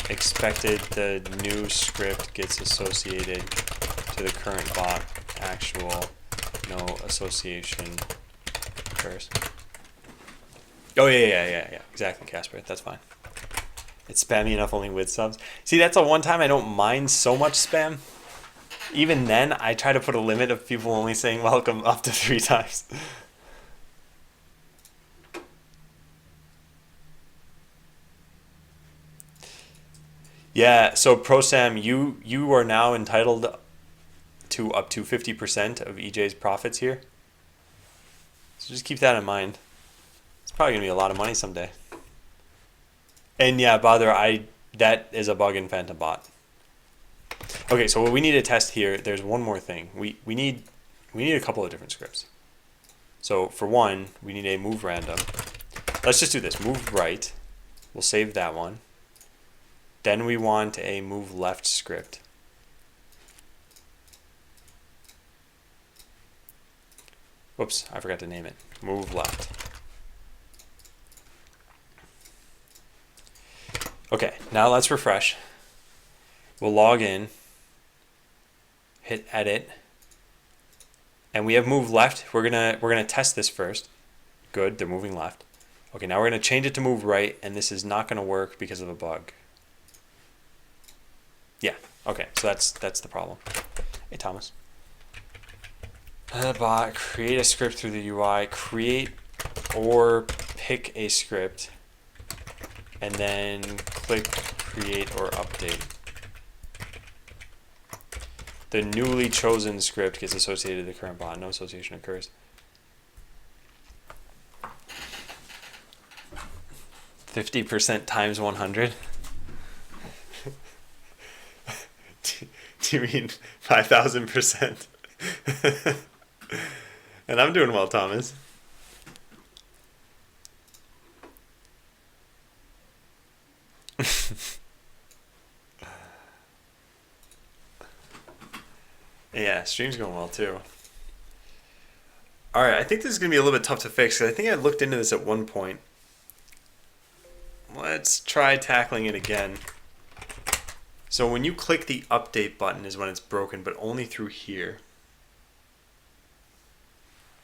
[SPEAKER 1] Expected the new script gets associated to the current bot. Actual, no association occurs. Oh yeah, exactly, Casper. That's fine. It's spammy enough only with subs. See, that's a one time I don't mind so much spam. Even then, I try to put a limit of people only saying welcome up to 3 times. Yeah, so ProSam, you are now entitled to up to 50% of EJ's profits here. So just keep that in mind. It's probably going to be a lot of money someday. And yeah, Bother, that is a bug in Phantom Bot. Okay, so what we need to test here, there's one more thing. We need a couple of different scripts. So for one, we need a move random. Let's just do this. Move right. We'll save that one. Then we want a move left script. Whoops, I forgot to name it. Move left. Okay, now let's refresh. We'll log in, hit edit, and we have move left. We're gonna test this first. Good, they're moving left. Okay, now we're gonna change it to move right, and this is not gonna work because of a bug. Yeah. Okay. So that's the problem. Hey, Thomas. Bot, create a script through the UI. Create or pick a script, and then click create or update. The newly chosen script gets associated to the current bot. No association occurs. 50% times 100. Do you mean 5,000%? And I'm doing well, Thomas. Yeah, stream's going well too. Alright, I think this is going to be a little bit tough to fix, because I think I looked into this at one point. Let's try tackling it again. So when you click the update button is when it's broken, but only through here.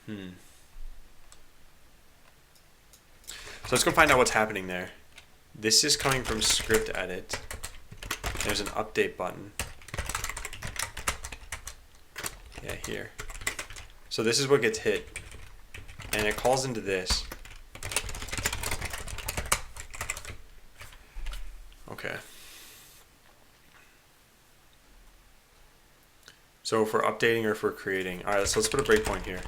[SPEAKER 1] So let's go find out what's happening there. This is coming from script edit. There's an update button. Yeah, here. So this is what gets hit. And it calls into this. Okay. So for updating or for creating. Alright, so let's put a breakpoint here.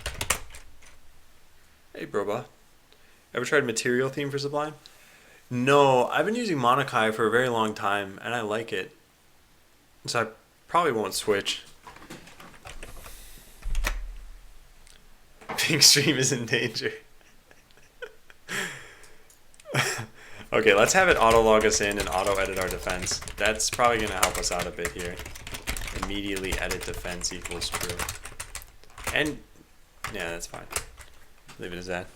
[SPEAKER 1] Hey, Broba. Ever tried Material Theme for Sublime? No, I've been using Monokai for a very long time, and I like it. So I probably won't switch. Pink Stream is in danger. Okay, let's have it auto-log us in and auto-edit our defense. That's probably going to help us out a bit here. Immediately edit defense equals true. And, yeah, that's fine. Leave it as that.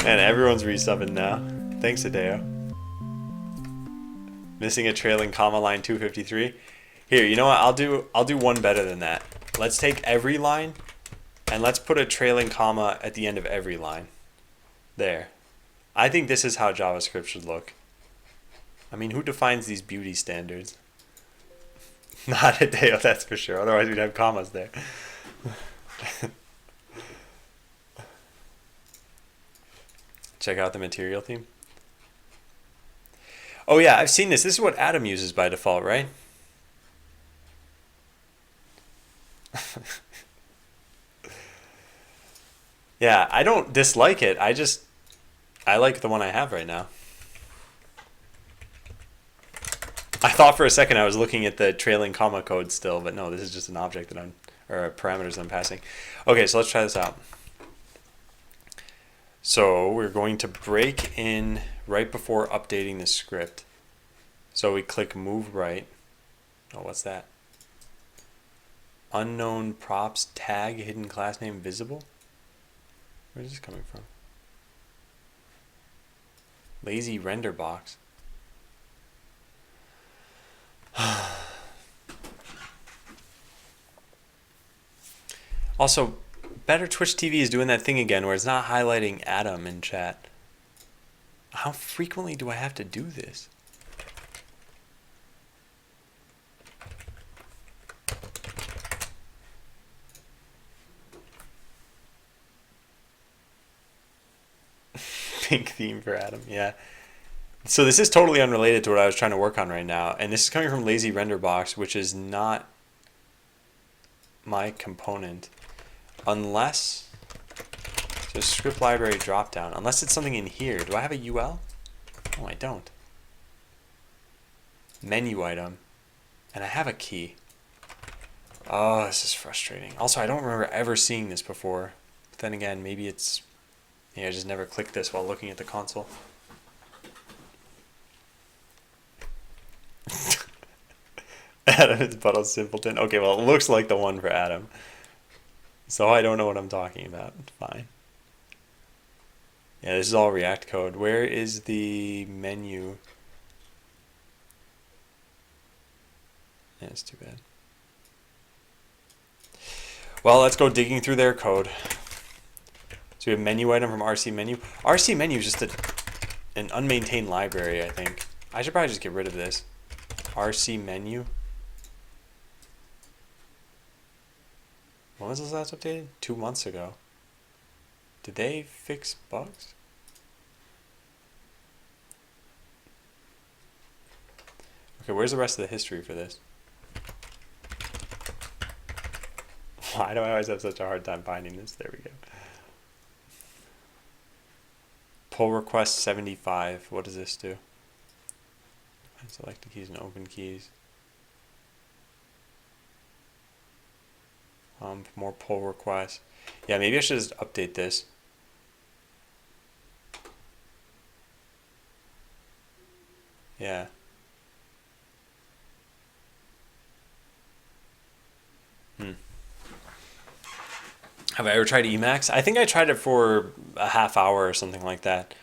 [SPEAKER 1] Man, everyone's resubbing now. Thanks, Hideo. Missing a trailing comma line 253. Here, you know what? I'll do one better than that. Let's take every line and let's put a trailing comma at the end of every line. There. I think this is how JavaScript should look. I mean, who defines these beauty standards? Not Hideo, that's for sure. Otherwise we'd have commas there. Check out the Material Theme. Oh yeah, I've seen this. This is what Atom uses by default, right? Yeah, I don't dislike it. I like the one I have right now. I thought for a second I was looking at the trailing comma code still, but no, this is just an object that or parameters I'm passing. Okay, so let's try this out. So we're going to break in right before updating the script. So we click move right. Oh, what's that? Unknown props tag hidden class name visible? Where's this coming from? Lazy render box. Also, Better Twitch TV is doing that thing again where it's not highlighting Atom in chat. How frequently do I have to do this? Pink theme for Atom, yeah. So this is totally unrelated to what I was trying to work on right now, and this is coming from Lazy Render Box, which is not my component, unless so script library dropdown. Unless it's something in here. Do I have a UL? Oh, I don't. Menu item, and I have a key. Oh, this is frustrating. Also, I don't remember ever seeing this before. But then again, maybe it's I just never clicked this while looking at the console. Adam is Buttle Simpleton. Okay, well, it looks like the one for Adam. So I don't know what I'm talking about. Fine. Yeah, this is all React code. Where is the menu? Yeah, it's too bad. Well, let's go digging through their code. So we have menu item from RC menu. RC menu is just a an unmaintained library, I think. I should probably just get rid of this. RC menu. When was this last updated? 2 months ago. Did they fix bugs? Okay, where's the rest of the history for this? Why do I always have such a hard time finding this? There we go. Pull request 75. What does this do? Select the keys and open keys. More pull requests. Yeah, maybe I should just update this. Yeah. Have I ever tried Emacs? I think I tried it for a half hour or something like that.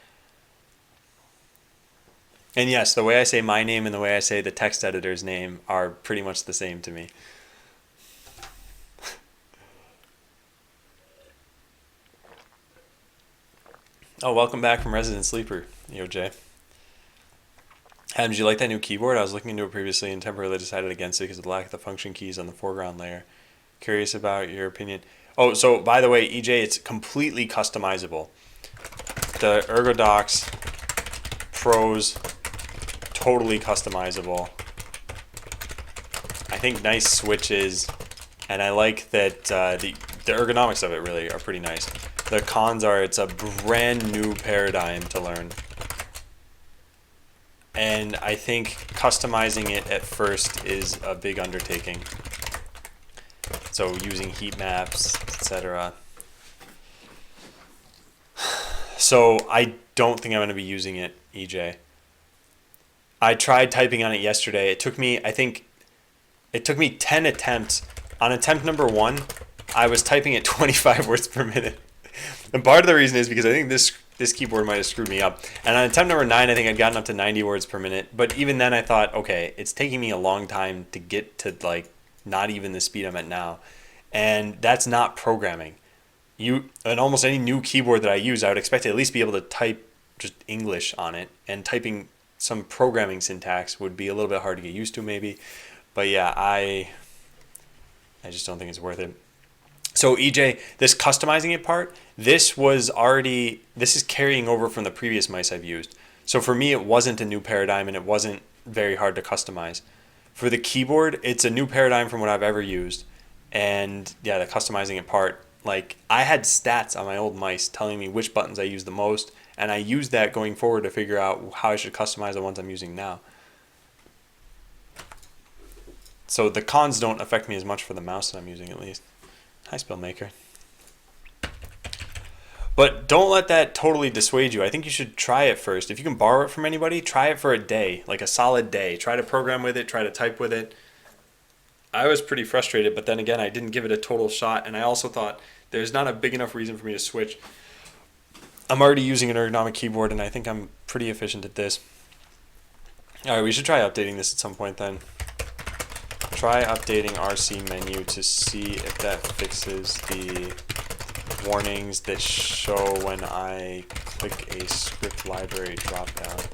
[SPEAKER 1] And yes, the way I say my name and the way I say the text editor's name are pretty much the same to me. Oh, welcome back from Resident Sleeper, EOJ. Adam, did you like that new keyboard? I was looking into it previously and temporarily decided against it because of the lack of the function keys on the foreground layer. Curious about your opinion. Oh, so by the way, EJ, it's completely customizable. The Ergodox Pros, totally customizable. I think nice switches, and I like that the ergonomics of it really are pretty nice. The cons are it's a brand new paradigm to learn. And I think customizing it at first is a big undertaking. So using heat maps, etc. So I don't think I'm going to be using it, EJ. I tried typing on it yesterday. It took me 10 attempts. On attempt number 1, I was typing at 25 words per minute. And part of the reason is because I think this keyboard might have screwed me up. And on attempt number 9, I think I'd gotten up to 90 words per minute. But even then I thought, okay, it's taking me a long time to get to like not even the speed I'm at now. And that's not programming. And almost any new keyboard that I use, I would expect to at least be able to type just English on it. And typing some programming syntax would be a little bit hard to get used to maybe. But yeah, I just don't think it's worth it. So EJ, this customizing it part, this is carrying over from the previous mice I've used. So for me, it wasn't a new paradigm and it wasn't very hard to customize. For the keyboard, it's a new paradigm from what I've ever used. And yeah, the customizing it part, like I had stats on my old mice telling me which buttons I use the most. And I used that going forward to figure out how I should customize the ones I'm using now. So the cons don't affect me as much for the mouse that I'm using at least. Hi, Spellmaker. But don't let that totally dissuade you. I think you should try it first. If you can borrow it from anybody, try it for a day, like a solid day. Try to program with it, try to type with it. I was pretty frustrated, but then again, I didn't give it a total shot. And I also thought there's not a big enough reason for me to switch. I'm already using an ergonomic keyboard, and I think I'm pretty efficient at this. All right, we should try updating this at some point then. Try updating RC menu to see if that fixes the warnings that show when I click a script library dropdown.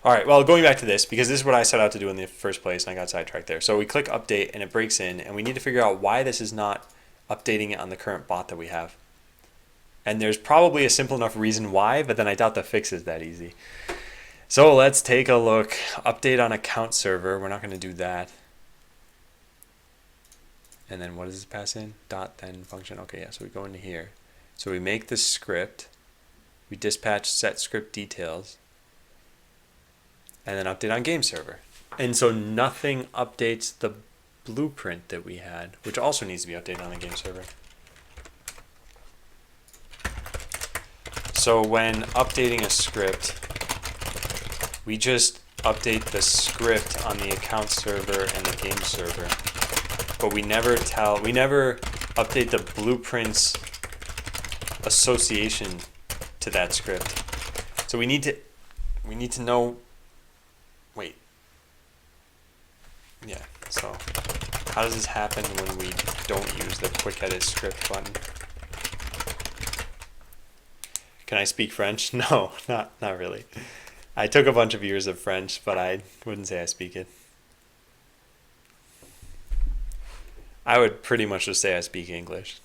[SPEAKER 1] All right, well, going back to this, because this is what I set out to do in the first place, and I got sidetracked there. So we click update, and it breaks in, and we need to figure out why this is not updating it on the current bot that we have. And there's probably a simple enough reason why, but then I doubt the fix is that easy. So let's take a look. Update on account server. We're not going to do that. And then what does this pass in? Dot then function. Okay, yeah, so we go into here. So we make the script. We dispatch set script details. And then update on game server. And so nothing updates the blueprint that we had, which also needs to be updated on the game server. So when updating a script, we just update the script on the account server and the game server. But we never update the blueprint's association to that script. So we need to know, wait. Yeah, so how does this happen when we don't use the quick edit script button? Can I speak French? No, not really. I took a bunch of years of French, but I wouldn't say I speak it. I would pretty much just say I speak English.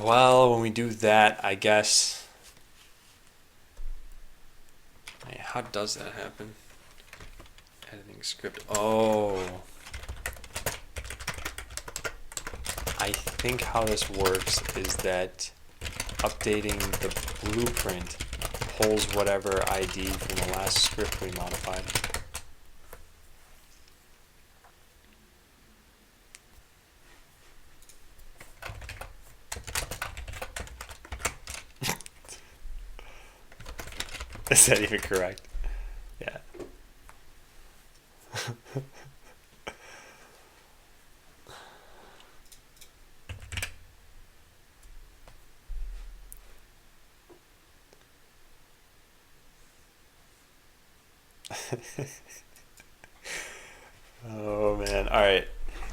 [SPEAKER 1] Well, when we do that, I guess. Wait, how does that happen? Editing script. Oh. I think how this works is that updating the blueprint pulls whatever ID from the last script we modified. Is that even correct? Yeah. Oh man. All right.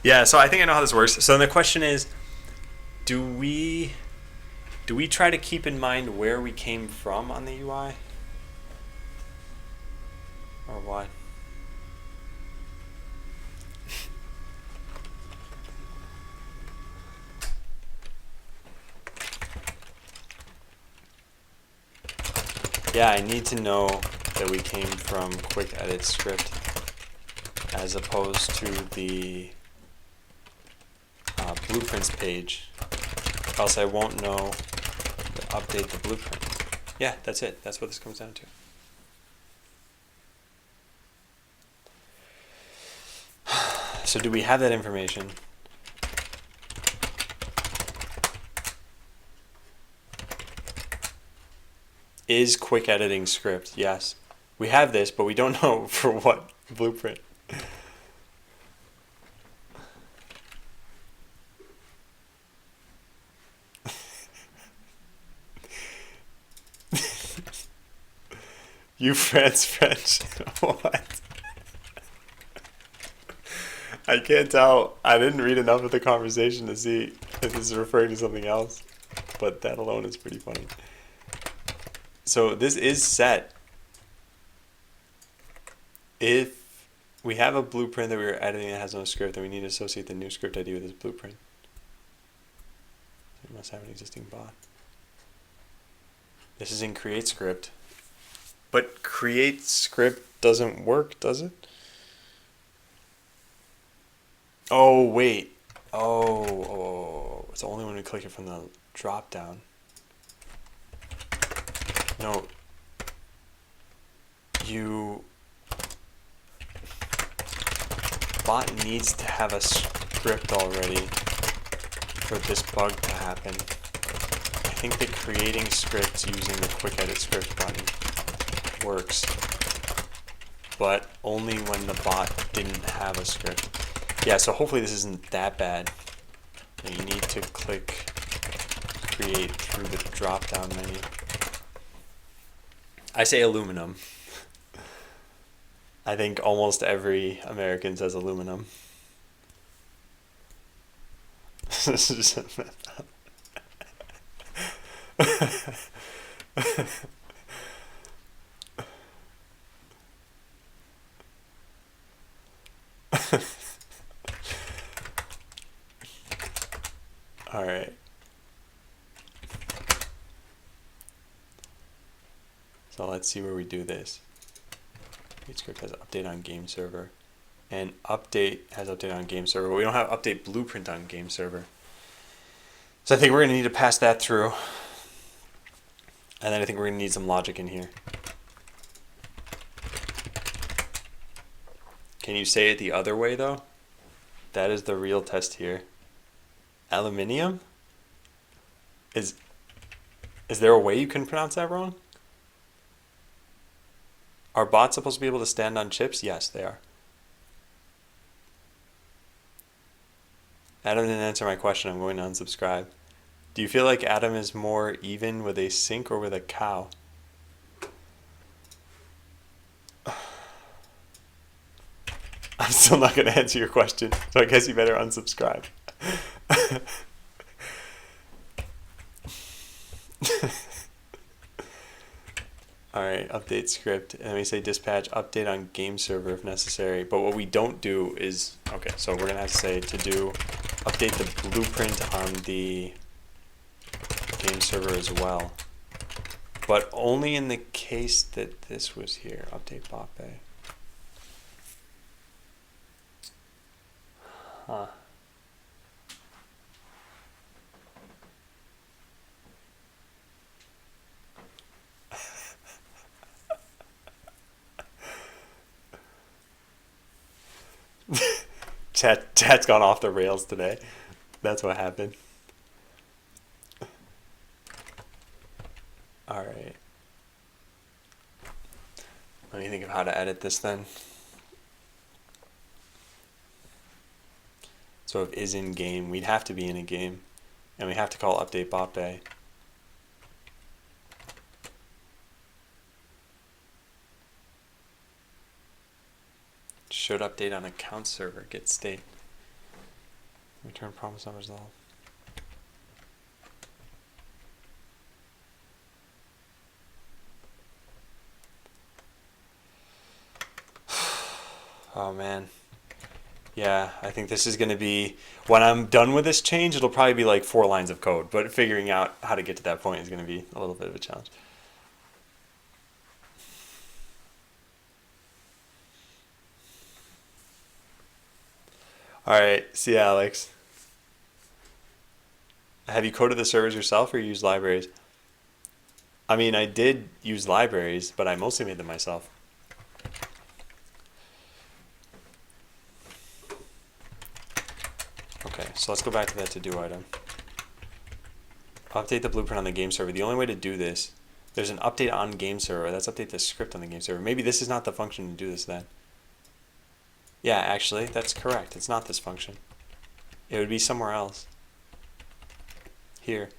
[SPEAKER 1] Yeah, so I think I know how this works. So the question is, do we try to keep in mind where we came from on the UI? Or what? Yeah, I need to know that we came from quick edit script as opposed to the blueprints page, else I won't know to update the blueprint. Yeah, that's it. That's what this comes down to. So do we have that information? Is quick editing script? Yes. We have this, but we don't know for what blueprint. You French. What? I can't tell. I didn't read enough of the conversation to see if this is referring to something else, but that alone is pretty funny. So this is set. If we have a blueprint that we were editing that has no script, then we need to associate the new script ID with this blueprint. It must have an existing bot. This is in create script. But create script doesn't work, does it? Oh, wait. Oh, it's only when we click it from the drop down. No. Bot needs to have a script already for this bug to happen. I think that creating scripts using the quick edit script button works, but only when the bot didn't have a script. Yeah, so hopefully this isn't that bad. You need to click create through the drop down menu. I say aluminum. I think almost every American says aluminum. This is all right. So let's see where we do this. Script has update on game server, and update has update on game server, but we don't have update blueprint on game server. So I think we're going to need to pass that through, and then I think we're going to need some logic in here. Can you say it the other way though? That is the real test here. Aluminium? Is there a way you can pronounce that wrong? Are bots supposed to be able to stand on chips? Yes, they are. Adam didn't answer my question. I'm going to unsubscribe. Do you feel like Adam is more even with a sink or with a cow? I'm still not going to answer your question, so I guess you better unsubscribe. Alright, update script, and then we say dispatch, update on game server if necessary. But what we don't do is, okay, so we're going to have to say to do, update the blueprint on the game server as well. But only in the case that this was here, update bot bay. Huh. Chat's gone off the rails today. That's what happened. Alright. Let me think of how to edit this then. So if is in game, we'd have to be in a game. And we have to call update bot bay. Should update on account server, get state. Return promise not resolved. Oh man. Yeah, I think this is going to be, when I'm done with this change, it'll probably be like 4 lines of code, but figuring out how to get to that point is going to be a little bit of a challenge. Alright, see ya, Alex. Have you coded the servers yourself or used libraries? I mean, I did use libraries, but I mostly made them myself. Okay, so let's go back to that to-do item. Update the blueprint on the game server. The only way to do this, there's an update on game server. That's update the script on the game server. Maybe this is not the function to do this then. Yeah, actually, that's correct. It's not this function. It would be somewhere else. Here.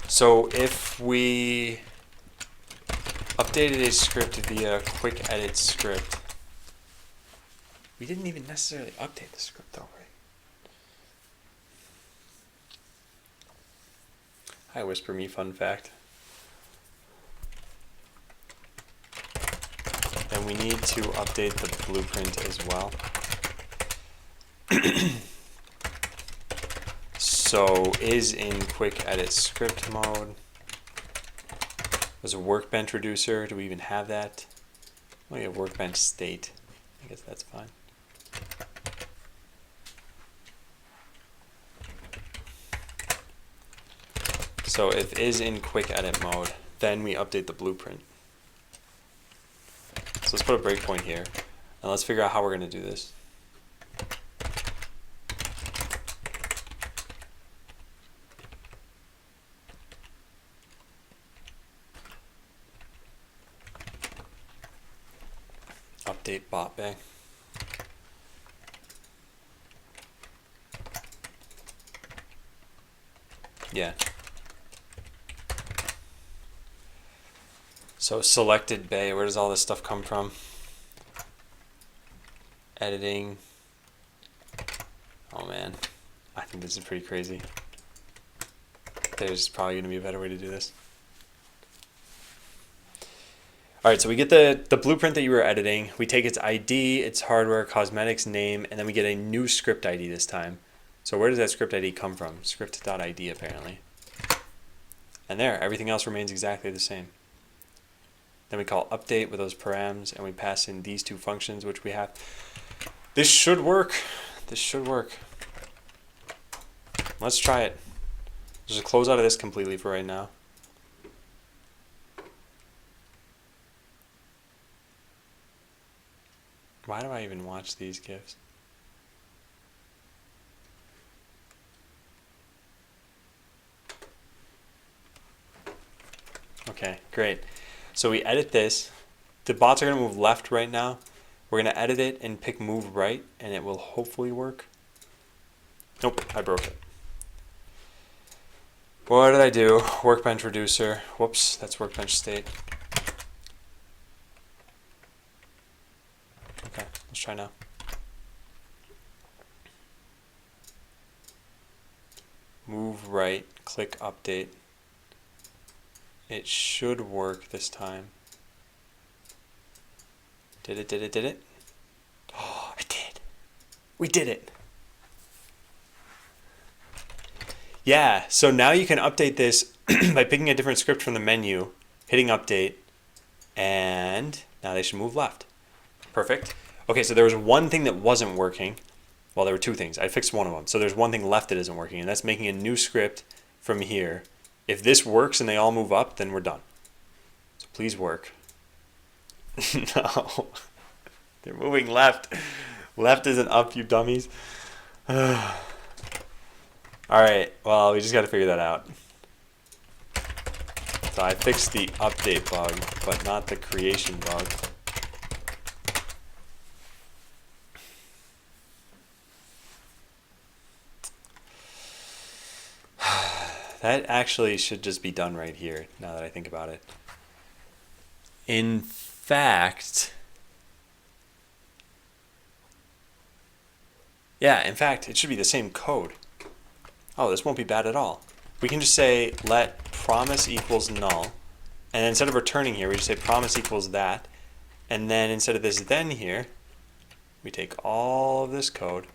[SPEAKER 1] So if we updated a script via quick edit script, we didn't even necessarily update the script though, right? Hi, Whisper Me fun fact. Then we need to update the blueprint as well. So is in quick edit script mode. There's a workbench reducer. Do we even have that? We have workbench state. I guess that's fine. So if is in quick edit mode, then we update the blueprint. So let's put a breakpoint here, and let's figure out how we're going to do this. Update bot bay. Yeah. So selected bay, where does all this stuff come from? Editing. Oh man, I think this is pretty crazy. There's probably going to be a better way to do this. Alright, so we get the blueprint that you were editing. We take its ID, its hardware, cosmetics, name, and then we get a new script ID this time. So where does that script ID come from? Script.id apparently. And there, everything else remains exactly the same. Then we call update with those params, and we pass in these 2 functions, which we have. This should work. This should work. Let's try it. Just close out of this completely for right now. Why do I even watch these GIFs? Okay, great. So we edit this. The bots are going to move left right now. We're going to edit it and pick move right, and it will hopefully work. Nope, I broke it. What did I do? Workbench reducer. Whoops, that's workbench state. Let's try now. Move right, click update. It should work this time. Did it? Oh, it did. We did it. Yeah, so now you can update this by picking a different script from the menu, hitting update, and now they should move left. Perfect. Okay, so there was one thing that wasn't working. Well, there were two things. I fixed one of them. So there's one thing left that isn't working, and that's making a new script from here. If this works and they all move up, then we're done. So please work. No. They're moving left. Left isn't up, you dummies. All right, well, we just got to figure that out. So I fixed the update bug, but not the creation bug. That actually should just be done right here, now that I think about it. In fact, it should be the same code. Oh, this won't be bad at all. We can just say let promise equals null, and then instead of returning here, we just say promise equals that, and then instead of this then here, we take all of this code,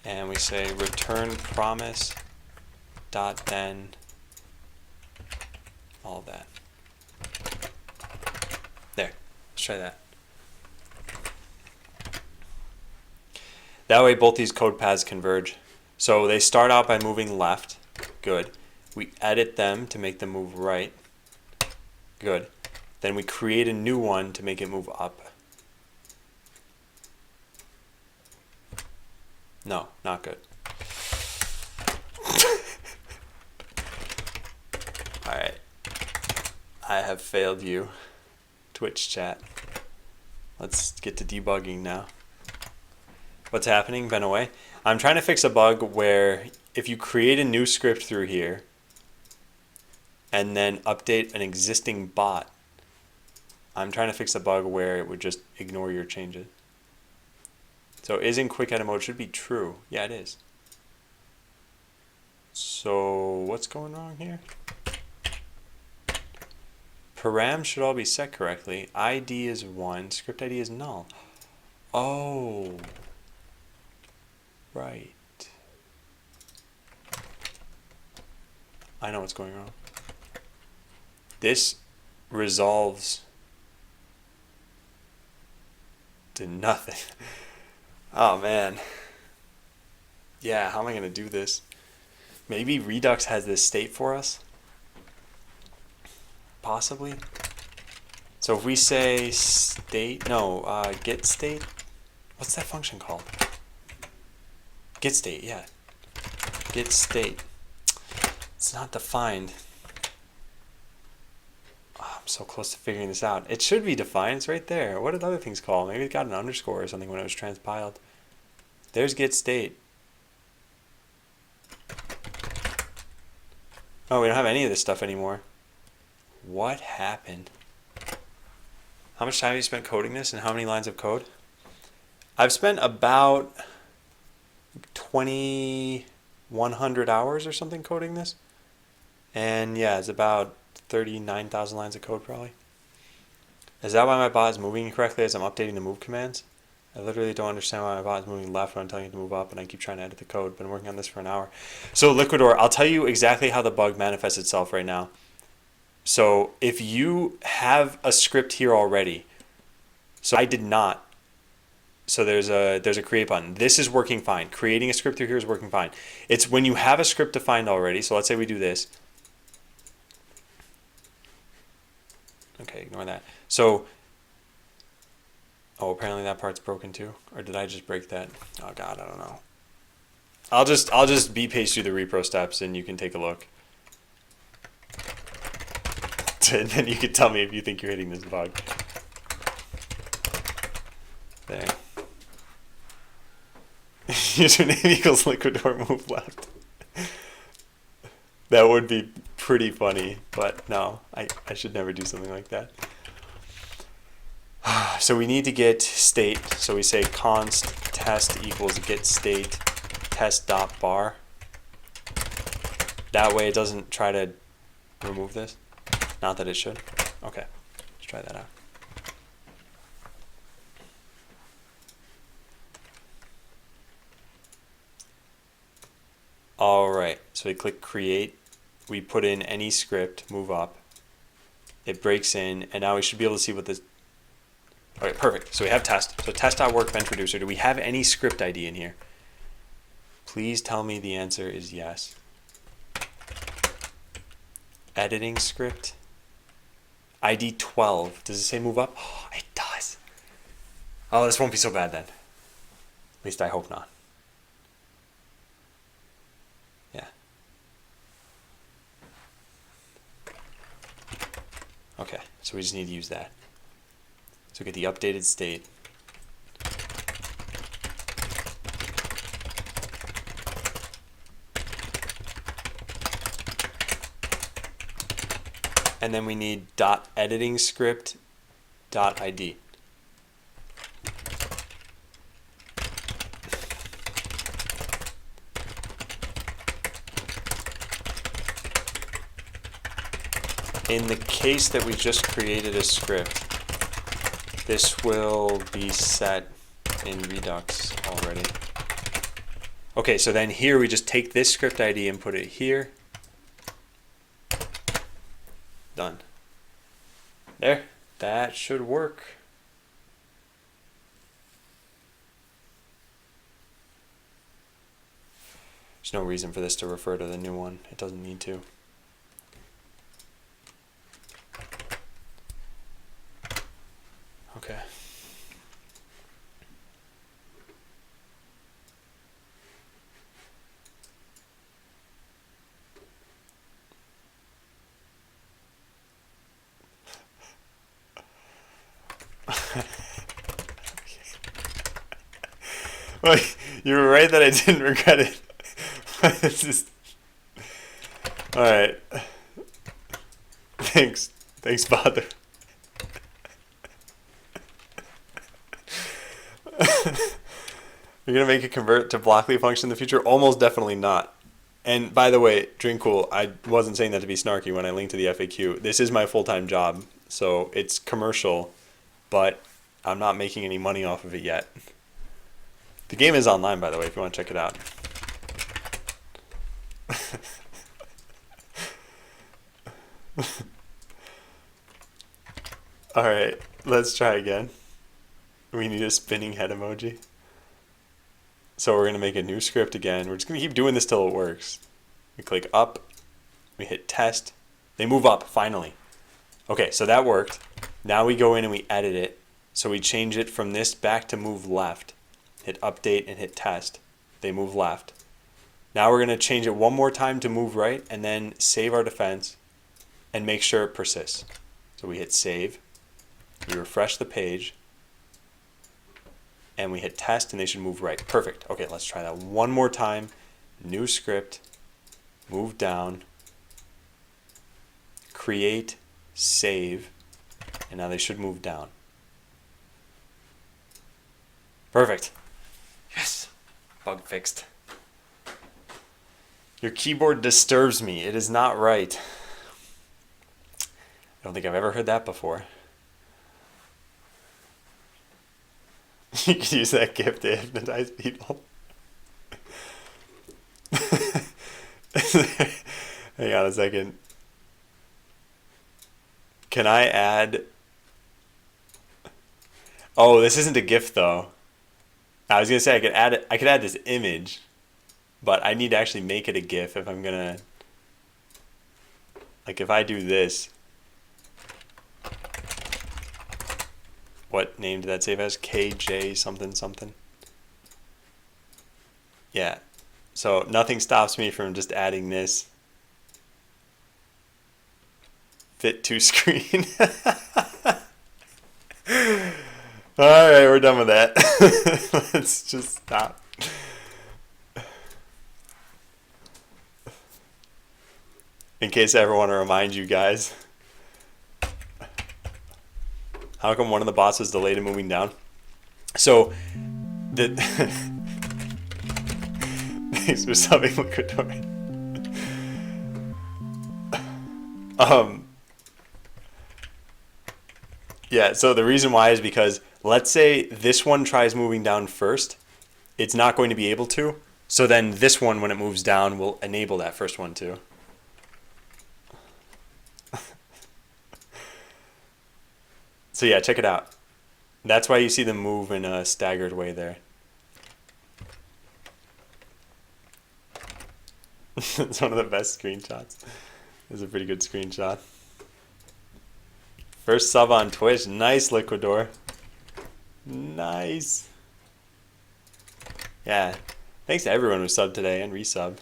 [SPEAKER 1] and we say return promise dot then all of that. There, let's try that. That way both these code paths converge. So they start out by moving left. Good. We edit them to make them move right. Good. Then we create a new one to make it move up. No, not good. Alright. I have failed you, Twitch chat. Let's get to debugging now. What's happening? Been away. I'm trying to fix a bug where if you create a new script through here and then update an existing bot, I'm trying to fix a bug where it would just ignore your changes. So is in quick edit mode should be true. Yeah, it is. So what's going wrong here? Param should all be set correctly. ID is 1. Script ID is null. Oh. Right. I know what's going on. This resolves to nothing. Oh man. Yeah, how am I going to do this? Maybe Redux has this state for us? Possibly. So if we say state, no, get state, what's that function called? Get state, yeah. Get state. It's not defined. Oh, I'm so close to figuring this out. It should be defined. It's right there. What did other things call? Maybe it got an underscore or something when it was transpiled. There's get state. Oh, we don't have any of this stuff anymore. What happened? How much time have you spent coding this and how many lines of code? I've spent about 2,100 hours or something coding this. And yeah, it's about 39,000 lines of code probably. Is that why my bot is moving incorrectly as I'm updating the move commands? I literally don't understand why my bot is moving left when I'm telling it to move up, and I keep trying to edit the code. Been working on this for an hour. So Liquidor, I'll tell you exactly how the bug manifests itself right now. So if you have a script here already, so I did not. So there's a create button. This is working fine. Creating a script through here is working fine. It's when you have a script defined already. So let's say we do this. Okay, ignore that. So, oh, apparently that part's broken too. Or did I just break that? Oh God, I don't know. I'll just beat paste through the repro steps and you can take a look. And then you can tell me if you think you're hitting this bug. There. Username equals Liquidor move left. That would be pretty funny, but no, I should never do something like that. So we need to get state. So we say const test equals get state test dot bar. That way it doesn't try to remove this. Not that it should. Okay, let's try that out. All right, so we click create. We put in any script, move up. It breaks in, and now we should be able to see what this. All right, perfect. So we have test. So test.workbench reducer. Do we have any script ID in here? Please tell me the answer is yes. Editing script. ID 12. Does it say move up? Oh, it does. Oh, this won't be so bad then. At least I hope not. Yeah. Okay, so we just need to use that. So get the updated state. And then we need .editing script .id. In the case that we just created a script, this will be set in Redux already. Okay, so then here we just take this script ID and put it here. Done. There, that should work. There's no reason for this to refer to the new one. It doesn't need to. Okay. Well, you were right that I didn't regret it. It's just... All right. Thanks, Father. You're gonna make it convert to Blockly function in the future? Almost definitely not. And by the way, Drinkcool, I wasn't saying that to be snarky when I linked to the FAQ. This is my full-time job, so it's commercial, but I'm not making any money off of it yet. The game is online, by the way, if you want to check it out. All right, let's try again. We need a spinning head emoji. So we're going to make a new script again. We're just going to keep doing this till it works. We click up. We hit test. They move up, finally. Okay, so that worked. Now we go in and we edit it. So we change it from this back to move left. Hit update and hit test. They move left. Now we're going to change it one more time to move right and then save our defense and make sure it persists. So we hit save. We refresh the page. And we hit test and they should move right. Perfect. Okay, let's try that one more time. New script. Move down. Create. Save. And now they should move down. Perfect. Yes. Bug fixed. Your keyboard disturbs me. It is not right. I don't think I've ever heard that before. You could use that GIF to hypnotize people. Hang on a second. Can I add... Oh, this isn't a GIF though. I was gonna say I could add this image, but I need to actually make it a GIF if I'm gonna... Like if I do this... What name did that save as? KJ something something. Yeah. So nothing stops me from just adding this. Fit to screen. Alright, we're done with that. Let's just stop. In case I ever want to remind you guys. How come one of the bots is delayed in moving down? So, the thanks for subbing, Liquidor. Yeah, so the reason why is because let's say this one tries moving down first, it's not going to be able to. So then this one, when it moves down, will enable that first one too. So yeah, check it out. That's why you see them move in a staggered way there. It's one of the best screenshots. It's a pretty good screenshot. First sub on Twitch. Nice, Liquidor. Nice. Yeah. Thanks to everyone who subbed today and resubbed.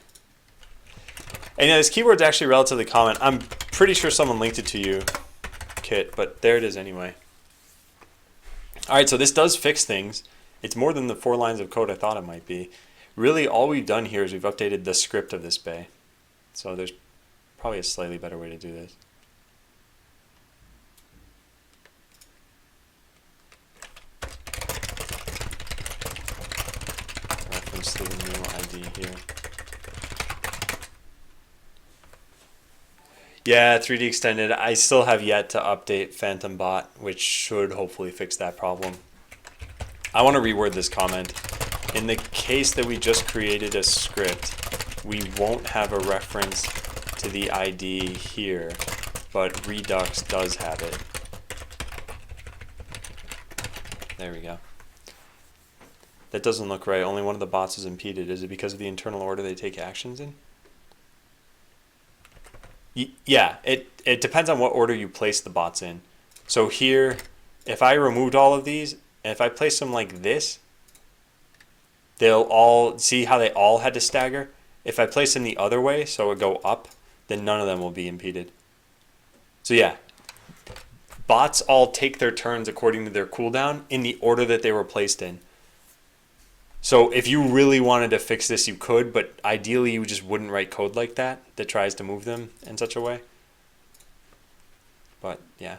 [SPEAKER 1] And yeah, this keyword's actually relatively common. I'm pretty sure someone linked it to you, Kit, but there it is anyway. Alright, so this does fix things. It's more than the 4 lines of code I thought it might be. Really, all we've done here is we've updated the script of this bay. So there's probably a slightly better way to do this. Reference to the new ID here. Yeah, 3D extended. I still have yet to update Phantom Bot, which should hopefully fix that problem. I want to reword this comment. In the case that we just created a script, we won't have a reference to the ID here, but Redux does have it. There we go. That doesn't look right. Only one of the bots is impeded. Is it because of the internal order they take actions in? Yeah, it depends on what order you place the bots in. So here, if I removed all of these, and if I place them like this, they'll all, see how they all had to stagger? If I place them the other way, so it would go up, then none of them will be impeded. So yeah, bots all take their turns according to their cooldown in the order that they were placed in. So if you really wanted to fix this, you could, but ideally you just wouldn't write code like that tries to move them in such a way. But yeah.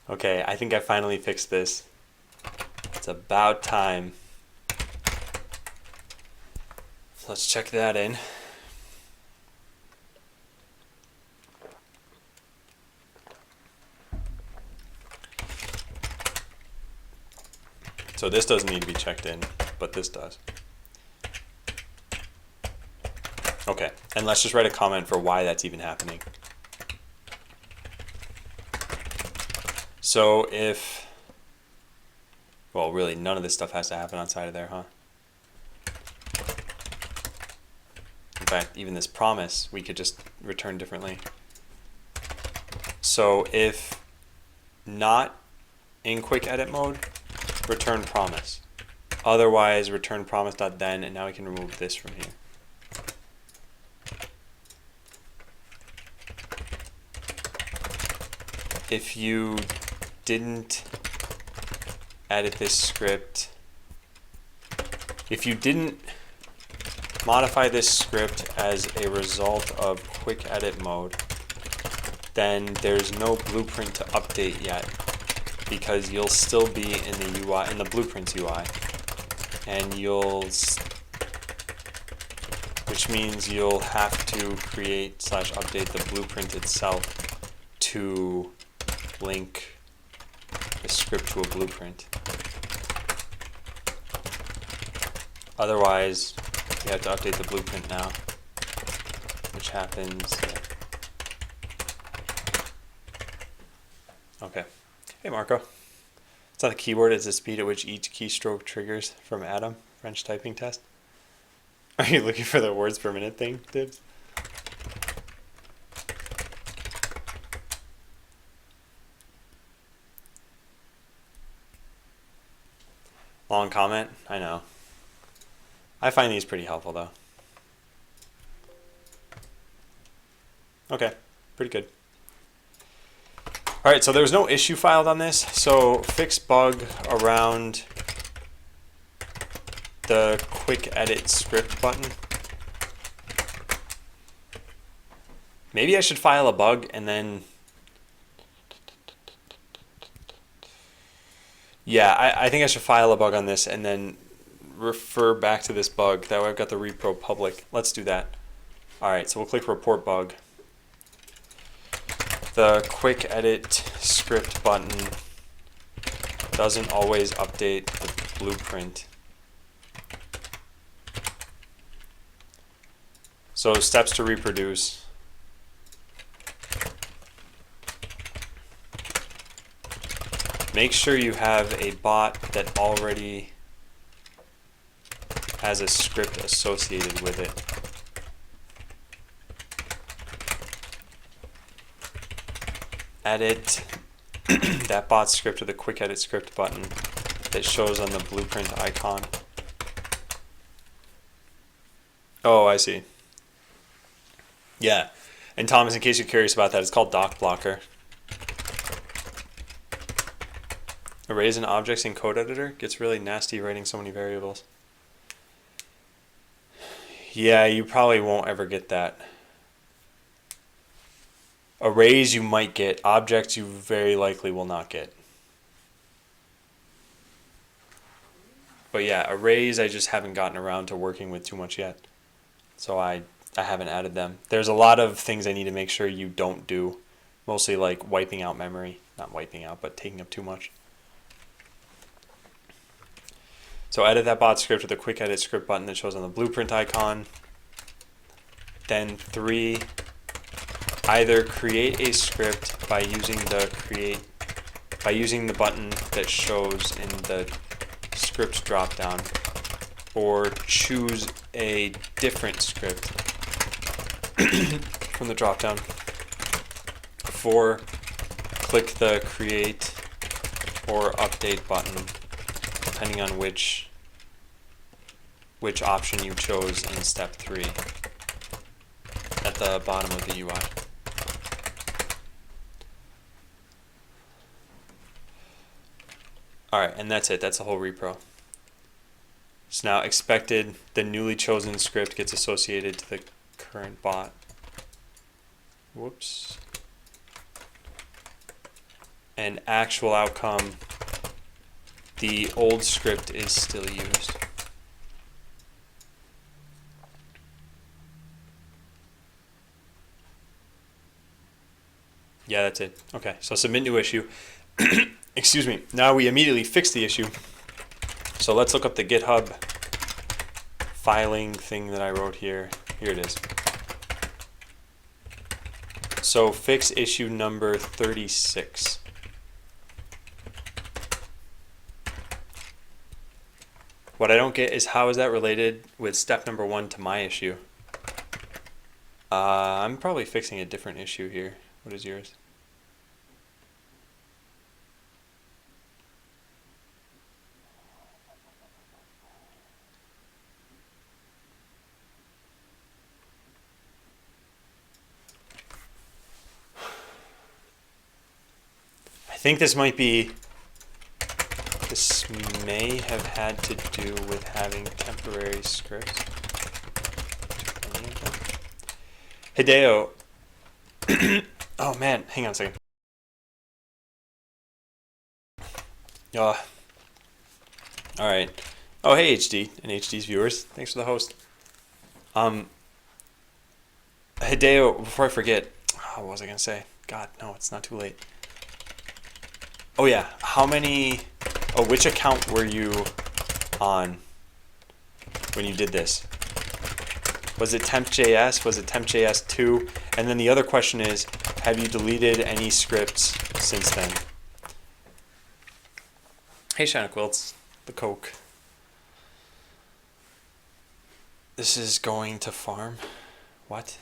[SPEAKER 1] Okay, I think I finally fixed this. It's about time. So let's check that in. So this doesn't need to be checked in, but this does. Okay, and let's just write a comment for why that's even happening. So if, well, really none of this stuff has to happen outside of there, huh? In fact, even this promise, we could just return differently. So if not in quick edit mode, return promise. Otherwise, return promise.then, and now we can remove this from here. If you didn't edit this script, if you didn't modify this script as a result of quick edit mode, then there's no blueprint to update yet, because you'll still be in the UI, in the blueprints UI, and which means you'll have to create / update the blueprint itself to link the script to a blueprint. Otherwise, you have to update the blueprint now, which happens. Okay. Hey Marco. It's not the keyword, it's the speed at which each keystroke triggers from Adam, French typing test. Are you looking for the words per minute thing, Dibs? Long comment? I know. I find these pretty helpful though. Okay, pretty good. Alright, so there was no issue filed on this, so fix bug around the quick edit script button. Maybe I should file a bug and then... Yeah, I think I should file a bug on this and then refer back to this bug. That way I've got the repro public. Let's do that. All right, so we'll click report bug. The quick edit script button doesn't always update the blueprint. So steps to reproduce. Make sure you have a bot that already has a script associated with it. Edit that bot script with a quick edit script button that shows on the blueprint icon. Oh, I see. Yeah. And Thomas, in case you're curious about that, it's called Doc Blocker. Arrays and objects in code editor gets really nasty writing so many variables. Yeah, you probably won't ever get that. Arrays you might get, objects you very likely will not get. But yeah, arrays I just haven't gotten around to working with too much yet. So I haven't added them. There's a lot of things I need to make sure you don't do. Mostly like wiping out memory. Not wiping out, but taking up too much. So edit that bot script with a quick edit script button that shows on the blueprint icon. Then 3, either create a script by using the button that shows in the scripts dropdown, or choose a different script from the dropdown. 4, click the create or update button, depending on which option you chose in step 3 at the bottom of the UI. Alright, and that's it. That's the whole repro. So now expected, the newly chosen script gets associated to the current bot. Whoops. And actual outcome, the old script is still used. Yeah, that's it. Okay, so submit new issue. Excuse me. Now we immediately fix the issue. So let's look up the GitHub filing thing that I wrote here. Here it is. So fix issue number 36. What I don't get is how is that related with step number 1 to my issue? I'm probably fixing a different issue here. What is yours? I think this may have had to do with having temporary scripts. Hideo. Oh man, hang on a second. Alright. Oh hey HD and HD's viewers. Thanks for the host. Hideo, before I forget, what was I gonna say? God, no, it's not too late. Oh yeah, which account were you on when you did this? Was it temp.js? Was it temp.js 2? And then the other question is, have you deleted any scripts since then? Hey Shana Quilts, the Coke. This is going to farm? What?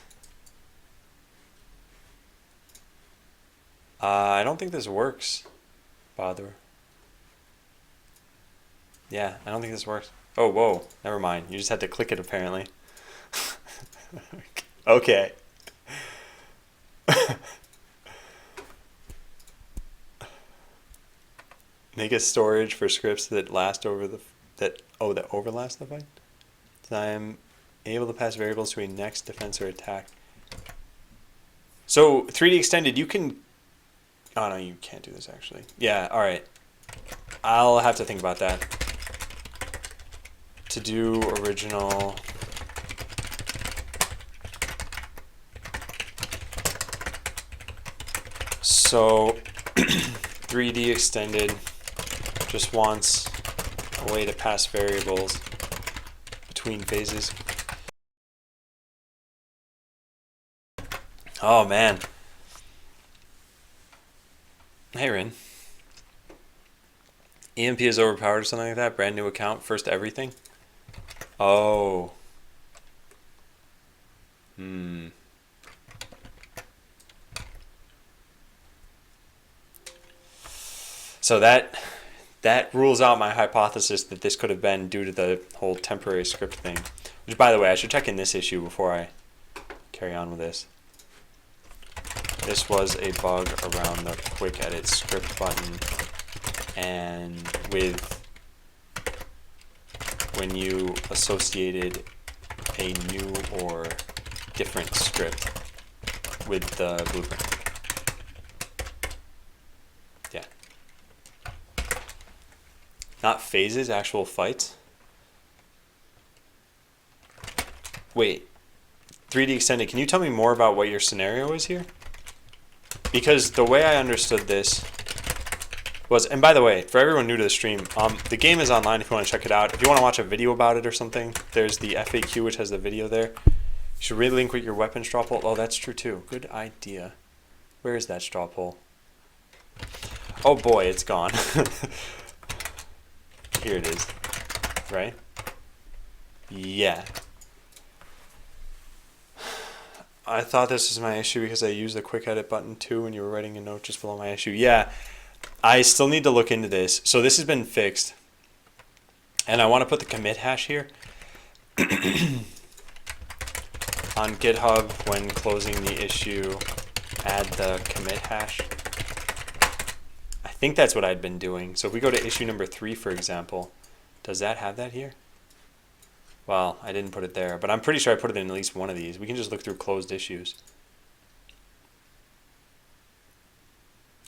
[SPEAKER 1] I don't think this works. Bother. Yeah, I don't think this works. Oh, whoa. Never mind. You just had to click it apparently. Okay. Make a storage for scripts that last over that overlast the fight. So I am able to pass variables to a next defense or attack. So 3D extended, you can. Oh no, you can't do this actually. Yeah, all right. I'll have to think about that. To do original. So 3D extended just wants a way to pass variables between phases. Oh man. Hey Rin. EMP is overpowered or something like that? Brand new account, first everything? Oh. So that rules out my hypothesis that this could have been due to the whole temporary script thing. Which, by the way, I should check in this issue before I carry on with this. This was a bug around the quick edit script button, and with when you associated a new or different script with the blueprint. Yeah. Not phases, actual fights. Wait, 3D extended, can you tell me more about what your scenario is here? Because the way I understood this was, and by the way, for everyone new to the stream, the game is online if you want to check it out. If you want to watch a video about it or something, there's the FAQ which has the video there. You should relink with your weapon straw poll. Oh, that's true too. Good idea. Where is that straw poll? Oh boy, it's gone. Here it is. Right? Yeah. I thought this was my issue because I used the quick edit button too when you were writing a note just below my issue. Yeah, I still need to look into this. So this has been fixed. And I want to put the commit hash here. On GitHub, when closing the issue, add the commit hash. I think that's what I'd been doing. So if we go to issue number 3, for example, does that have that here? Well, I didn't put it there, but I'm pretty sure I put it in at least one of these. We can just look through closed issues.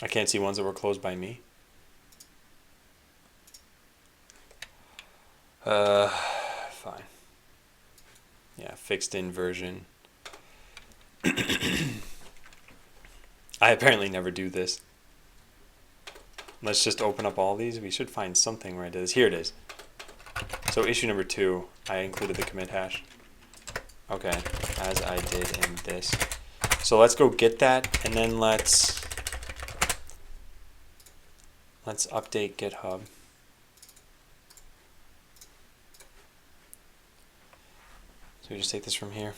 [SPEAKER 1] I can't see ones that were closed by me. Fine. Yeah, fixed in version. I apparently never do this. Let's just open up all these. We should find something where I did this. Here it is. So issue number 2, I included the commit hash. Okay, as I did in this. So let's go get that, and then let's update GitHub. So we just take this from here.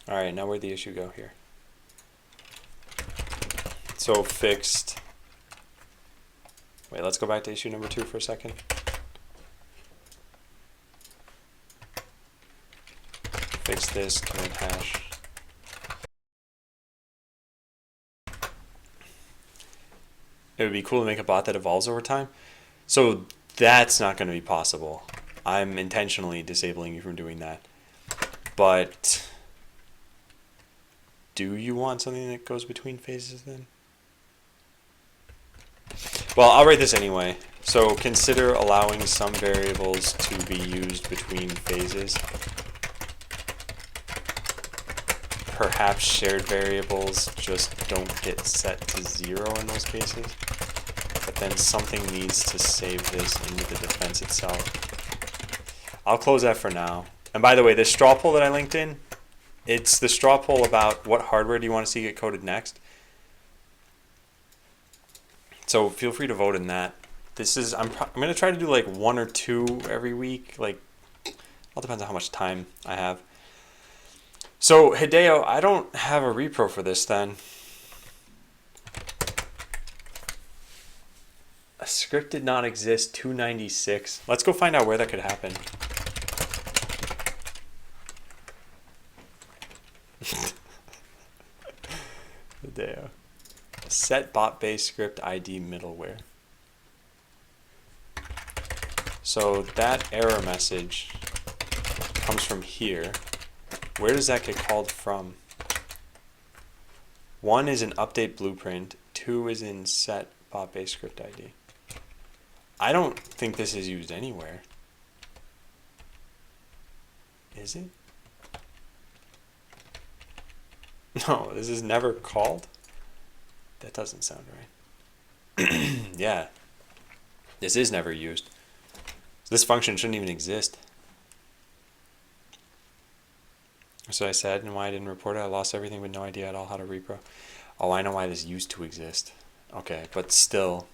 [SPEAKER 1] All right, now where'd the issue go here? So fixed. Wait, let's go back to issue number 2 for a second. Fix this, commit hash. It would be cool to make a bot that evolves over time. So that's not going to be possible. I'm intentionally disabling you from doing that. But do you want something that goes between phases then? Well, I'll write this anyway. So consider allowing some variables to be used between phases. Perhaps shared variables just don't get set to 0 in those cases. But then something needs to save this into the defense itself. I'll close that for now. And by the way, this straw poll that I linked in, it's the straw poll about what hardware do you want to see get coded next. So feel free to vote in that. This is I'm going to try to do like 1 or 2 every week. Like, all depends on how much time I have. So Hideo, I don't have a repro for this then. A script did not exist, 296. Let's go find out where that could happen. Hideo. Set bot-based script ID middleware. So that error message comes from here. Where does that get called from? 1 is in update blueprint. 2 is in set bot base script ID. I don't think this is used anywhere. Is it? No, this is never called. That doesn't sound right. Yeah. This is never used. So this function shouldn't even exist. So I said, and why I didn't report it, I lost everything with no idea at all how to repro. Oh, I know why this used to exist. Okay, but still,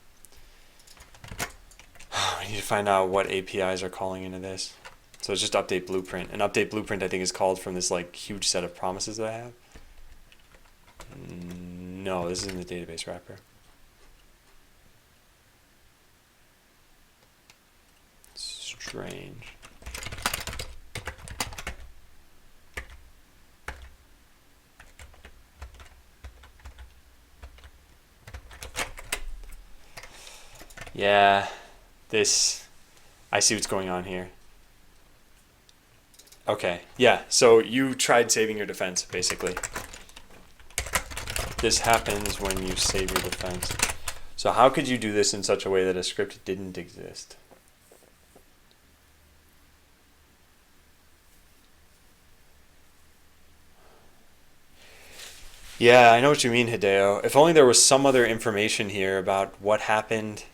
[SPEAKER 1] we need to find out what APIs are calling into this. So it's just update blueprint. And update blueprint, I think, is called from this like huge set of promises that I have. No, this is in the database wrapper. Strange. Yeah, this, I see what's going on here. Okay, yeah, so you tried saving your defense, basically. This happens when you save your defense. So how could you do this in such a way that a script didn't exist? Yeah, I know what you mean, Hideo. If only there was some other information here about what happened.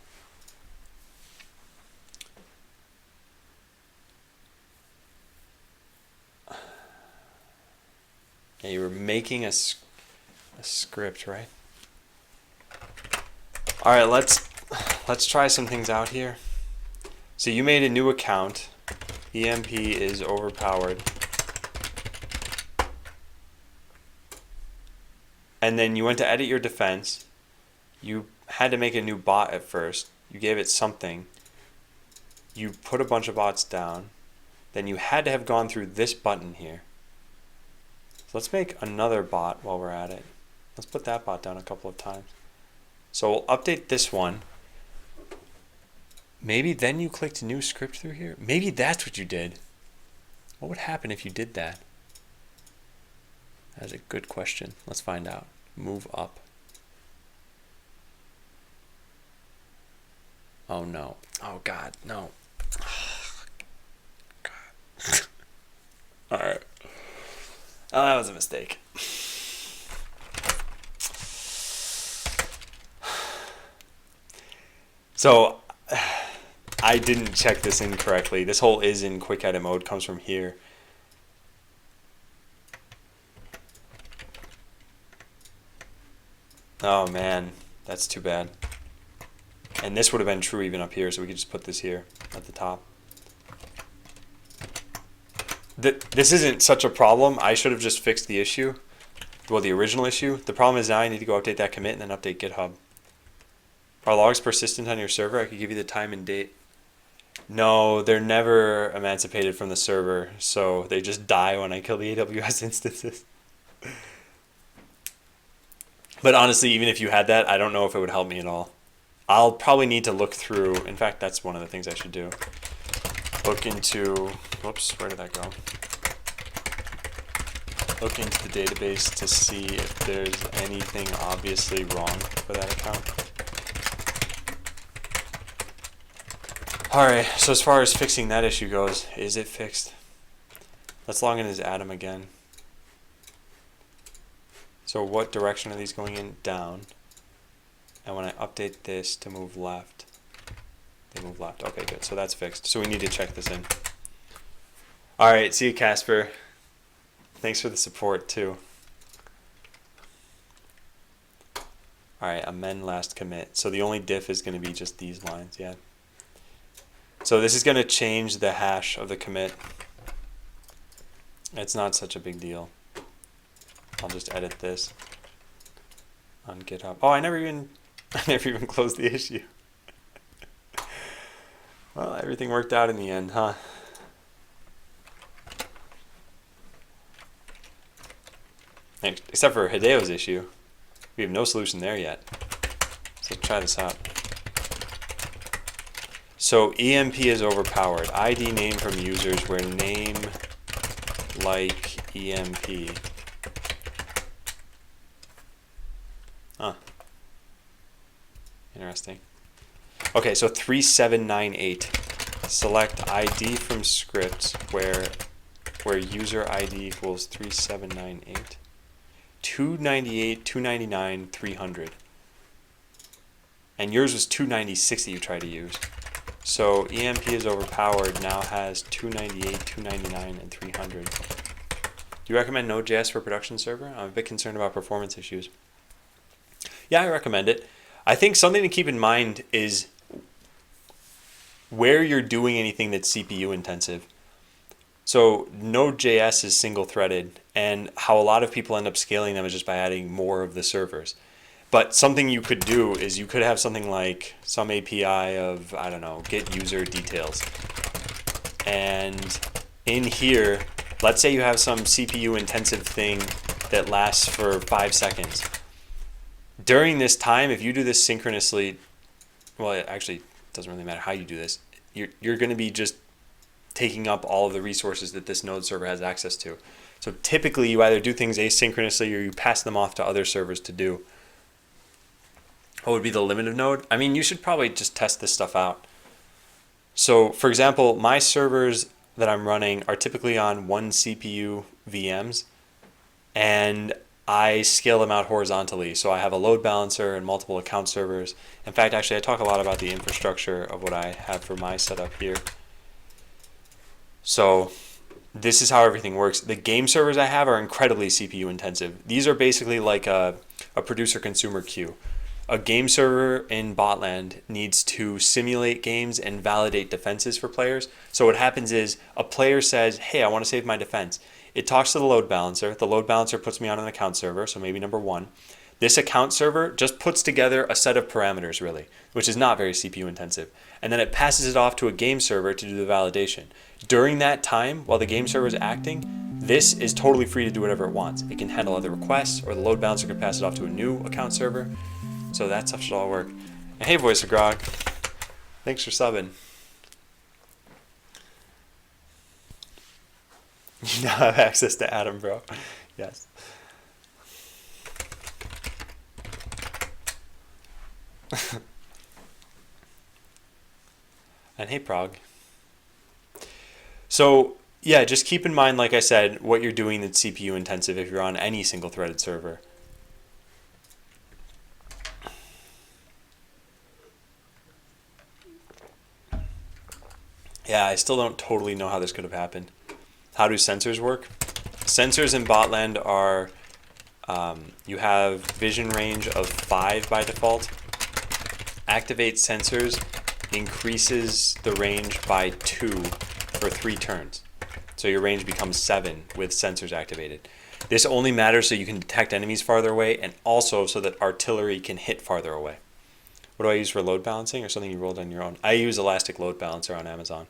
[SPEAKER 1] Yeah, you were making a script, right? All right, let's try some things out here. So you made a new account. EMP is overpowered. And then you went to edit your defense. You had to make a new bot at first. You gave it something. You put a bunch of bots down. Then you had to have gone through this button here. So let's make another bot while we're at it. Let's put that bot down a couple of times. So we'll update this one. Maybe then you clicked new script through here. Maybe that's what you did. What would happen if you did that? That's a good question. Let's find out. Move up. Oh no. Oh God, no. God. All right. Oh, that was a mistake. So I didn't check this in correctly. This whole is in quick edit mode comes from here. Oh man, that's too bad. And this would have been true even up here, so we could just put this here at the top. This isn't such a problem. I should have just fixed the issue. Well, the original issue. The problem is now I need to go update that commit and then update GitHub. Are logs persistent on your server? I could give you the time and date. No, they're never emancipated from the server, so they just die when I kill the AWS instances. But honestly, even if you had that, I don't know if it would help me at all. I'll probably need to look through. In fact, that's one of the things I should do. Look into, whoops, where did that go? Look into the database to see if there's anything obviously wrong for that account. Alright, so as far as fixing that issue goes, is it fixed? Let's log in as Adam again. So what direction are these going in? Down. And when I update this to move left, they move left. Okay, good. So that's fixed. So we need to check this in. All right. See you, Casper. Thanks for the support, too. All right. Amend last commit. So the only diff is going to be just these lines. Yeah. So this is going to change the hash of the commit. It's not such a big deal. I'll just edit this on GitHub. Oh, I never even closed the issue. Well, everything worked out in the end, huh? Except for Hideo's issue. We have no solution there yet. So let's try this out. So EMP is overpowered. ID name from users where name like EMP. Huh. Interesting. Okay, so 3798. Select ID from script where user ID equals 3798. 298, 299, 300. And yours was 296 that you tried to use. So EMP is overpowered, now has 298, 299, and 300. Do you recommend Node.js for production server? I'm a bit concerned about performance issues. Yeah, I recommend it. I think something to keep in mind is where you're doing anything that's CPU intensive. So Node.js is single-threaded, and how a lot of people end up scaling them is just by adding more of the servers. But something you could do is you could have something like some API of, I don't know, get user details. And in here, let's say you have some CPU intensive thing that lasts for 5 seconds. During this time, if you do this synchronously, well, it actually doesn't really matter how you do this. You're going to be just taking up all of the resources that this node server has access to. So typically you either do things asynchronously or you pass them off to other servers to do. What would be the limit of node? I mean, you should probably just test this stuff out. So for example, my servers that I'm running are typically on 1 CPU VMs, and I scale them out horizontally. So I have a load balancer and multiple account servers. In fact, actually, I talk a lot about the infrastructure of what I have for my setup here. So this is how everything works. The game servers I have are incredibly CPU intensive. These are basically like a producer-consumer queue. A game server in Botland needs to simulate games and validate defenses for players. So what happens is a player says, hey, I want to save my defense. It talks to the load balancer. The load balancer puts me on an account server, so maybe number 1. This account server just puts together a set of parameters, really, which is not very CPU intensive. And then it passes it off to a game server to do the validation. During that time, while the game server is acting, this is totally free to do whatever it wants. It can handle other requests, or the load balancer can pass it off to a new account server. So that stuff should all work. And hey, Voice of Grog, thanks for subbing. You now have access to Adam, bro. Yes. And hey, Prague. So yeah, just keep in mind, like I said, what you're doing that's CPU intensive if you're on any single-threaded server. Yeah, I still don't totally know how this could have happened. How do sensors work? Sensors in Botland are, you have vision range of 5 by default. Activate sensors increases the range by 2 for 3 turns. So your range becomes 7 with sensors activated. This only matters so you can detect enemies farther away, and also so that artillery can hit farther away. What do I use for load balancing, or something you rolled on your own? I use Elastic Load Balancer on Amazon.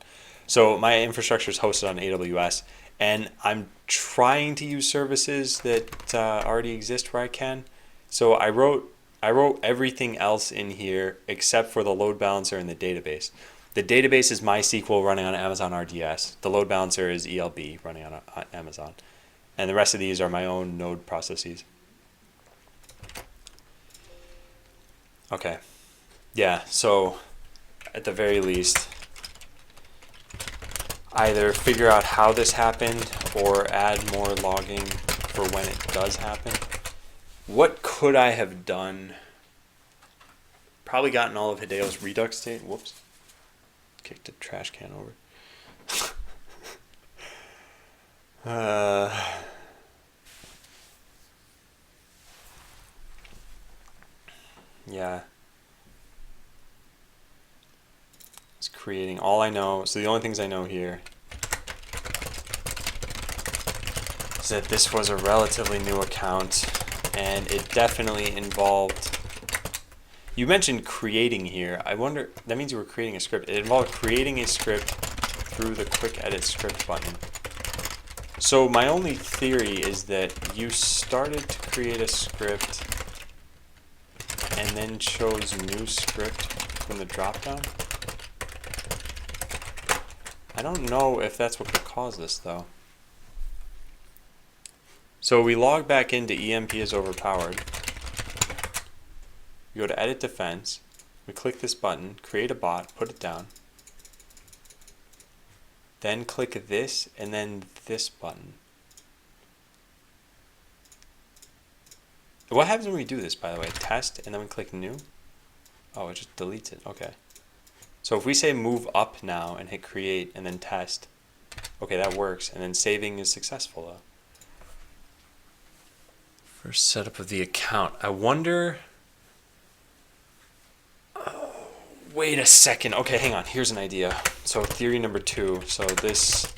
[SPEAKER 1] So my infrastructure is hosted on AWS, and I'm trying to use services that already exist where I can. So I wrote everything else in here except for the load balancer and the database. The database is MySQL running on Amazon RDS. The load balancer is ELB running on Amazon. And the rest of these are my own node processes. Okay. Yeah, so at the very least, either figure out how this happened or add more logging for when it does happen. What could I have done? Probably gotten all of Hideo's Redux state. Whoops. Kicked a trash can over. Yeah. It's creating all I know. So the only things I know here is that this was a relatively new account, and it definitely involved. You mentioned creating here. I wonder, that means you were creating a script. It involved creating a script through the quick edit script button. So my only theory is that you started to create a script and then chose new script from the dropdown. I don't know if that's what could cause this though. So we log back into EMP is overpowered. We go to edit defense. We click this button, create a bot, put it down. Then click this and then this button. What happens when we do this, by the way? Test and then we click new? Oh, it just deletes it. Okay. So if we say move up now and hit create and then test, okay, that works. And then saving is successful though. First setup of the account. I wonder. Wait a second. Okay, hang on. Here's an idea. So theory number 2. So this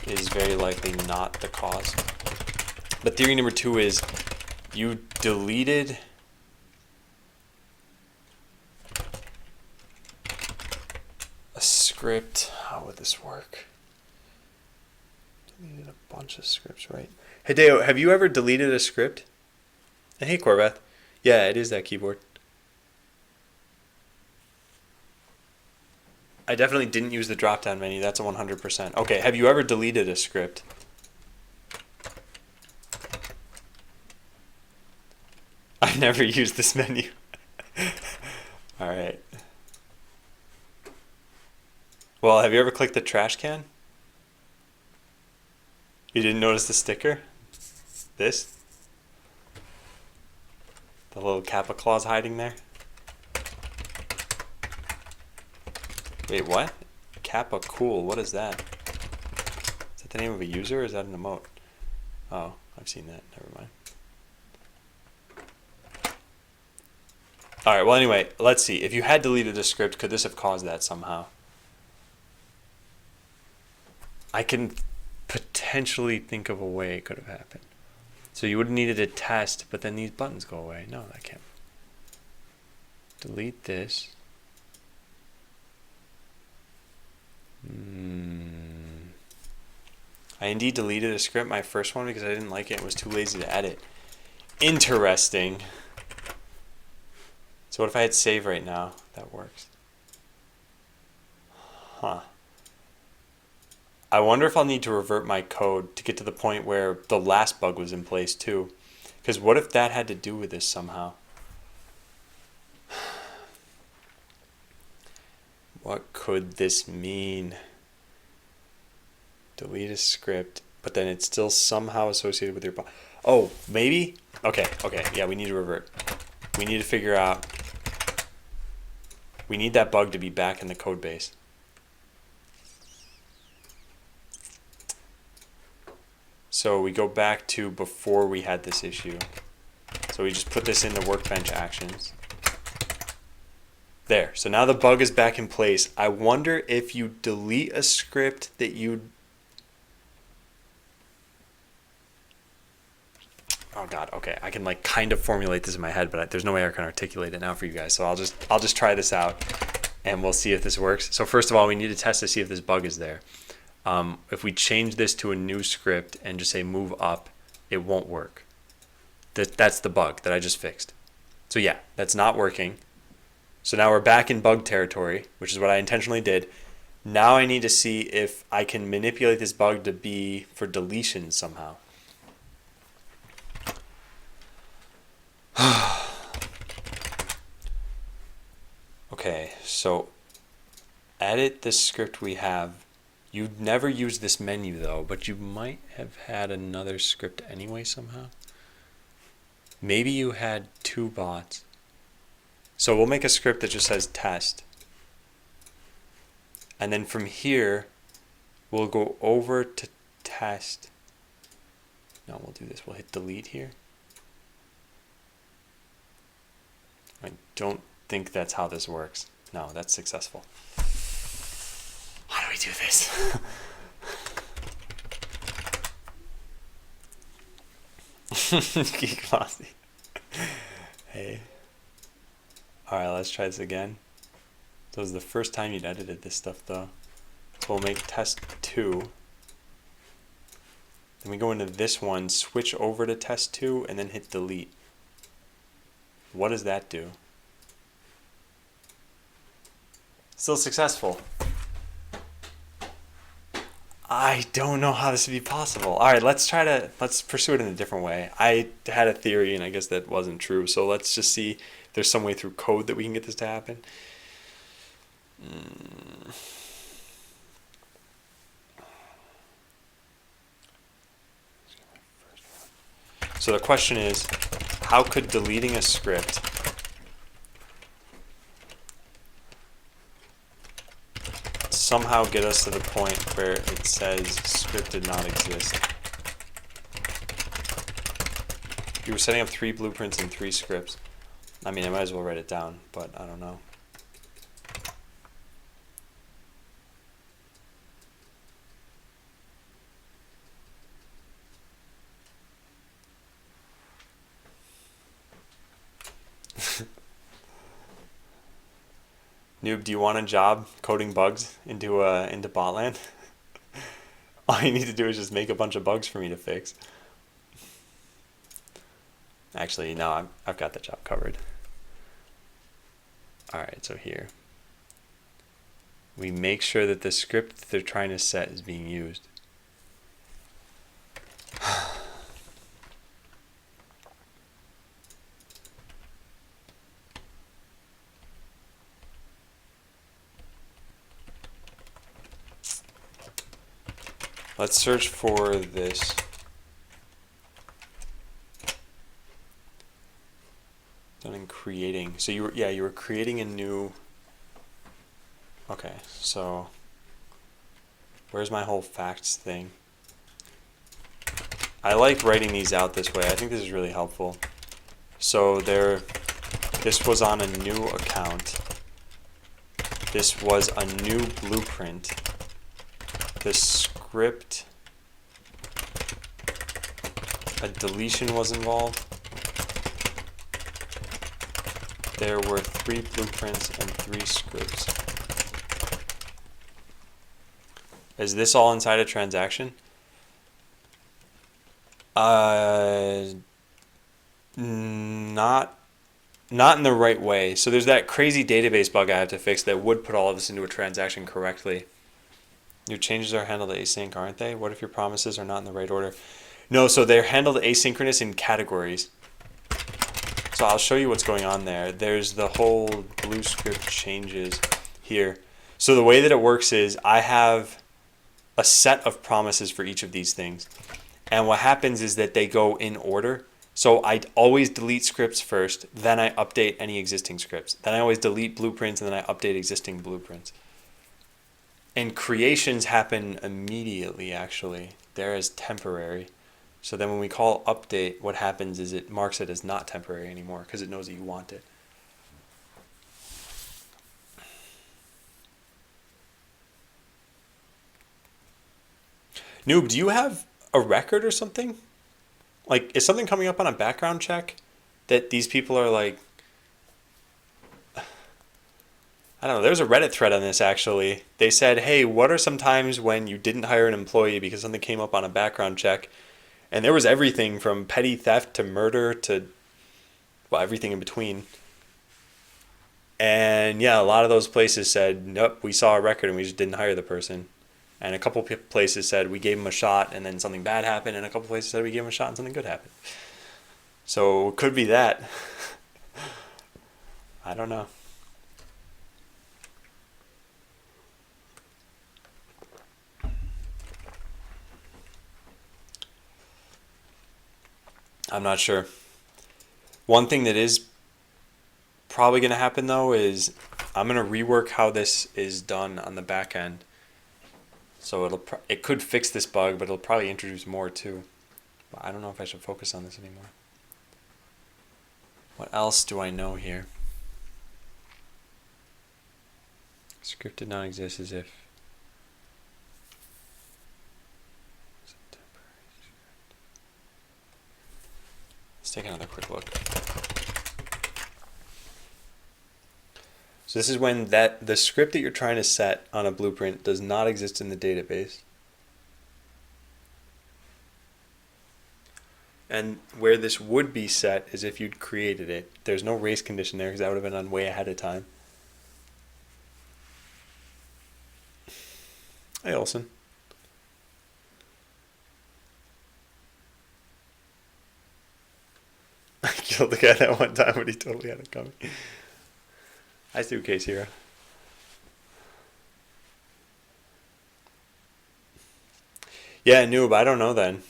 [SPEAKER 1] is very likely not the cause. But theory number 2 is you deleted a script. How would this work? Deleted a bunch of scripts, right? Hideo, have you ever deleted a script? Hey, Corvette. Yeah, it is that keyboard. I definitely didn't use the drop-down menu. That's a 100%. Okay, have you ever deleted a script? I've never used this menu. All right. Well, have you ever clicked the trash can? You didn't notice the sticker? This? The little Kappa clause hiding there? Wait, what? Kappa cool, what is that? Is that the name of a user or is that an emote? Oh, I've seen that, never mind. Alright, well anyway, let's see. If you had deleted a script, could this have caused that somehow? I can potentially think of a way it could have happened. So you would have needed a test, but then these buttons go away. No, that can't. Delete this. I indeed deleted a script, my first one, because I didn't like it and was too lazy to edit. Interesting. So what if I hit save right now? That works. Huh. I wonder if I'll need to revert my code to get to the point where the last bug was in place too. Because what if that had to do with this somehow? What could this mean? Delete a script, but then it's still somehow associated with your bot. Oh, maybe? Okay, yeah, we need to revert. We need to figure out. We need that bug to be back in the code base. So we go back to before we had this issue. So we just put this in the workbench actions. There, so now the bug is back in place. I wonder if you delete a script that you... Oh God, okay, I can like kind of formulate this in my head, but there's no way I can articulate it now for you guys. So I'll just try this out and we'll see if this works. So first of all, we need to test to see if this bug is there. If we change this to a new script and just say move up, it won't work. That's the bug that I just fixed. So yeah, that's not working. So now we're back in bug territory, which is what I intentionally did. Now I need to see if I can manipulate this bug to be for deletion somehow. Okay, so edit the script we have. You'd never use this menu though, but you might have had another script anyway somehow. Maybe you had 2 bots. So we'll make a script that just says test. And then from here, we'll go over to test. No, we'll do this. We'll hit delete here. I don't think that's how this works. No, that's successful. How do we do this? Geek Mossy. Hey. Alright, let's try this again. So this is the first time you'd edited this stuff though. So we'll make test 2. Then we go into this one, switch over to test 2, and then hit delete. What does that do? Still successful. I don't know how this would be possible. All right, let's pursue it in a different way. I had a theory, and I guess that wasn't true. So let's just see if there's some way through code that we can get this to happen. So the question is, how could deleting a script somehow get us to the point where it says script did not exist? You were setting up 3 blueprints and 3 scripts. I mean, I might as well write it down, but I don't know. Noob, do you want a job coding bugs into Botland? All you need to do is just make a bunch of bugs for me to fix. Actually, no, I've got the job covered. All right, so here we make sure that the script they're trying to set is being used. Let's search for this. Done in creating. So you were creating a new. Okay, so where's my whole facts thing? I like writing these out this way. I think this is really helpful. So this was on a new account. This was a new blueprint. The script, a deletion was involved. There were 3 blueprints and 3 scripts. Is this all inside a transaction? Not in the right way. So there's that crazy database bug I have to fix that would put all of this into a transaction correctly. Your changes are handled async, aren't they? What if your promises are not in the right order? No, so they're handled asynchronous in categories. So I'll show you what's going on there. There's the whole blue script changes here. So the way that it works is I have a set of promises for each of these things. And what happens is that they go in order. So I always delete scripts first, then I update any existing scripts. Then I always delete blueprints, and then I update existing blueprints. And creations happen immediately, actually. They're as temporary. So then when we call update, what happens is it marks it as not temporary anymore because it knows that you want it. Noob, do you have a record or something? Like, is something coming up on a background check that these people are like... I don't know, there's a Reddit thread on this actually. They said, hey, what are some times when you didn't hire an employee because something came up on a background check? And there was everything from petty theft to murder to, well, everything in between. And yeah, a lot of those places said, nope, we saw a record and we just didn't hire the person. And a couple places said we gave them a shot and then something bad happened. And a couple places said we gave them a shot and something good happened. So it could be that. I don't know. I'm not sure. One thing that is probably going to happen though is I'm going to rework how this is done on the back end. So it could fix this bug, but it'll probably introduce more too. But I don't know if I should focus on this anymore. What else do I know here? Script did not exist as if. Let's take another quick look. So this is when the script that you're trying to set on a blueprint does not exist in the database. And where this would be set is if you'd created it. There's no race condition there because that would have been done way ahead of time. Hey, Olson. killed the guy that one time, but he totally had it coming. I do Case Hero. Yeah, noob, I don't know then.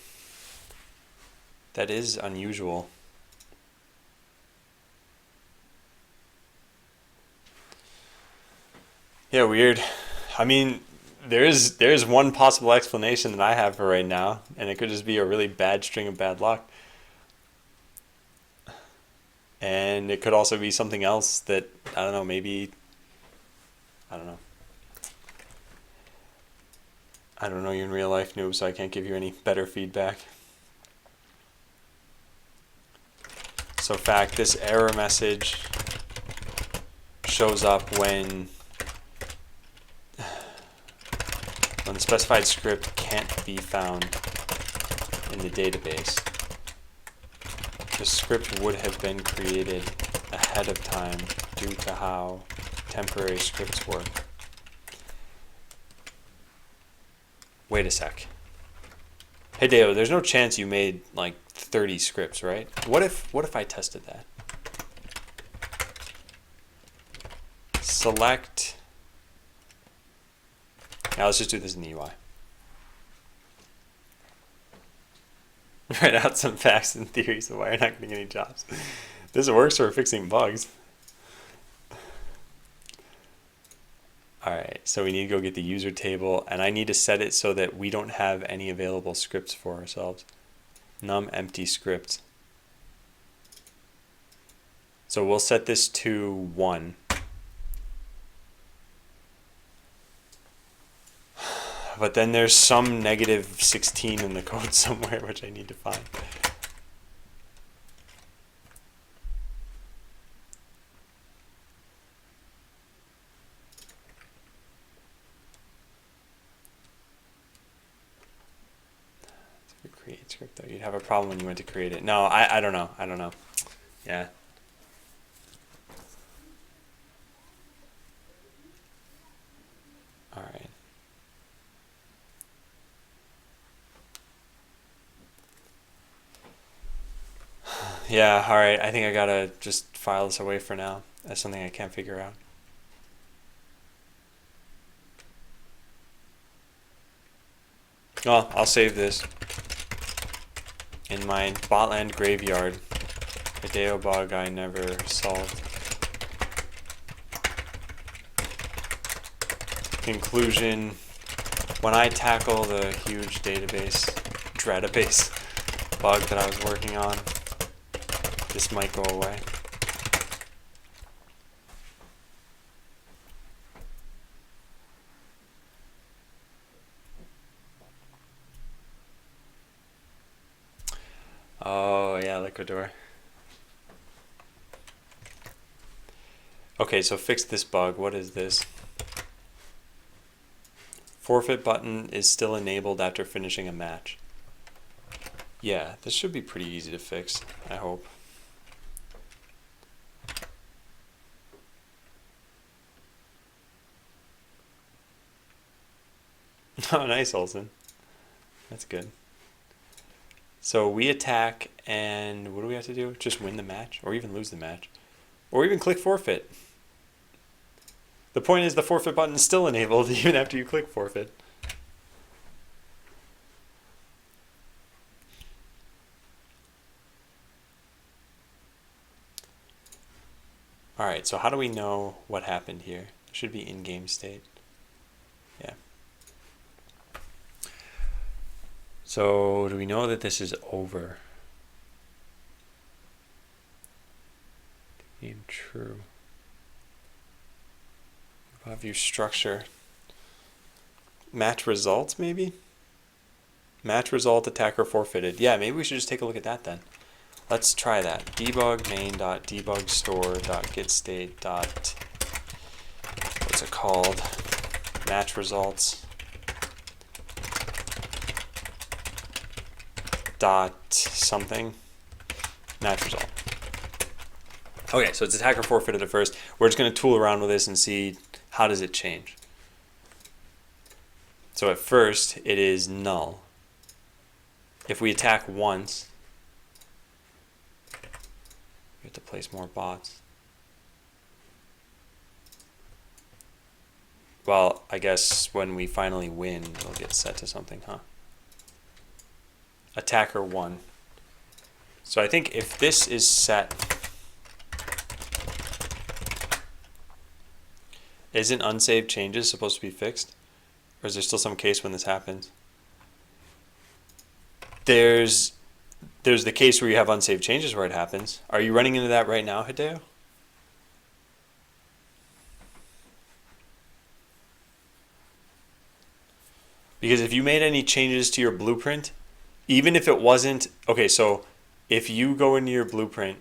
[SPEAKER 1] That is unusual. Yeah, weird. I mean, there's one possible explanation that I have for right now, and it could just be a really bad string of bad luck. And it could also be something else that, I don't know, maybe, I don't know. I don't know you in real life, noob, so I can't give you any better feedback. So fact, this error message shows up when the specified script can't be found in the database. The script would have been created ahead of time due to how temporary scripts work. Wait a sec. Hey Deo, there's no chance you made like 30 scripts, right? What if I tested that? Select. Now let's just do this in the UI. Write out some facts and theories of why you're not getting any jobs. This works for fixing bugs. Alright, so we need to go get the user table, and I need to set it so that we don't have any available scripts for ourselves. Num empty script. So we'll set this to 1. But then there's some negative 16 in the code somewhere, which I need to find. Create script though. You'd have a problem when you went to create it. No, I don't know. I don't know. Yeah. All right. Yeah, all right. I think I gotta just file this away for now. That's something I can't figure out. Oh, I'll save this in my Botland graveyard. A Deo bug I never solved. Conclusion: when I tackle the huge database bug that I was working on, this might go away. Oh yeah, Liquidor. Okay, so fix this bug. What is this? Forfeit button is still enabled after finishing a match. Yeah, this should be pretty easy to fix, I hope. Oh, nice, Olsen. That's good. So we attack, and what do we have to do? Just win the match, or even lose the match, or even click forfeit. The point is the forfeit button is still enabled even after you click forfeit. Alright, so how do we know what happened here? It should be in-game state. Yeah. So do we know that this is over? Game true. View structure. Match results, maybe? Match result, attacker forfeited. Yeah, maybe we should just take a look at that then. Let's try that. Debug main.debugstore.getState. What's it called? Match results. Dot something. Match result. Okay, so it's attacker forfeited at first. We're just going to tool around with this and see how does it change. So at first, it is null. If we attack once, We have to place more bots. Well, I guess when we finally win, it'll get set to something, huh? Attacker 1. So I think if this is set, isn't unsaved changes supposed to be fixed? Or is there still some case when this happens? There's the case where you have unsaved changes where it happens. Are you running into that right now, Hideo? Because if you made any changes to your blueprint, even if it wasn't, okay, so if you go into your blueprint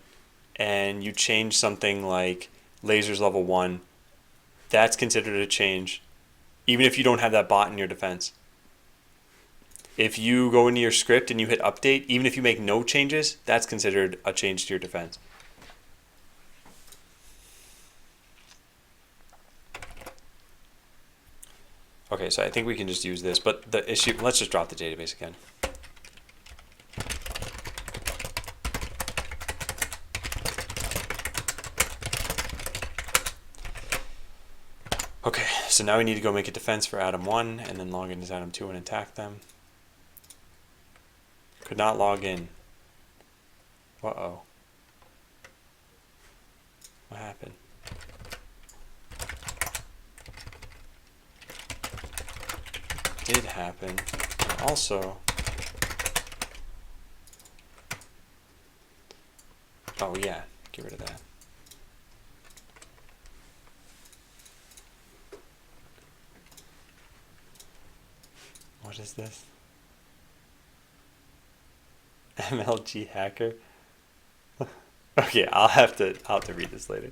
[SPEAKER 1] and you change something like lasers level 1, that's considered a change, even if you don't have that bot in your defense. If you go into your script and you hit update, even if you make no changes, that's considered a change to your defense. Okay, so I think we can just use this, but the issue, let's just drop the database again. Okay, so now we need to go make a defense for Atom 1 and then log in as Atom 2 and attack them. Could not log in. Uh-oh. What happened? Did happen. And also, oh yeah, get rid of that. What is this? MLG hacker? Okay, I'll have to read this later.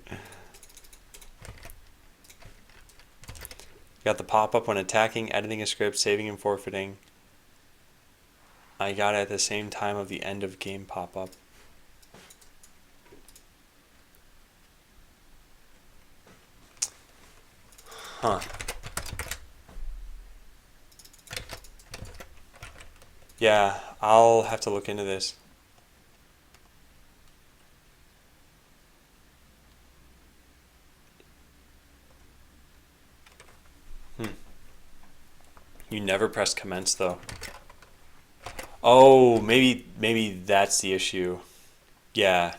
[SPEAKER 1] Got the pop-up when attacking, editing a script, saving and forfeiting. I got it at the same time of the end of game pop-up. Huh. Yeah, I'll have to look into this. You never press commence though. Oh, maybe that's the issue. Yeah.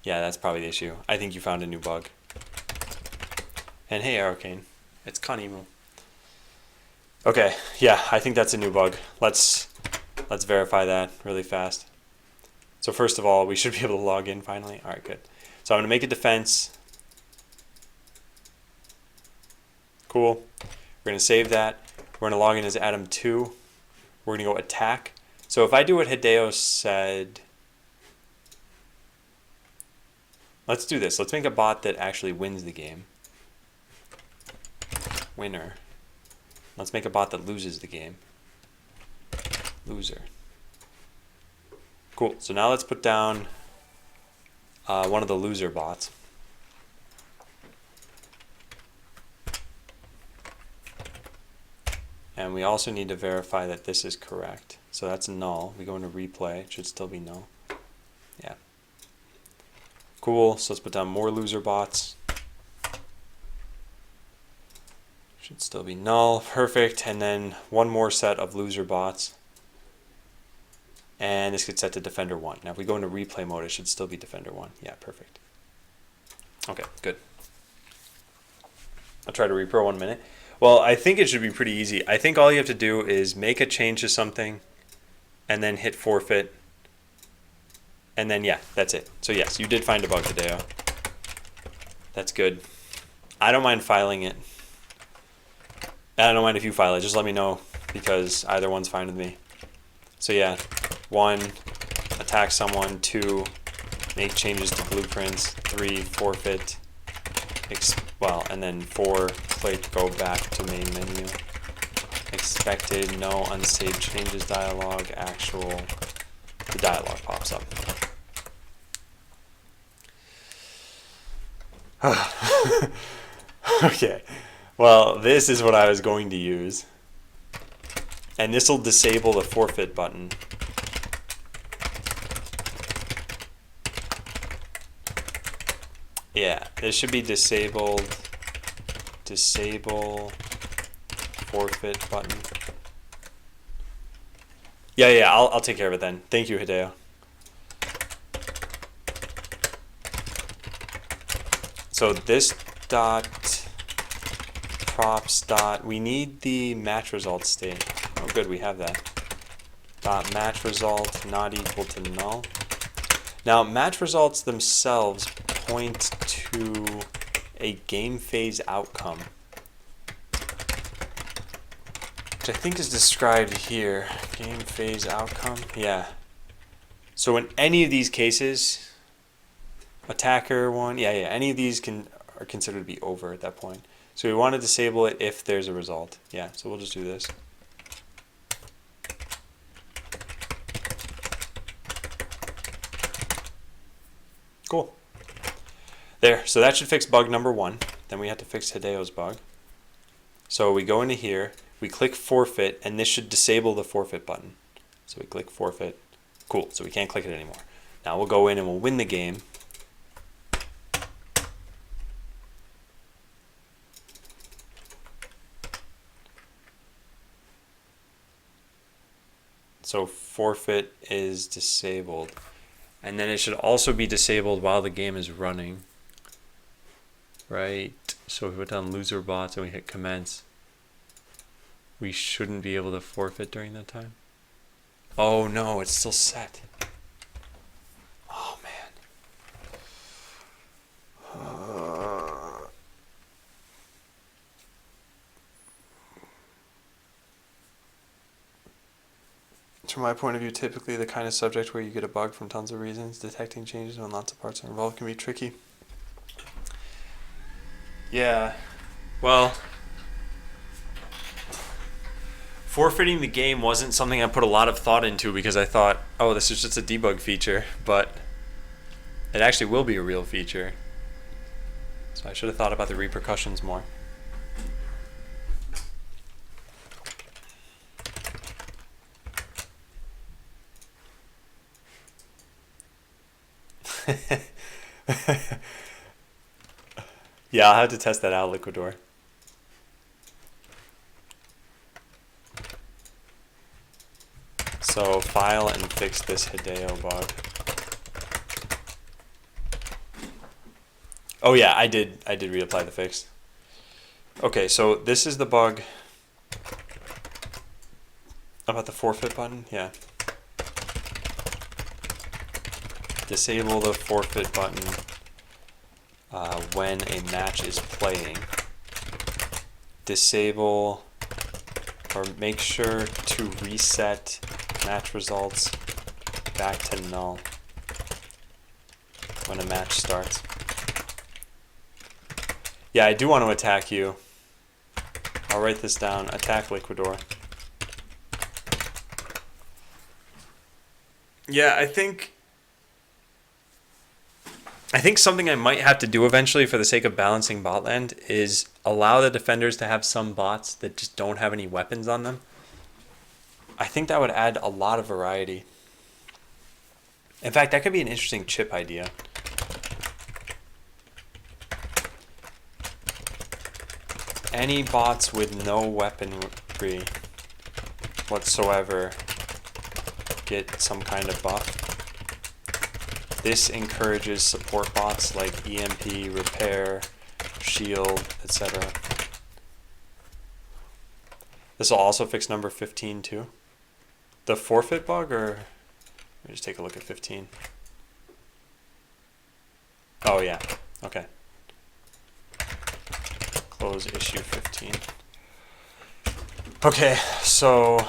[SPEAKER 1] Yeah, that's probably the issue. I think you found a new bug. And hey, Arcane. It's Kanemu. Okay, yeah, I think that's a new bug. Let's verify that really fast. So first of all, we should be able to log in finally. All right, good. So I'm going to make a defense. Cool. We're going to save that. We're going to log in as Atom 2. We're going to go attack. So if I do what Hideo said, let's do this. Let's make a bot that actually wins the game. Winner. Let's make a bot that loses the game. Loser. Cool. So now let's put down one of the loser bots. And we also need to verify that this is correct. So that's null. We go into replay. It should still be null. Yeah. Cool. So let's put down more loser bots. Should still be null. Perfect. And then one more set of loser bots. And this gets set to Defender 1. Now if we go into replay mode, it should still be Defender 1. Yeah, perfect. Okay, good. I'll try to repro 1 minute. Well, I think it should be pretty easy. I think all you have to do is make a change to something and then hit forfeit. And then, yeah, that's it. So yes, you did find a bug today. That's good. I don't mind filing it. I don't mind if you file it. Just let me know because either one's fine with me. So yeah, 1, attack someone. 2, make changes to blueprints. 3, forfeit. Well, and then 4, click go back to main menu. Expected, no unsaved changes dialog, actual. The dialog pops up. Okay, well, this is what I was going to use. And this will disable the forfeit button. Yeah, this should be disabled. Disable forfeit button. Yeah, I'll take care of it then. Thank you, Hideo. So this dot props dot, we need the match result state. Oh good, we have that. Dot match result not equal to null. Now match results themselves point to a game phase outcome, which I think is described here. Game phase outcome, yeah. So in any of these cases, attacker one, yeah, any of these are considered to be over at that point. So we want to disable it if there's a result. Yeah, so we'll just do this. Cool. There, so that should fix bug number 1. Then we have to fix Hideo's bug. So we go into here, we click forfeit, and this should disable the forfeit button. So we click forfeit. Cool, so we can't click it anymore. Now we'll go in and we'll win the game. So forfeit is disabled. And then it should also be disabled while the game is running. Right? So if we put down loser bots and we hit commence, we shouldn't be able to forfeit during that time. Oh no, it's still set. Oh man. From my point of view, typically the kind of subject where you get a bug from tons of reasons, detecting changes when lots of parts are involved can be tricky. Yeah, well, forfeiting the game wasn't something I put a lot of thought into because I thought, oh, this is just a debug feature, but it actually will be a real feature. So I should have thought about the repercussions more. Yeah, I'll have to test that out, Liquidor. So file and fix this Hideo bug. Oh yeah, I did reapply the fix. Okay, so this is the bug about the forfeit button. Yeah. Disable the forfeit button when a match is playing. Disable or make sure to reset match results back to null when a match starts. Yeah, I do want to attack you. I'll write this down. Attack Liquidor. Yeah, I think something I might have to do eventually for the sake of balancing botland is allow the defenders to have some bots that just don't have any weapons on them. I think that would add a lot of variety. In fact, that could be an interesting chip idea. Any bots with no weaponry whatsoever get some kind of buff. This encourages support bots like EMP, repair, shield, etc. This will also fix number 15 too. The forfeit bug, or let me just take a look at 15. Oh yeah, okay. Close issue 15. Okay, so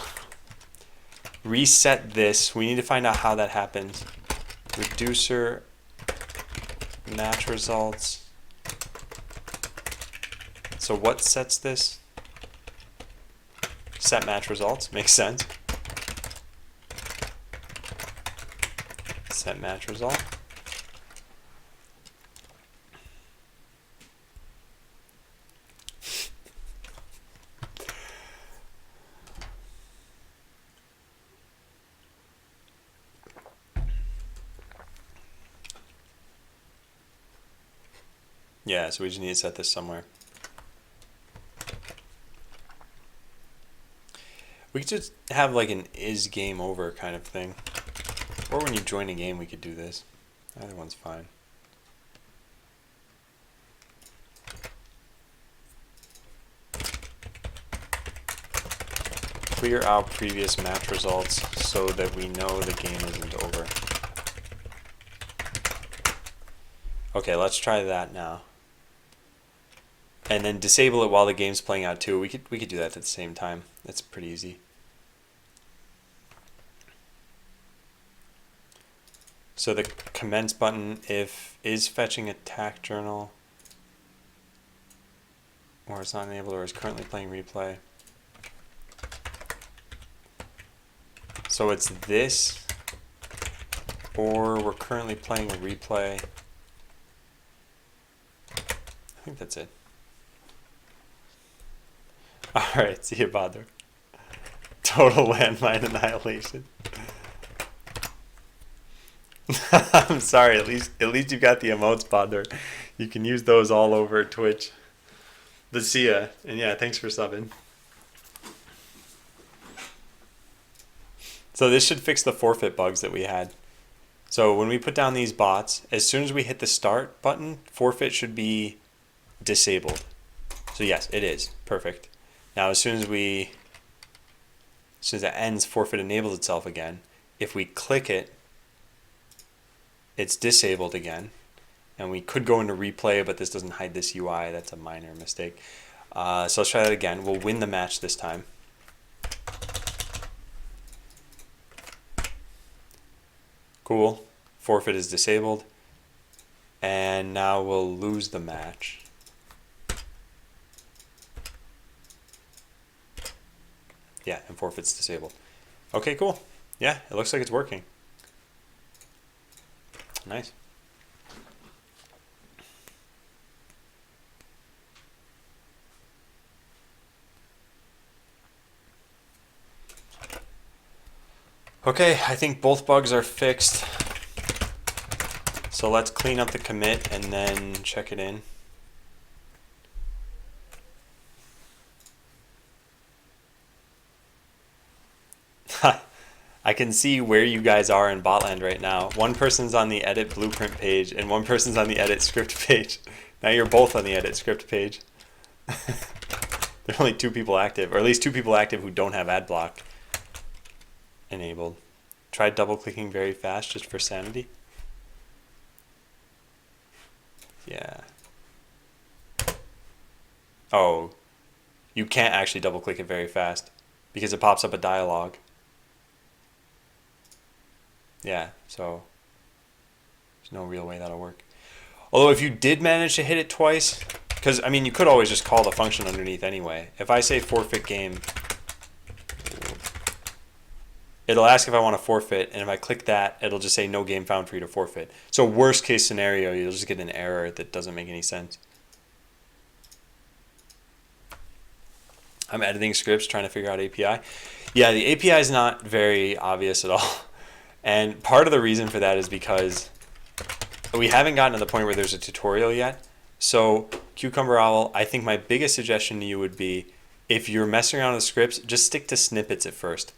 [SPEAKER 1] reset this. We need to find out how that happens. Reducer, match results. So what sets this? Set match results, makes sense. Set match result. Yeah, so we just need to set this somewhere. We could just have like an is game over kind of thing. Or when you join a game, we could do this. Either one's fine. Clear out previous match results so that we know the game isn't over. Okay, let's try that now. And then disable it while the game's playing out too. We could do that at the same time. That's pretty easy. So the commence button, if is fetching attack journal, or it's not enabled, or is currently playing replay. So it's this, or we're currently playing a replay. I think that's it. Alright, see you, Badr. Total landmine annihilation. I'm sorry, at least you got the emotes, Badr. You can use those all over Twitch. But see ya. And yeah, thanks for subbing. So this should fix the forfeit bugs that we had. So when we put down these bots, as soon as we hit the start button, forfeit should be disabled. So yes, it is. Perfect. Now as soon as that ends, forfeit enables itself again. If we click it, it's disabled again. And we could go into replay, but this doesn't hide this UI. That's a minor mistake. So let's try that again. We'll win the match this time. Cool. Forfeit is disabled. And now we'll lose the match. Yeah, and forfeit's disabled. Okay, cool. Yeah, it looks like it's working. Nice. Okay, I think both bugs are fixed. So let's clean up the commit and then check it in. I can see where you guys are in Botland right now. One person's on the edit blueprint page and one person's on the edit script page. Now you're both on the edit script page. There are only 2 people active, or at least 2 people active who don't have ad block enabled. Try double clicking very fast just for sanity. Yeah. Oh, you can't actually double click it very fast because it pops up a dialogue. Yeah, so there's no real way that'll work. Although if you did manage to hit it twice, because I mean you could always just call the function underneath anyway. If I say forfeit game, it'll ask if I want to forfeit, and if I click that, it'll just say no game found for you to forfeit. So worst case scenario, you'll just get an error that doesn't make any sense. I'm editing scripts, trying to figure out API. Yeah, the API is not very obvious at all. And part of the reason for that is because we haven't gotten to the point where there's a tutorial yet. So Cucumber Owl, I think my biggest suggestion to you would be, if you're messing around with scripts, just stick to snippets at first.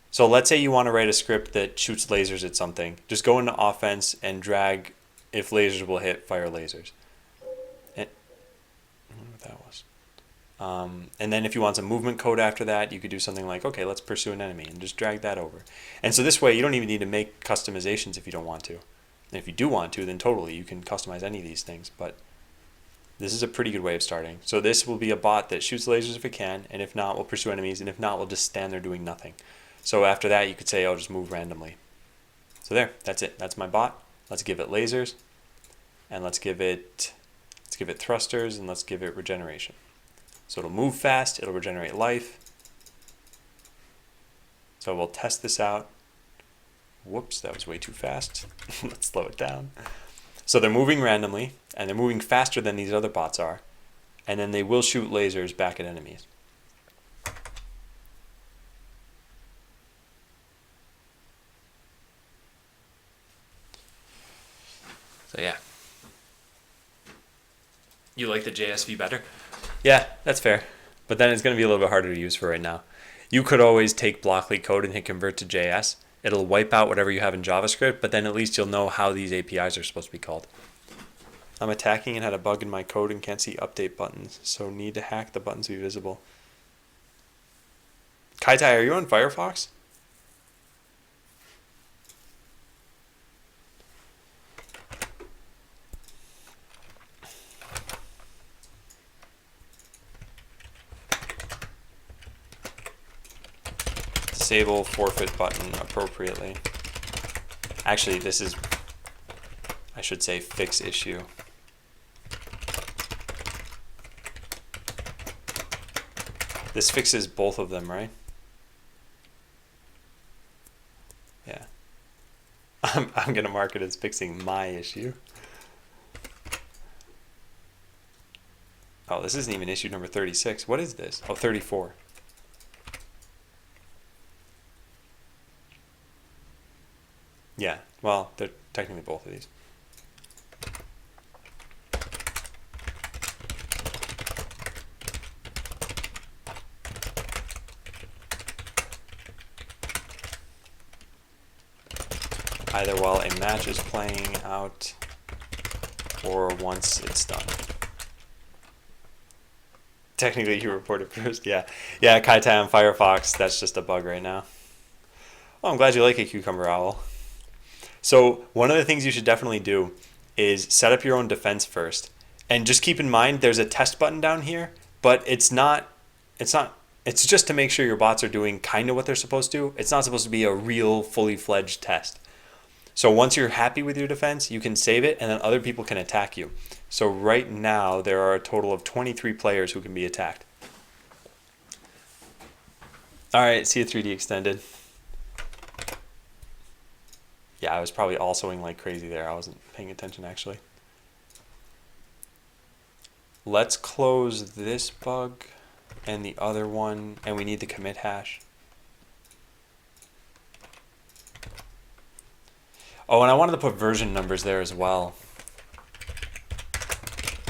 [SPEAKER 1] So let's say you want to write a script that shoots lasers at something. Just go into offense and drag if lasers will hit, fire lasers. And, I wonder what that was. And then if you want some movement code after that, you could do something like, okay, let's pursue an enemy, and just drag that over. And so this way, you don't even need to make customizations if you don't want to. And if you do want to, then totally, you can customize any of these things. But this is a pretty good way of starting. So this will be a bot that shoots lasers if it can, and if not, we'll pursue enemies, and if not, we'll just stand there doing nothing. So after that, you could say, I'll just move randomly. So there, that's it. That's my bot. Let's give it lasers, and let's give it thrusters, and let's give it regeneration. So it'll move fast, it'll regenerate life. So we'll test this out. Whoops, that was way too fast. Let's slow it down. So they're moving randomly, and they're moving faster than these other bots are, and then they will shoot lasers back at enemies. So yeah. You like the JSV better? Yeah, that's fair. But then it's going to be a little bit harder to use for right now. You could always take Blockly code and hit convert to JS. It'll wipe out whatever you have in JavaScript, but then at least you'll know how these APIs are supposed to be called. I'm attacking and had a bug in my code and can't see update buttons, so need to hack the buttons to be visible. Kaitai, are you on Firefox? Disable forfeit button appropriately. Actually, this is, I should say, fix issue. This fixes both of them, right? Yeah. I'm gonna mark it as fixing my issue. Oh, this isn't even issue number 36. What is this? Oh, 34. Yeah, well, they're technically both of these. Either while a match is playing out or once it's done. Technically, you reported first. Yeah, Kaitai on Firefox. That's just a bug right now. Oh, I'm glad you like it, Cucumber Owl. So one of the things you should definitely do is set up your own defense first, and just keep in mind there's a test button down here, but it's just to make sure your bots are doing kind of what they're supposed to. It's not supposed to be a real fully fledged test. So once you're happy with your defense, you can save it, and then other people can attack you. So right now, there are a total of 23 players who can be attacked. All right, see you 3D extended. Yeah, I was probably alsoing like crazy there. I wasn't paying attention, actually. Let's close this bug and the other one, and we need the commit hash. Oh, and I wanted to put version numbers there as well.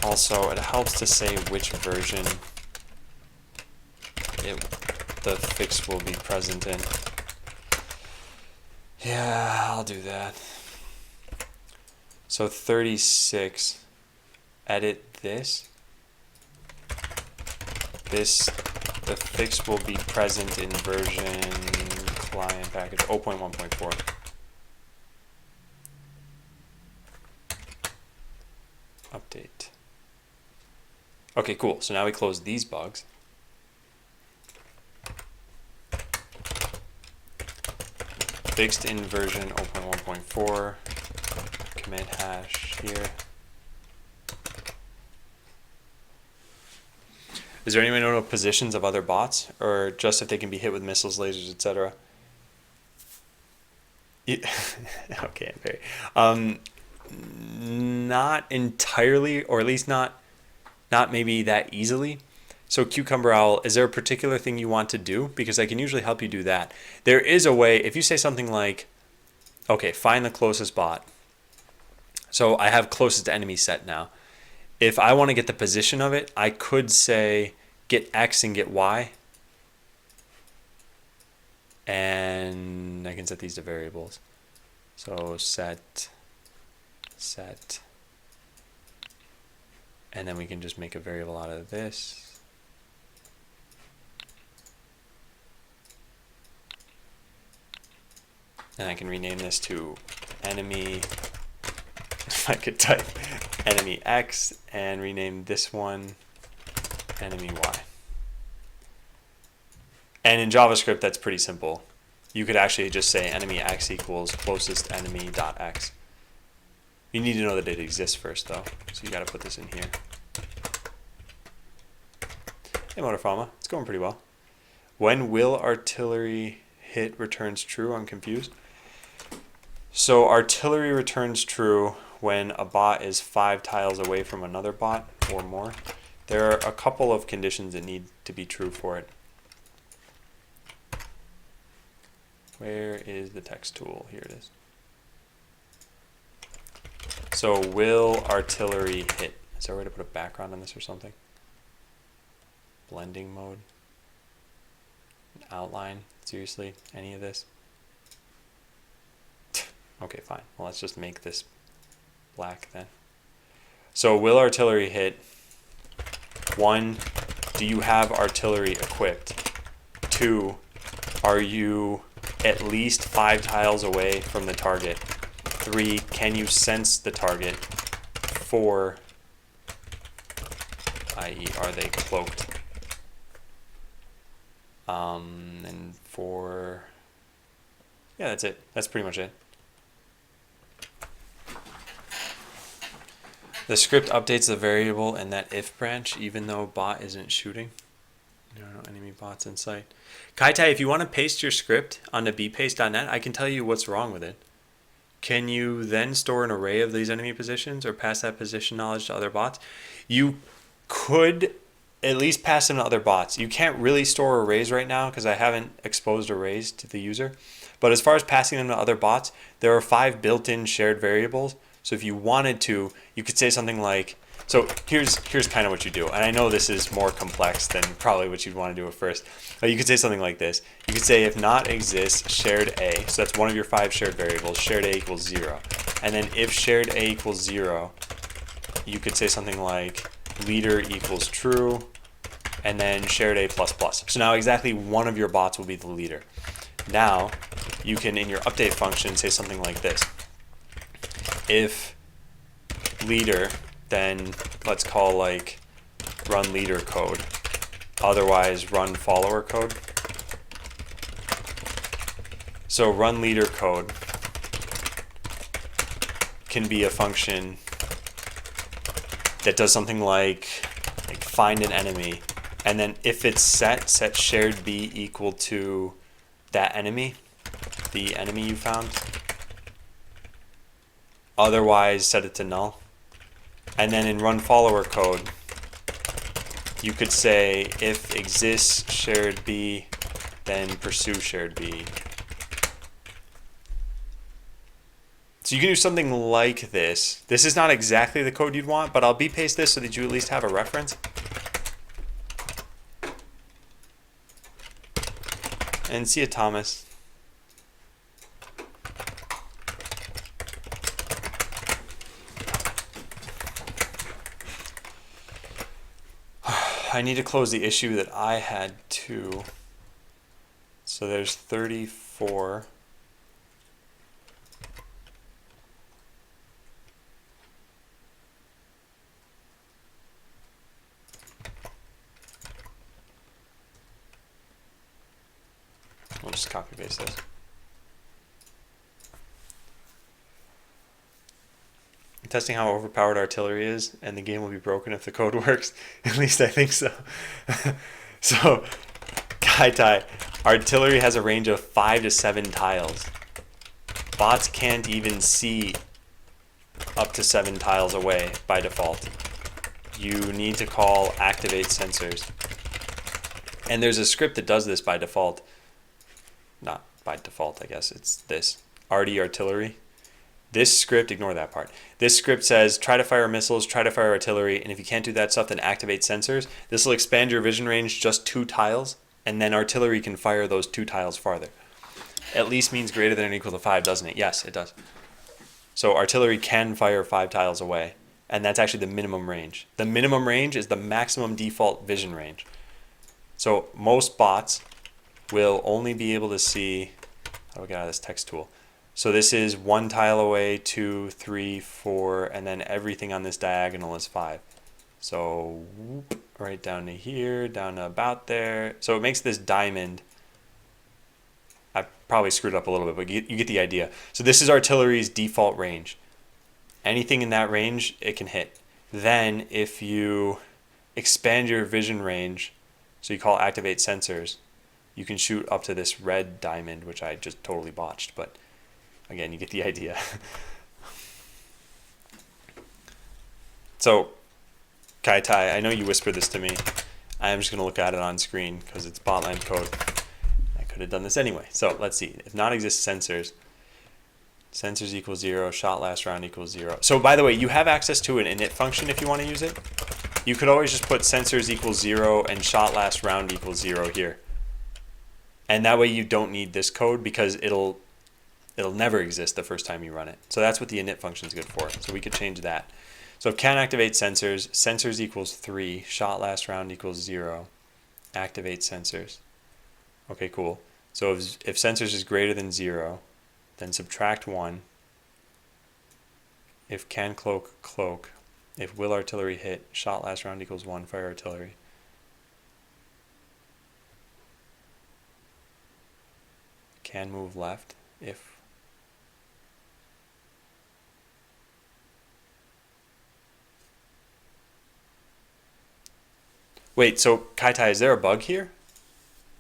[SPEAKER 1] Also, it helps to say which version the fix will be present in. Yeah, I'll do that. So 36, edit this. The fix will be present in version client package 0.1.4. Update. Okay, cool. So now we close these bugs. Fixed in version 0.1.4. Commit hash here. Is there any way to know positions of other bots, or just if they can be hit with missiles, lasers, etc.? Okay, very. Not entirely, or at least not maybe that easily. So Cucumber Owl, is there a particular thing you want to do? Because I can usually help you do that. There is a way, if you say something like, okay, find the closest bot. So I have closest to enemy set now. If I want to get the position of it, I could say get X and get Y. And I can set these to variables. So set, and then we can just make a variable out of this. And I can rename this to enemy, if I could type enemy X, and rename this one enemy Y. And in JavaScript, that's pretty simple. You could actually just say enemy X equals closest enemy dot X. You need to know that it exists first, though. So you got to put this in here. Hey, Motorfama, it's going pretty well. When will artillery hit returns true? I'm confused. So artillery returns true when a bot is 5 tiles away from another bot or more. There are a couple of conditions that need to be true for it. Where is the text tool? Here it is. So will artillery hit? Is there a way to put a background on this or something? Blending mode. An outline. Seriously? Any of this? Okay, fine. Well, let's just make this black then. So will artillery hit? 1, do you have artillery equipped? 2, are you at least 5 tiles away from the target? 3, can you sense the target? 4, i.e. are they cloaked? And 4, yeah, that's it. That's pretty much it. The script updates the variable in that if branch, even though bot isn't shooting. There are no enemy bots in sight. Kaitai, if you want to paste your script onto bpaste.net, I can tell you what's wrong with it. Can you then store an array of these enemy positions or pass that position knowledge to other bots? You could at least pass them to other bots. You can't really store arrays right now because I haven't exposed arrays to the user. But as far as passing them to other bots, there are 5 built-in shared variables. So if you wanted to, you could say something like, so here's kind of what you do. And I know this is more complex than probably what you'd want to do at first. But you could say something like this. You could say if not exists shared A, so that's one of your 5 shared variables, shared A equals 0. And then if shared A equals 0, you could say something like leader equals true, and then shared A plus plus. So now exactly one of your bots will be the leader. Now you can, in your update function, say something like this. If leader, then let's call like run leader code, otherwise run follower code. So run leader code can be a function that does something like find an enemy, and then if it's set shared B equal to that enemy, the enemy you found. Otherwise, set it to null. And then in run follower code, you could say if exists shared B, then pursue shared B. So you can do something like this. This is not exactly the code you'd want, but I'll bpaste this so that you at least have a reference. And see you, Thomas. I need to close the issue that I had too. So there's 34. We'll just copy paste this. I'm testing how overpowered artillery is, and the game will be broken if the code works. At least I think so. So, Kaitai, artillery has a range of 5 to 7 tiles. Bots can't even see up to 7 tiles away by default. You need to call activate sensors. And there's a script that does this by default. Not by default, I guess. It's this. RD artillery. This script, ignore that part. This script says try to fire missiles, try to fire artillery, and if you can't do that stuff, then activate sensors. This will expand your vision range just 2 tiles, and then artillery can fire those 2 tiles farther. At least means greater than or equal to 5, doesn't it? Yes, it does. So artillery can fire 5 tiles away, and that's actually the minimum range. The minimum range is the maximum default vision range. So most bots will only be able to see, how do we get out of this text tool? So this is 1 tile away, 2, 3, 4, and then everything on this diagonal is 5. So whoop, right down to here, down to about there. So it makes this diamond. I probably screwed up a little bit, but you get the idea. So this is artillery's default range. Anything in that range, it can hit. Then if you expand your vision range, so you call activate sensors, you can shoot up to this red diamond, which I just totally botched, but again, you get the idea. So, Kaitai, I know you whispered this to me. I am just going to look at it on screen because it's botline code. I could have done this anyway. So let's see. If not exist sensors, Sensors equals 0, shot last round equals 0. So by the way, you have access to an init function if you want to use it. You could always just put sensors equals 0 and shot last round equals 0 here. And that way you don't need this code because it'll never exist the first time you run it. So that's what the init function is good for. So we could change that. So if can activate sensors, sensors equals 3, shot last round equals 0, activate sensors. Okay, cool. So if sensors is greater than 0, then subtract 1. If can cloak, cloak. If will artillery hit, shot last round equals 1, fire artillery. Can move left, if. Wait, so Kaitai, is there a bug here?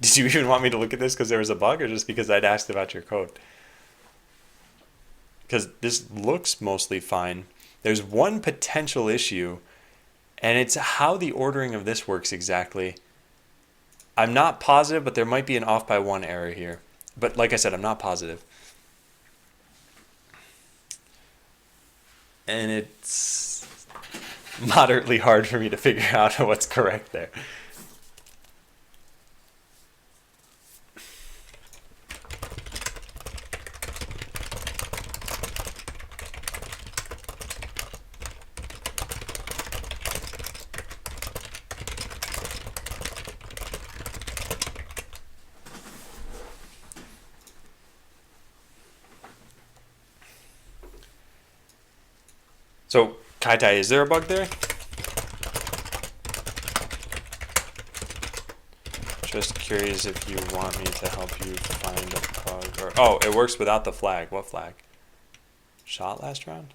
[SPEAKER 1] Did you even want me to look at this because there was a bug, or just because I'd asked about your code? Because this looks mostly fine. There's one potential issue, and it's how the ordering of this works exactly. I'm not positive, but there might be an off by 1 error here. But like I said, I'm not positive. And it's moderately hard for me to figure out what's correct there. So, Kaitai, is there a bug there? Just curious if you want me to help you find a bug. Or, oh, it works without the flag. What flag? Shot last round?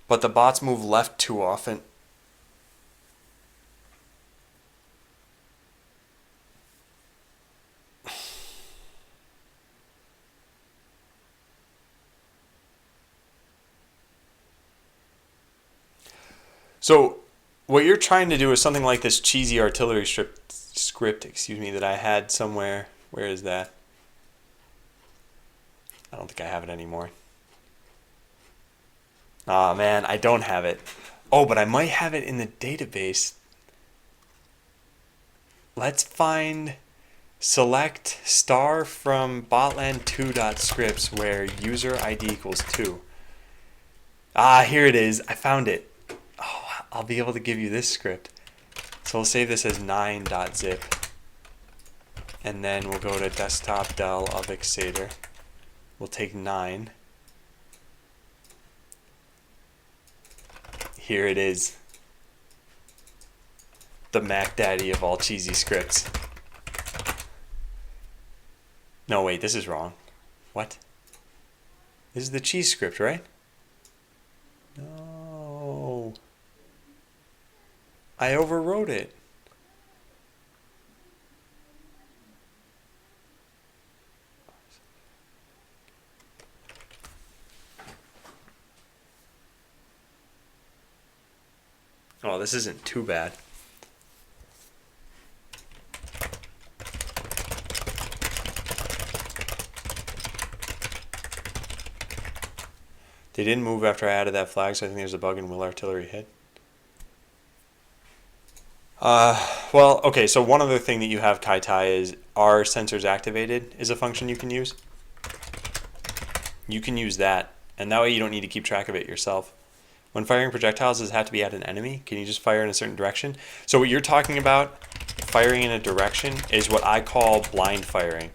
[SPEAKER 1] But the bots move left too often. So what you're trying to do is something like this cheesy artillery script, that I had somewhere. Where is that? I don't think I have it anymore. Aw, man, I don't have it. Oh, but I might have it in the database. Let's find select star from botland2.scripts where user ID equals 2. Ah, here it is. I found it. Oh, I'll be able to give you this script. So we'll save this as 9.zip. And then we'll go to desktop del of Exator. We'll take 9. Here it is. The Mac Daddy of all cheesy scripts. No, wait, this is wrong. What? This is the cheese script, right? No. I overwrote it. Oh, this isn't too bad. They didn't move after I added that flag, so I think there's a bug in will artillery hit. Well, okay, so one other thing that you have, Kaitai, is are sensors activated is a function you can use. You can use that, and that way you don't need to keep track of it yourself. When firing projectiles, does it have to be at an enemy? Can you just fire in a certain direction? So what you're talking about, firing in a direction, is what I call blind firing.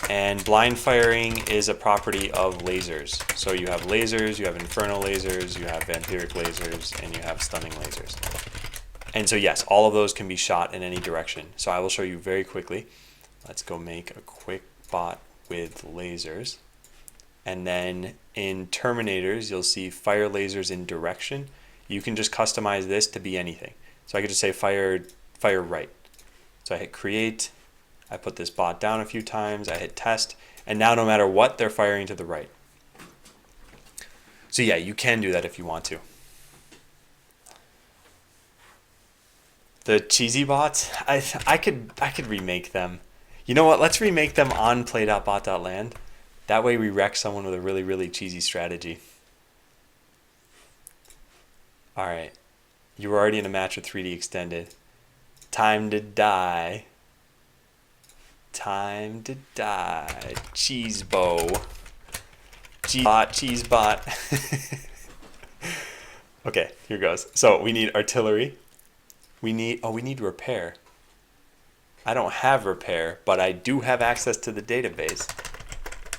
[SPEAKER 1] And blind firing is a property of lasers. So you have lasers, you have infernal lasers, you have vampiric lasers, and you have stunning lasers. And so yes, all of those can be shot in any direction. So I will show you very quickly. Let's go make a quick bot with lasers. And then in Terminators, you'll see fire lasers in direction. You can just customize this to be anything. So I could just say fire right. So I hit create. I put this bot down a few times. I hit test. And now no matter what, they're firing to the right. So yeah, you can do that if you want to. The cheesy bots, I could remake them. You know what? Let's remake them on play.bot.land. That way we wreck someone with a really, really cheesy strategy. Alright. You were already in a match with 3D Extended. Time to die. Time to die. Cheese bow. Cheese bot. Okay, here goes. So we need artillery. We need repair. I don't have repair, but I do have access to the database.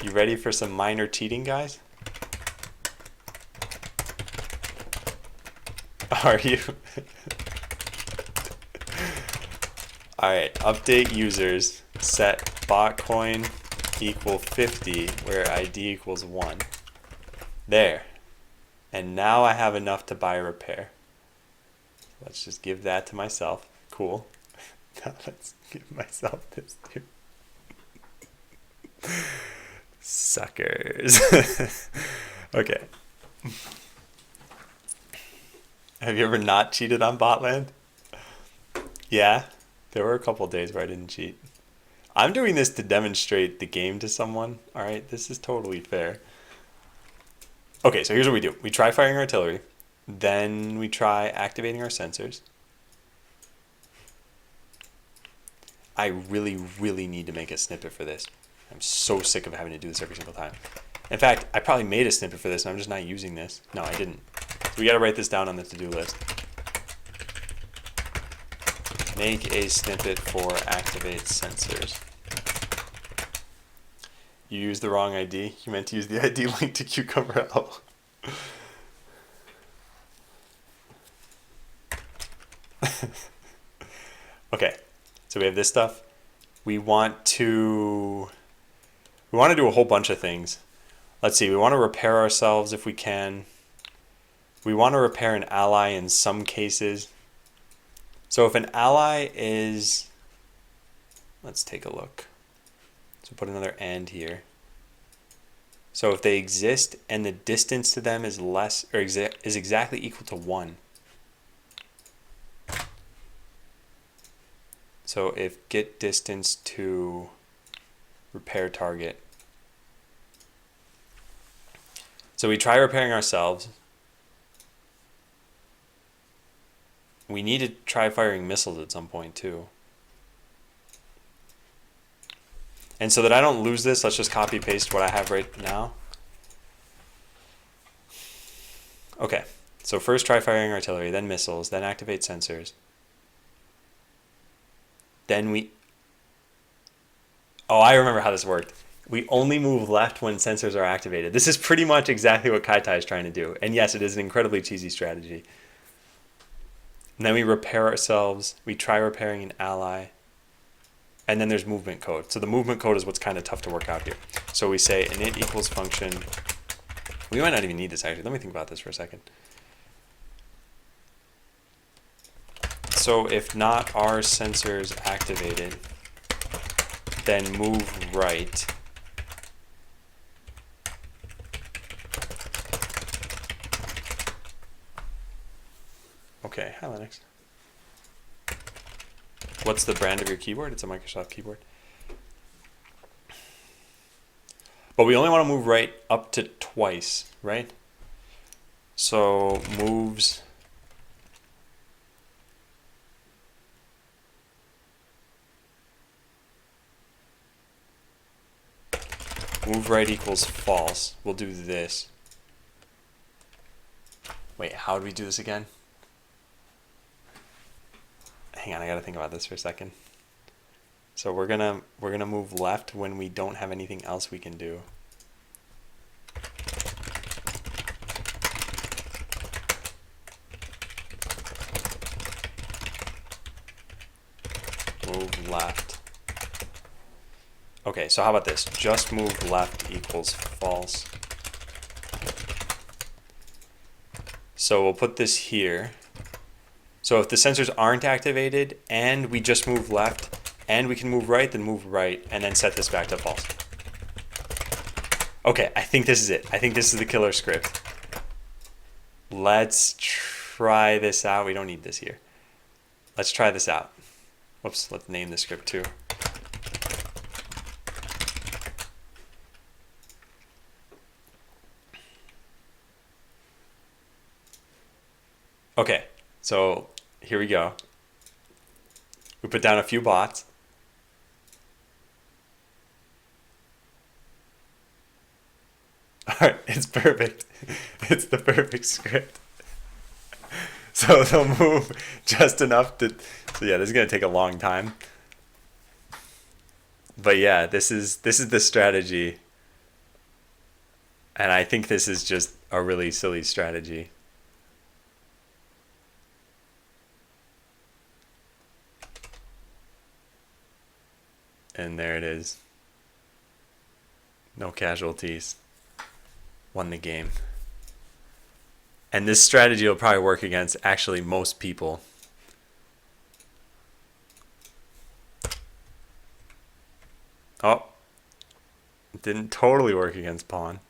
[SPEAKER 1] You ready for some minor cheating, guys? Are you? Alright, update users. Set botcoin equal 50 where ID equals 1. There. And now I have enough to buy repair. Let's just give that to myself. Cool. Now let's give myself this too. Suckers. Okay. Have you ever not cheated on Botland? Yeah, there were a couple days where I didn't cheat. I'm doing this to demonstrate the game to someone. All right, this is totally fair. Okay, so here's what we do. We try firing artillery. Then we try activating our sensors. I really, really need to make a snippet for this. I'm so sick of having to do this every single time. In fact, I probably made a snippet for this and I'm just not using this. No, I didn't. So we got to write this down on the to-do list. Make a snippet for activate sensors. You used the wrong ID. You meant to use the ID linked to Cucumber. Okay, so we have this stuff. We want to do a whole bunch of things. Let's see, we want to repair ourselves if we can. We want to repair an ally in some cases. So if an ally is, let's take a look. So put another and here. So if they exist and the distance to them is less or is exactly equal to 1. So if get distance to repair target. So we try repairing ourselves. We need to try firing missiles at some point too. And so that I don't lose this, let's just copy paste what I have right now. Okay, so first try firing artillery, then missiles, then activate sensors. Then I remember how this worked. We only move left when sensors are activated. This is pretty much exactly what Kaitai is trying to do. And yes, it is an incredibly cheesy strategy. And then we repair ourselves. We try repairing an ally. And then there's movement code. So the movement code is what's kind of tough to work out here. So we say init equals function. We might not even need this actually. Let me think about this for a second. So if not are sensors activated, then move right. Okay, hi Linux. What's the brand of your keyboard? It's a Microsoft keyboard. But we only want to move right up to twice, right? So moves move right equals false. We'll do this. Wait, how do we do this again? Hang on, I gotta think about this for a second. So we're gonna move left when we don't have anything else we can do. Move left. Okay, so how about this? Just move left equals false. So we'll put this here. So if the sensors aren't activated and we just move left and we can move right, then move right and then set this back to false. Okay, I think this is it. I think this is the killer script. Let's try this out. We don't need this here. Let's try this out. Whoops, let's name the script too. Okay, so here we go. We put down a few bots. Alright, it's perfect. It's the perfect script. So they'll move just enough to. So yeah, this is gonna take a long time. But yeah, this is the strategy, and I think this is just a really silly strategy. And there it is. No casualties. Won the game. And this strategy will probably work against actually most people. Oh, it didn't totally work against pawn.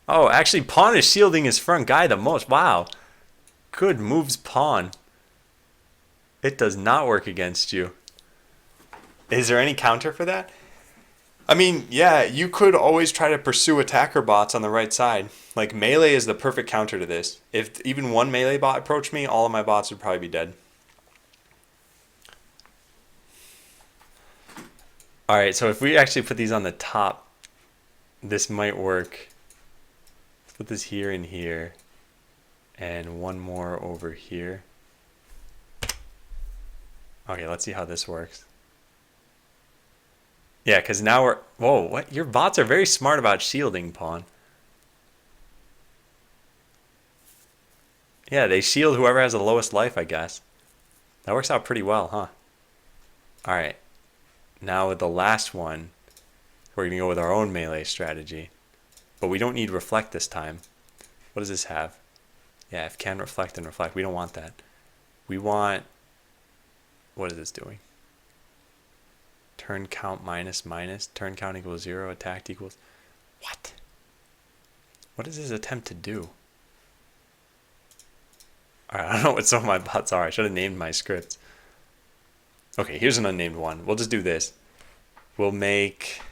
[SPEAKER 1] Oh, actually pawn is shielding his front guy the most. Wow. Good moves, pawn. It does not work against you. Is there any counter for that? I mean, yeah, you could always try to pursue attacker bots on the right side. Like, melee is the perfect counter to this. If even one melee bot approached me, all of my bots would probably be dead. Alright, so if we actually put these on the top, this might work. Let's put this here and here. And one more over here. Okay, let's see how this works. Yeah, because now we're... Whoa, what? Your bots are very smart about shielding, pawn. Yeah, they shield whoever has the lowest life, I guess. That works out pretty well, huh? Alright. Now with the last one, we're going to go with our own melee strategy. But we don't need reflect this time. What does this have? Yeah, if can reflect and reflect. We don't want that. We want... What is this doing? Turn count minus minus. Turn count equals 0. Attack equals... What? What does this attempt to do? Alright, I don't know what some of my bots are. I should have named my scripts. Okay, here's an unnamed one. We'll just do this. We'll make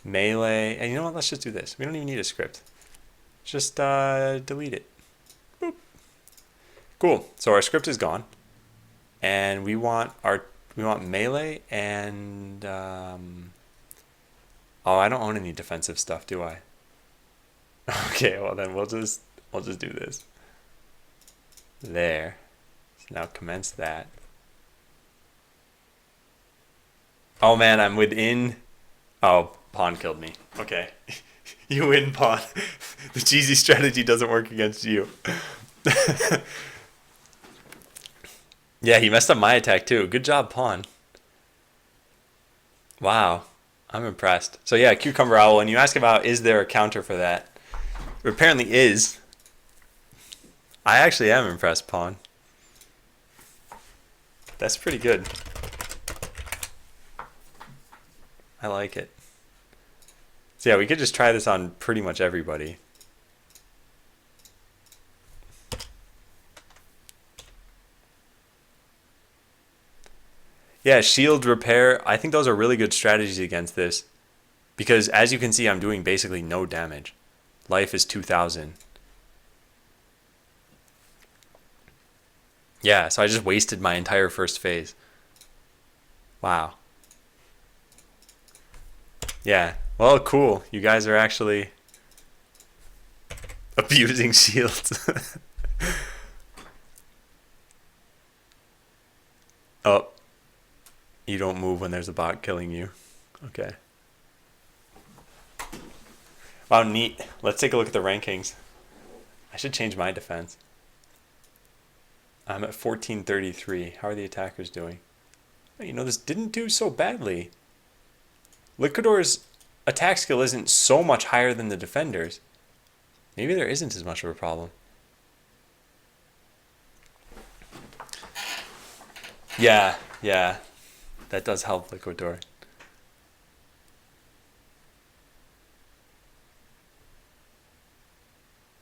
[SPEAKER 1] melee. And you know what? Let's just do this. We don't even need a script. Just delete it. Boop. Cool. So our script is gone. And we want melee and oh, I don't own any defensive stuff, do I? Okay, well then we'll just do this. There. So now commence that. Oh man, I'm within. Oh, pawn killed me. Okay. You win, pawn. The cheesy strategy doesn't work against you. Yeah, he messed up my attack too. Good job, pawn. Wow. I'm impressed. So yeah, Cucumber Owl, and you ask about is there a counter for that? There apparently is. I actually am impressed, pawn. That's pretty good. I like it. So yeah, we could just try this on pretty much everybody. Yeah, shield repair. I think those are really good strategies against this. Because as you can see, I'm doing basically no damage. Life is 2,000. Yeah, so I just wasted my entire first phase. Wow. Yeah. Well, cool. You guys are actually abusing shields. Oh. You don't move when there's a bot killing you. Okay. Wow, neat. Let's take a look at the rankings. I should change my defense. I'm at 1433. How are the attackers doing? You know, this didn't do so badly. Liquidor's attack skill isn't so much higher than the defenders. Maybe there isn't as much of a problem. Yeah. That does help Liquidor.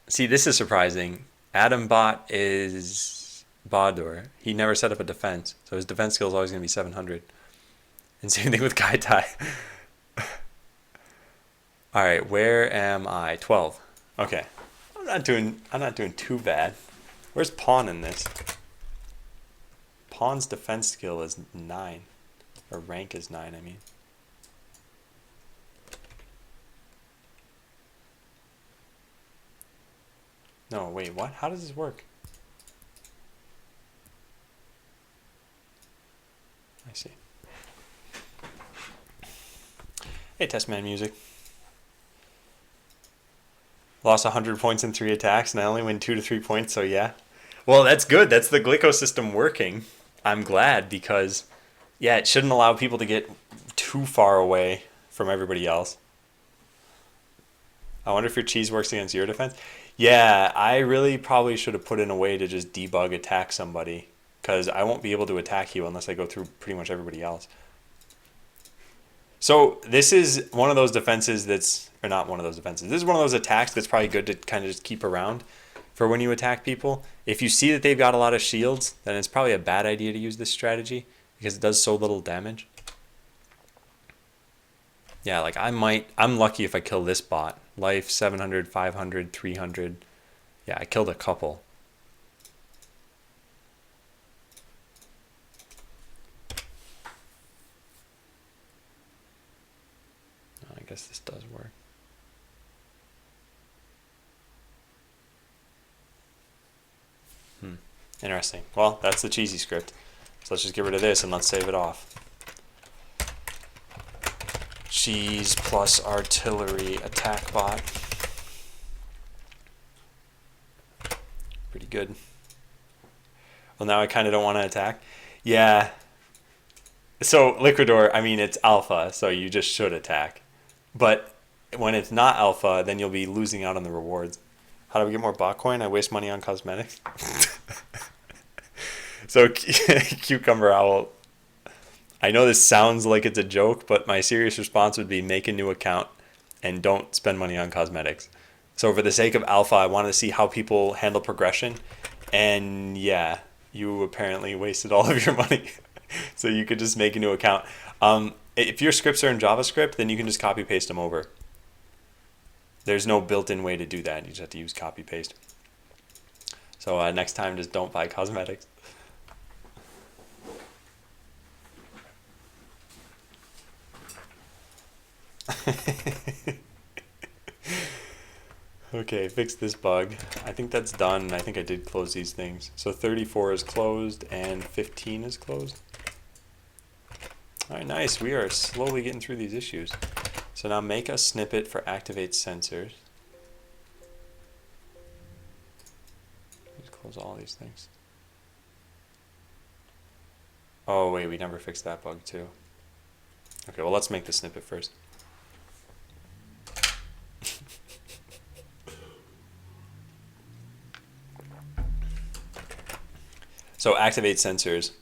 [SPEAKER 1] See, this is surprising. Adam Bot is Badur. He never set up a defense, so his defense skill is always going to be 700. And same thing with Kai Tai. Alright, where am I? 12. Okay. I'm not doing too bad. Where's pawn in this? Pawn's defense skill is 9. Or rank is 9, I mean. No, wait, what? How does this work? I see. Hey, Testman music. Lost 100 points in 3 attacks, and I only win 2 to 3 points, so yeah. Well, that's good. That's the Glico system working. I'm glad because, yeah, it shouldn't allow people to get too far away from everybody else. I wonder if your cheese works against your defense. Yeah, I really probably should have put in a way to just debug attack somebody because I won't be able to attack you unless I go through pretty much everybody else. So this is one of those defenses that's, or not one of those defenses. This is one of those attacks that's probably good to kind of just keep around for when you attack people. If you see that they've got a lot of shields, then it's probably a bad idea to use this strategy because it does so little damage. Yeah, like I'm lucky if I kill this bot. Life 700, 500, 300. Yeah, I killed a couple. I guess this does work. Interesting. Well, that's the cheesy script. So let's just get rid of this and let's save it off. Cheese plus artillery attack bot. Pretty good. Well, now I kind of don't want to attack. Yeah. So Liquidor, I mean, it's alpha, so you just should attack. But when it's not alpha, then you'll be losing out on the rewards. How do we get more bot coin? I waste money on cosmetics. So Cucumber Owl, I know this sounds like it's a joke, but my serious response would be make a new account and don't spend money on cosmetics. So for the sake of alpha, I wanted to see how people handle progression. And yeah, you apparently wasted all of your money. So you could just make a new account. If your scripts are in JavaScript, then you can just copy paste them over. There's no built-in way to do that. You just have to use copy paste. So next time, just don't buy cosmetics. Okay, fix this bug. I think that's done. I think I did close these things. So 34 is closed and 15 is closed. All right, nice. We are slowly getting through these issues. So now make a snippet for activate sensors. Just close all these things. Oh wait, we never fixed that bug too. Okay, well let's make the snippet first. So activate sensors.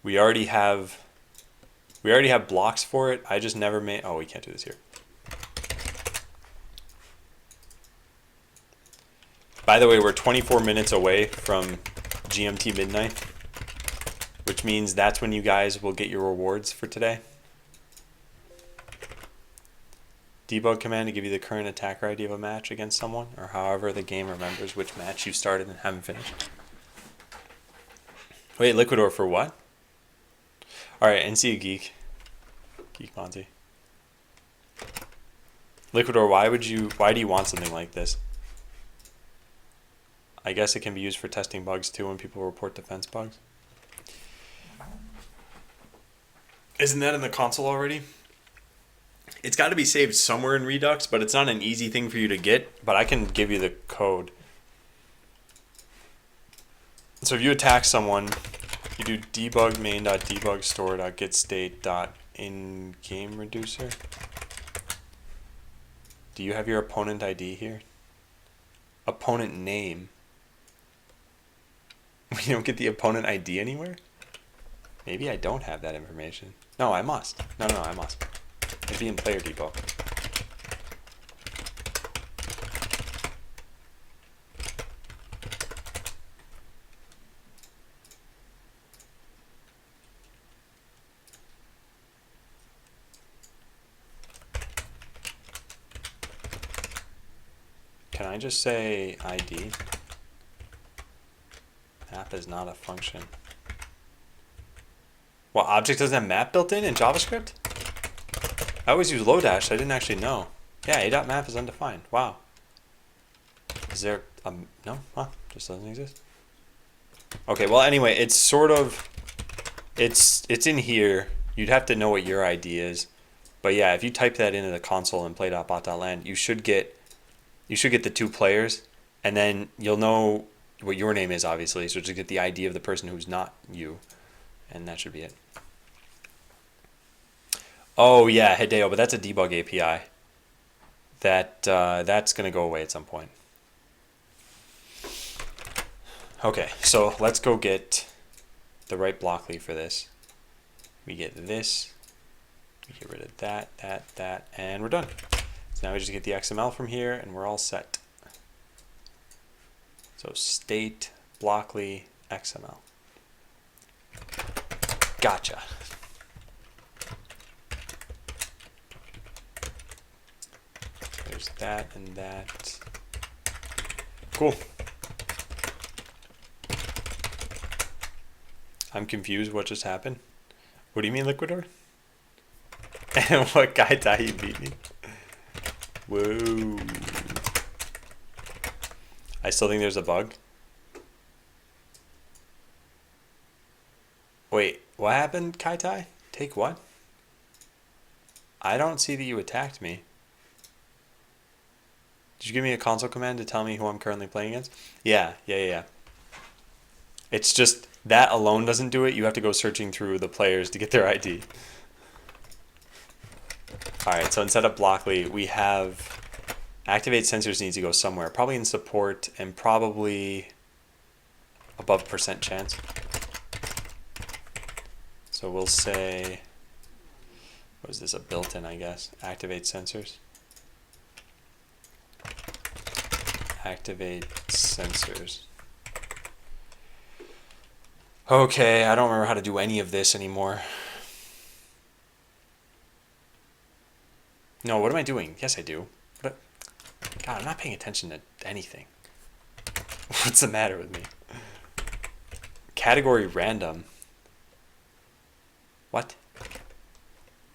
[SPEAKER 1] We already have blocks for it. I just never made. Oh, we can't do this here. By the way, we're 24 minutes away from GMT midnight, which means that's when you guys will get your rewards for today. Debug command to give you the current attacker ID of a match against someone, or however the game remembers which match you started and haven't finished. Wait, Liquidor for what? Alright, NC Geek. Geek Monty. Liquidor, why do you want something like this? I guess it can be used for testing bugs too when people report defense bugs. Isn't that in the console already? It's got to be saved somewhere in Redux, but it's not an easy thing for you to get, but I can give you the code. So if you attack someone, you do debug main.debugstore.getState.inGameReducer. Do you have your opponent ID here? Opponent name. We don't get the opponent ID anywhere? Maybe I don't have that information. No, I must. No, I must. It'd be in Player Depot. can I just say ID? Map is not a function. Well, object doesn't have map built in JavaScript? I always use Lodash, I didn't actually know. Yeah, a.map is undefined. Wow. Is there no? Huh, just doesn't exist. Okay, well anyway, it's sort of it's in here. You'd have to know what your ID is. But yeah, if you type that into the console and play.bot.land, you should get the 2 players, and then you'll know what your name is, obviously, so just get the ID of the person who's not you, and that should be it. Oh yeah, Hideo, but that's a debug API. That's gonna go away at some point. Okay, so let's go get the right Blockly for this. We get this, we get rid of that, and we're done. So now we just get the XML from here, and we're all set. So state Blockly XML. Gotcha. There's that and that. Cool. I'm confused. What just happened? What do you mean, Liquidor? And what guy die you beat me? Whoa. I still think there's a bug. Wait, what happened, Kaitai? Take what? I don't see that you attacked me. Did you give me a console command to tell me who I'm currently playing against? Yeah. It's just that alone doesn't do it. You have to go searching through the players to get their ID. Alright, so instead of Blockly, we have activate sensors needs to go somewhere. Probably in support and probably above % chance. So we'll say, what is this, a built-in, I guess? Activate sensors. Activate sensors. Okay, I don't remember how to do any of this anymore. No, what am I doing? Yes, I do. But God, I'm not paying attention to anything. What's the matter with me? Category random. What?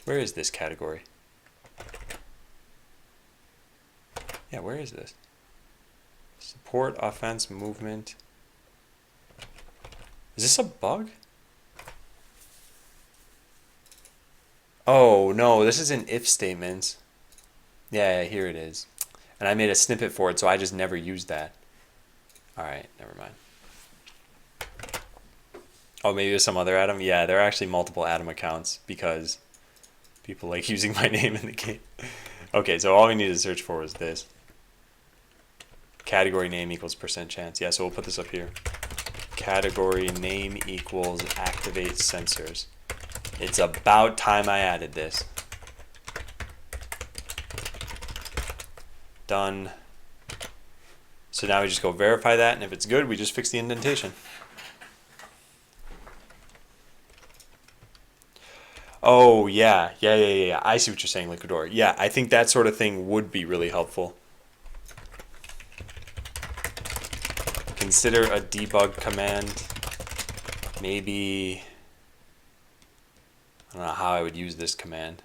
[SPEAKER 1] Where is this category? Yeah, where is this? Support, offense, movement. Is this a bug? Oh, no, this is in if statements. Yeah, here it is. And I made a snippet for it, so I just never used that. All right, never mind. Oh, maybe there's some other Adam? Yeah, there are actually multiple Adam accounts because people like using my name in the game. Okay, so all we need to search for is this. Category name equals % chance. Yeah, so we'll put this up here. Category name equals activate sensors. It's about time I added this. Done. So now we just go verify that, and if it's good, we just fix the indentation. Oh, yeah. I see what you're saying, Liquidor. Yeah, I think that sort of thing would be really helpful. Consider a debug command. Maybe, I don't know how I would use this command.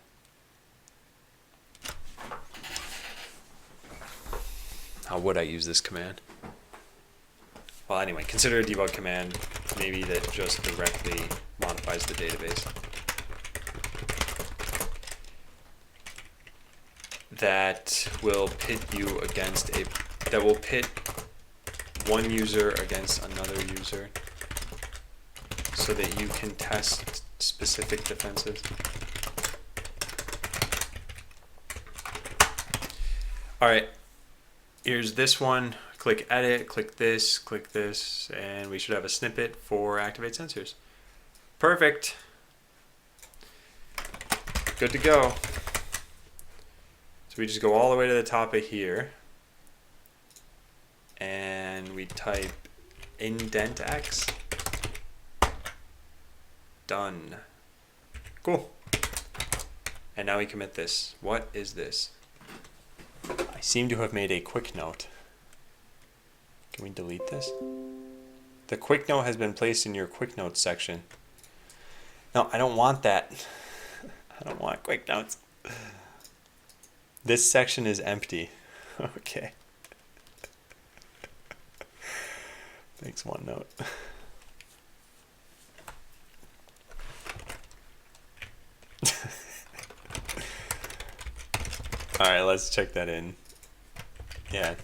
[SPEAKER 1] How would I use this command? Well, anyway, consider a debug command, maybe that just directly modifies the database. That will pit you against that will pit one user against another user so that you can test specific defenses. All right, here's this one. Click edit, click this, and we should have a snippet for activate sensors. Perfect. Good to go. So we just go all the way to the top of here, and we type indent X. Done. Cool. And now we commit this. What is this? I seem to have made a quick note. Can we delete this? The quick note has been placed in your quick notes section. No, I don't want that. I don't want quick notes. This section is empty. Okay. Thanks, OneNote. Alright, let's check that in. Yeah.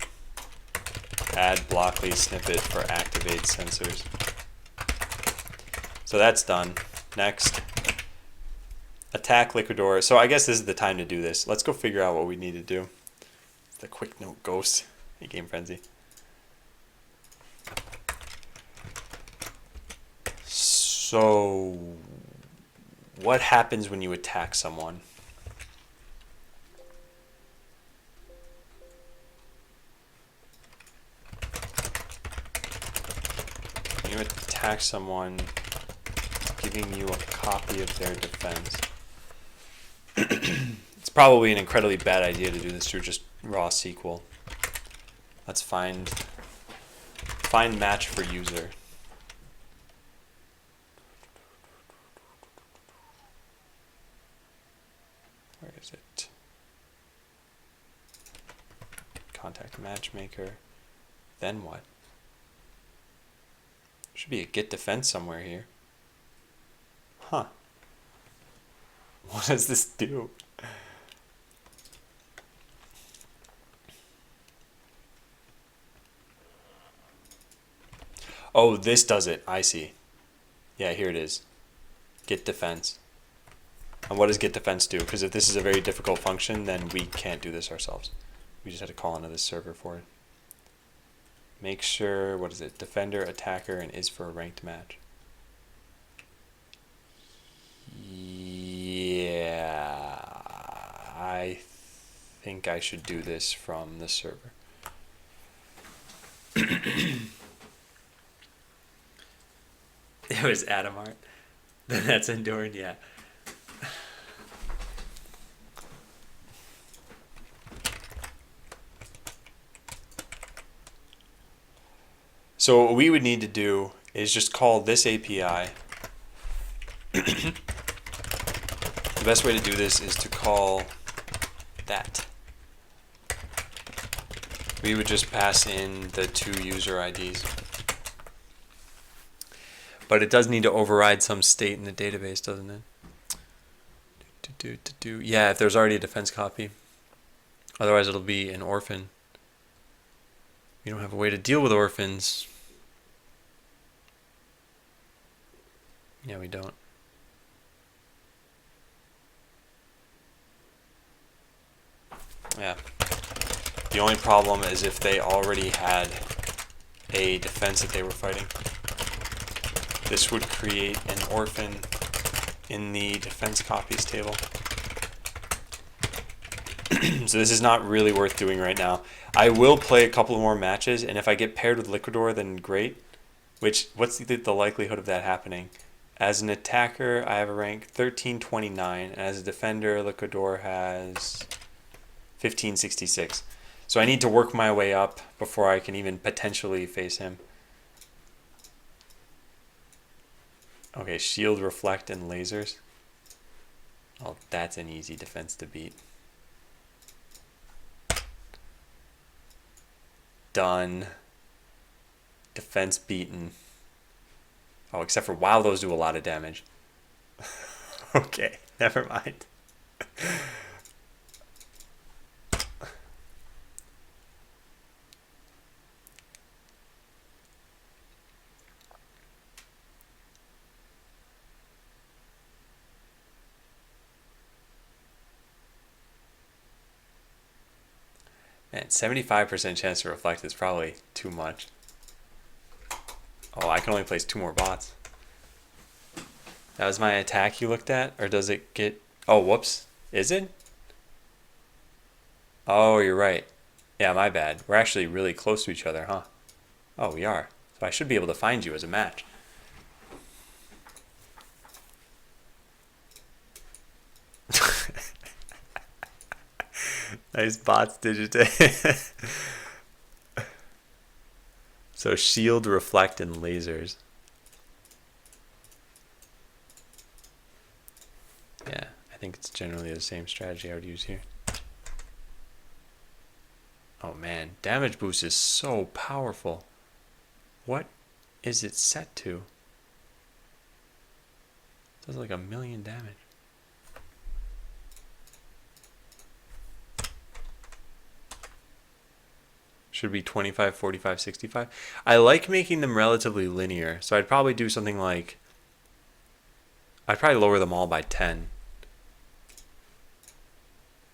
[SPEAKER 1] Add Blockly snippet for activate sensors. So that's done. Next. Attack Liquidor. So I guess this is the time to do this. Let's go figure out what we need to do. The quick note ghost. Hey, Game Frenzy. So what happens when you attack someone? You attack someone, giving you a copy of their defense. It's probably an incredibly bad idea to do this through just raw SQL. Let's find match for user. Where is it? Contact matchmaker. Then what? Should be a get defense somewhere here. Huh. What does this do? Oh, this does it. I see. Yeah, here it is. Get defense. And what does get defense do? Because if this is a very difficult function, then we can't do this ourselves. We just had to call into this server for it. Make sure, what is it? Defender, attacker, and is for a ranked match. Yeah, I think I should do this from the server. It was Adamart. That's Enduring, yeah. So what we would need to do is just call this API. The best way to do this is to call that. We would just pass in the two user IDs. But it does need to override some state in the database, doesn't it? Yeah, if there's already a defense copy. Otherwise it'll be an orphan. We don't have a way to deal with orphans. Yeah, we don't. Yeah. The only problem is if they already had a defense that they were fighting. This would create an orphan in the defense copies table. So this is not really worth doing right now. I will play a couple more matches, and if I get paired with Liquidor, then great. What's the likelihood of that happening? As an attacker, I have a rank 1329, and as a defender, Liquidor has 1566. So I need to work my way up before I can even potentially face him. Okay, shield, reflect, and lasers. Oh, that's an easy defense to beat. Done. Defense beaten. Oh, except for wow, those do a lot of damage. Okay, never mind. Man, 75% chance to reflect is probably too much. Oh, I can only place 2 more bots. That was my attack you looked at? Or does it get... Oh, whoops. Is it? Oh, you're right. Yeah, my bad. We're actually really close to each other, huh? Oh, we are. So I should be able to find you as a match. Nice bots, Digite. So shield, reflect, and lasers. Yeah, I think it's generally the same strategy I would use here. Oh man, damage boost is so powerful. What is it set to? It does like 1,000,000 damage. Should be 25, 45, 65. I like making them relatively linear, so I'd probably do something like, I'd probably lower them all by 10.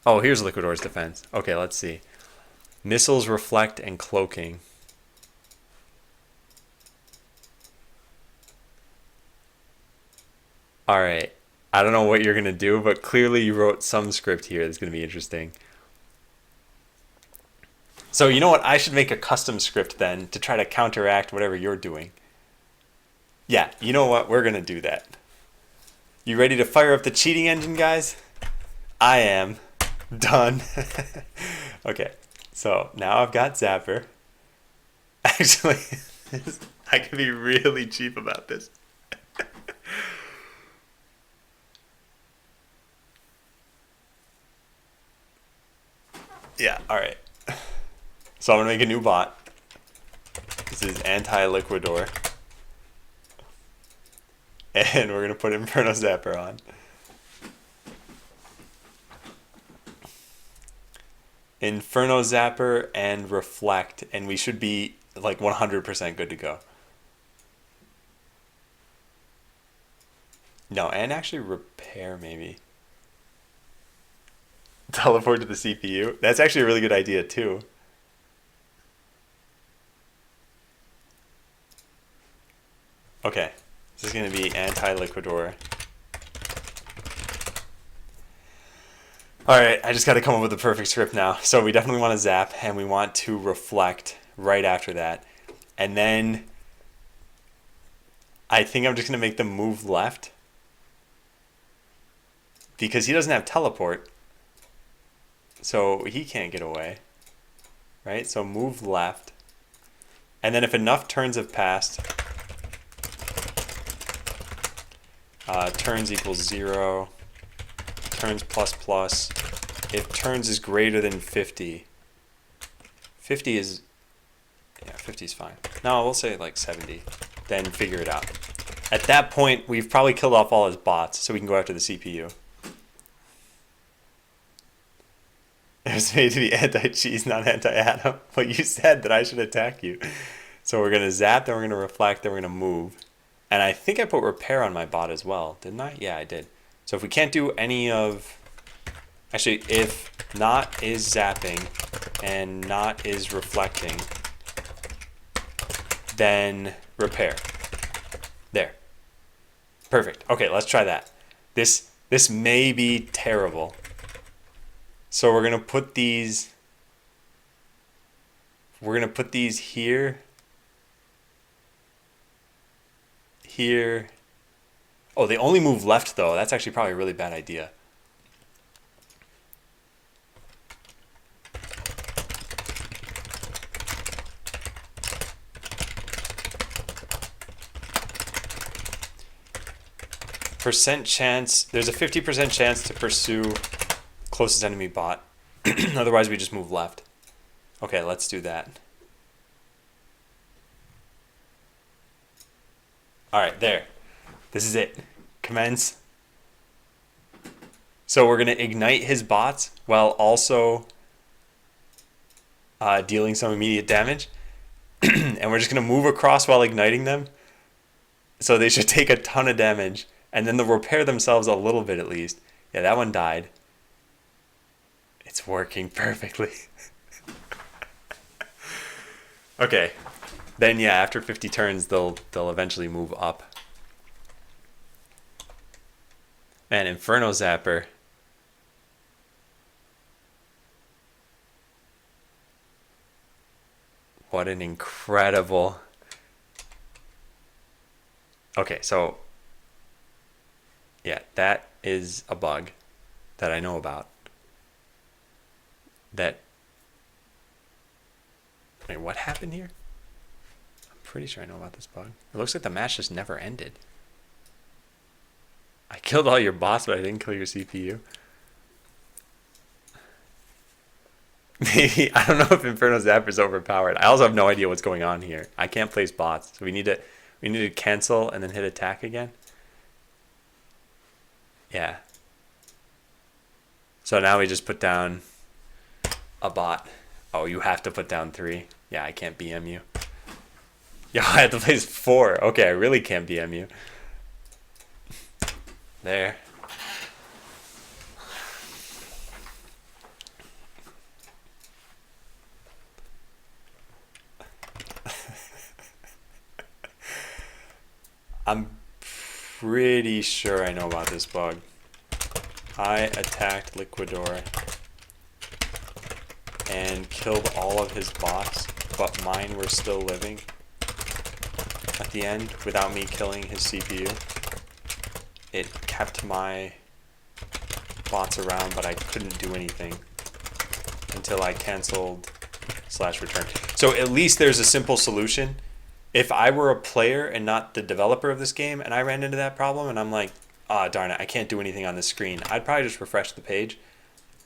[SPEAKER 1] Oh, here's Liquidor's defense. Okay, let's see. Missiles, reflect, and cloaking. Alright, I don't know what you're going to do, but clearly you wrote some script here that's going to be interesting. So you know what? I should make a custom script then to try to counteract whatever you're doing. Yeah, you know what? We're going to do that. You ready to fire up the cheating engine, guys? I am. Done. Okay, so now I've got Zapper. Actually, I can be really cheap about this. Yeah, alright. So I'm going to make a new bot. This is anti-Liquidor. And we're going to put Inferno Zapper on. Inferno Zapper and Reflect, and we should be like 100% good to go. No, and actually Repair maybe. Teleport to the CPU. That's actually a really good idea too. Okay, this is going to be anti-Liquidor. Alright, I just got to come up with the perfect script now. So we definitely want to zap, and we want to reflect right after that. And then I think I'm just going to make them move left. Because he doesn't have teleport. So he can't get away. Right? So move left. And then if enough turns have passed, turns equals 0, turns plus plus. If turns is greater than 50, 50 is, yeah, 50 is fine. No, we'll say like 70, then figure it out. At that point, we've probably killed off all his bots, so we can go after the CPU. It was made to be anti-cheese, not anti-Adam. But you said that I should attack you. So we're going to zap, then we're going to reflect, then we're going to move. And I think I put repair on my bot as well, didn't I? Yeah, I did. So if we can't do any of... Actually, if not is zapping and not is reflecting, then repair. There. Perfect. Okay, let's try that. This may be terrible. So we're going to put these... We're going to put these here. Here. Oh, they only move left, though. That's actually probably a really bad idea. Percent chance. There's a 50% chance to pursue closest enemy bot. Otherwise, we just move left. Okay, let's do that. Alright, there. This is it. Commence. So we're going to ignite his bots while also dealing some immediate damage. And we're just going to move across while igniting them. So they should take a ton of damage. And then they'll repair themselves a little bit at least. Yeah, that one died. It's working perfectly. Okay. Then yeah, after 50 turns, they'll eventually move up. Man, Inferno Zapper. What an incredible... Okay, so... Yeah, that is a bug that I know about. That... Wait, what happened here? pretty sure I know about this bug. It looks like the match just never ended. I killed all your bots, but I didn't kill your CPU. Maybe, I don't know if Inferno Zapper is overpowered. I also have no idea what's going on here. I can't place bots, so we need to cancel and then hit attack again. Yeah. So now we just put down a bot. Oh, you have to put down 3. Yeah, I can't BM you. Yeah, I had to place 4. Okay, I really can't BM you. There. I'm pretty sure I know about this bug. I attacked Liquidor and killed all of his bots, but mine were still living at the end without me killing his CPU. It kept my bots around, but I couldn't do anything until I canceled /return. So at least there's a simple solution. If I were a player and not the developer of this game and I ran into that problem and I'm like, ah, darn it, I can't do anything on this screen, I'd probably just refresh the page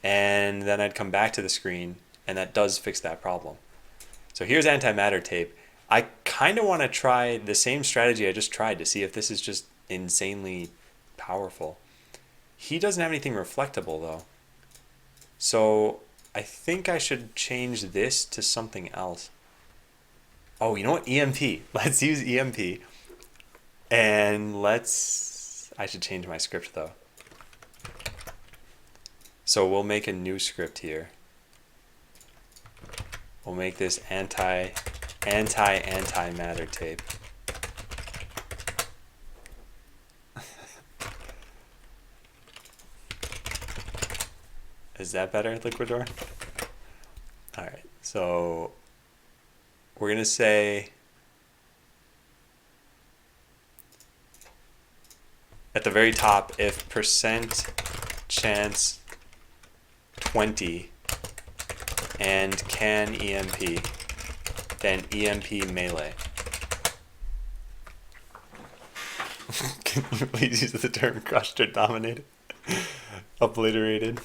[SPEAKER 1] and then I'd come back to the screen, and that does fix that problem. So here's antimatter tape. I kind of want to try the same strategy I just tried to see if this is just insanely powerful. He doesn't have anything reflectable though. So I think I should change this to something else. Oh, you know what? EMP. Let's use EMP. And I should change my script though. So we'll make a new script here. We'll make this antimatter tape. Is that better, Liquidor? All right, so we're gonna say at the very top, if percent chance 20 and can EMP, then EMP melee. Can you please use the term crushed or dominated? Obliterated,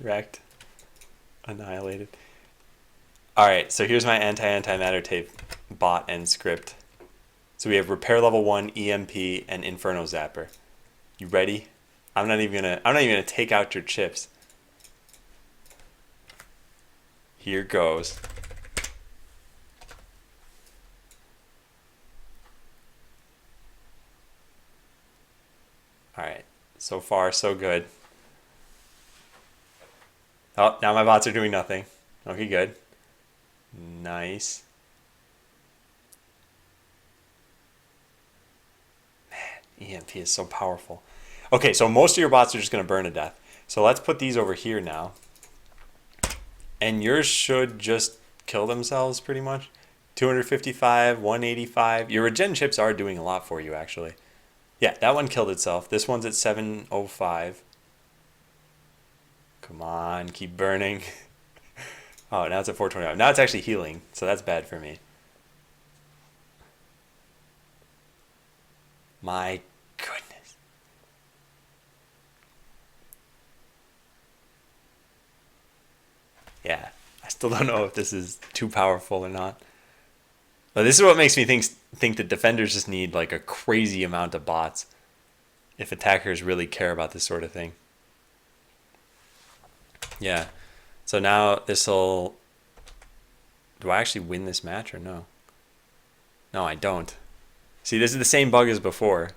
[SPEAKER 1] wrecked, annihilated. Alright, so here's my antimatter tape bot and script. So we have repair level 1, EMP, and Inferno Zapper. You ready? I'm not even gonna take out your chips. Here goes. Alright, so far so good. Oh, now my bots are doing nothing. Okay, good. Nice. Man, EMP is so powerful. Okay, so most of your bots are just going to burn to death. So let's put these over here now. And yours should just kill themselves pretty much. 255, 185. Your regen chips are doing a lot for you, actually. Yeah, that one killed itself. This one's at 705. Come on, keep burning. Oh, now it's at 425. Now it's actually healing, so that's bad for me. My goodness. Yeah, I still don't know if this is too powerful or not. But this is what makes me think that defenders just need like a crazy amount of bots if attackers really care about this sort of thing. Yeah. So now this'll... Do I actually win this match or no? No, I don't. See, this is the same bug as before.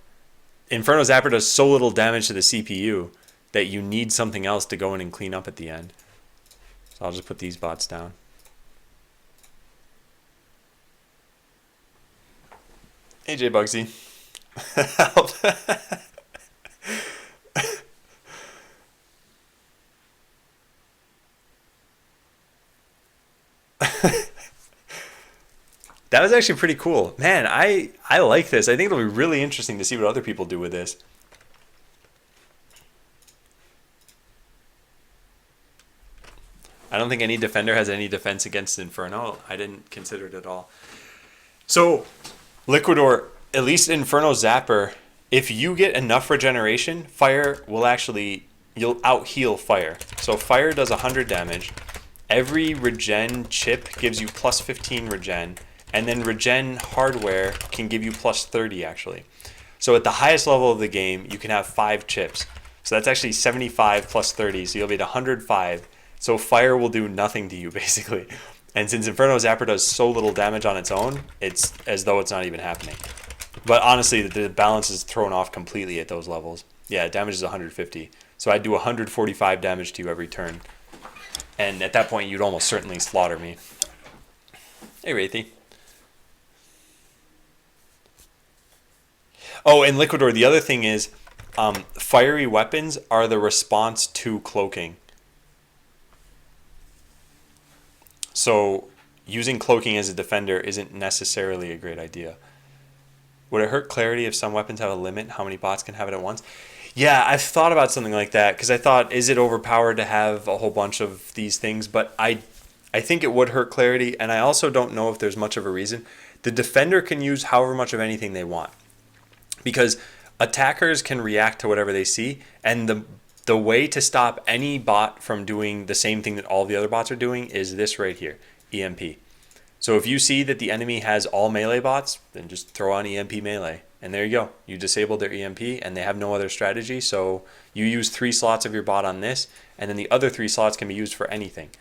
[SPEAKER 1] Inferno Zapper does so little damage to the CPU that you need something else to go in and clean up at the end. So I'll just put these bots down. AJ Bugsy. Help. That was actually pretty cool. Man, I like this. I think it'll be really interesting to see what other people do with this. I don't think any defender has any defense against Inferno. I didn't consider it at all. So Liquidor, at least Inferno Zapper, if you get enough regeneration, fire will actually, you'll out heal fire. So fire does 100 damage. Every regen chip gives you plus 15 regen, and then regen hardware can give you plus 30 actually. So at the highest level of the game, you can have 5 chips. So that's actually 75 plus 30, so you'll be at 105. So fire will do nothing to you basically. And since Inferno Zapper does so little damage on its own, it's as though it's not even happening. But honestly, the balance is thrown off completely at those levels. Yeah, damage is 150. So I do 145 damage to you every turn. And at that point, you'd almost certainly slaughter me. Hey, Wraithy. Oh, and Liquidor, the other thing is, fiery weapons are the response to cloaking. So using cloaking as a defender isn't necessarily a great idea. Would it hurt clarity if some weapons have a limit how many bots can have it at once? Yeah, I've thought about something like that because I thought, is it overpowered to have a whole bunch of these things? But I think it would hurt clarity, and I also don't know if there's much of a reason. The defender can use however much of anything they want because attackers can react to whatever they see, and the way to stop any bot from doing the same thing that all the other bots are doing is this right here, EMP. So if you see that the enemy has all melee bots, then just throw on EMP melee. And there you go. You disabled their EMP and they have no other strategy. So you use 3 slots of your bot on this, and then the other 3 slots can be used for anything.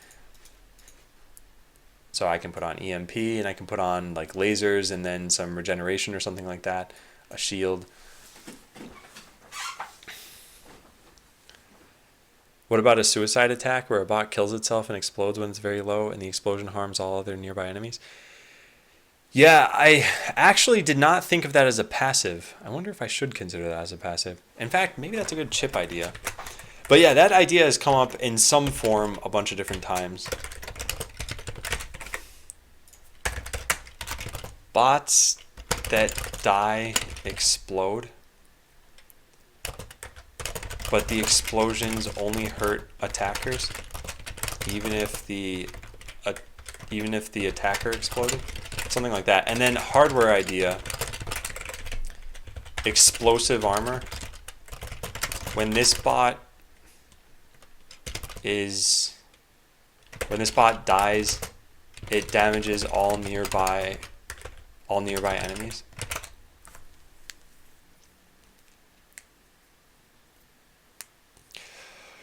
[SPEAKER 1] So I can put on EMP and I can put on like lasers and then some regeneration or something like that, a shield. What about a suicide attack where a bot kills itself and explodes when it's very low and the explosion harms all other nearby enemies? Yeah, I actually did not think of that as a passive. I wonder if I should consider that as a passive. In fact, maybe that's a good chip idea. But yeah, that idea has come up in some form a bunch of different times. Bots that die explode, but the explosions only hurt attackers, even if the attacker exploded, something like that. And then hardware idea, explosive armor. When this bot dies, it damages all nearby enemies.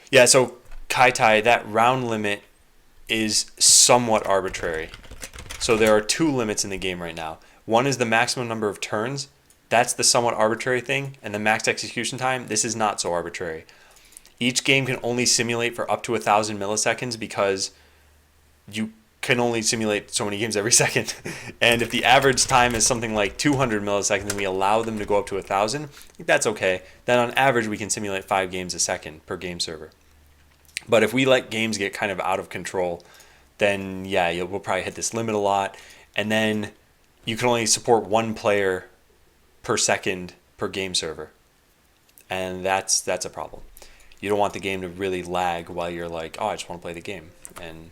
[SPEAKER 1] Yeah, so Kaitai, that round limit is somewhat arbitrary. So there are 2 limits in the game right now. One is the maximum number of turns. That's the somewhat arbitrary thing. And the max execution time, this is not so arbitrary. Each game can only simulate for up to 1,000 milliseconds because you can only simulate so many games every second. And if the average time is something like 200 milliseconds and we allow them to go up to 1,000, that's okay. Then on average, we can simulate 5 games a second per game server. But if we let games get kind of out of control, then yeah, we'll probably hit this limit a lot. And then you can only support 1 player per second per game server. And that's a problem. You don't want the game to really lag while you're like, oh, I just want to play the game. And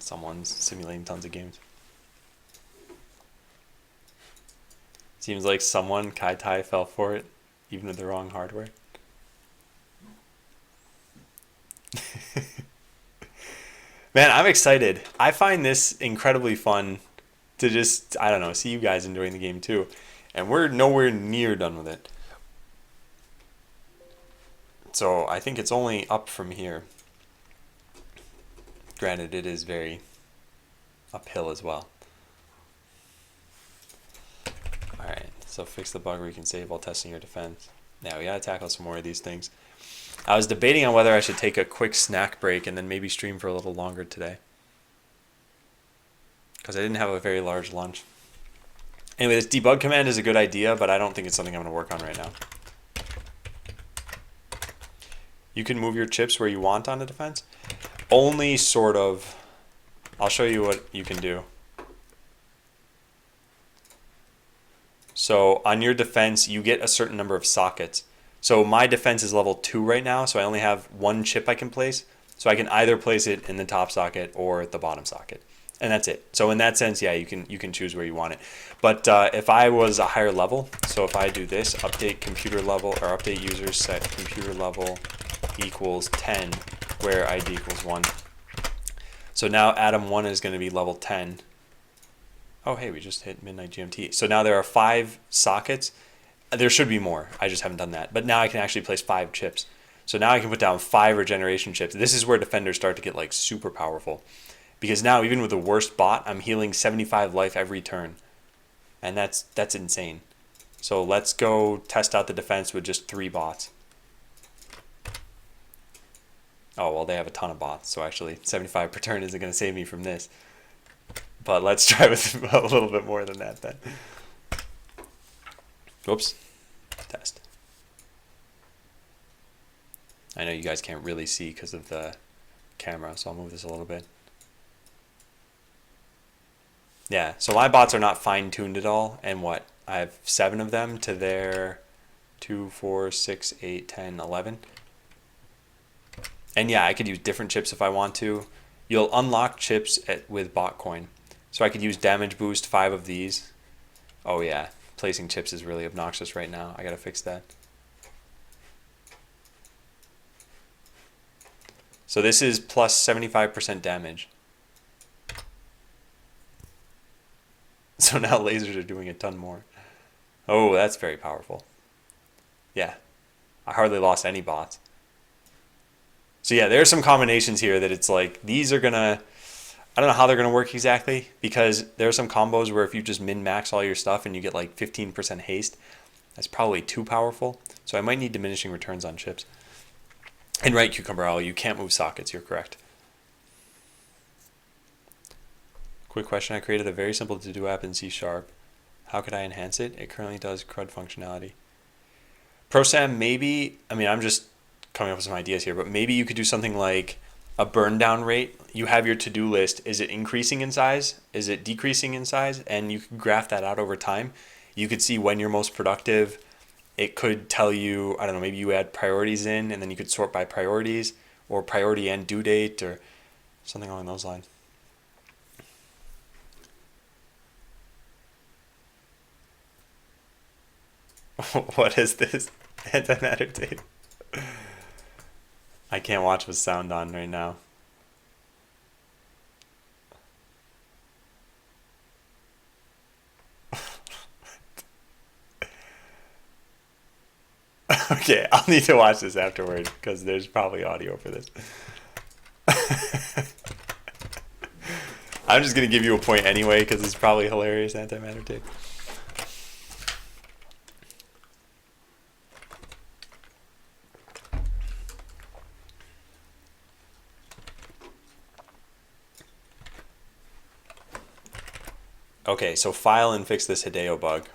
[SPEAKER 1] someone's simulating tons of games. Seems like someone, Kaitai, fell for it, even with the wrong hardware. Man, I'm excited. I find this incredibly fun to just, I don't know, see you guys enjoying the game too. And we're nowhere near done with it. So I think it's only up from here. Granted, it is very uphill as well. Alright, so fix the bug where you can save while testing your defense. Now we gotta tackle some more of these things. I was debating on whether I should take a quick snack break and then maybe stream for a little longer today, because I didn't have a very large lunch. Anyway, this debug command is a good idea, but I don't think it's something I'm going to work on right now. You can move your chips where you want on the defense. Only sort of. I'll show you what you can do. So on your defense, you get a certain number of sockets. So my defense is level 2 right now, so I only have 1 chip I can place. So I can either place it in the top socket or the bottom socket. And that's it. So in that sense, yeah, you can choose where you want it. But if I was a higher level, so if I do this, update computer level, or update users, set computer level equals 10, where ID equals 1. So now Atom 1 is going to be level 10. Oh, hey, we just hit midnight GMT. So now there are 5 sockets. There should be more. I just haven't done that. But now I can actually place 5 chips. So now I can put down 5 regeneration chips. This is where defenders start to get like super powerful. Because now, even with the worst bot, I'm healing 75 life every turn. And that's insane. So let's go test out the defense with just 3 bots. Oh, well, they have a ton of bots. So actually, 75 per turn isn't going to save me from this. But let's try with a little bit more than that then. Whoops. Test. I know you guys can't really see because of the camera, so I'll move this a little bit. Yeah, so my bots are not fine-tuned at all, and what? I have 7 of them to their 2, 4, 6, 8, 10, 11. And yeah, I could use different chips if I want to. You'll unlock chips with Botcoin. So I could use damage boost, 5 of these. Oh yeah, placing chips is really obnoxious right now. I gotta fix that. So this is plus 75% damage. So now lasers are doing a ton more. Oh, that's very powerful. Yeah, I hardly lost any bots. So yeah, there are some combinations here that it's like, these are gonna, I don't know how they're gonna work exactly, because there are some combos where if you just min-max all your stuff and you get like 15% haste, that's probably too powerful. So I might need diminishing returns on chips. And right, Cucumber Owl, you can't move sockets, you're correct. Quick question, I created a very simple to-do app in C#. How could I enhance it? It currently does CRUD functionality. ProSam, maybe, I mean, I'm just coming up with some ideas here, but maybe you could do something like a burn down rate. You have your to-do list. Is it increasing in size? Is it decreasing in size? And you could graph that out over time. You could see when you're most productive. It could tell you, I don't know, maybe you add priorities in and then you could sort by priorities, or priority and due date, or something along those lines. What is this? Antimatter tape. I can't watch with sound on right now. Okay, I'll need to watch this afterward because there's probably audio for this. I'm just going to give you a point anyway because it's probably hilarious, antimatter tape. Okay, so file and fix this Hideo bug.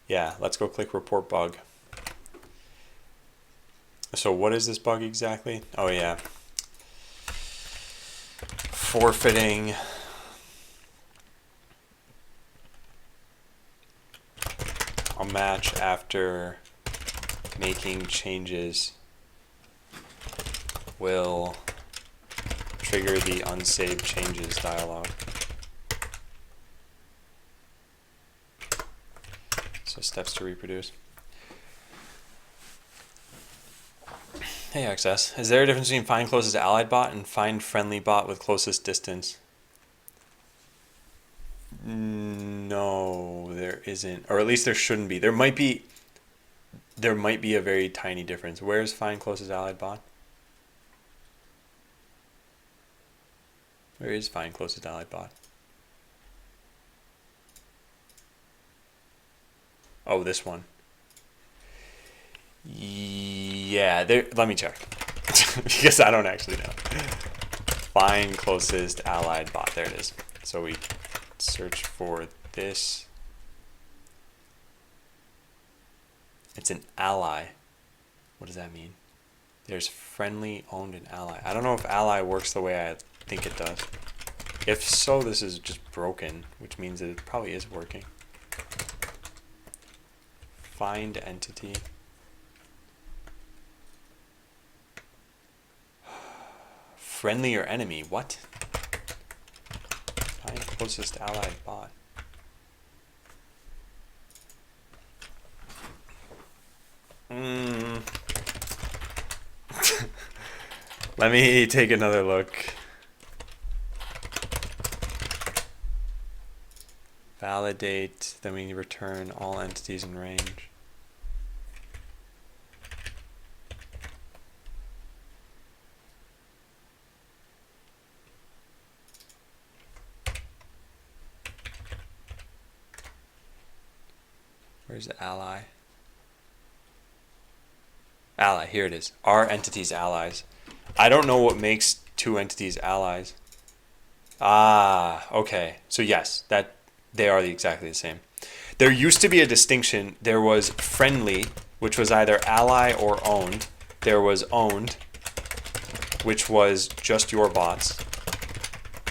[SPEAKER 1] Yeah, let's go click report bug. So what is this bug exactly? Oh yeah. Forfeiting a match after making changes will trigger the unsaved changes dialog. So steps to reproduce. Hey XS, is there a difference between find closest allied bot and find friendly bot with closest distance? No, there isn't, or at least there shouldn't be. There might be a very tiny difference. Where's find closest allied bot? Where is find closest allied bot? Oh, this one. Yeah, there. Let me check because I don't actually know. Find closest allied bot. There it is. So we search for this. It's an ally. What does that mean? There's friendly, owned, and ally. I don't know if ally works the way I think it does. If so, this is just broken, which means that it probably is working. Find entity. Friendly or enemy? What? Find closest allied bot. Let me take another look. Validate, then we return all entities in range. Where's the ally? Ally, here it is. Are entities allies? I don't know what makes two entities allies. Ah, okay. So yes, that they are exactly the same. There used to be a distinction. There was friendly, which was either ally or owned. There was owned, which was just your bots.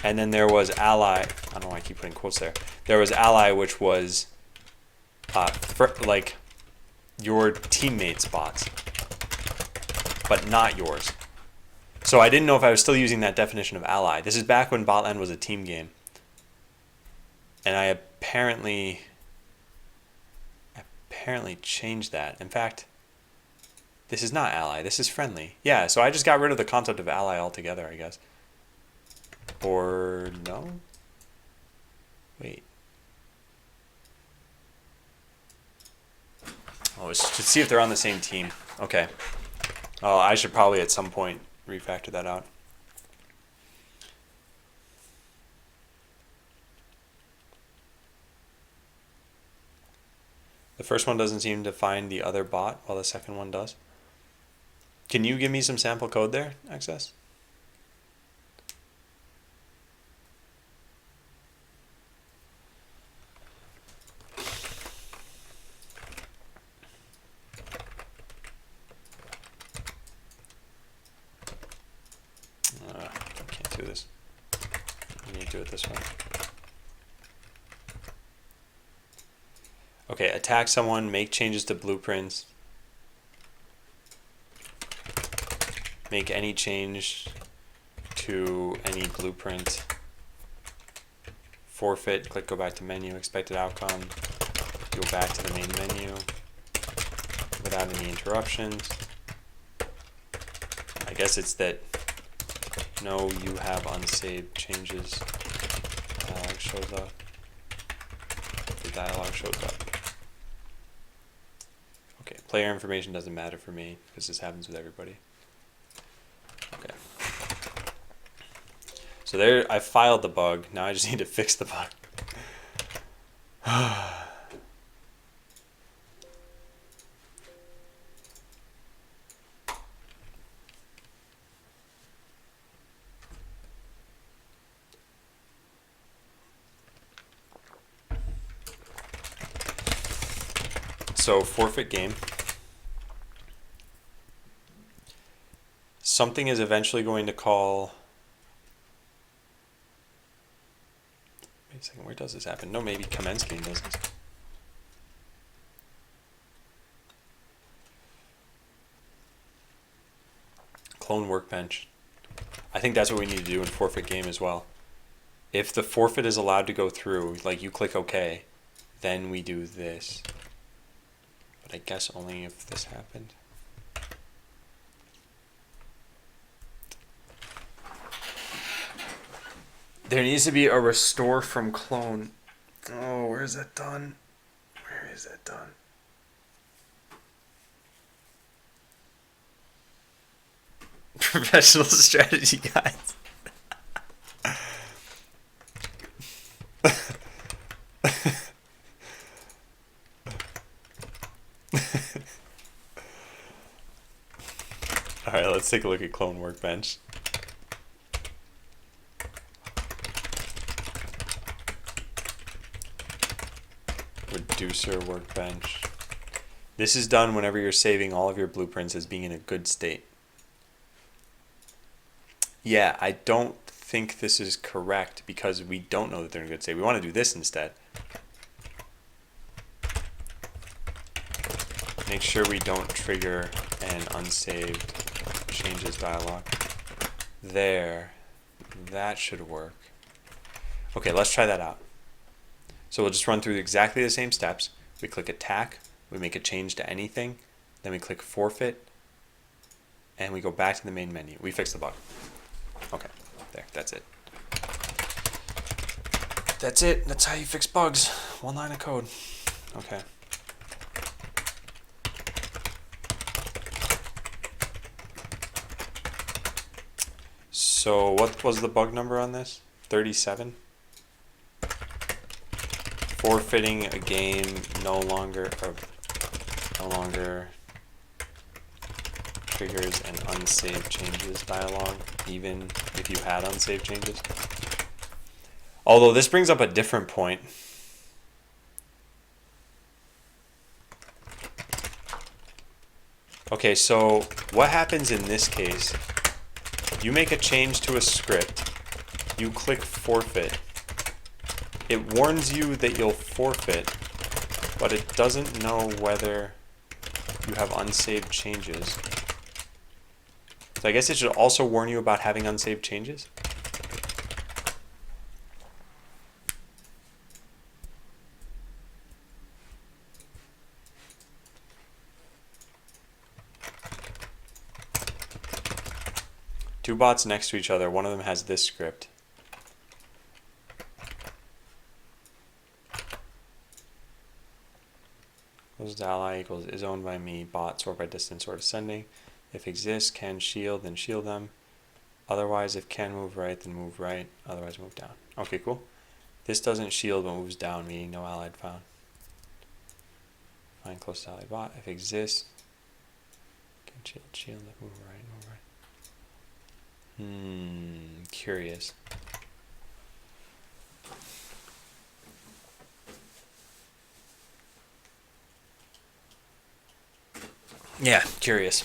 [SPEAKER 1] And then there was ally. I don't know why I keep putting quotes there. There was ally, which was like your teammates' bots, but not yours. So I didn't know if I was still using that definition of ally. This is back when Botland was a team game. And I apparently changed that. In fact, this is not ally, this is friendly. Yeah, so I just got rid of the concept of ally altogether, I guess. Or no? Wait. Oh, it's to see if they're on the same team. Okay. Oh, I should probably at some point refactor that out. The first one doesn't seem to find the other bot, while the second one does. Can you give me some sample code there, Access? I can't do this. I need to do it this way. Okay, attack someone, make changes to blueprints. Make any change to any blueprint. Forfeit, click go back to menu, expected outcome. Go back to the main menu without any interruptions. I guess it's that no, you have unsaved changes. Dialog shows up. The dialog shows up. Okay, player information doesn't matter for me because this happens with everybody. Okay. So there, I filed the bug. Now I just need to fix the bug. So forfeit game. Something is eventually going to call. Wait a second, where does this happen? No, maybe commence game does this. Clone workbench. I think that's what we need to do in forfeit game as well. If the forfeit is allowed to go through, like you click OK, then we do this. But I guess only if this happened. There needs to be a restore from clone. Oh, where is that done? Where is that done? Professional strategy guys. All right, let's take a look at clone workbench. Reducer workbench. This is done whenever you're saving all of your blueprints as being in a good state. Yeah, I don't think this is correct because we don't know that they're in a good state. We want to do this instead. Make sure we don't trigger an unsaved changes dialog. There. That should work. Okay, let's try that out. So we'll just run through exactly the same steps. We click attack, we make a change to anything, then we click forfeit, and we go back to the main menu. We fixed the bug. Okay, there, that's it. That's it, that's how you fix bugs. One line of code. Okay. So what was the bug number on this? 37? Forfeiting a game no longer triggers an unsaved changes dialog, even if you had unsaved changes. Although this brings up a different point. Okay, so what happens in this case? You make a change to a script, you click forfeit. It warns you that you'll forfeit, but it doesn't know whether you have unsaved changes. So I guess it should also warn you about having unsaved changes. Two bots next to each other, one of them has this script. Closed ally equals is owned by me, bot, sort by distance, sort ascending. If exists, can shield, then shield them. Otherwise, if can move right, then move right. Otherwise, move down. Okay, cool. This doesn't shield but moves down, meaning no allied found. Find closest allied bot. If exists, can shield, shield, move right, move right. Curious. Yeah, curious.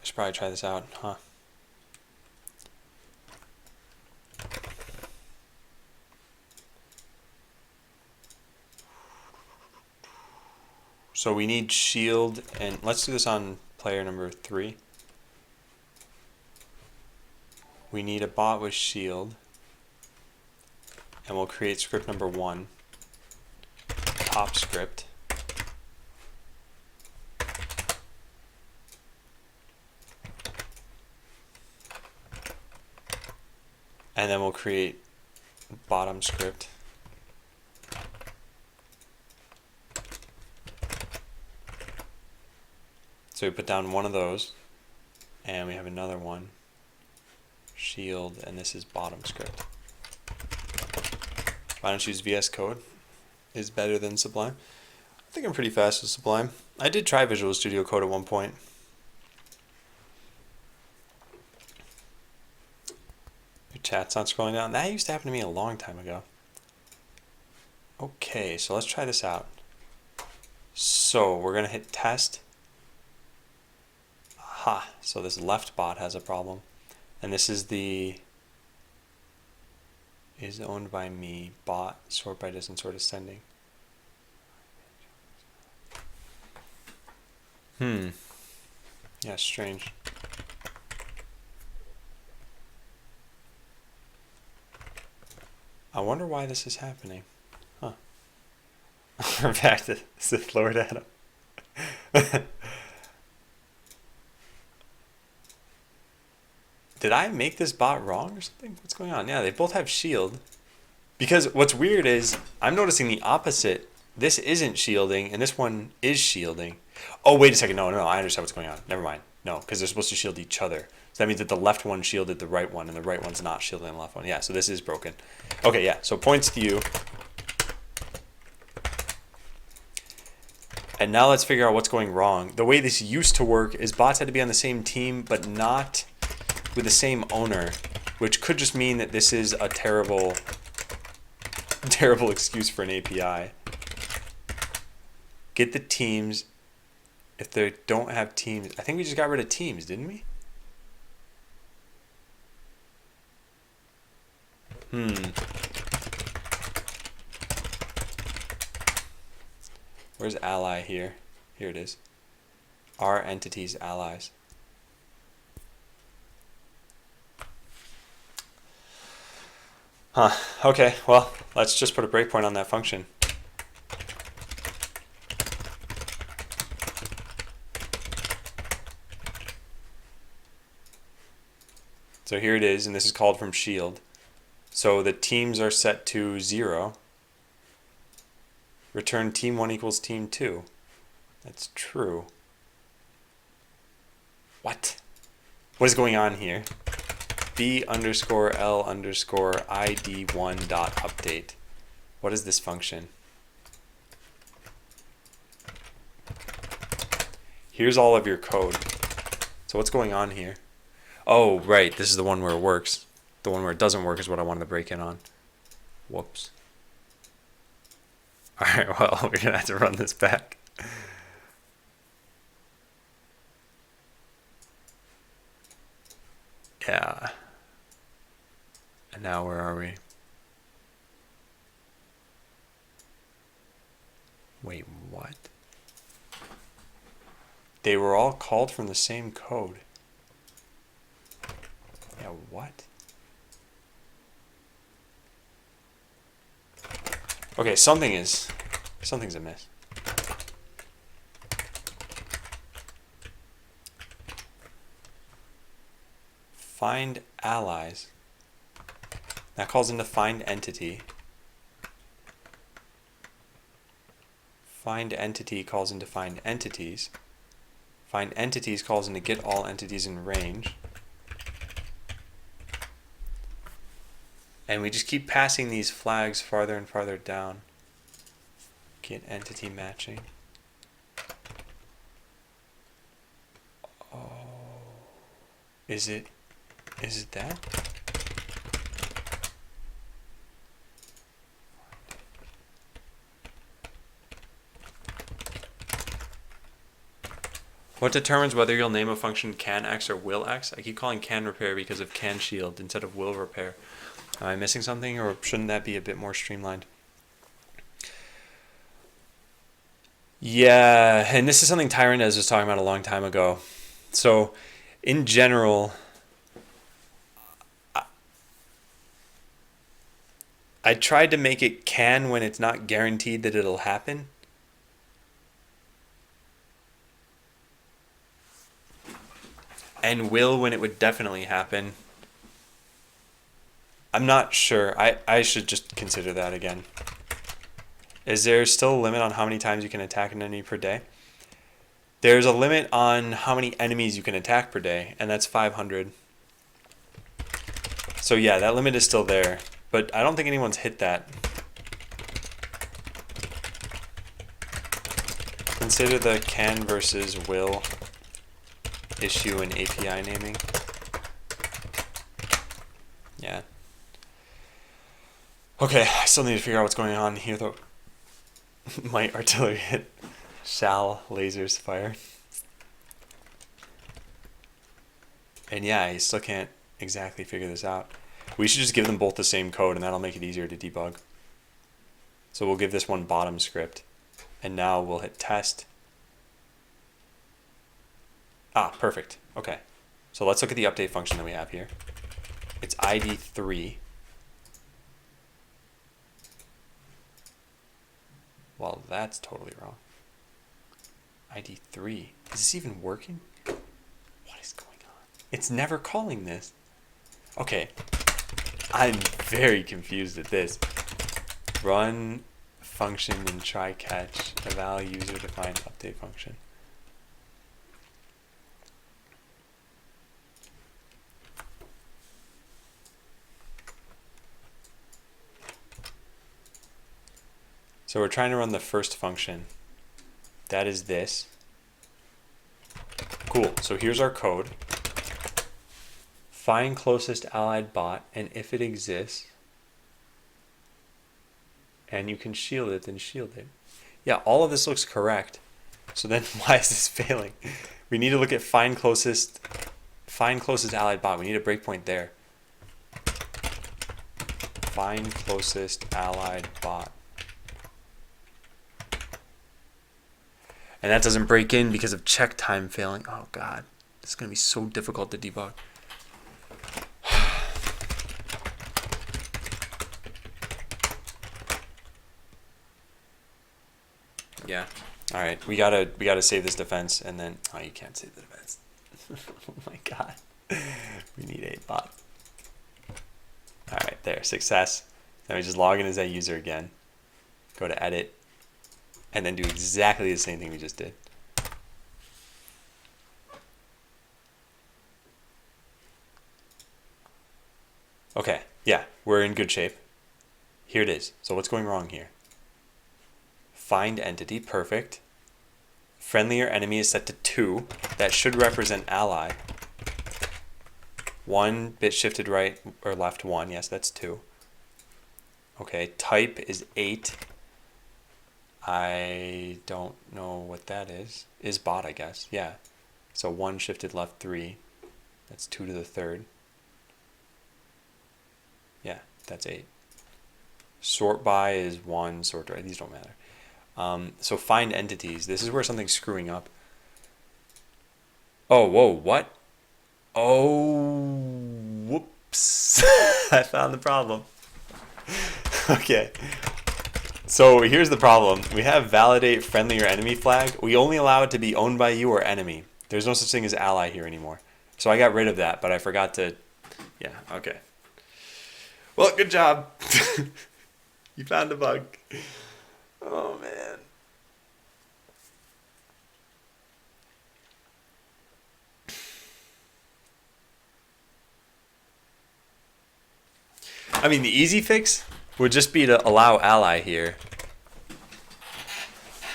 [SPEAKER 1] I should probably try this out, huh? So we need shield, and let's do this on player number 3. We need a bot with shield, and we'll create script number 1, top script. And then we'll create bottom script. So we put down one of those, and we have another one, shield, and this is bottom script. Why don't you use VS Code? Is better than Sublime. I think I'm pretty fast with Sublime. I did try Visual Studio Code at one point. Your chat's not scrolling down. That used to happen to me a long time ago. Okay, so let's try this out. So we're gonna hit test. Aha, so this left bot has a problem. And this is the is owned by me, bot, sort by distance, sort ascending. Yeah, strange. I wonder why this is happening. Huh. We're back to Sith Lord Adam. Did I make this bot wrong or something? What's going on? Yeah, they both have shield. Because what's weird is I'm noticing the opposite. This isn't shielding, and this one is shielding. Oh, wait a second. No, I understand what's going on. Never mind. No, because they're supposed to shield each other. So that means that the left one shielded the right one, and the right one's not shielding the left one. Yeah, so this is broken. Okay, yeah, so points to you. And now let's figure out what's going wrong. The way this used to work is bots had to be on the same team, but not with the same owner, which could just mean that this is a terrible excuse for an API. Get the teams. If they don't have teams, I think we just got rid of teams, didn't we? Where's ally here? Here it is. Our entities allies. Huh. Okay, well, let's just put a breakpoint on that function. So here it is, and this is called from shield. So the teams are set to 0. Return team 1 equals team 2. That's true. What? What is going on here? B underscore L underscore ID1 dot update. What is this function? Here's all of your code. So what's going on here? Oh, right. This is the one where it works. The one where it doesn't work is what I wanted to break in on. Whoops. Alright, well, we're going to have to run this back. Yeah. And now where are we? Wait, what? They were all called from the same code. Yeah, what? Okay, something's amiss. Find allies. That calls into find entity. Find entity calls into find entities. Find entities calls into get all entities in range. And we just keep passing these flags farther and farther down. Get entity matching. Oh. Is it that? What determines whether you'll name a function canX or willX? I keep calling canRepair because of canShield instead of willRepair. Am I missing something, or shouldn't that be a bit more streamlined? Yeah, and this is something Tyrannez was talking about a long time ago. So, in general, I tried to make it can when it's not guaranteed that it'll happen. And will when it would definitely happen. I'm not sure. I should just consider that again. Is there still a limit on how many times you can attack an enemy per day? There's a limit on how many enemies you can attack per day, and that's 500. So yeah, that limit is still there, but I don't think anyone's hit that. Consider the can versus will issue in API naming. Yeah. Okay, I still need to figure out what's going on here though. Might artillery hit. Shall lasers fire. And yeah, I still can't exactly figure this out. We should just give them both the same code, and that'll make it easier to debug. So we'll give this one bottom script. And now we'll hit test. Ah, perfect. Okay. So let's look at the update function that we have here. It's ID3. Well, that's totally wrong. ID3. Is this even working? What is going on? It's never calling this. Okay. I'm very confused at this. Run function and try catch. Eval user defined update function. So we're trying to run the first function. That is this. Cool. So here's our code. Find closest allied bot, and if it exists, and you can shield it, then shield it. Yeah, all of this looks correct. So then why is this failing? We need to look at find closest allied bot. We need a breakpoint there. Find closest allied bot. And that doesn't break in because of check time failing. Oh god, this is going to be so difficult to debug. All right, we gotta save this defense, and then oh, you can't save the defense. Oh my god, we need a bot. All right, there, success. Now we just log in as that user again. Go to edit, and then do exactly the same thing we just did. Okay, yeah, we're in good shape. Here it is. So what's going wrong here? Find entity, perfect. Friendly or enemy is set to 2. That should represent ally. 1 bit shifted right or left 1. Yes, that's 2. Okay, type is 8. I don't know what that is. Is bot, I guess. Yeah. So 1 shifted left 3. That's 2 to the 3rd. Yeah, that's 8. Sort by is 1, sort right. These don't matter. So find entities. This is where something's screwing up. Oh, whoa, what? Oh, whoops. I found the problem. Okay. So here's the problem. We have validate friendly or enemy flag. We only allow it to be owned by you or enemy. There's no such thing as ally here anymore. So I got rid of that, but I forgot to... Yeah, okay. Well, good job. You found a bug. Oh, man. I mean, the easy fix would just be to allow ally here.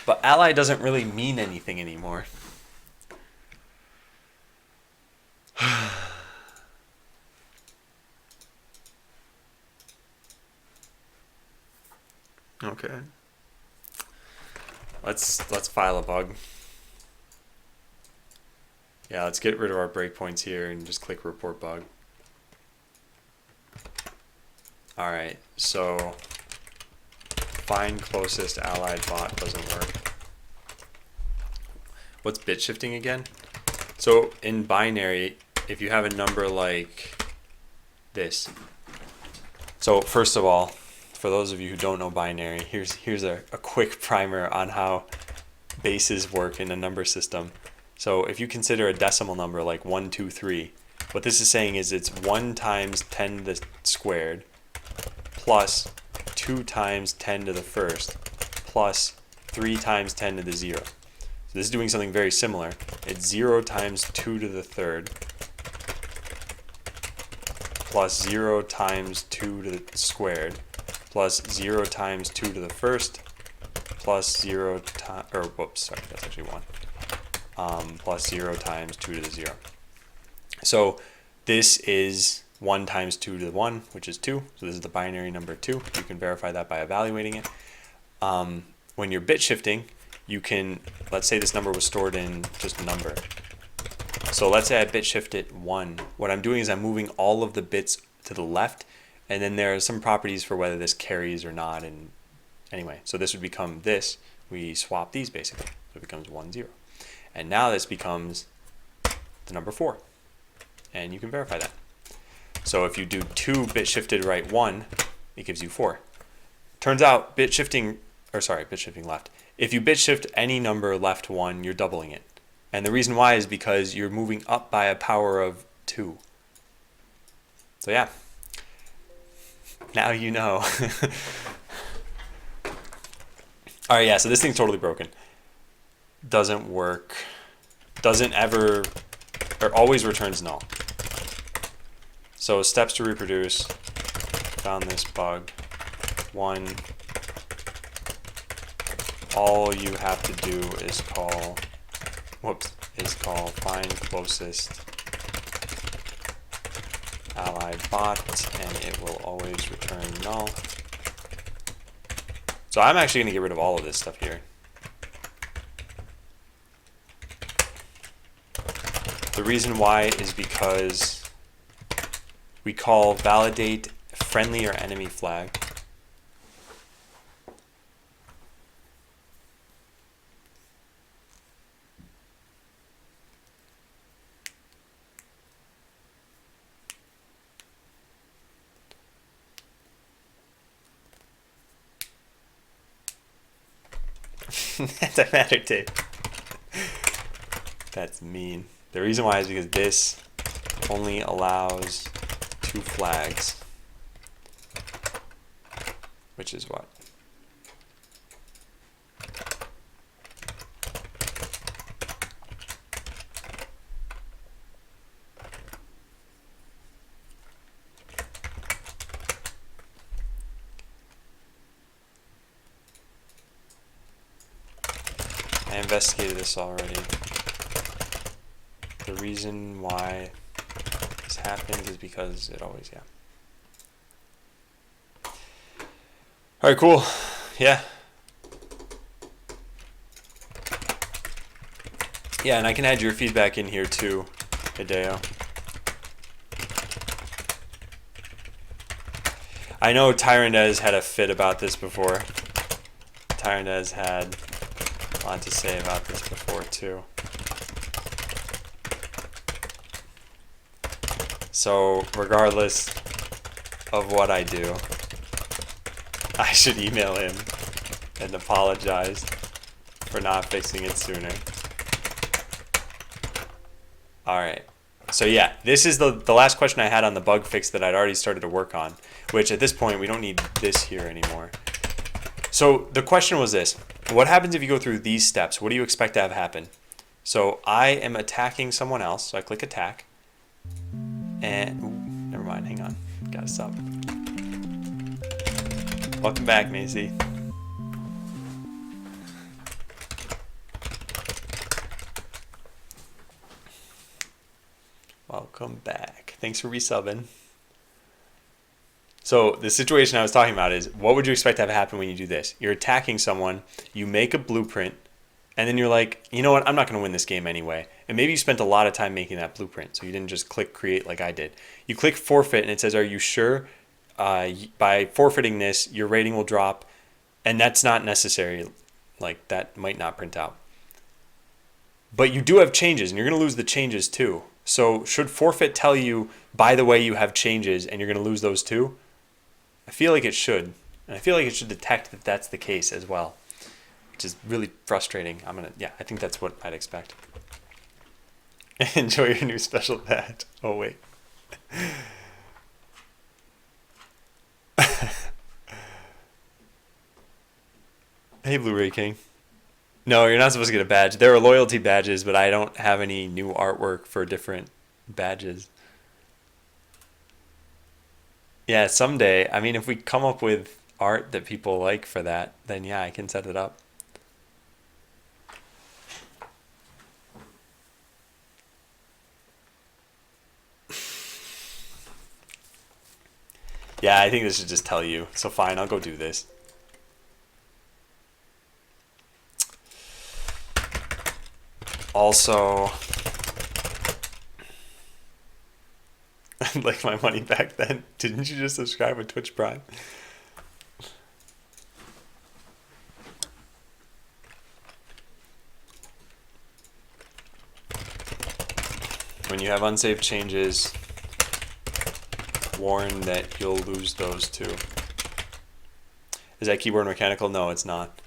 [SPEAKER 1] But ally doesn't really mean anything anymore. Okay. Let's file a bug. Yeah, let's get rid of our breakpoints here and just click report bug. All right, so find closest allied bot doesn't work. What's bit shifting again? So in binary, if you have a number like this. So first of all, for those of you who don't know binary, here's a quick primer on how bases work in a number system. So if you consider a decimal number like 1, 2, 3, what this is saying is it's 1 times 10 to the squared plus 2 times 10 to the first plus 3 times 10 to the 0. So this is doing something very similar. It's 0 times 2 to the third plus 0 times 2 to the squared plus 0 times 2 to the first plus 0 times, or whoops, sorry, that's actually 1, plus 0 times 2 to the 0. So this is 1 times 2 to the 1, which is 2. So this is the binary number 2. You can verify that by evaluating it. When you're bit shifting, you can, let's say this number was stored in just number. So let's say I bit shift it 1. What I'm doing is I'm moving all of the bits to the left, and then there are some properties for whether this carries or not. And anyway, so this would become this. We swap these basically. So it becomes 1, 0. And now this becomes the number 4. And you can verify that. So if you do 2 bit shifted right 1, it gives you 4. Turns out bit shifting left. If you bit shift any number left 1, you're doubling it. And the reason why is because you're moving up by a power of 2. So yeah. Now you know. Alright, yeah, so this thing's totally broken. Doesn't work. Doesn't ever, or always returns null. So steps to reproduce. Found this bug. 1. All you have to do is call, find closest allied bot, and it will always return null. So I'm actually going to get rid of all of this stuff here. The reason why is because we call validate friendly or enemy flag. Antimatter tape. That's mean. The reason why is because this only allows 2 flags, which is what? I investigated this already. The reason why this happens is because it always, yeah. All right, cool. Yeah. Yeah, and I can add your feedback in here too, Hideo. I know Tyrandez had a fit about this before. Tyrandez had a lot to say about this before too. So regardless of what I do, I should email him and apologize for not fixing it sooner. Alright, so yeah, this is the last question I had on the bug fix that I'd already started to work on, which at this point we don't need this here anymore. So the question was this: what happens if you go through these steps? What do you expect to have happen? So I am attacking someone else, so I click attack, and ooh, never mind, hang on, gotta stop. Welcome back, Macy. Welcome back. Thanks for resubbing. So the situation I was talking about is, what would you expect to have happen when you do this? You're attacking someone, you make a blueprint, and then you're like, you know what, I'm not going to win this game anyway. And maybe you spent a lot of time making that blueprint, so you didn't just click create like I did. You click forfeit, and it says, are you sure? By forfeiting this, your rating will drop, and that's not necessary. Like, that might not print out. But you do have changes, and you're going to lose the changes too. So should forfeit tell you, by the way, you have changes, and you're going to lose those too? I feel like it should. And I feel like it should detect that that's the case as well, which is really frustrating. I think that's what I'd expect. Enjoy your new special badge. Oh, wait. Hey, Blu-ray King. No, you're not supposed to get a badge. There are loyalty badges, but I don't have any new artwork for different badges. Yeah, someday. I mean, if we come up with art that people like for that, then yeah, I can set it up. Yeah, I think this should just tell you. So fine, I'll go do this. Also, I'd like my money back then. Didn't you just subscribe with Twitch Prime? When you have unsaved changes, warn that you'll lose those too. Is that keyboard mechanical? No, it's not.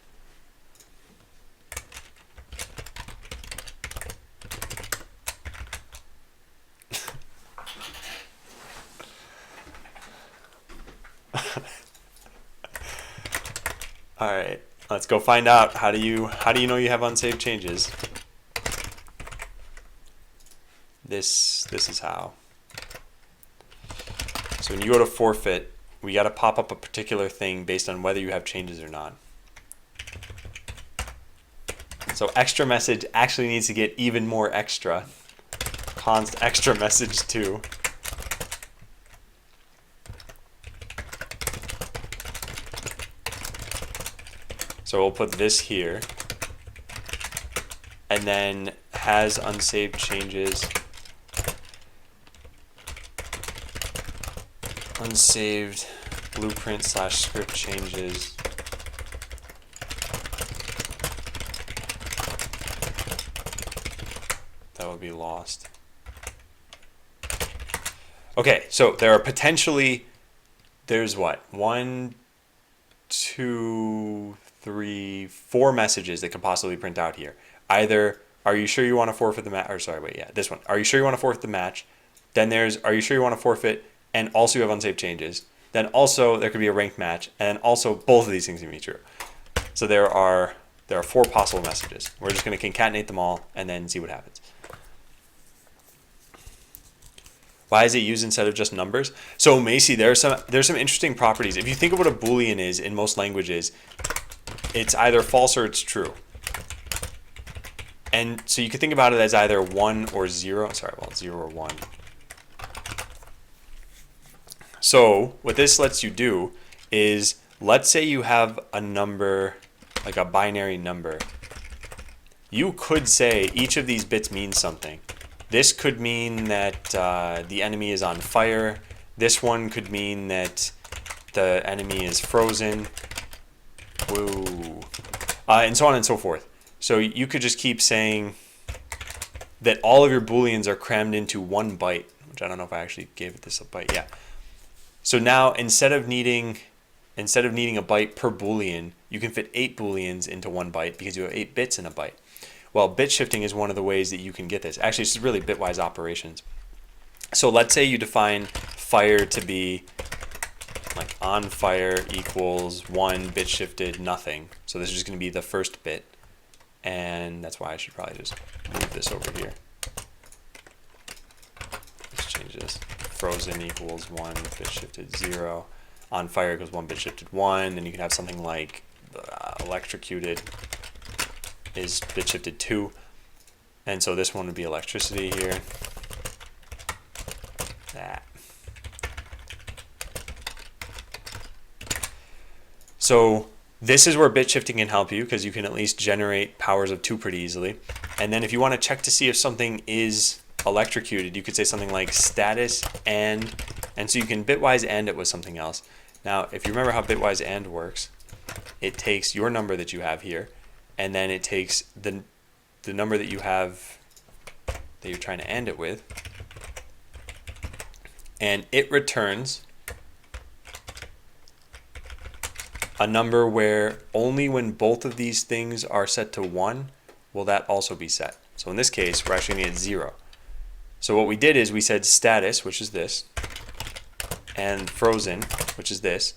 [SPEAKER 1] All right, let's go find out. How do you know you have unsaved changes? This is how. So when you go to forfeit, we got to pop up a particular thing based on whether you have changes or not. So extra message actually needs to get even more extra. Const extra message 2. So we'll put this here, and then has unsaved changes, unsaved blueprint / script changes. That would be lost. Okay, so there are potentially, there's what? 1, 2, three, four messages that could possibly print out here. Either, are you sure you want to forfeit the match? Or sorry, wait, yeah, this one. Are you sure you want to forfeit the match? Then there's, are you sure you want to forfeit? And also you have unsafe changes. Then also there could be a ranked match. And also both of these things can be true. So there are four possible messages. We're just going to concatenate them all and then see what happens. Why is it used instead of just numbers? So Macy, there's some interesting properties. If you think of what a Boolean is in most languages, it's either false or it's true. And so you can think about it as either 1 or 0. Sorry, well, 0 or 1. So what this lets you do is, let's say you have a number, like a binary number. You could say each of these bits means something. This could mean that the enemy is on fire. This one could mean that the enemy is frozen. Woo. And so on and so forth. So you could just keep saying that all of your Booleans are crammed into one byte, which I don't know if I actually gave it this a byte. Yeah. So now instead of needing a byte per Boolean, you can fit 8 Booleans into one byte because you have 8 bits in a byte. Well, bit shifting is one of the ways that you can get this. Actually, this is really bitwise operations. So let's say you define fire to be like on fire equals 1 bit shifted nothing. So this is just going to be the first bit. And that's why I should probably just move this over here. Let's change this. Frozen equals 1 bit shifted 0. On fire equals 1 bit shifted 1. Then you can have something like electrocuted is bit shifted 2. And so this one would be electricity here. That. So this is where bit shifting can help you, because you can at least generate powers of 2 pretty easily. And then if you want to check to see if something is electrocuted, you could say something like status and so you can bitwise AND it with something else. Now, if you remember how bitwise AND works, it takes your number that you have here, and then it takes the number that you have that you're trying to AND it with, and it returns a number where only when both of these things are set to 1 will that also be set. So in this case, we're actually going to get 0. So what we did is we said status, which is this, and frozen, which is this,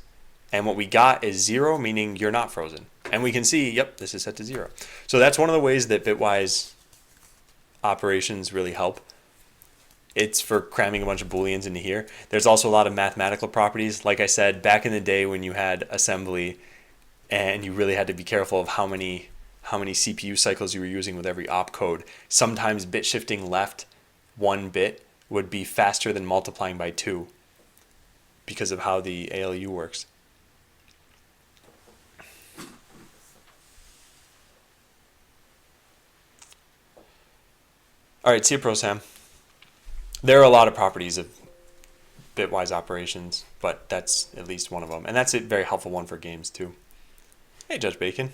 [SPEAKER 1] and what we got is 0, meaning you're not frozen. And we can see, yep, this is set to 0. So that's one of the ways that bitwise operations really help. It's for cramming a bunch of Booleans into here. There's also a lot of mathematical properties. Like I said, back in the day when you had assembly and you really had to be careful of how many CPU cycles you were using with every opcode, sometimes bit shifting left 1 bit would be faster than multiplying by 2 because of how the ALU works. All right, see you, Pro Sam. There are a lot of properties of bitwise operations, but that's at least one of them. And that's a very helpful one for games too. Hey, Judge Bacon.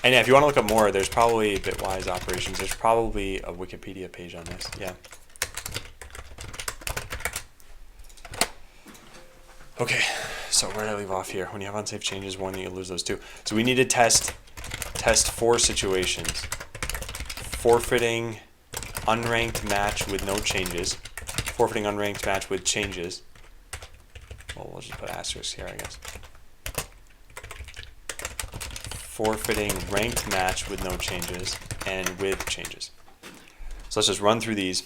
[SPEAKER 1] And yeah, if you want to look up more, there's probably bitwise operations. There's probably a Wikipedia page on this. Yeah. Okay, so where did I leave off here? When you have unsafe changes, one, you lose those 2. So we need to test 4 situations. Forfeiting unranked match with no changes. Forfeiting unranked match with changes. Well, we'll just put asterisks here, I guess. Forfeiting ranked match with no changes and with changes. So let's just run through these.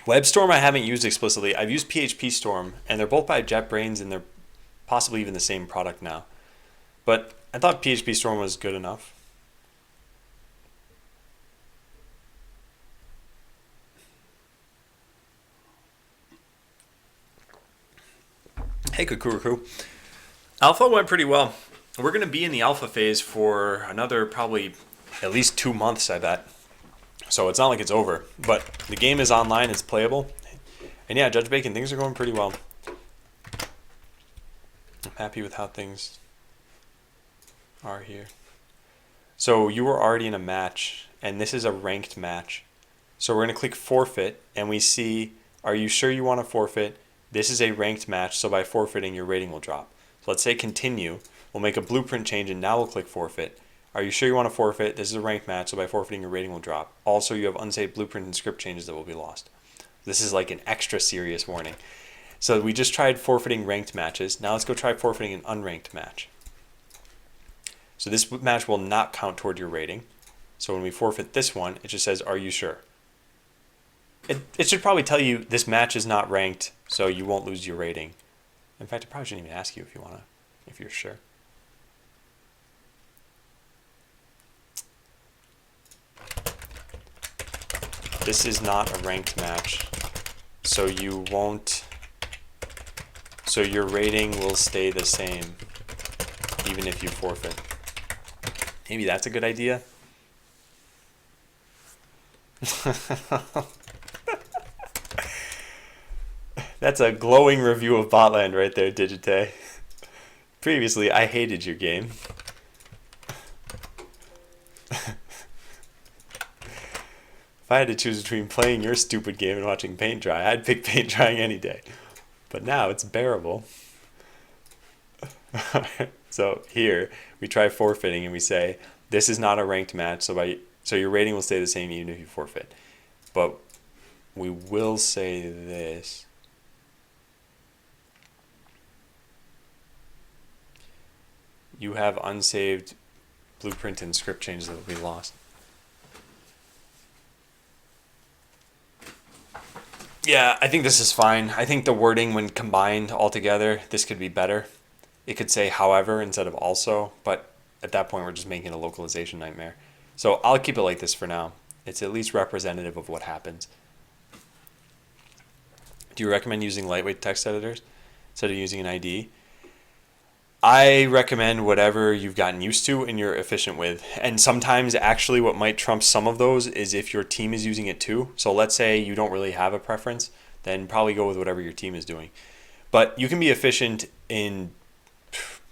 [SPEAKER 1] WebStorm I haven't used explicitly. I've used PHP Storm, and they're both by JetBrains, and they're possibly even the same product now. But I thought PHP Storm was good enough. Hey, Kukuruku. Alpha went pretty well. We're going to be in the alpha phase for another probably at least 2 months, I bet. So it's not like it's over. But the game is online, it's playable. And yeah, Judge Bacon, things are going pretty well. I'm happy with how things are here. So you were already in a match, and this is a ranked match. So we're going to click forfeit, and we see, are you sure you want to forfeit? This is a ranked match, so by forfeiting, your rating will drop. So let's say continue. We'll make a blueprint change and now we'll click forfeit. Are you sure you want to forfeit? This is a ranked match, so by forfeiting your rating will drop. Also, you have unsaved blueprint and script changes that will be lost. This is like an extra serious warning. So we just tried forfeiting ranked matches. Now let's go try forfeiting an unranked match. So this match will not count toward your rating. So when we forfeit this one, it just says, are you sure? It should probably tell you this match is not ranked, so you won't lose your rating. In fact, it probably shouldn't even ask you if you're sure. This is not a ranked match, so you won't. So your rating will stay the same, even if you forfeit. Maybe that's a good idea. That's a glowing review of Botland right there, Digite. Previously, I hated your game. If I had to choose between playing your stupid game and watching paint dry, I'd pick paint drying any day. But now it's bearable. So here, we try forfeiting and we say, this is not a ranked match, so your rating will stay the same even if you forfeit. But we will say this. You have unsaved blueprint and script changes that will be lost. Yeah, I think this is fine. I think the wording, when combined all together, this could be better. It could say however instead of also, but at that point we're just making it a localization nightmare. So I'll keep it like this for now. It's at least representative of what happens. Do you recommend using lightweight text editors instead of using an IDE? I recommend whatever you've gotten used to and you're efficient with. And sometimes actually what might trump some of those is if your team is using it too. So let's say you don't really have a preference, then probably go with whatever your team is doing. But you can be efficient in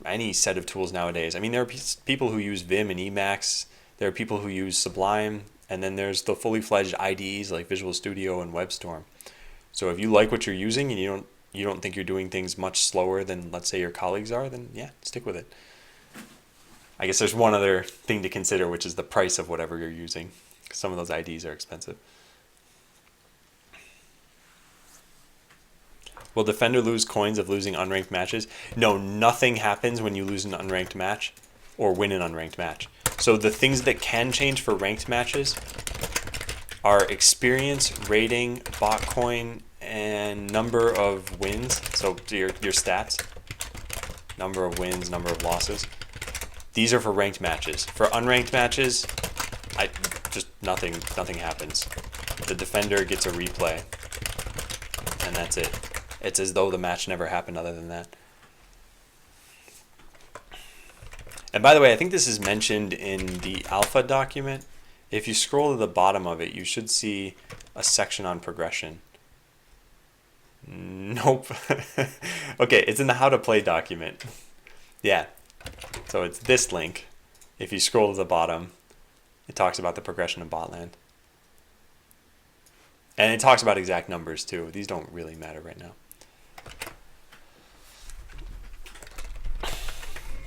[SPEAKER 1] any set of tools nowadays. I mean, there are people who use Vim and Emacs. There are people who use Sublime. And then there's the fully fledged IDEs like Visual Studio and WebStorm. So if you like what you're using and you don't think you're doing things much slower than, let's say, your colleagues are, then yeah, stick with it. I guess there's one other thing to consider, which is the price of whatever you're using. Some of those IDs are expensive. Will Defender lose coins of losing unranked matches? No, nothing happens when you lose an unranked match or win an unranked match. So the things that can change for ranked matches are experience, rating, bot coin, and number of wins. So your stats, number of wins, number of losses. These are for ranked matches. For unranked matches, nothing happens. The defender gets a replay, and that's it. It's as though the match never happened other than that. And by the way, I think this is mentioned in the alpha document. If you scroll to the bottom of it, you should see a section on progression. Nope. Okay, it's in the how to play document. Yeah. So it's this link. If you scroll to the bottom, it talks about the progression of Botland. And it talks about exact numbers too. These don't really matter right now.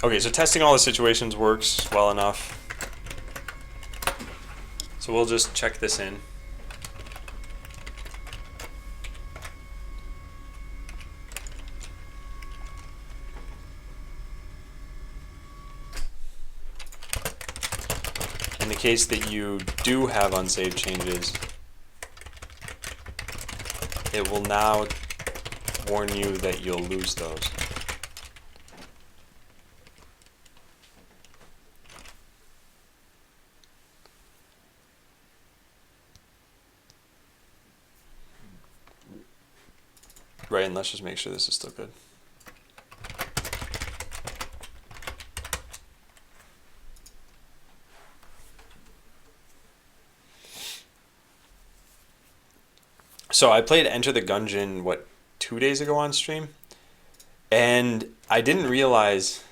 [SPEAKER 1] Okay, so testing all the situations works well enough. So we'll just check this in. In the case that you do have unsaved changes, it will now warn you that you'll lose those. Right, and let's just make sure this is still good. So I played Enter the Gungeon, 2 days ago on stream? And I didn't realize...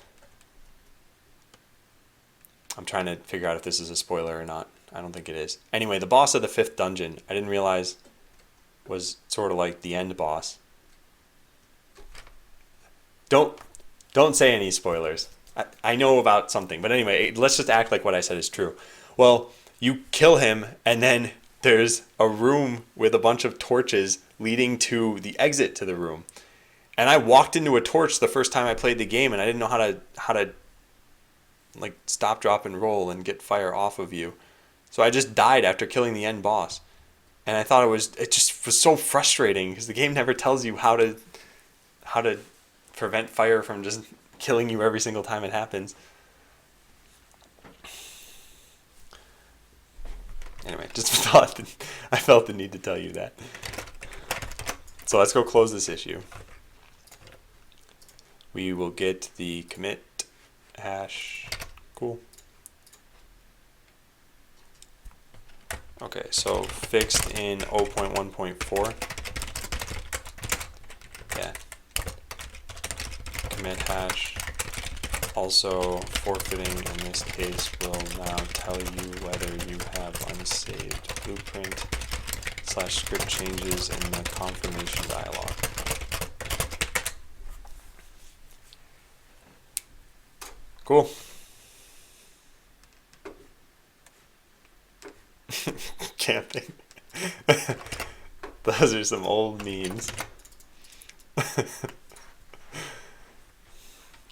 [SPEAKER 1] I'm trying to figure out if this is a spoiler or not. I don't think it is. Anyway, the boss of the 5th dungeon, I didn't realize was sort of like the end boss. Don't say any spoilers. I know about something, but anyway, let's just act like what I said is true. Well, you kill him, and then there's a room with a bunch of torches leading to the exit to the room. And I walked into a torch the first time I played the game, and I didn't know how to like stop, drop, and roll and get fire off of you. So I just died after killing the end boss. And I thought it just was so frustrating because the game never tells you how to prevent fire from just killing you every single time it happens. Anyway, I felt the need to tell you that. So let's go close this issue. We will get the commit hash. Cool. Okay, so fixed in 0.1.4. Yeah. Commit hash. Also, forfeiting in this case will now tell you whether you have unsaved blueprint / script changes in the confirmation dialog. Cool. Camping. Those are some old memes.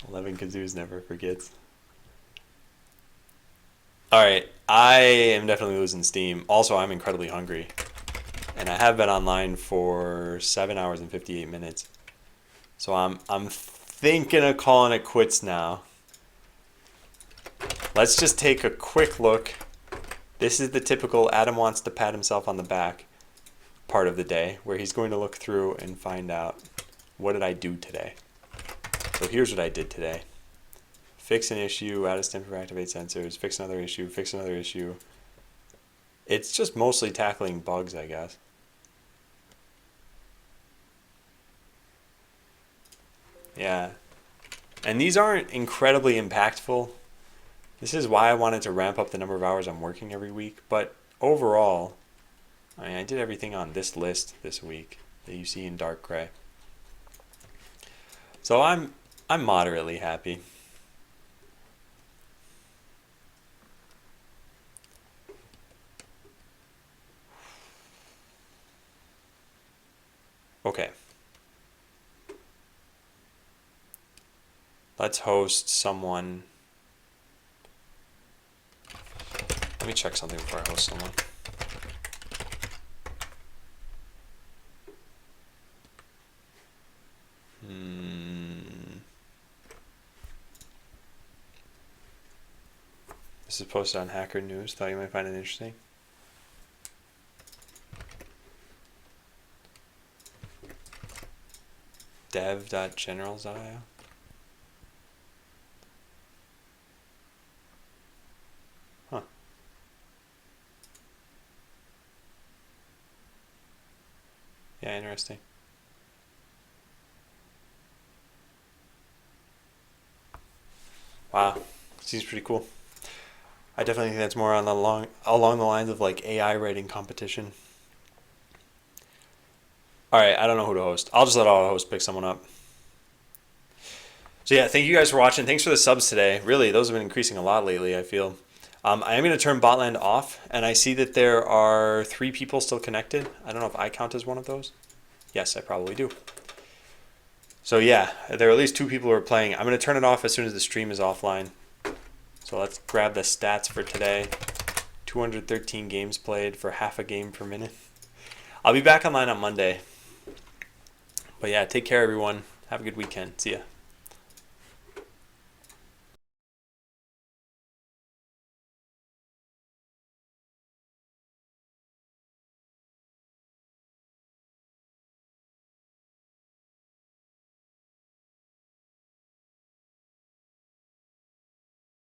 [SPEAKER 1] 11 Kazoos never forgets. Alright, I am definitely losing steam. Also, I'm incredibly hungry. And I have been online for 7 hours and 58 minutes. So I'm thinking of calling it quits now. Let's just take a quick look. This is the typical Adam wants to pat himself on the back part of the day, where he's going to look through and find out, what did I do today? So here's what I did today. Fix an issue, add a stem for activate sensors, fix another issue, fix another issue. It's just mostly tackling bugs, I guess. Yeah. And these aren't incredibly impactful. This is why I wanted to ramp up the number of hours I'm working every week. But overall, I mean, I did everything on this list this week that you see in dark gray. So I'm moderately happy. Okay. Let's host someone. Let me check something before I host someone. This is posted on Hacker News. Thought you might find it interesting. dev.generals.io. Huh. Yeah, interesting. Wow, seems pretty cool. I definitely think that's more on the along the lines of like AI writing competition. All right, I don't know who to host. I'll just let auto host pick someone up. So yeah, thank you guys for watching. Thanks for the subs today. Really, those have been increasing a lot lately, I feel. I am going to turn Botland off, and I see that there are 3 people still connected. I don't know if I count as one of those. Yes, I probably do. So yeah, there are at least 2 people who are playing. I'm going to turn it off as soon as the stream is offline. So let's grab the stats for today. 213 games played for half a game per minute. I'll be back online on Monday. But yeah, take care everyone. Have a good weekend. See ya.